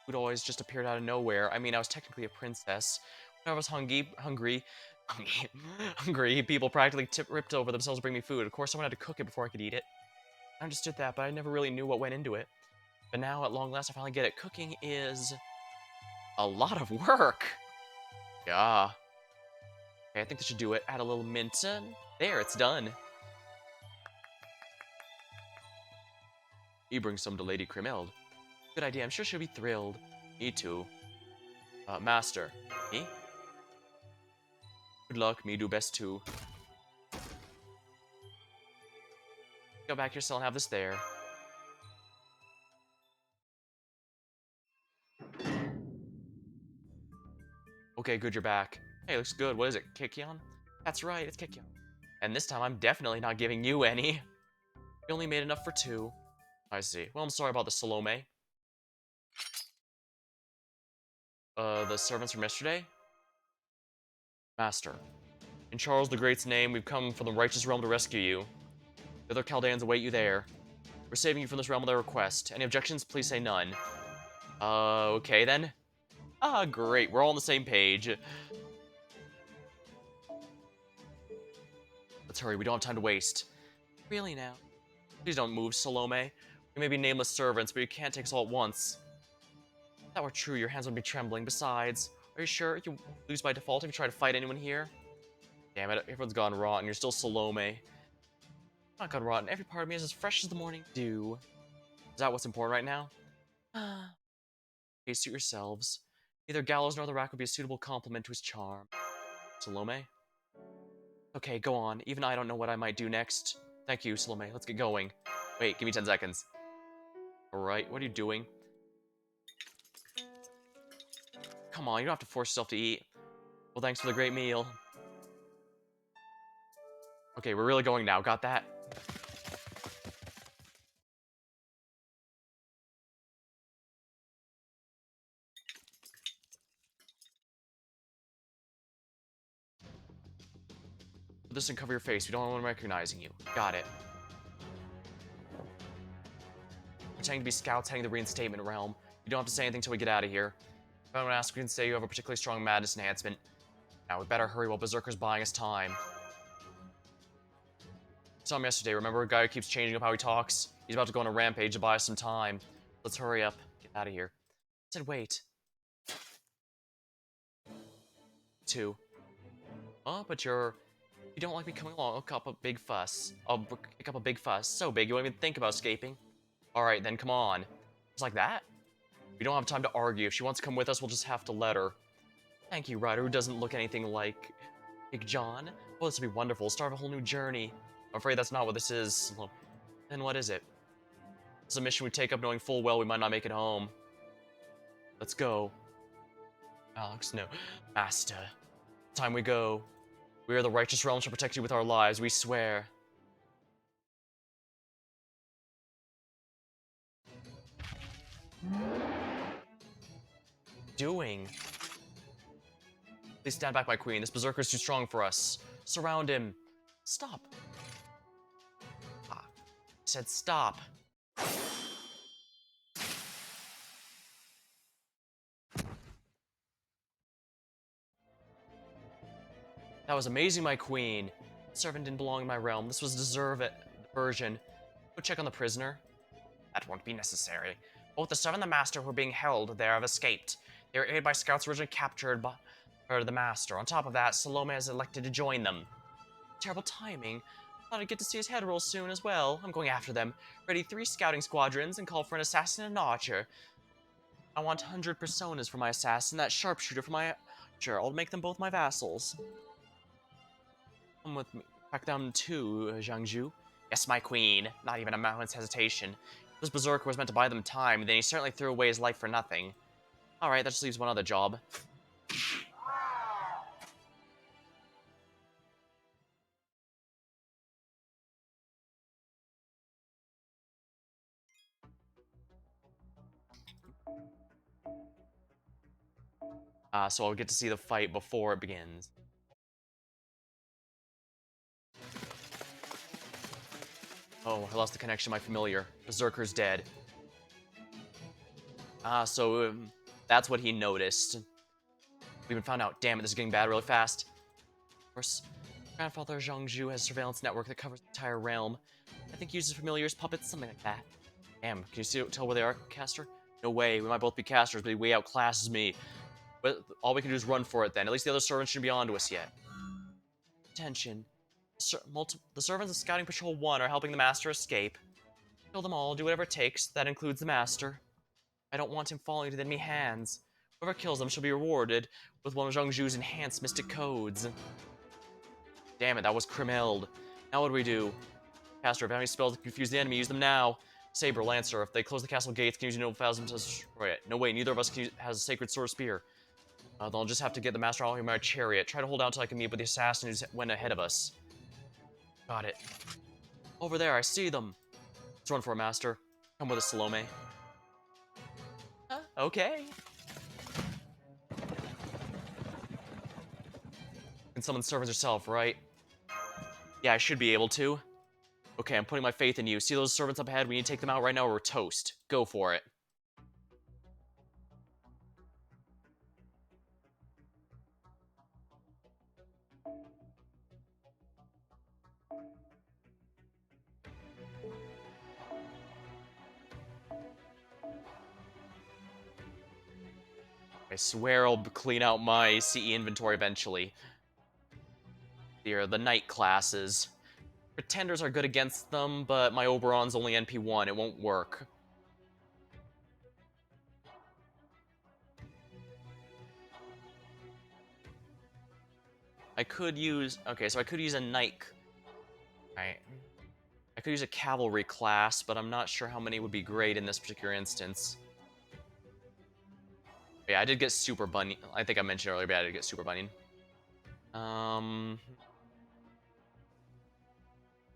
Food always just appeared out of nowhere. I mean, I was technically a princess. When I was hungry, people practically ripped over themselves to bring me food. Of course, someone had to cook it before I could eat it. I understood that, but I never really knew what went into it. But now, at long last, I finally get it. Cooking is a lot of work. Yeah. Okay, I think that should do it. Add a little mint. There, it's done. You bring some to Lady Crimeld. Good idea. I'm sure she'll be thrilled. Me too. Master. Me? Good luck. Me do best too. Go back to your cell and have this there. Okay, good, you're back. Hey, looks good. What is it, Kikyon? That's right, it's Kikyon. And this time, I'm definitely not giving you any. We only made enough for 2. I see. Well, I'm sorry about the Salome. The servants from yesterday? Master. In Charles the Great's name, we've come from the righteous realm to rescue you. The other Chaldeans await you there. We're saving you from this realm with our request. Any objections? Please say none. Okay then. Ah, great. We're all on the same page. Let's hurry. We don't have time to waste. Really now? Please don't move, Salome. We may be nameless servants, but you can't take us all at once. If that were true, your hands would be trembling. Besides, are you sure you lose by default if you try to fight anyone here? Damn it, everyone's gone rotten. You're still Salome. I'm not gone rotten. Every part of me is as fresh as the morning dew. Is that what's important right now? Okay, suit yourselves. Neither gallows nor the rack would be a suitable complement to his charm. Salome? Okay, go on. Even I don't know what I might do next. Thank you, Salome. Let's get going. Wait, give me 10 seconds. Alright, what are you doing? Come on, you don't have to force yourself to eat. Well, thanks for the great meal. Okay, we're really going now. Got that? Put this and cover your face. We don't want anyone recognizing you. Got it. Pretending to be scouts heading the reinstatement realm. You don't have to say anything till we get out of here. If anyone asks, we can say you have a particularly strong madness enhancement. Now, we better hurry while Berserker's buying us time. Saw him yesterday. Remember a guy who keeps changing up how he talks? He's about to go on a rampage to buy us some time. Let's hurry up. Get out of here. I said wait. 2. Oh, but you don't like me coming along. I'll kick up a big fuss. I'll kick up a big fuss. So big you won't even think about escaping. Alright, then come on. Just like that? We don't have time to argue. If she wants to come with us, we'll just have to let her. Thank you, Ryder, who doesn't look anything like Big John. Well, this will be wonderful. Start a whole new journey. I'm afraid that's not what this is. Well, then what is it? It's a mission we take up knowing full well we might not make it home. Let's go. Alex, no. Master. Time we go. We are the righteous realm shall protect you with our lives, we swear. Doing? Please stand back, my queen. This berserker's too strong for us. Surround him. Stop. Ah, I said stop. That was amazing, my queen. The servant didn't belong in my realm. This was deserve it. Version. Go check on the prisoner. That won't be necessary. Both the servant and the master who are being held there have escaped. They were aided by scouts originally captured by the master. On top of that, Salome has elected to join them. Terrible timing. Thought I'd get to see his head roll soon as well. I'm going after them. Ready 3 scouting squadrons and call for an assassin and an archer. I want 100 personas for my assassin, that sharpshooter for my archer. I'll make them both my vassals. Come with me. Back down to Jiangju. Yes, my queen. Not even a moment's hesitation. If this berserker was meant to buy them time, then he certainly threw away his life for nothing. Alright, that just leaves one other job. So I'll get to see the fight before it begins. Oh, I lost the connection to my familiar. Berserker's dead. That's what he noticed. We even found out. Damn it, this is getting bad really fast. Of course, Grandfather Zhangzhu has a surveillance network that covers the entire realm. I think he uses familiars, puppets, something like that. Damn, can you tell where they are, caster? No way, we might both be casters, but he way outclasses me. But all we can do is run for it then. At least the other servants shouldn't be onto us yet. Attention. The servants of Scouting Patrol 1 are helping the Master escape. Kill them all, do whatever it takes. That includes the Master. I don't want him falling into the enemy hands. Whoever kills them shall be rewarded with one of Zhongzhu's enhanced mystic codes. Damn it, that was Krimeld. Now what do we do? Caster, if you have any spells to confuse the enemy, use them now. Saber, Lancer, if they close the castle gates, can use no thousand to destroy it. No way, neither of us has a sacred sword or spear. Then I'll just have to get the Master out of my chariot. Try to hold out till I can meet with the assassin who went ahead of us. Got it. Over there, I see them. Let's run for it, Master. Come with us, Salome. Okay. You can summon servants yourself, right? Yeah, I should be able to. Okay, I'm putting my faith in you. See those servants up ahead? We need to take them out right now or we're toast. Go for it. I swear I'll clean out my CE inventory eventually. Here, the knight classes. Pretenders are good against them, but my Oberon's only NP1. It won't work. I could use... Okay, so I could use a knight... Right. I could use a cavalry class, but I'm not sure how many would be great in this particular instance. Yeah, I did get Super Bunny. I think I mentioned earlier, but I did get Super Bunny. Oh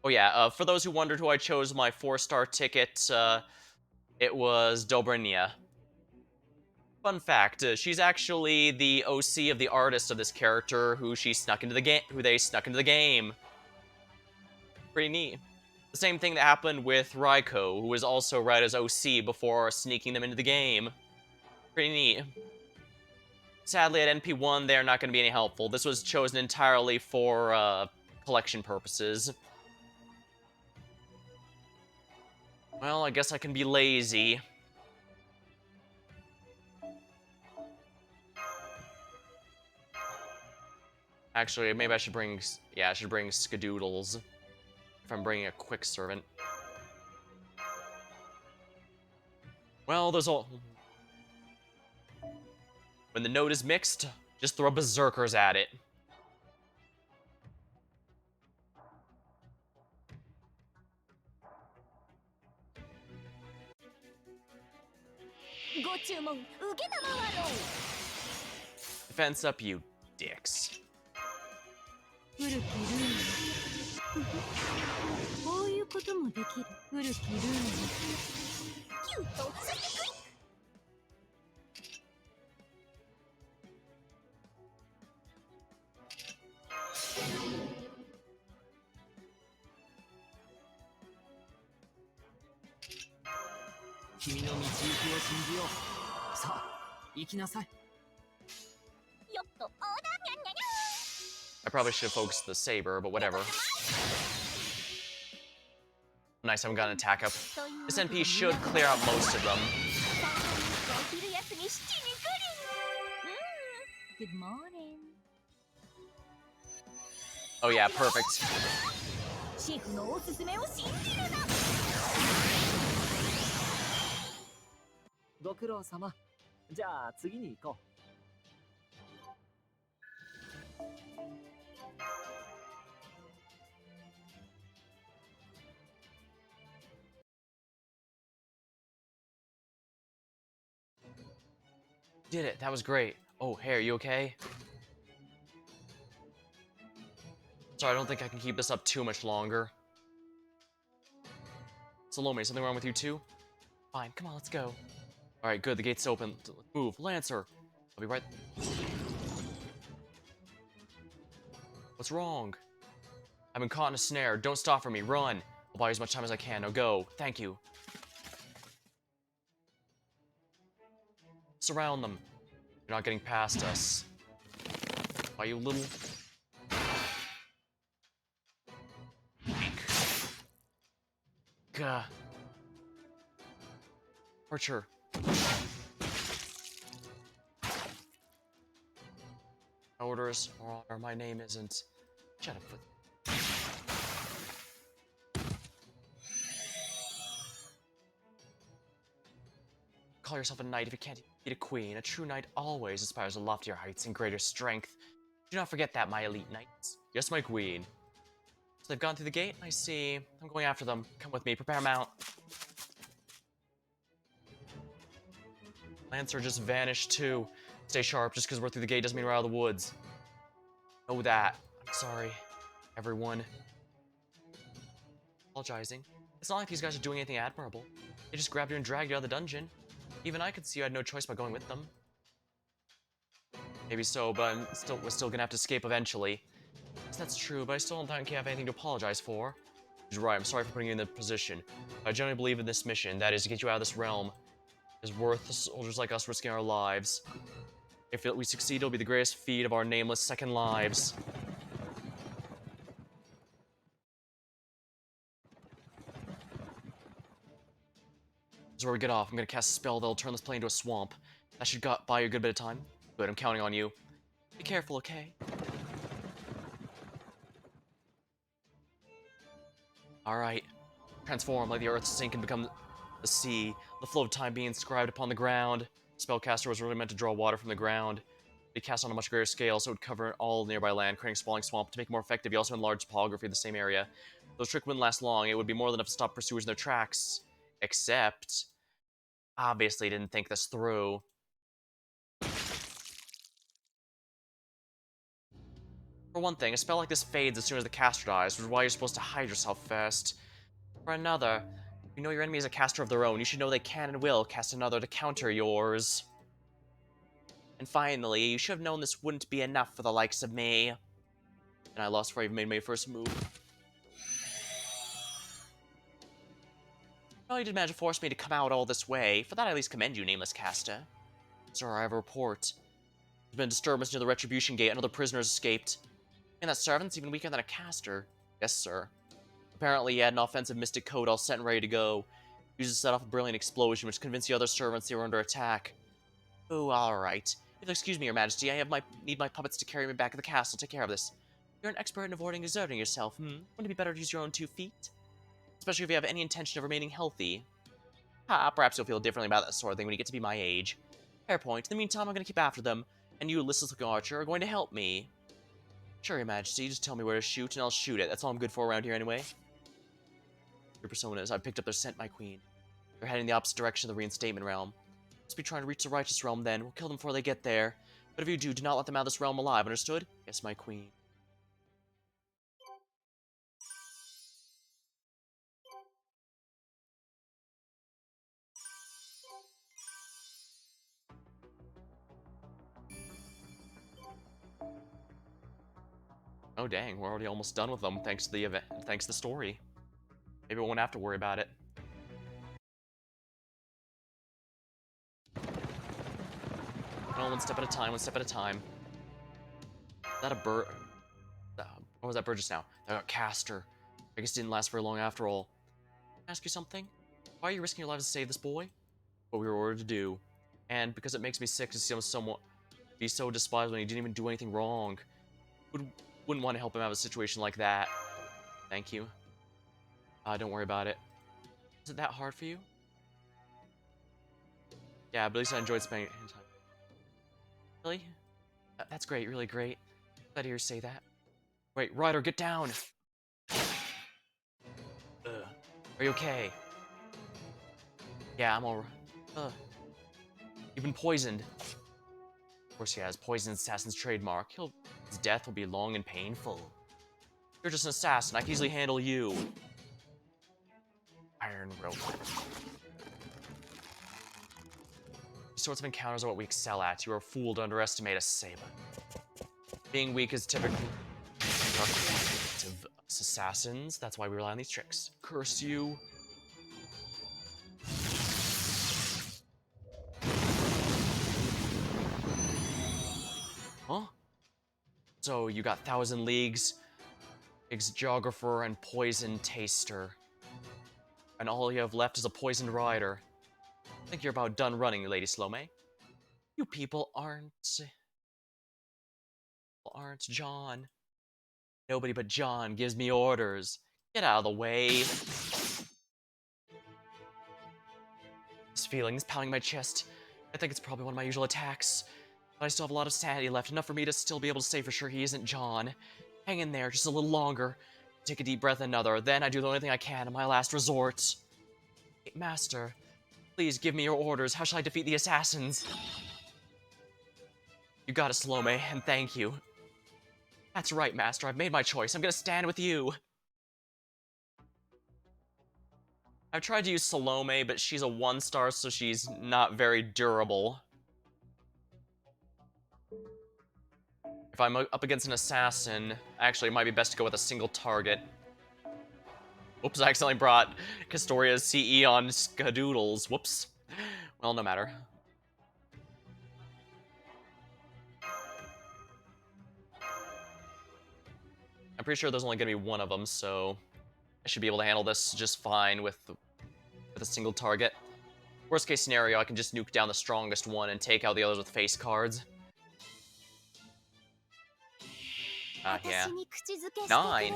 yeah, for those who wondered who I chose my 4-star ticket, it was Dobrynia. Fun fact, she's actually the OC of the artist of this character who they snuck into the game. Pretty neat. The same thing that happened with Raiko, who was also read as OC before sneaking them into the game. Pretty neat. Sadly, at NP1, they're not going to be any helpful. This was chosen entirely for collection purposes. Well, I guess I can be lazy. Actually, maybe I should bring... Yeah, I should bring Skadoodles. If I'm bringing a quick servant. Well, there's all... When the note is mixed, just throw berserkers at it. Defense up, you dicks. 君の道行きを信じよう。さあ、行きなさい。I probably should have focused the saber, but whatever. Nice, I haven't got an attack up. This NP should clear out most of them. Good morning. Oh yeah, perfect. シェフのおすすめを信じるな。ご苦労様。じゃあ次に行こう。Did it, that was great. Oh, hey, are you okay? Sorry, I don't think I can keep this up too much longer. Salome, something wrong with you too? Fine, come on, let's go. Alright, good, the gate's open. Let's move. Lancer! I'll be right... What's wrong? I've been caught in a snare. Don't stop for me. Run! I'll buy you as much time as I can. Now go. Thank you. Surround them. You're not getting past us. Why, you little... Gah. Archer. Orders, or my name isn't... Shut up. Call yourself a knight if you can't beat a queen. A true knight always aspires to loftier heights and greater strength. Do not forget that, my elite knights. Yes, my queen. So they've gone through the gate? I see. I'm going after them. Come with me. Prepare mount. Lancer just vanished too. Stay sharp. Just because we're through the gate doesn't mean we're out of the woods. Know that. I'm sorry, everyone. Apologizing. It's not like these guys are doing anything admirable. They just grabbed you and dragged you out of the dungeon. Even I could see you had no choice but going with them. Maybe so, but we're still gonna have to escape eventually. Yes, that's true, but I still don't think I have anything to apologize for. He's right, I'm sorry for putting you in the position. I genuinely believe in this mission, that is to get you out of this realm. It is worth soldiers like us risking our lives. If we succeed, it'll be the greatest feat of our nameless second lives. This is where we get off. I'm gonna cast a spell that'll turn this place into a swamp. That should buy you a good bit of time. Good, I'm counting on you. Be careful, okay? Alright. Transform, like the earth sink and become the sea. The flow of time being inscribed upon the ground. Spellcaster was really meant to draw water from the ground. They cast on a much greater scale, so it would cover all nearby land, creating a sprawling swamp. To make it more effective, he also enlarged topography of the same area. Though trick wouldn't last long, it would be more than enough to stop pursuers in their tracks. Except... obviously didn't think this through. For one thing, a spell like this fades as soon as the caster dies, which is why you're supposed to hide yourself first. For another, if you know your enemy is a caster of their own, you should know they can and will cast another to counter yours. And finally, you should have known this wouldn't be enough for the likes of me. And I lost before I even made my first move. Well, you did manage to force me to come out all this way. For that, I at least commend you, nameless caster. Sir, I have a report. There's been a disturbance near the Retribution Gate. Another prisoner has escaped. And that servant's even weaker than a caster. Yes, sir. Apparently, he had an offensive mystic code all set and ready to go. He used to set off a brilliant explosion, which convinced the other servants they were under attack. Oh, alright. If you'll excuse me, your majesty, need my puppets to carry me back to the castle. Take care of this. You're an expert in avoiding exerting yourself, hmm? Wouldn't it be better to use your own 2 feet? Especially if you have any intention of remaining healthy. Perhaps you'll feel differently about that sort of thing when you get to be my age. Fair point. In the meantime, I'm gonna keep after them, and you, listless-looking archer, are going to help me. Sure, your majesty, just tell me where to shoot, and I'll shoot it. That's all I'm good for around here anyway. Your personas, I've picked up their scent, my queen. They're heading the opposite direction of the reinstatement realm. Must be trying to reach the righteous realm then. We'll kill them before they get there. But if you do not let them out of this realm alive, understood? Yes, my queen. Oh dang, we're already almost done with them thanks to the event, thanks to the story. Maybe we won't have to worry about it. No, one step at a time, one step at a time. Is that a bird? What was that bird just now? Caster. I guess it didn't last very long after all. Can I ask you something? Why are you risking your lives to save this boy? What we were ordered to do. And because it makes me sick to see someone be so despised when he didn't even do anything wrong. Wouldn't want to help him out of a situation like that. Thank you. Don't worry about it. Is it that hard for you? Yeah, but at least I enjoyed spending time. Really? That's great, really great. Glad to hear you say that. Wait, Ryder, get down! Are you okay? Yeah, I'm alright. You've been poisoned. Of course he has. Poison assassin's trademark. His death will be long and painful. You're just an assassin. I can easily handle you. Iron rope. These sorts of encounters are what we excel at. You are a fool to underestimate a saber. Being weak is typically of us assassins. That's why we rely on these tricks. Curse you. Huh? So you got Thousand Leagues, Geographer, and Poison Taster. And all you have left is a Poisoned Rider. I think you're about done running, Lady Slowme. You people aren't John. Nobody but John gives me orders. Get out of the way. This feeling is pounding my chest. I think it's probably one of my usual attacks. But I still have a lot of sanity left, enough for me to still be able to say for sure he isn't John. Hang in there just a little longer. Take a deep breath, another. Then I do the only thing I can in my last resort. Hey, Master, please give me your orders. How shall I defeat the assassins? You got it, Salome, and thank you. That's right, Master. I've made my choice. I'm gonna stand with you. I've tried to use Salome, but she's a 1-star, so she's not very durable. If I'm up against an assassin, actually, it might be best to go with a single target. Oops, I accidentally brought Castoria's CE on Skadoodles. Whoops. Well, no matter. I'm pretty sure there's only gonna be one of them, so I should be able to handle this just fine with a single target. Worst case scenario, I can just nuke down the strongest one and take out the others with face cards. Yeah. 9,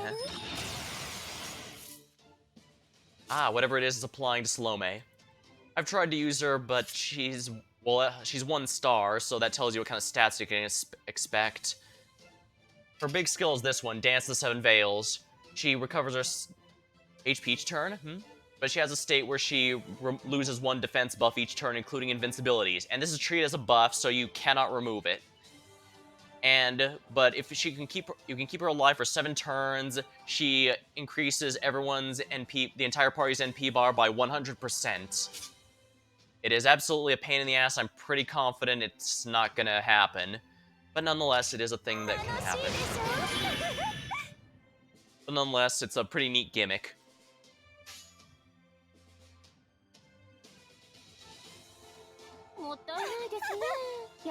huh? Whatever it is applying to Salome. I've tried to use her, but she's 1 star, so that tells you what kind of stats you can expect. Her big skill is this one, Dance the 7 Veils. She recovers her HP each turn, but she has a state where she loses 1 defense buff each turn, including invincibilities. And this is treated as a buff, so you cannot remove it. But if you can keep her alive for 7 turns, she increases everyone's NP, the entire party's NP bar by 100%. It is absolutely a pain in the ass. I'm pretty confident it's not gonna happen. But nonetheless, it is a thing that can happen. But nonetheless, it's a pretty neat gimmick.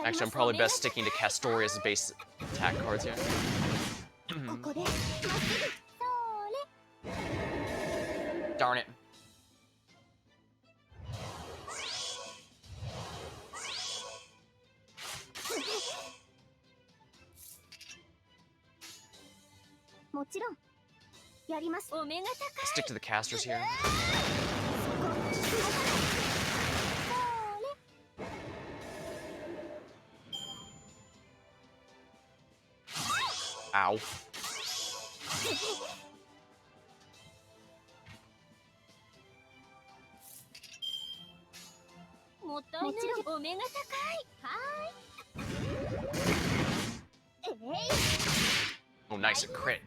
Actually, I'm probably best sticking to Castoria's base attack cards here. Darn it. Stick to the casters here. Ow. Oh, nice, a crit.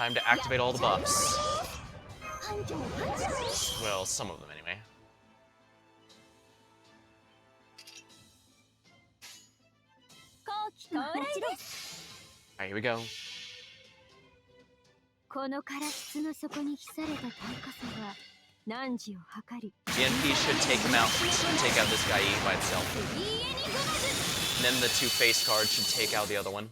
Time to activate all the buffs. Well, some of them anyway. Alright, here we go. The NP should take him out, take out this guy by itself. And then the two face cards should take out the other one.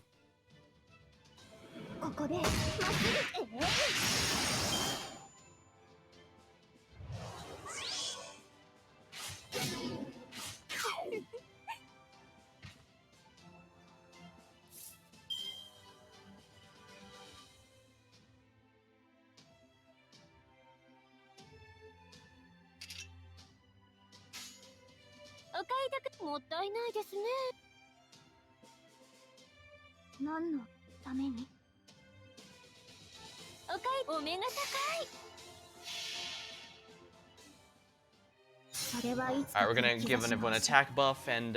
Alright, we're gonna give everyone an attack buff and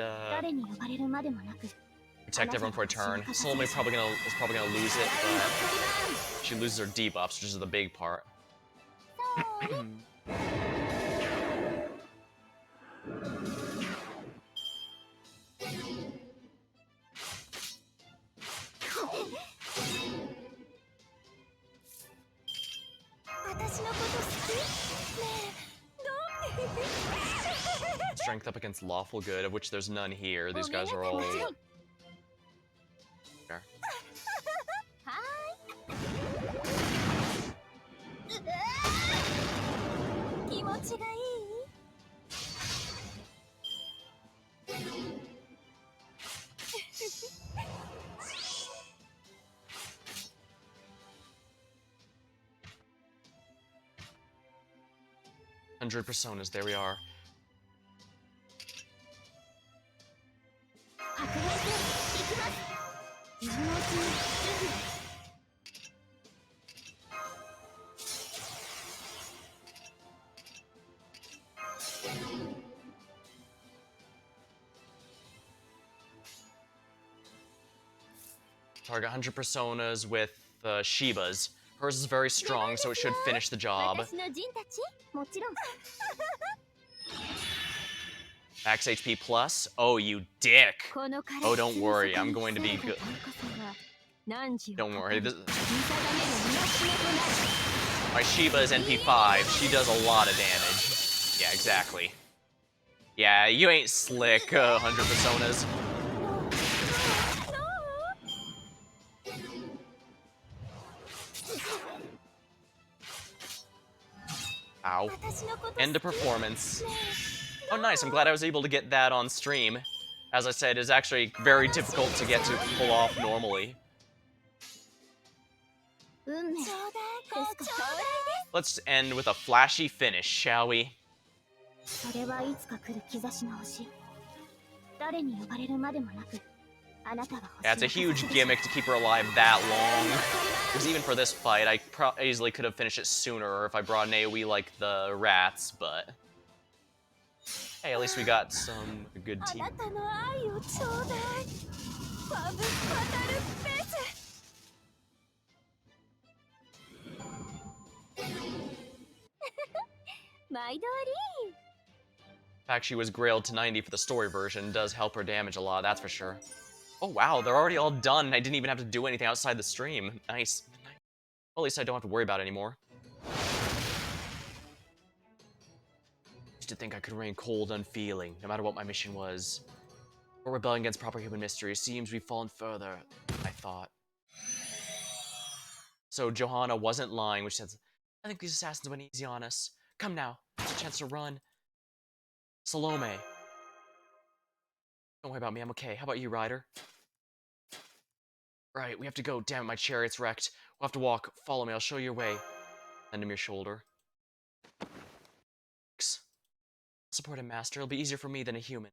protect everyone for a turn. Salome is probably gonna lose it, but she loses her debuffs, which is the big part. Strength up against lawful good, of which there's none here. These guys are all... There. 100 personas, there we are. Target 100 personas with Shiba's. Hers is very strong, so it should finish the job. Max HP plus? Oh, you dick! Oh, don't worry, I'm going to be good. Don't worry. My Shiba is NP5. She does a lot of damage. Yeah, exactly. Yeah, you ain't slick, 100 personas. Ow. End of performance. Oh, nice. I'm glad I was able to get that on stream. As I said, it's actually very difficult to get to pull off normally. Let's end with a flashy finish, shall we? Yeah, it's a huge gimmick to keep her alive that long. Because even for this fight, I easily could have finished it sooner if I brought an AoE like the rats, but... Hey, at least we got some good team. The fact she was grailed to 90 for the story version does help her damage a lot, that's for sure. Oh wow, they're already all done. I didn't even have to do anything outside the stream. Nice. Well, at least I don't have to worry about it anymore. Used to think I could remain cold, unfeeling, no matter what my mission was. Or rebelling against proper human mystery. Seems we've fallen further, I thought. So Johanna wasn't lying, which says, I think these assassins went easy on us. Come now, it's a chance to run. Salome. Don't worry about me, I'm okay. How about you, Ryder? Right, we have to go. Damn it, my chariot's wrecked. We'll have to walk. Follow me, I'll show you your way. Lend him your shoulder. Thanks. Support him, Master. It'll be easier for me than a human.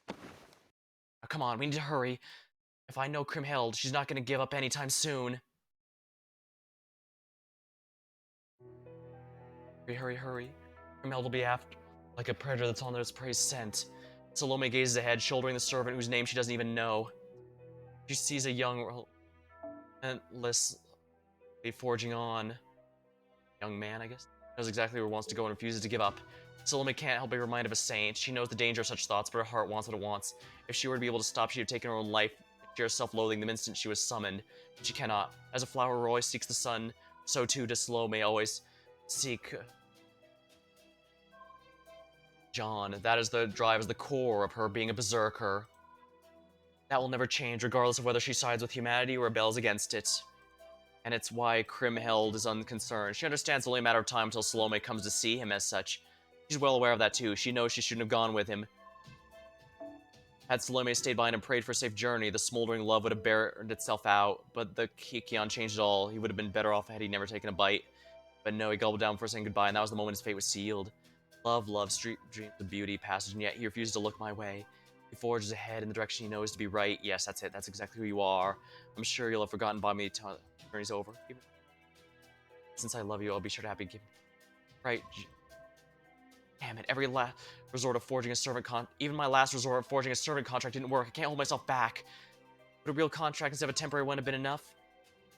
Now, come on, we need to hurry. If I know Kriemhild, she's not gonna give up anytime soon. Hurry, hurry, hurry. Kriemhild will be after, like a predator that's on its prey scent. Salome gazes ahead, shouldering the servant whose name she doesn't even know. She sees a young, relentless Be forging on. Young man, I guess. Knows exactly where he wants to go and refuses to give up. Salome can't help but be reminded of a saint. She knows the danger of such thoughts, but her heart wants what it wants. If she were to be able to stop, she'd have taken her own life. Sheer self-loathing the instant she was summoned. But she cannot. As a flower always seeks the sun, so too does Salome always seek John. That is the drive, is the core of her being a berserker. That will never change, regardless of whether she sides with humanity or rebels against it. And it's why Kriemhild is unconcerned. She understands it's only a matter of time until Salome comes to see him as such. She's well aware of that too. She knows she shouldn't have gone with him. Had Salome stayed behind and prayed for a safe journey, the smoldering love would have burned itself out. But the Kikion changed it all. He would have been better off had he never taken a bite. But no, he gulped down before saying goodbye, and that was the moment his fate was sealed. Love, street dreams of beauty, passage, and yet he refused to look my way. He forges ahead in the direction he knows to be right. Yes, that's it. That's exactly who you are. I'm sure you'll have forgotten by me till the journey's over. Since I love you, I'll be sure to happy give. Right. Damn it, every last resort of forging a servant even my last resort of forging a servant contract didn't work. I can't hold myself back. Would a real contract instead of a temporary one have been enough?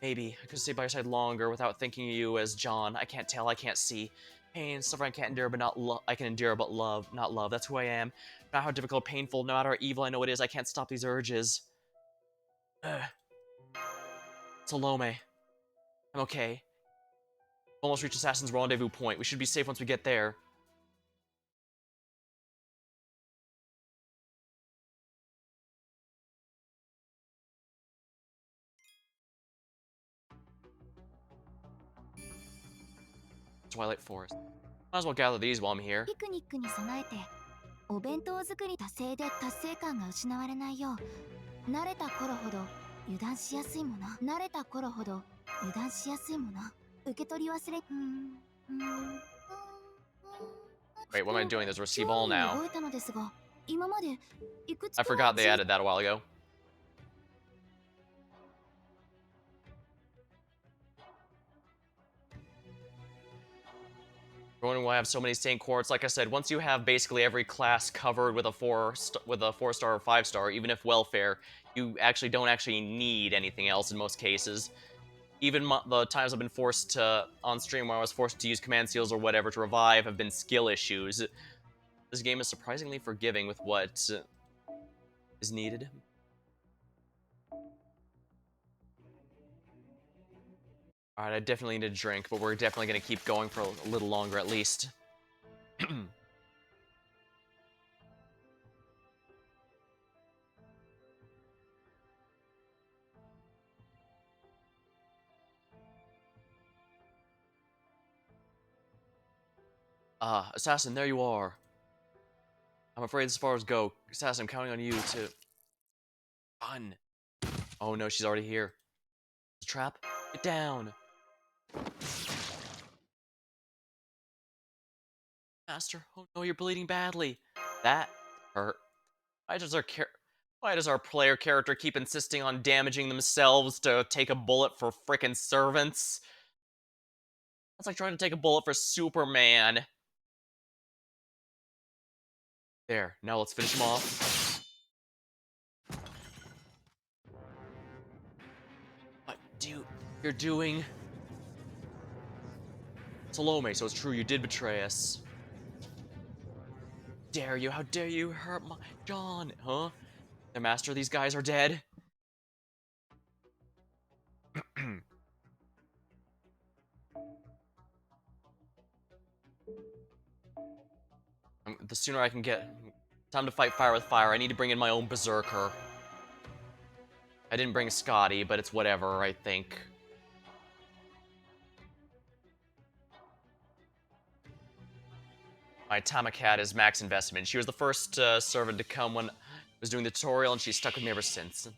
Maybe. I could stay by your side longer without thinking of you as John. I can't tell, I can't see. Pain, suffering I can't endure, but not love. I can endure, but love, not love. That's who I am. No matter how difficult, painful, no matter how evil I know it is, I can't stop these urges. Ugh. Salome. I'm okay. Almost reached Assassin's Rendezvous Point. We should be safe once we get there. Twilight Forest. Might as well gather these while I'm here. ピクニックに備えてお弁当作り達成で達成感が失われないよう慣れた頃ほど油断しやすいもの慣れた頃ほど油断しやすいもの受け取り忘れ Wait, what am I doing? There's receive all now. 覚えたのですが今までいくつ I か forgot they added that a while ago. Wondering why I have so many Saint Quartz. Like I said, once you have basically every class covered with a 4-star or 5-star, even if welfare, you actually don't need anything else in most cases. Even the times I've been forced to, on stream where I was forced to use command seals or whatever to revive, have been skill issues. This game is surprisingly forgiving with what is needed. Alright, I definitely need a drink, but we're definitely going to keep going for a little longer at least. Assassin, there you are. I'm afraid as far as go. Assassin, I'm counting on you to... Run. Oh no, she's already here. It's a trap? Get down. Master, oh no, you're bleeding badly. That hurt. Why does our player character keep insisting on damaging themselves to take a bullet for frickin' servants? That's like trying to take a bullet for Superman. There, now let's finish him off. What you're doing? Salome, so it's true, you did betray us. Dare you, how dare you hurt my John, huh? The master, these guys are dead. The sooner I can get... Time to fight fire with fire. I need to bring in my own berserker. I didn't bring Scotty, but it's whatever, I think. My Tamacat is max investment. She was the first servant to come when I was doing the tutorial, and she's stuck with me ever since.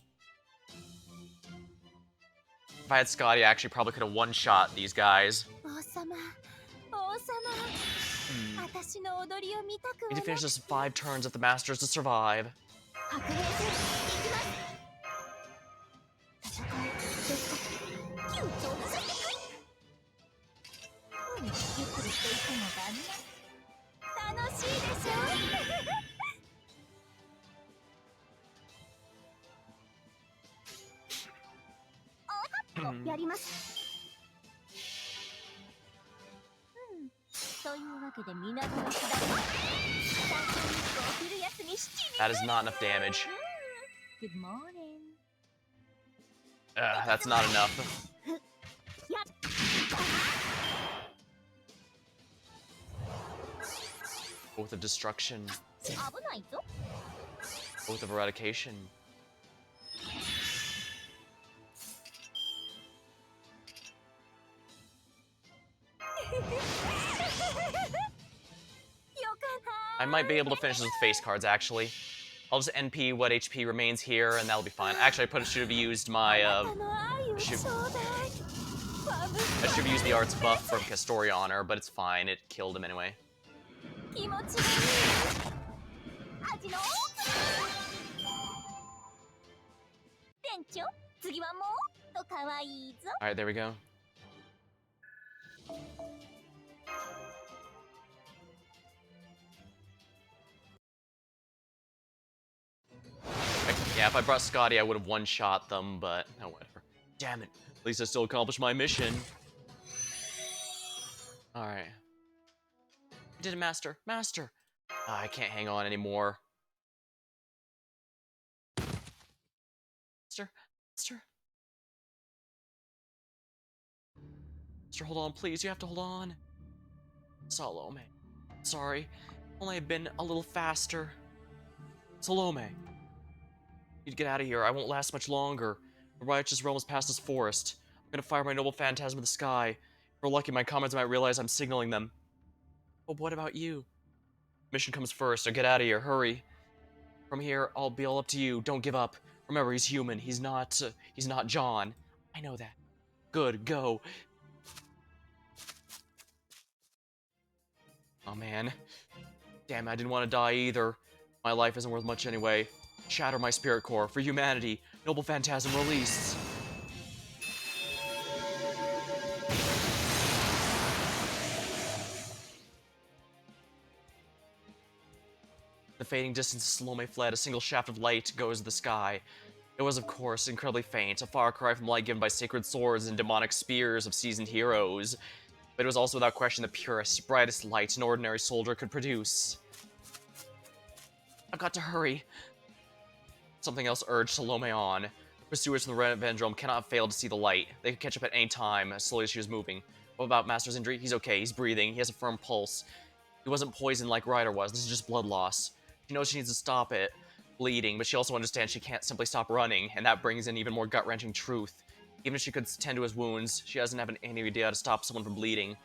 If I had Scotty, I actually probably could have one-shot these guys. Need to finish this 5 turns if the master is to survive. That is not enough damage. Good morning. That's not enough. Oath of Destruction. Oath of Eradication. I might be able to finish this with face cards, actually. I'll just NP what HP remains here, and that'll be fine. Actually, I should have used my, I should have used the arts buff from Castoria Honor, but it's fine. It killed him anyway. Alright, there we go. Yeah, if I brought Scotty, I would have one-shot them, but no, whatever. Damn it. At least I still accomplished my mission. Alright. I did it, Master. Master! I can't hang on anymore. Master? Master? Master, hold on, please. You have to hold on. Salome. Sorry. Only I've been a little faster. Salome. Need to get out of here. I won't last much longer. The righteous realm is past this forest. I'm gonna fire my noble phantasm in the sky. If we're lucky, my comrades might realize I'm signaling them. But what about you? Mission comes first, so get out of here. Hurry. From here, I'll be all up to you. Don't give up. Remember, he's human. He's not John. I know that. Good, go. Oh, man. Damn, I didn't want to die either. My life isn't worth much anyway. Shatter my spirit core. For humanity. Noble phantasm released. The fading distance as Salome fled, a single shaft of light goes to the sky. It was, of course, incredibly faint, a far cry from light given by sacred swords and demonic spears of seasoned heroes. But it was also without question the purest, brightest light an ordinary soldier could produce. I've got to hurry. Something else urged Salome on. Pursuers from the Revenge Realm cannot have failed to see the light. They could catch up at any time, as slowly as she was moving. What about Master's injury? He's okay, he's breathing, he has a firm pulse. He wasn't poisoned like Ryder was, this is just blood loss. She knows she needs to stop it bleeding, but she also understands she can't simply stop running, and that brings in even more gut-wrenching truth. Even if she could tend to his wounds, she doesn't have any idea how to stop someone from bleeding.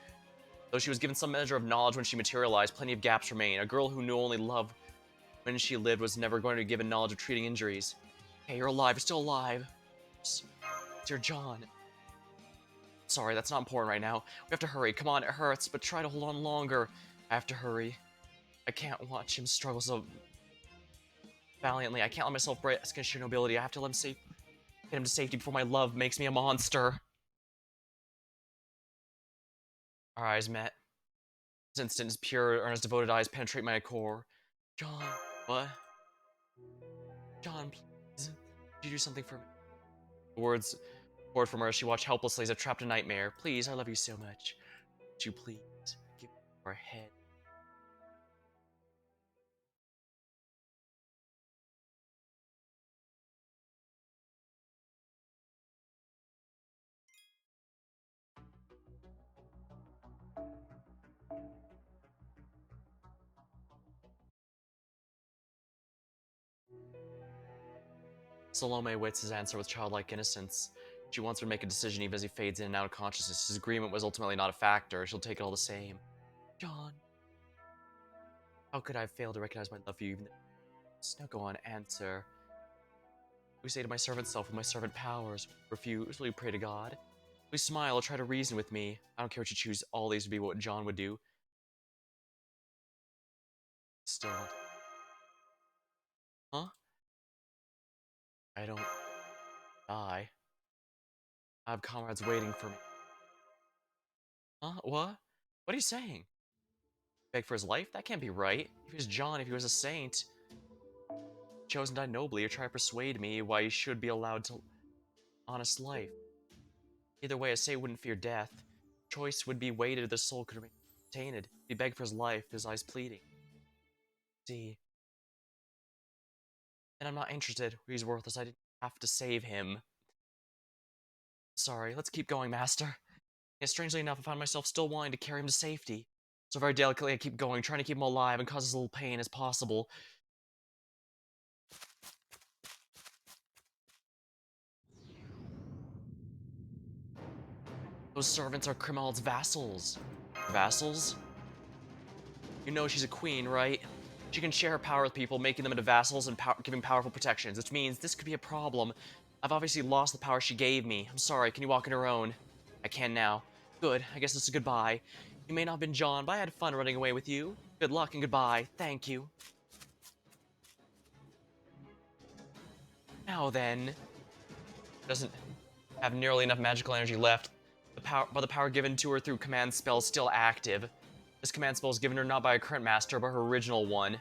Though she was given some measure of knowledge when she materialized, plenty of gaps remain. A girl who knew only love when she lived was never going to be given knowledge of treating injuries. Hey, you're alive, you're still alive. Dear John. Sorry, that's not important right now. We have to hurry. Come on, it hurts, but try to hold on longer. I have to hurry. I can't watch him struggle so valiantly. I can't let myself risk his sheer nobility. I have to let him get him to safety before my love makes me a monster. Our eyes met. This instant, his pure, earnest, devoted eyes penetrate my core. John, what? John, please. Could you do something for me? The words poured from her as she watched helplessly as if trapped in a nightmare. Please, I love you so much. Would you please give me your head? Salome awaits his answer with childlike innocence. She wants him to make a decision even as he fades in and out of consciousness. His agreement was ultimately not a factor. She'll take it all the same. John. How could I fail to recognize my love for you even now go on, answer. We say to my servant self with my servant powers. Refuse, will you pray to God? Please smile or try to reason with me. I don't care what you choose, all these would be what John would do. Still. Huh? I don't die. I have comrades waiting for me. Huh? What? What are you saying? Beg for his life? That can't be right. If he was John, if he was a saint, chosen to die nobly, or try to persuade me why he should be allowed to honest life. Either way, a saint wouldn't fear death. Choice would be weighted if the soul could remain. tainted. He begged for his life, his eyes pleading. See. And I'm not interested. He's worthless. I didn't have to save him. Sorry, let's keep going, Master. Yet strangely enough, I found myself still wanting to carry him to safety. So very delicately, I keep going, trying to keep him alive and cause as little pain as possible. Those servants are Krimel's vassals. Vassals? You know she's a queen, right? She can share her power with people, making them into vassals and giving powerful protections, which means this could be a problem. I've obviously lost the power she gave me. I'm sorry, can you walk on her own? I can now. Good, I guess it's a goodbye. You may not have been John, but I had fun running away with you. Good luck and goodbye. Thank you. Now then... Doesn't have nearly enough magical energy left, but the power given to her through command spell is still active. This command spell is given her not by her current master, but her original one.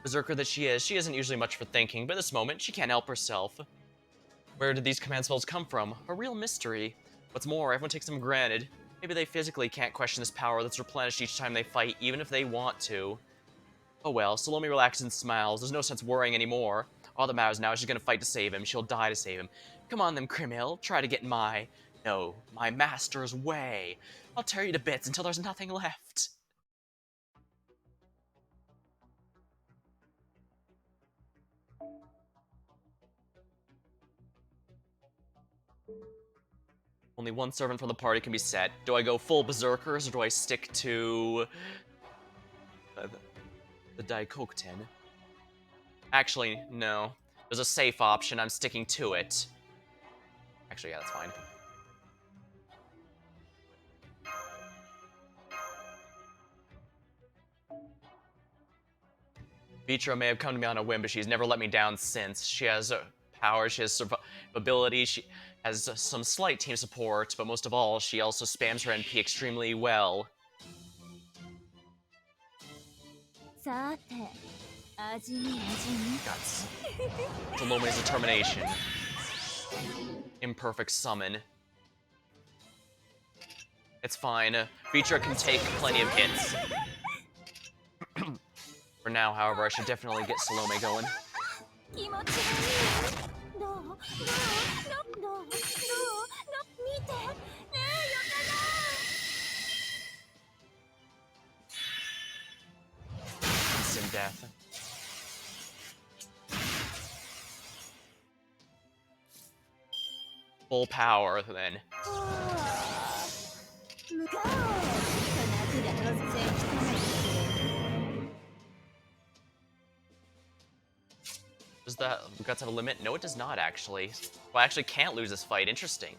Berserker that she isn't usually much for thinking, but at this moment, she can't help herself. Where did these command spells come from? A real mystery. What's more, everyone takes them for granted. Maybe they physically can't question this power that's replenished each time they fight, even if they want to. Oh well, Salome relaxes and smiles. There's no sense worrying anymore. All that matters now is she's gonna fight to save him. She'll die to save him. Come on then, Krimhild. Try to get in my master's way. I'll tear you to bits until there's nothing left. Only one servant from the party can be set. Do I go full berserkers or do I stick to the Daikokten? Actually, no. There's a safe option. I'm sticking to it. Actually, yeah, that's fine. Vitra may have come to me on a whim, but she's never let me down since. She has power, she has survivability, she has some slight team support, but most of all, she also spams her NP extremely well. さて味見味見 Guts. Salome's determination. Imperfect summon. It's fine. Vitra can take plenty of hits. For now, however, I should definitely get Salome going. 気持ちがいいどうどうどうどうどう見てねえよかな Instant death. Full power, then. 向かおう科学が突然来たの Does that Guts have a limit? No, it does not, actually. Well, I actually can't lose this fight. Interesting.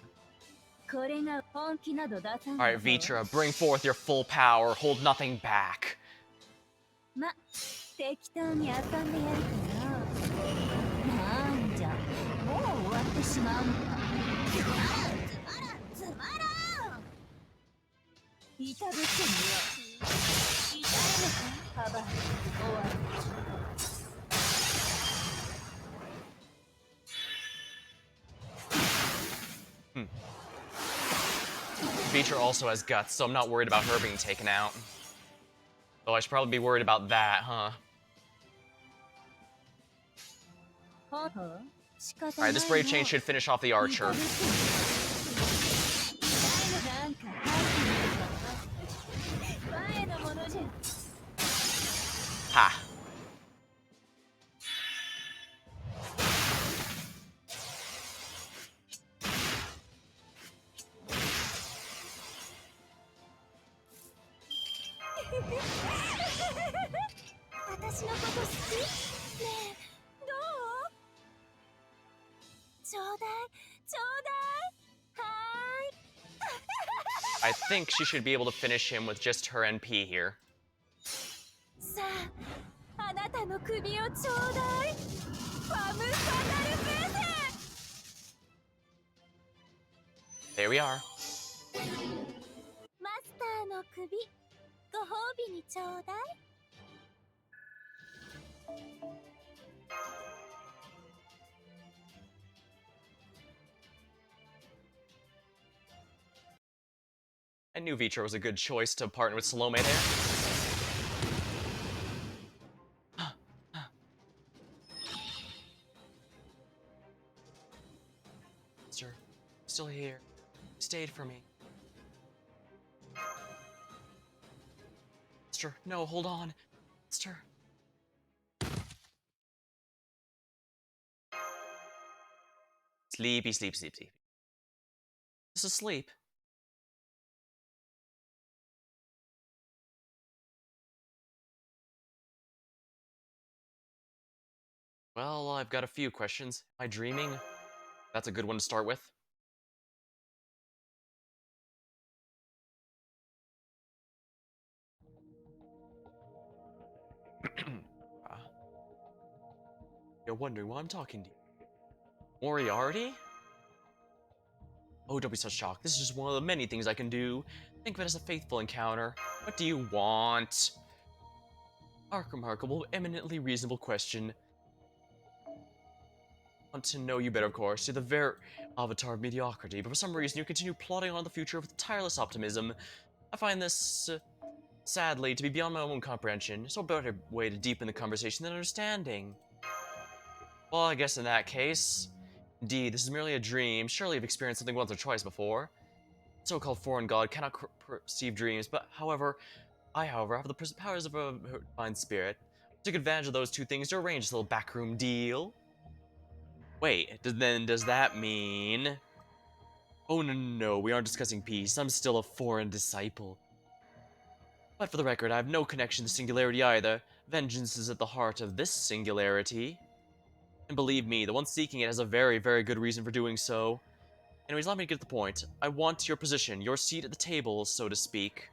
これが本気など出さん Alright, Vitra, bring forth your full power. Hold nothing back. ま適当に遊んでやるかななんじゃもう終わってしまうのかつまらんいたぶってみよう痛いのか幅終わり Vitra also has guts, so I'm not worried about her being taken out. Though I should probably be worried about that, huh? Alright, this brave chain should finish off the archer. Ha! I think she should be able to finish him with just her NP here. さあ、あなたの首をちょうだい。ファム・ファタル・ベーセ There we are. マスターの首、ご褒美にちょうだい。I knew Vitra was a good choice to partner with Salome there. Sir, still here. You stayed for me. Mister, no, hold on. Mister. Sleepy, sleep, sleep, sleep. Just asleep. Well, I've got a few questions. Am I dreaming? That's a good one to start with. Uh, you're wondering why I'm talking to you. Moriarty? Oh, don't be so shocked. This is just one of the many things I can do. Think of it as a faithful encounter. What do you want? A remarkable, eminently reasonable question. Want to know you better, of course. You're the very avatar of mediocrity, but for some reason you continue plodding on the future with tireless optimism. I find this, sadly, to be beyond my own comprehension. So a better way to deepen the conversation than understanding. Well, I guess in that case, indeed, this is merely a dream. Surely you've experienced something once or twice before. So-called foreign god cannot perceive dreams, but however, have the powers of a divine spirit. Took advantage of those two things to arrange this little backroom deal. Wait, does that mean... Oh, no, no, no, we aren't discussing peace. I'm still a foreign disciple. But for the record, I have no connection to singularity either. Vengeance is at the heart of this singularity. And believe me, the one seeking it has a very, very good reason for doing so. Anyways, let me get to the point. I want your position, your seat at the table, so to speak.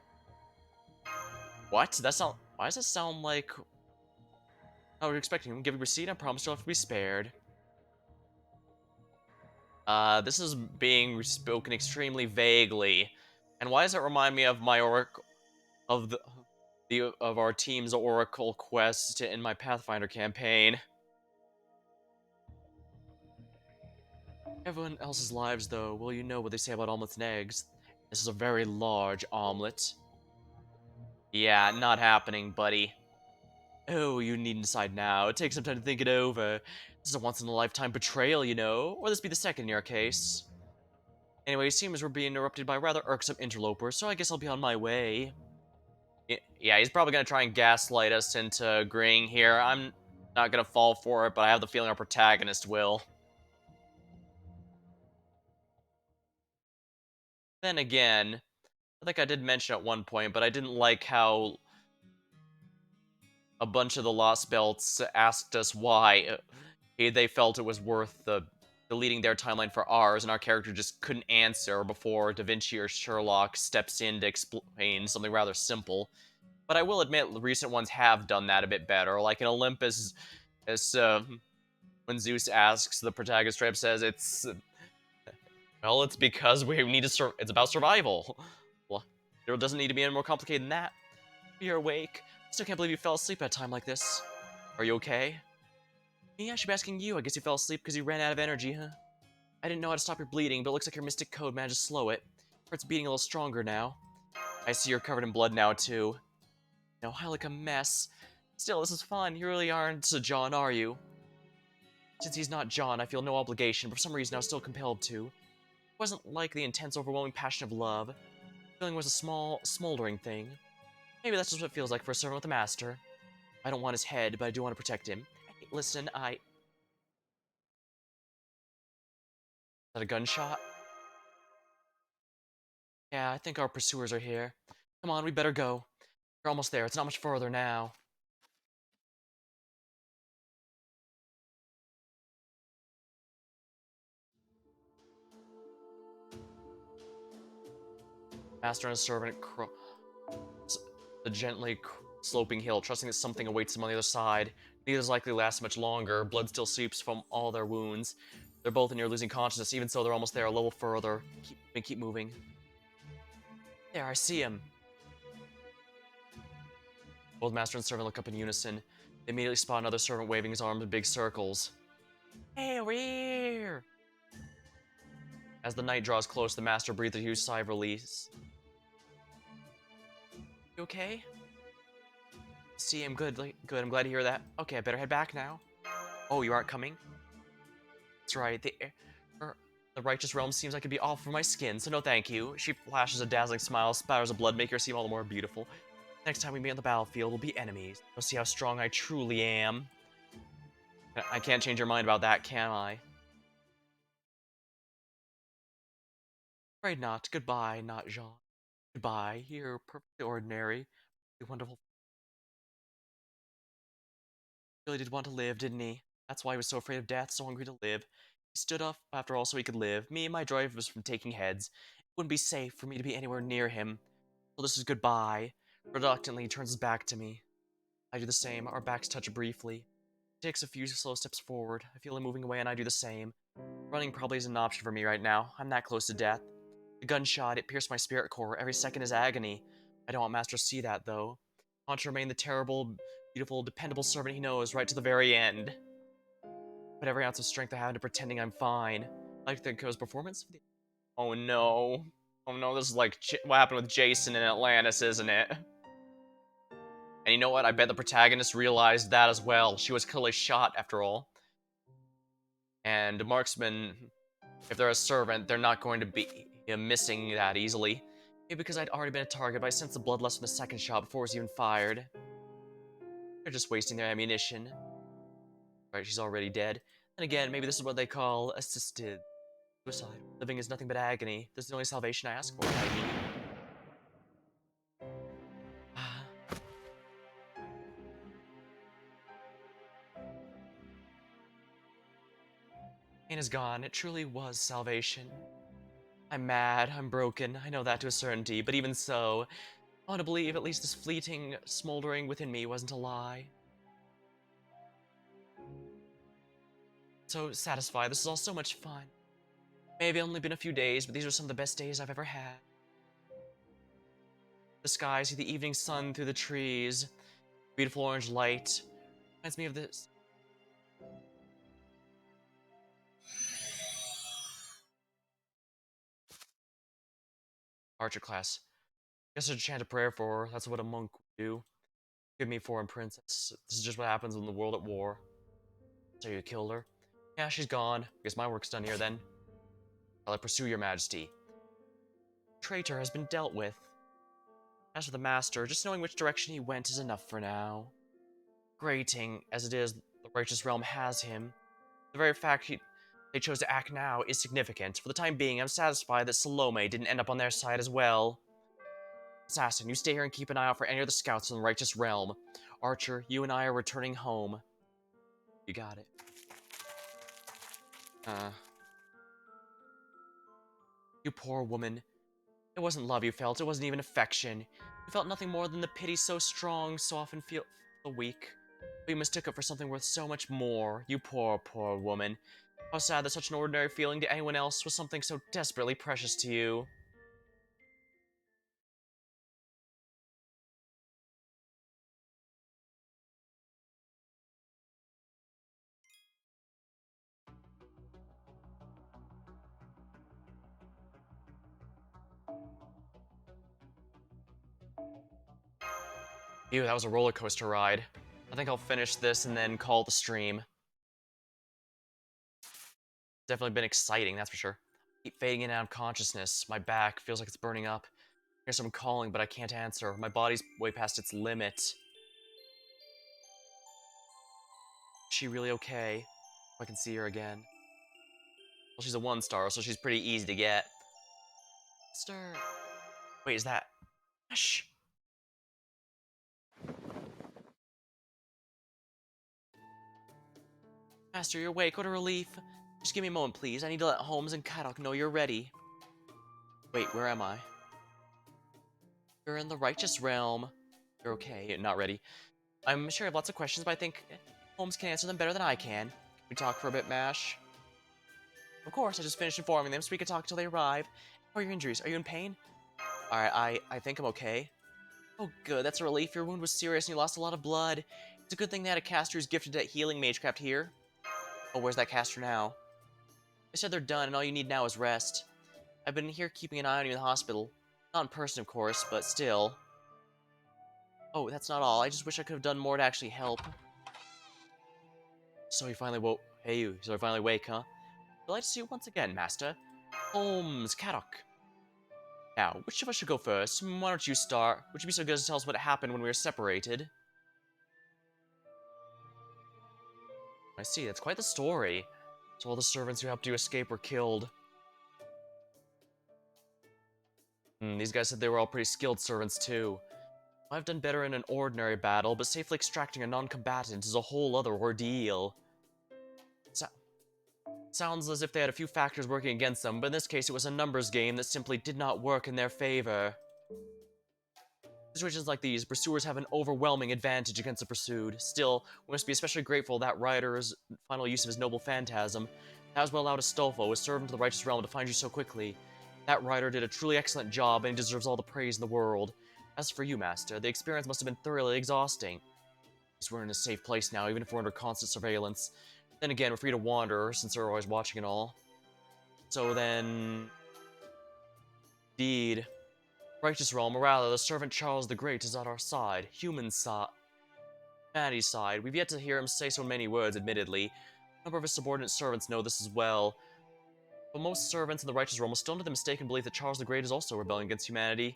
What? That's not... Why does that sound like... I was expecting. Give a receipt, I promise you'll have to be spared. This is being spoken extremely vaguely. And why does it remind me of my oracle... of of our team's oracle quest in my Pathfinder campaign? Everyone else's lives, though, well, you know what they say about omelets and eggs. This is a very large omelet. Yeah, not happening, buddy. Oh, you needn't decide now. Take some time to think it over. This is a once-in-a-lifetime betrayal, you know? Or this be the second in your case. Anyway, it seems we're being interrupted by a rather irksome interloper, so I guess I'll be on my way. Yeah, he's probably gonna try and gaslight us into agreeing here. I'm not gonna fall for it, but I have the feeling our protagonist will. Then again, I think I did mention at one point, but I didn't like how a bunch of the Lostbelts asked us why they felt it was worth deleting their timeline for ours, and our character just couldn't answer before Da Vinci or Sherlock steps in to explain something rather simple. But I will admit, recent ones have done that a bit better. Like in Olympus, when Zeus asks, the protagonist straight up says, well, it's because we need to it's about survival. Well, it doesn't need to be any more complicated than that. You're awake. Still can't believe you fell asleep at a time like this. Are you okay? Me? I should be asking you. I guess you fell asleep because you ran out of energy, huh? I didn't know how to stop your bleeding, but it looks like your mystic code managed to slow it. It's beating a little stronger now. I see you're covered in blood now, too. No, I look a mess. Still, this is fun. You really aren't John, are you? Since he's not John, I feel no obligation, but for some reason I was still compelled to. It wasn't like the intense, overwhelming passion of love. The feeling was a small, smoldering thing. Maybe that's just what it feels like for a servant with a master. I don't want his head, but I do want to protect him. Hey, listen, Is that a gunshot? Yeah, I think our pursuers are here. Come on, we better go. We're almost there. It's not much further now. Master and his servant the gently sloping hill, trusting that something awaits them on the other side. Neither is likely to last much longer. Blood still seeps from all their wounds. They're both near losing consciousness, even so they're almost there, a little further. Keep moving. There, I see him. Both master and servant look up in unison. They immediately spot another servant waving his arms in big circles. Hey, we're here! As the night draws close, the master breathes a huge sigh of release. You okay? See, I'm good. Good. I'm glad to hear that. Okay, I better head back now. Oh, you aren't coming? That's right. The righteous realm seems like it'd be awful for my skin, so no thank you. She flashes a dazzling smile, spatters of blood, make her seem all the more beautiful. Next time we meet on the battlefield, we'll be enemies. You'll see how strong I truly am. I can't change your mind about that, can I? Afraid not. Goodbye, not Jean. Goodbye. You're perfectly ordinary. You're wonderful. He really did want to live, didn't he? That's why he was so afraid of death, so hungry to live. He stood up after all so he could live. Me and my drive was from taking heads. It wouldn't be safe for me to be anywhere near him. So this is goodbye. Reluctantly, he turns his back to me. I do the same. Our backs touch briefly. He takes a few slow steps forward. I feel him moving away and I do the same. Running probably isn't an option for me right now. I'm that close to death. The gunshot, it pierced my spirit core. Every second is agony. I don't want Master to see that, though. I want to remain the terrible, beautiful, dependable servant he knows right to the very end. But every ounce of strength I have into pretending I'm fine. I like to think it was performance. Oh no. Oh no, this is like what happened with Jason in Atlantis, isn't it? And you know what? I bet the protagonist realized that as well. She was clearly shot, after all. And marksmen, if they're a servant, they're not going to be missing that easily. Maybe because I'd already been a target, but I sensed the bloodlust from the second shot before it was even fired. They're just wasting their ammunition. Right, she's already dead. And again, maybe this is what they call assisted suicide. Living is nothing but agony. This is the only salvation I ask for. I need. Pain is gone. It truly was salvation. I'm mad. I'm broken. I know that to a certainty. But even so, I want to believe at least this fleeting smoldering within me wasn't a lie. So satisfied. This is all so much fun. Maybe only been a few days, but these are some of the best days I've ever had. The sky, see the evening sun through the trees. Beautiful orange light. Reminds me of this. Archer class. Guess I should chant a prayer for her. That's what a monk would do. Give me foreign princess. This is just what happens when the world at war. So you killed her? Yeah, she's gone. Guess my work's done here then. Shall I pursue your majesty? Traitor has been dealt with. As for the master, just knowing which direction he went is enough for now. Grating as it is, the righteous realm has him. The very fact they chose to act now is significant. For the time being, I'm satisfied that Salome didn't end up on their side as well. Assassin, you stay here and keep an eye out for any of the scouts in the righteous realm. Archer, you and I are returning home. You got it. You poor woman. It wasn't love you felt, it wasn't even affection. You felt nothing more than the pity so strong, so often feel the weak. But you mistook it for something worth so much more. You poor, poor woman. How sad that such an ordinary feeling to anyone else was something so desperately precious to you. Ew, that was a roller coaster ride. I think I'll finish this and then call the stream. Definitely been exciting, that's for sure. Keep fading in and out of consciousness. My back feels like it's burning up. I hear someone calling, but I can't answer. My body's way past its limit. Is she really okay? If I can see her again. Well, she's a 1-star, so she's pretty easy to get. Stir. Wait, is that... Shh. Master, you're awake. What a relief. Just give me a moment, please. I need to let Holmes and Caddock know you're ready. Wait, where am I? You're in the righteous realm. You're okay. Not ready. I'm sure I have lots of questions, but I think Holmes can answer them better than I can. Can we talk for a bit, Mash? Of course, I just finished informing them so we can talk until they arrive. How are your injuries? Are you in pain? Alright, I think I'm okay. Oh, good. That's a relief. Your wound was serious and you lost a lot of blood. It's a good thing they had a caster who's gifted at healing magecraft here. Oh, where's that caster now? They said they're done and all you need now is rest. I've been here keeping an eye on you in the hospital. Not in person, of course, but still. Oh, that's not all. I just wish I could have done more to actually help. So you finally woke. Hey, you. So you finally wake, huh? Delighted to see you once again, Master. Holmes, Caddock. Now, which of us should go first? Why don't you start? Would you be so good as to tell us what happened when we were separated? I see, that's quite the story. So all the servants who helped you escape were killed. These guys said they were all pretty skilled servants too. I've done better in an ordinary battle, but safely extracting a non-combatant is a whole other ordeal. So sounds as if they had a few factors working against them, but in this case it was a numbers game that simply did not work in their favor. Situations like these, pursuers have an overwhelming advantage against the pursued. Still, we must be especially grateful that Ryder's final use of his noble phantasm. That was what allowed Astolfo, a servant of the righteous realm, to find you so quickly. That Ryder did a truly excellent job, and he deserves all the praise in the world. As for you, Master, the experience must have been thoroughly exhausting. At least we're in a safe place now, even if we're under constant surveillance. Then again, we're free to wander, since they're always watching and all. So then... Indeed. Righteous realm, or rather, the servant Charles the Great is at our side. Human side. Humanity's side. We've yet to hear him say so many words, admittedly. A number of his subordinate servants know this as well. But most servants in the righteous realm are still under the mistaken belief that Charles the Great is also rebelling against humanity.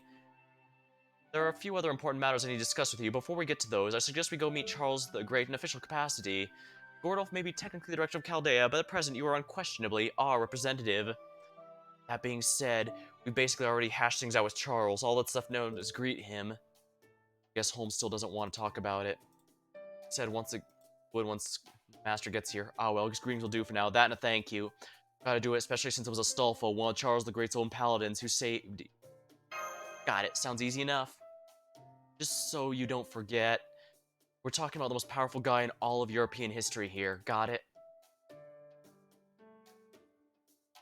There are a few other important matters I need to discuss with you. Before we get to those, I suggest we go meet Charles the Great in official capacity. Gordolf may be technically the director of Chaldea, but at present you are unquestionably our representative. That being said, we basically already hashed things out with Charles. All that's left known is greet him. Guess Holmes still doesn't want to talk about it. Said once it would once Master gets here. Ah well, just greetings will do for now. That and a thank you. Gotta do it, especially since it was Astolfo, one of Charles the Great's own paladins, who saved... Got it. Sounds easy enough. Just so you don't forget, we're talking about the most powerful guy in all of European history here. Got it?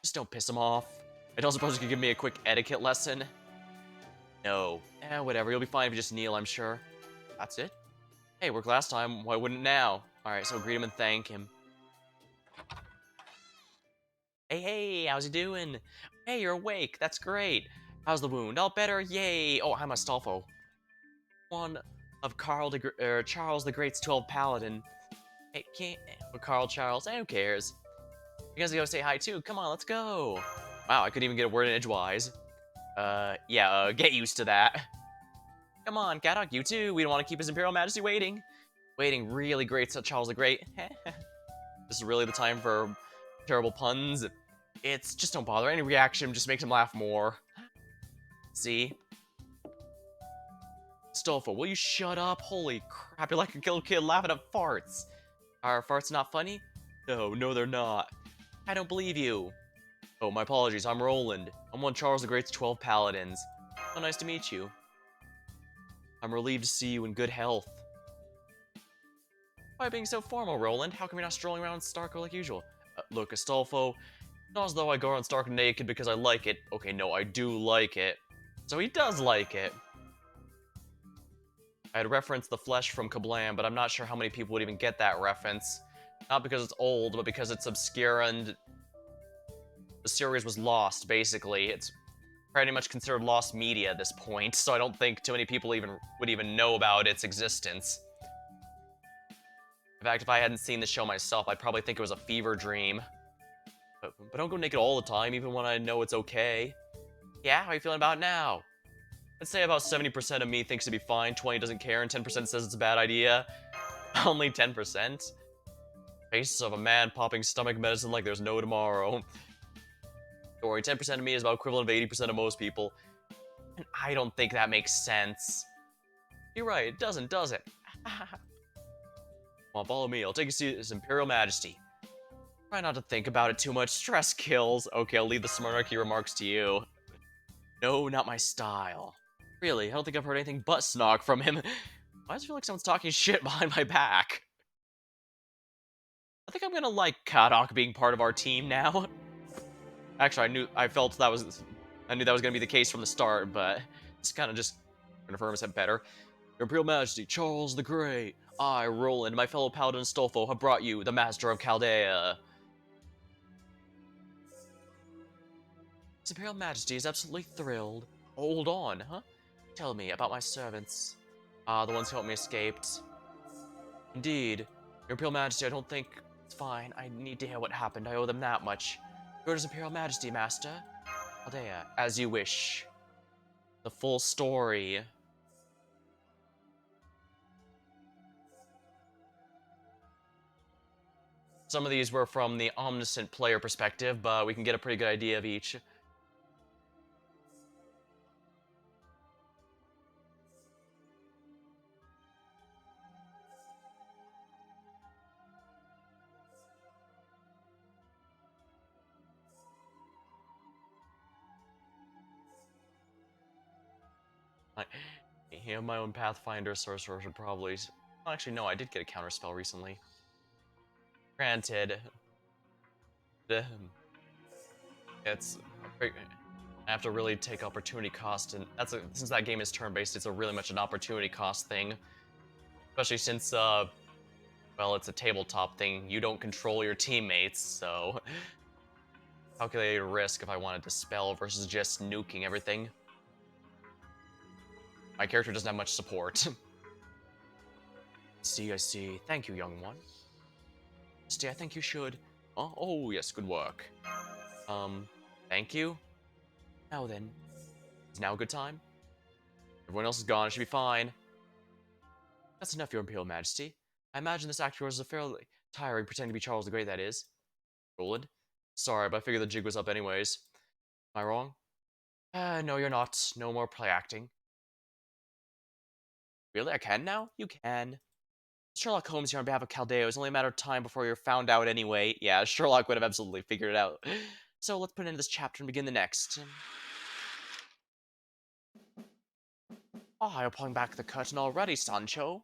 Just don't piss him off. I don't suppose you could give me a quick etiquette lesson? No. Whatever. You'll be fine if you just kneel, I'm sure. That's it? Hey, worked last time. Why wouldn't now? Alright, so greet him and thank him. Hey, how's he doing? Hey, you're awake. That's great. How's the wound? All better? Yay. Oh, I'm Astolfo. One of Charles the Great's 12 paladin. Hey, can't... Carl Charles. Who cares? You guys gotta say hi too. Come on, let's go. Wow, I couldn't even get a word in edgewise. Yeah, get used to that. Come on, Gaddock, you too. We don't want to keep His Imperial Majesty waiting. Waiting really great, so Charles the Great. This is really the time for terrible puns. It's just don't bother. Any reaction just makes him laugh more. See? Stolfo, will you shut up? Holy crap, you're like a little kid laughing at farts. Are farts not funny? No, they're not. I don't believe you. Oh, my apologies, I'm Roland. I'm one of Charles the Great's 12 paladins. So nice to meet you. I'm relieved to see you in good health. Why being so formal, Roland? How come you're not strolling around Starko like usual? Look, Astolfo, not as though I go around Stark naked because I like it. Okay, no, I do like it. So he does like it. I had referenced the flesh from Kablam, but I'm not sure how many people would even get that reference. Not because it's old, but because it's obscure and the series was lost, basically. It's pretty much considered lost media at this point, so I don't think too many people would even know about its existence. In fact, if I hadn't seen the show myself, I'd probably think it was a fever dream. But don't go naked all the time, even when I know it's okay. Yeah, how are you feeling about it now? I'd say about 70% of me thinks it'd be fine, 20 doesn't care, and 10% says it's a bad idea. Only 10%? Faces of a man popping stomach medicine like there's no tomorrow. Don't worry, 10% of me is about equivalent of 80% of most people. And I don't think that makes sense. You're right, it doesn't, does it? Come on, follow me. I'll take you to see His Imperial Majesty. Try not to think about it too much. Stress kills. Okay, I'll leave the smirky remarks to you. No, not my style. Really, I don't think I've heard anything but snog from him. Why does it feel like someone's talking shit behind my back? I think I'm gonna like Kadok being part of our team now. Actually, I knew that was gonna be the case from the start, but it's kind of just confirms it better. Your Imperial Majesty, Charles the Great, I, Roland, my fellow Paladin Stolfo, have brought you the Master of Chaldea. His Imperial Majesty is absolutely thrilled. Hold on, huh? Tell me about my servants. Ah, the ones who helped me escaped. Indeed. Your Imperial Majesty, I don't think it's fine. I need to hear what happened. I owe them that much. Yours Imperial Majesty, Master. Aldea, as you wish. The full story. Some of these were from the omniscient player perspective, but we can get a pretty good idea of each. My own Pathfinder sorcerer should probably... Well, actually, no, I did get a counterspell recently. Granted, it's... I have to really take opportunity cost, and since that game is turn-based, it's really much an opportunity cost thing. Especially since, well, it's a tabletop thing. You don't control your teammates, so... Calculated risk if I wanted to spell versus just nuking everything. My character doesn't have much support. I see. Thank you, young one. I think you should. Oh, yes, good work. Thank you. Now then, is now a good time? Everyone else is gone, it should be fine. That's enough, Your Imperial Majesty. I imagine this act of yours is fairly tiring, pretending to be Charles the Great, that is. Roland? Sorry, but I figured the jig was up anyways. Am I wrong? No, you're not. No more play acting. Really? I can now? You can. Sherlock Holmes here on behalf of Caldeo. It's only a matter of time before you're found out anyway. Yeah, Sherlock would have absolutely figured it out. So let's put an end to this chapter and begin the next. Oh, you're pulling back the curtain already, Sancho.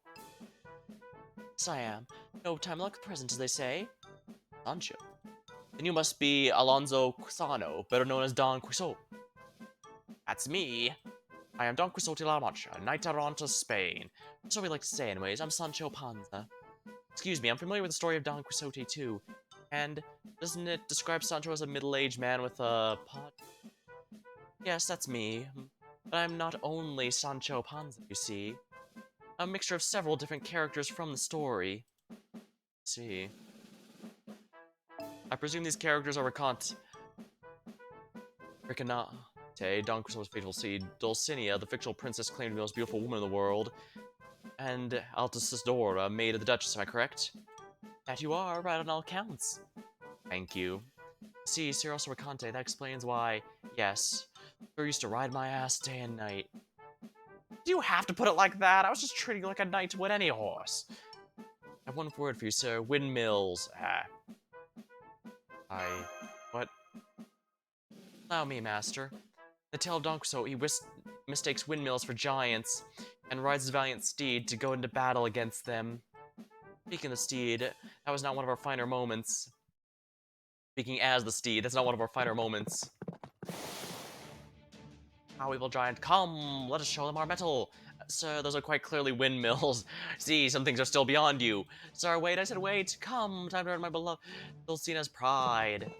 Yes, I am. No time like the present, as they say. Sancho. Then you must be Alonso Quisano, better known as Don Quixote. That's me. I am Don Quixote de la Mancha, knight errant of Spain. That's what we like to say anyways. I'm Sancho Panza. Excuse me, I'm familiar with the story of Don Quixote too. And doesn't it describe Sancho as a middle-aged man with a pot? Yes, that's me. But I'm not only Sancho Panza, you see. A mixture of several different characters from the story. Let's see. I presume these characters are Recanate, Don Quixote's faithful seed, Dulcinea, the fictional princess claimed to be the most beautiful woman in the world, and Altisidora, maid of the Duchess, am I correct? That you are, right on all counts. Thank you. See, Cyros Recante, that explains why, yes, Sir used to ride my ass day and night. Do you have to put it like that? I was just treating you like a knight would any horse. I have one word for you, sir. Windmills. What? Allow me, master. The tale of Don Quixote, he mistakes windmills for giants, and rides his valiant steed to go into battle against them. Speaking of the steed, that was not one of our finer moments. Speaking as the steed, that's not one of our finer moments. How evil giant, come, let us show them our mettle. Sir, those are quite clearly windmills. See, some things are still beyond you. Sir, wait, I said wait. Come, time to earn my beloved Dulcinea's pride.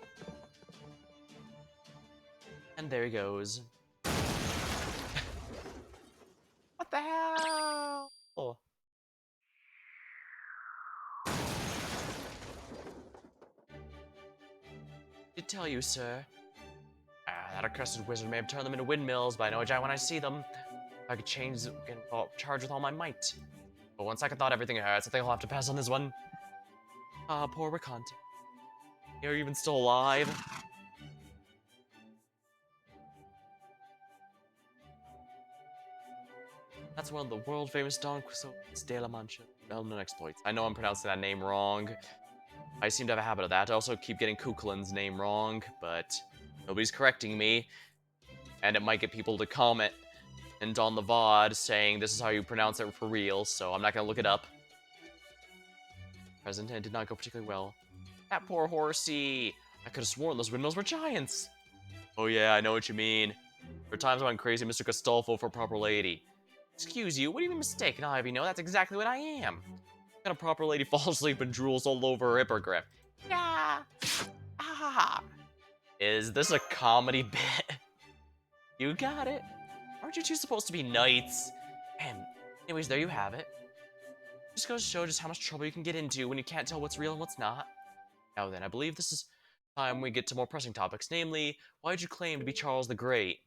And there he goes. What the hell? Oh. I tell you, sir. That accursed wizard may have turned them into windmills, but I know a giant when I see them. If I could charge with all my might. But one second thought, everything hurts. I think I'll have to pass on this one. Ah, poor Recante. You're even still alive? That's one of the world-famous Don Quixote's de la Mancha well-known exploits. I know I'm pronouncing that name wrong. I seem to have a habit of that. I also keep getting Kukulin's name wrong, but nobody's correcting me. And it might get people to comment and on the VOD saying this is how you pronounce it for real, so I'm not gonna look it up. Present and did not go particularly well. That poor horsey! I could have sworn those windmills were giants! Oh yeah, I know what you mean. For times I went crazy, Mr. Castolfo for a proper lady. Excuse you, what do you mean mistaken, Ivy? No, that's exactly what I am. Got a proper lady falls asleep and drools all over her hippogriff. Yeah! Ah! Is this a comedy bit? You got it. Aren't you two supposed to be knights? Man, Anyways, there you have it. Just goes to show just how much trouble you can get into when you can't tell what's real and what's not. Now then, I believe this is time we get to more pressing topics, namely, why did you claim to be Charles the Great?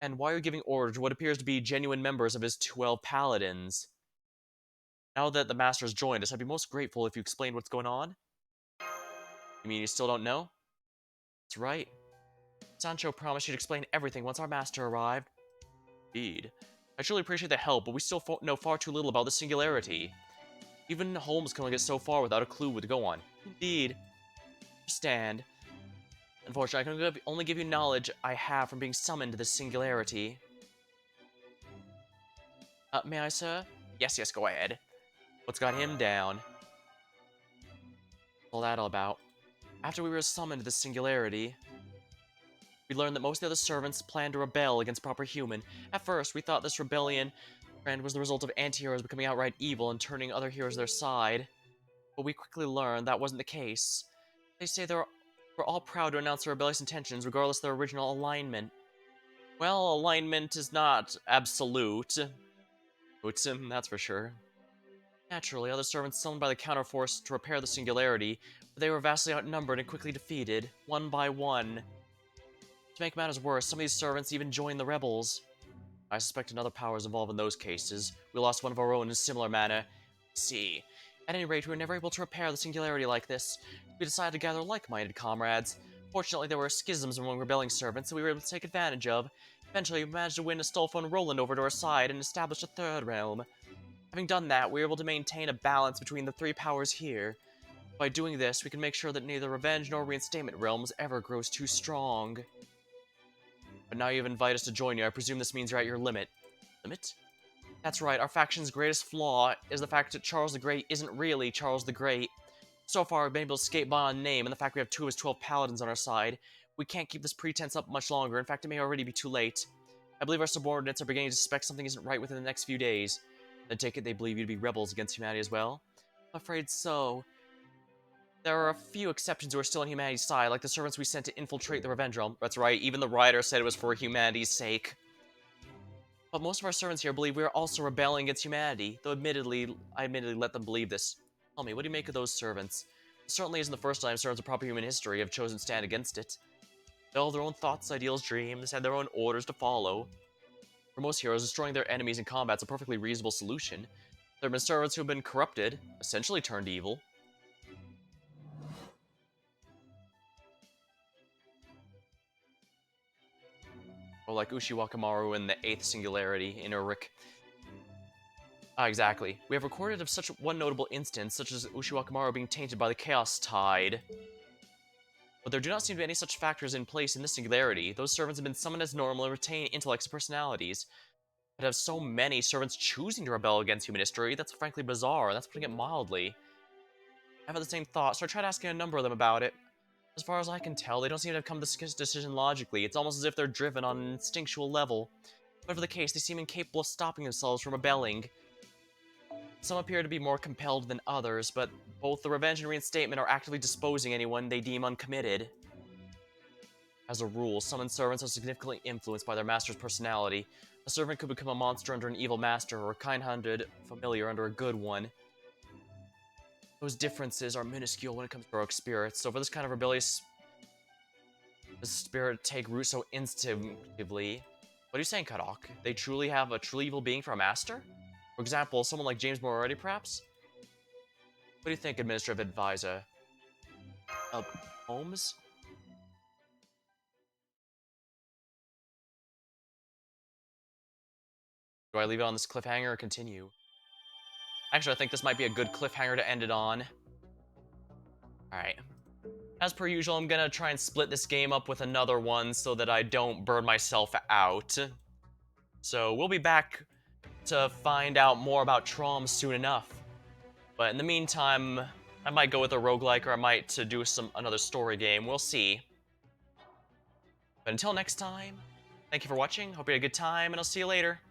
And why are you giving orders to what appears to be genuine members of his 12 paladins? Now that the Master's joined us, I'd be most grateful if you explained what's going on. You mean you still don't know? That's right. Sancho promised you'd explain everything once our Master arrived. Indeed. I truly appreciate the help, but we still know far too little about the singularity. Even Holmes can only get so far without a clue what to go on. Indeed. Understand. Unfortunately, I can only give you knowledge I have from being summoned to this singularity. May I, sir? Yes, yes, go ahead. What's got him down? What's all that all about? After we were summoned to this singularity, we learned that most of the other servants planned to rebel against proper human. At first, we thought this rebellion trend was the result of anti-heroes becoming outright evil and turning other heroes their side. But we quickly learned that wasn't the case. They say we're all proud to announce their rebellious intentions, regardless of their original alignment. Well, alignment is not absolute. That's for sure. Naturally, other servants summoned by the counterforce to repair the singularity, but they were vastly outnumbered and quickly defeated, one by one. To make matters worse, some of these servants even joined the rebels. I suspect another power is involved in those cases. We lost one of our own in a similar manner. See. At any rate, we were never able to repair the singularity like this. We decided to gather like-minded comrades. Fortunately, there were schisms among rebelling servants that we were able to take advantage of. Eventually, we managed to win Astolfo and Roland over to our side and establish a third realm. Having done that, we were able to maintain a balance between the three powers here. By doing this, we can make sure that neither revenge nor reinstatement realms ever grows too strong. But now you've invited us to join you, I presume this means you're at your limit. Limit? That's right, our faction's greatest flaw is the fact that Charles the Great isn't really Charles the Great. So far, we've been able to skate by on name and the fact we have 2 of his 12 paladins on our side. We can't keep this pretense up much longer, in fact it may already be too late. I believe our subordinates are beginning to suspect something isn't right within the next few days. I take it they believe you to be rebels against humanity as well? I'm afraid so. There are a few exceptions who are still on humanity's side, like the servants we sent to infiltrate the Revenge Realm. That's right, even the writer said it was for humanity's sake. But most of our servants here believe we are also rebelling against humanity, though I admittedly let them believe this. Tell me, what do you make of those servants? It certainly isn't the first time servants of proper human history have chosen to stand against it. They all have their own thoughts, ideals, dreams, and their own orders to follow. For most heroes, destroying their enemies in combat is a perfectly reasonable solution. There have been servants who have been corrupted, essentially turned evil. Or like Ushiwakamaru in the 8th Singularity in Uruk. Exactly. We have recorded of such one notable instance, such as Ushiwakamaru being tainted by the Chaos Tide. But there do not seem to be any such factors in place in this singularity. Those servants have been summoned as normal and retain intellects and personalities. But have so many servants choosing to rebel against human history, that's frankly bizarre, and that's putting it mildly. I've had the same thought, so I tried asking a number of them about it. As far as I can tell, they don't seem to have come to this decision logically. It's almost as if they're driven on an instinctual level. Whatever the case, they seem incapable of stopping themselves from rebelling. Some appear to be more compelled than others, but both the revenge and reinstatement are actively disposing anyone they deem uncommitted. As a rule, summoned servants are significantly influenced by their master's personality. A servant could become a monster under an evil master, or a kind-hearted familiar under a good one. Those differences are minuscule when it comes to heroic spirits, so for this kind of rebellious spirit to take root so instinctively... What are you saying, Kadok? They truly have a truly evil being for a master? For example, someone like James Moriarty, perhaps? What do you think, Administrative Advisor? Holmes? Do I leave it on this cliffhanger or continue? Actually, I think this might be a good cliffhanger to end it on. Alright. As per usual, I'm gonna try and split this game up with another one so that I don't burn myself out. So, we'll be back to find out more about Traum soon enough. But in the meantime, I might go with a roguelike or I might do another story game. We'll see. But until next time, thank you for watching, hope you had a good time, and I'll see you later.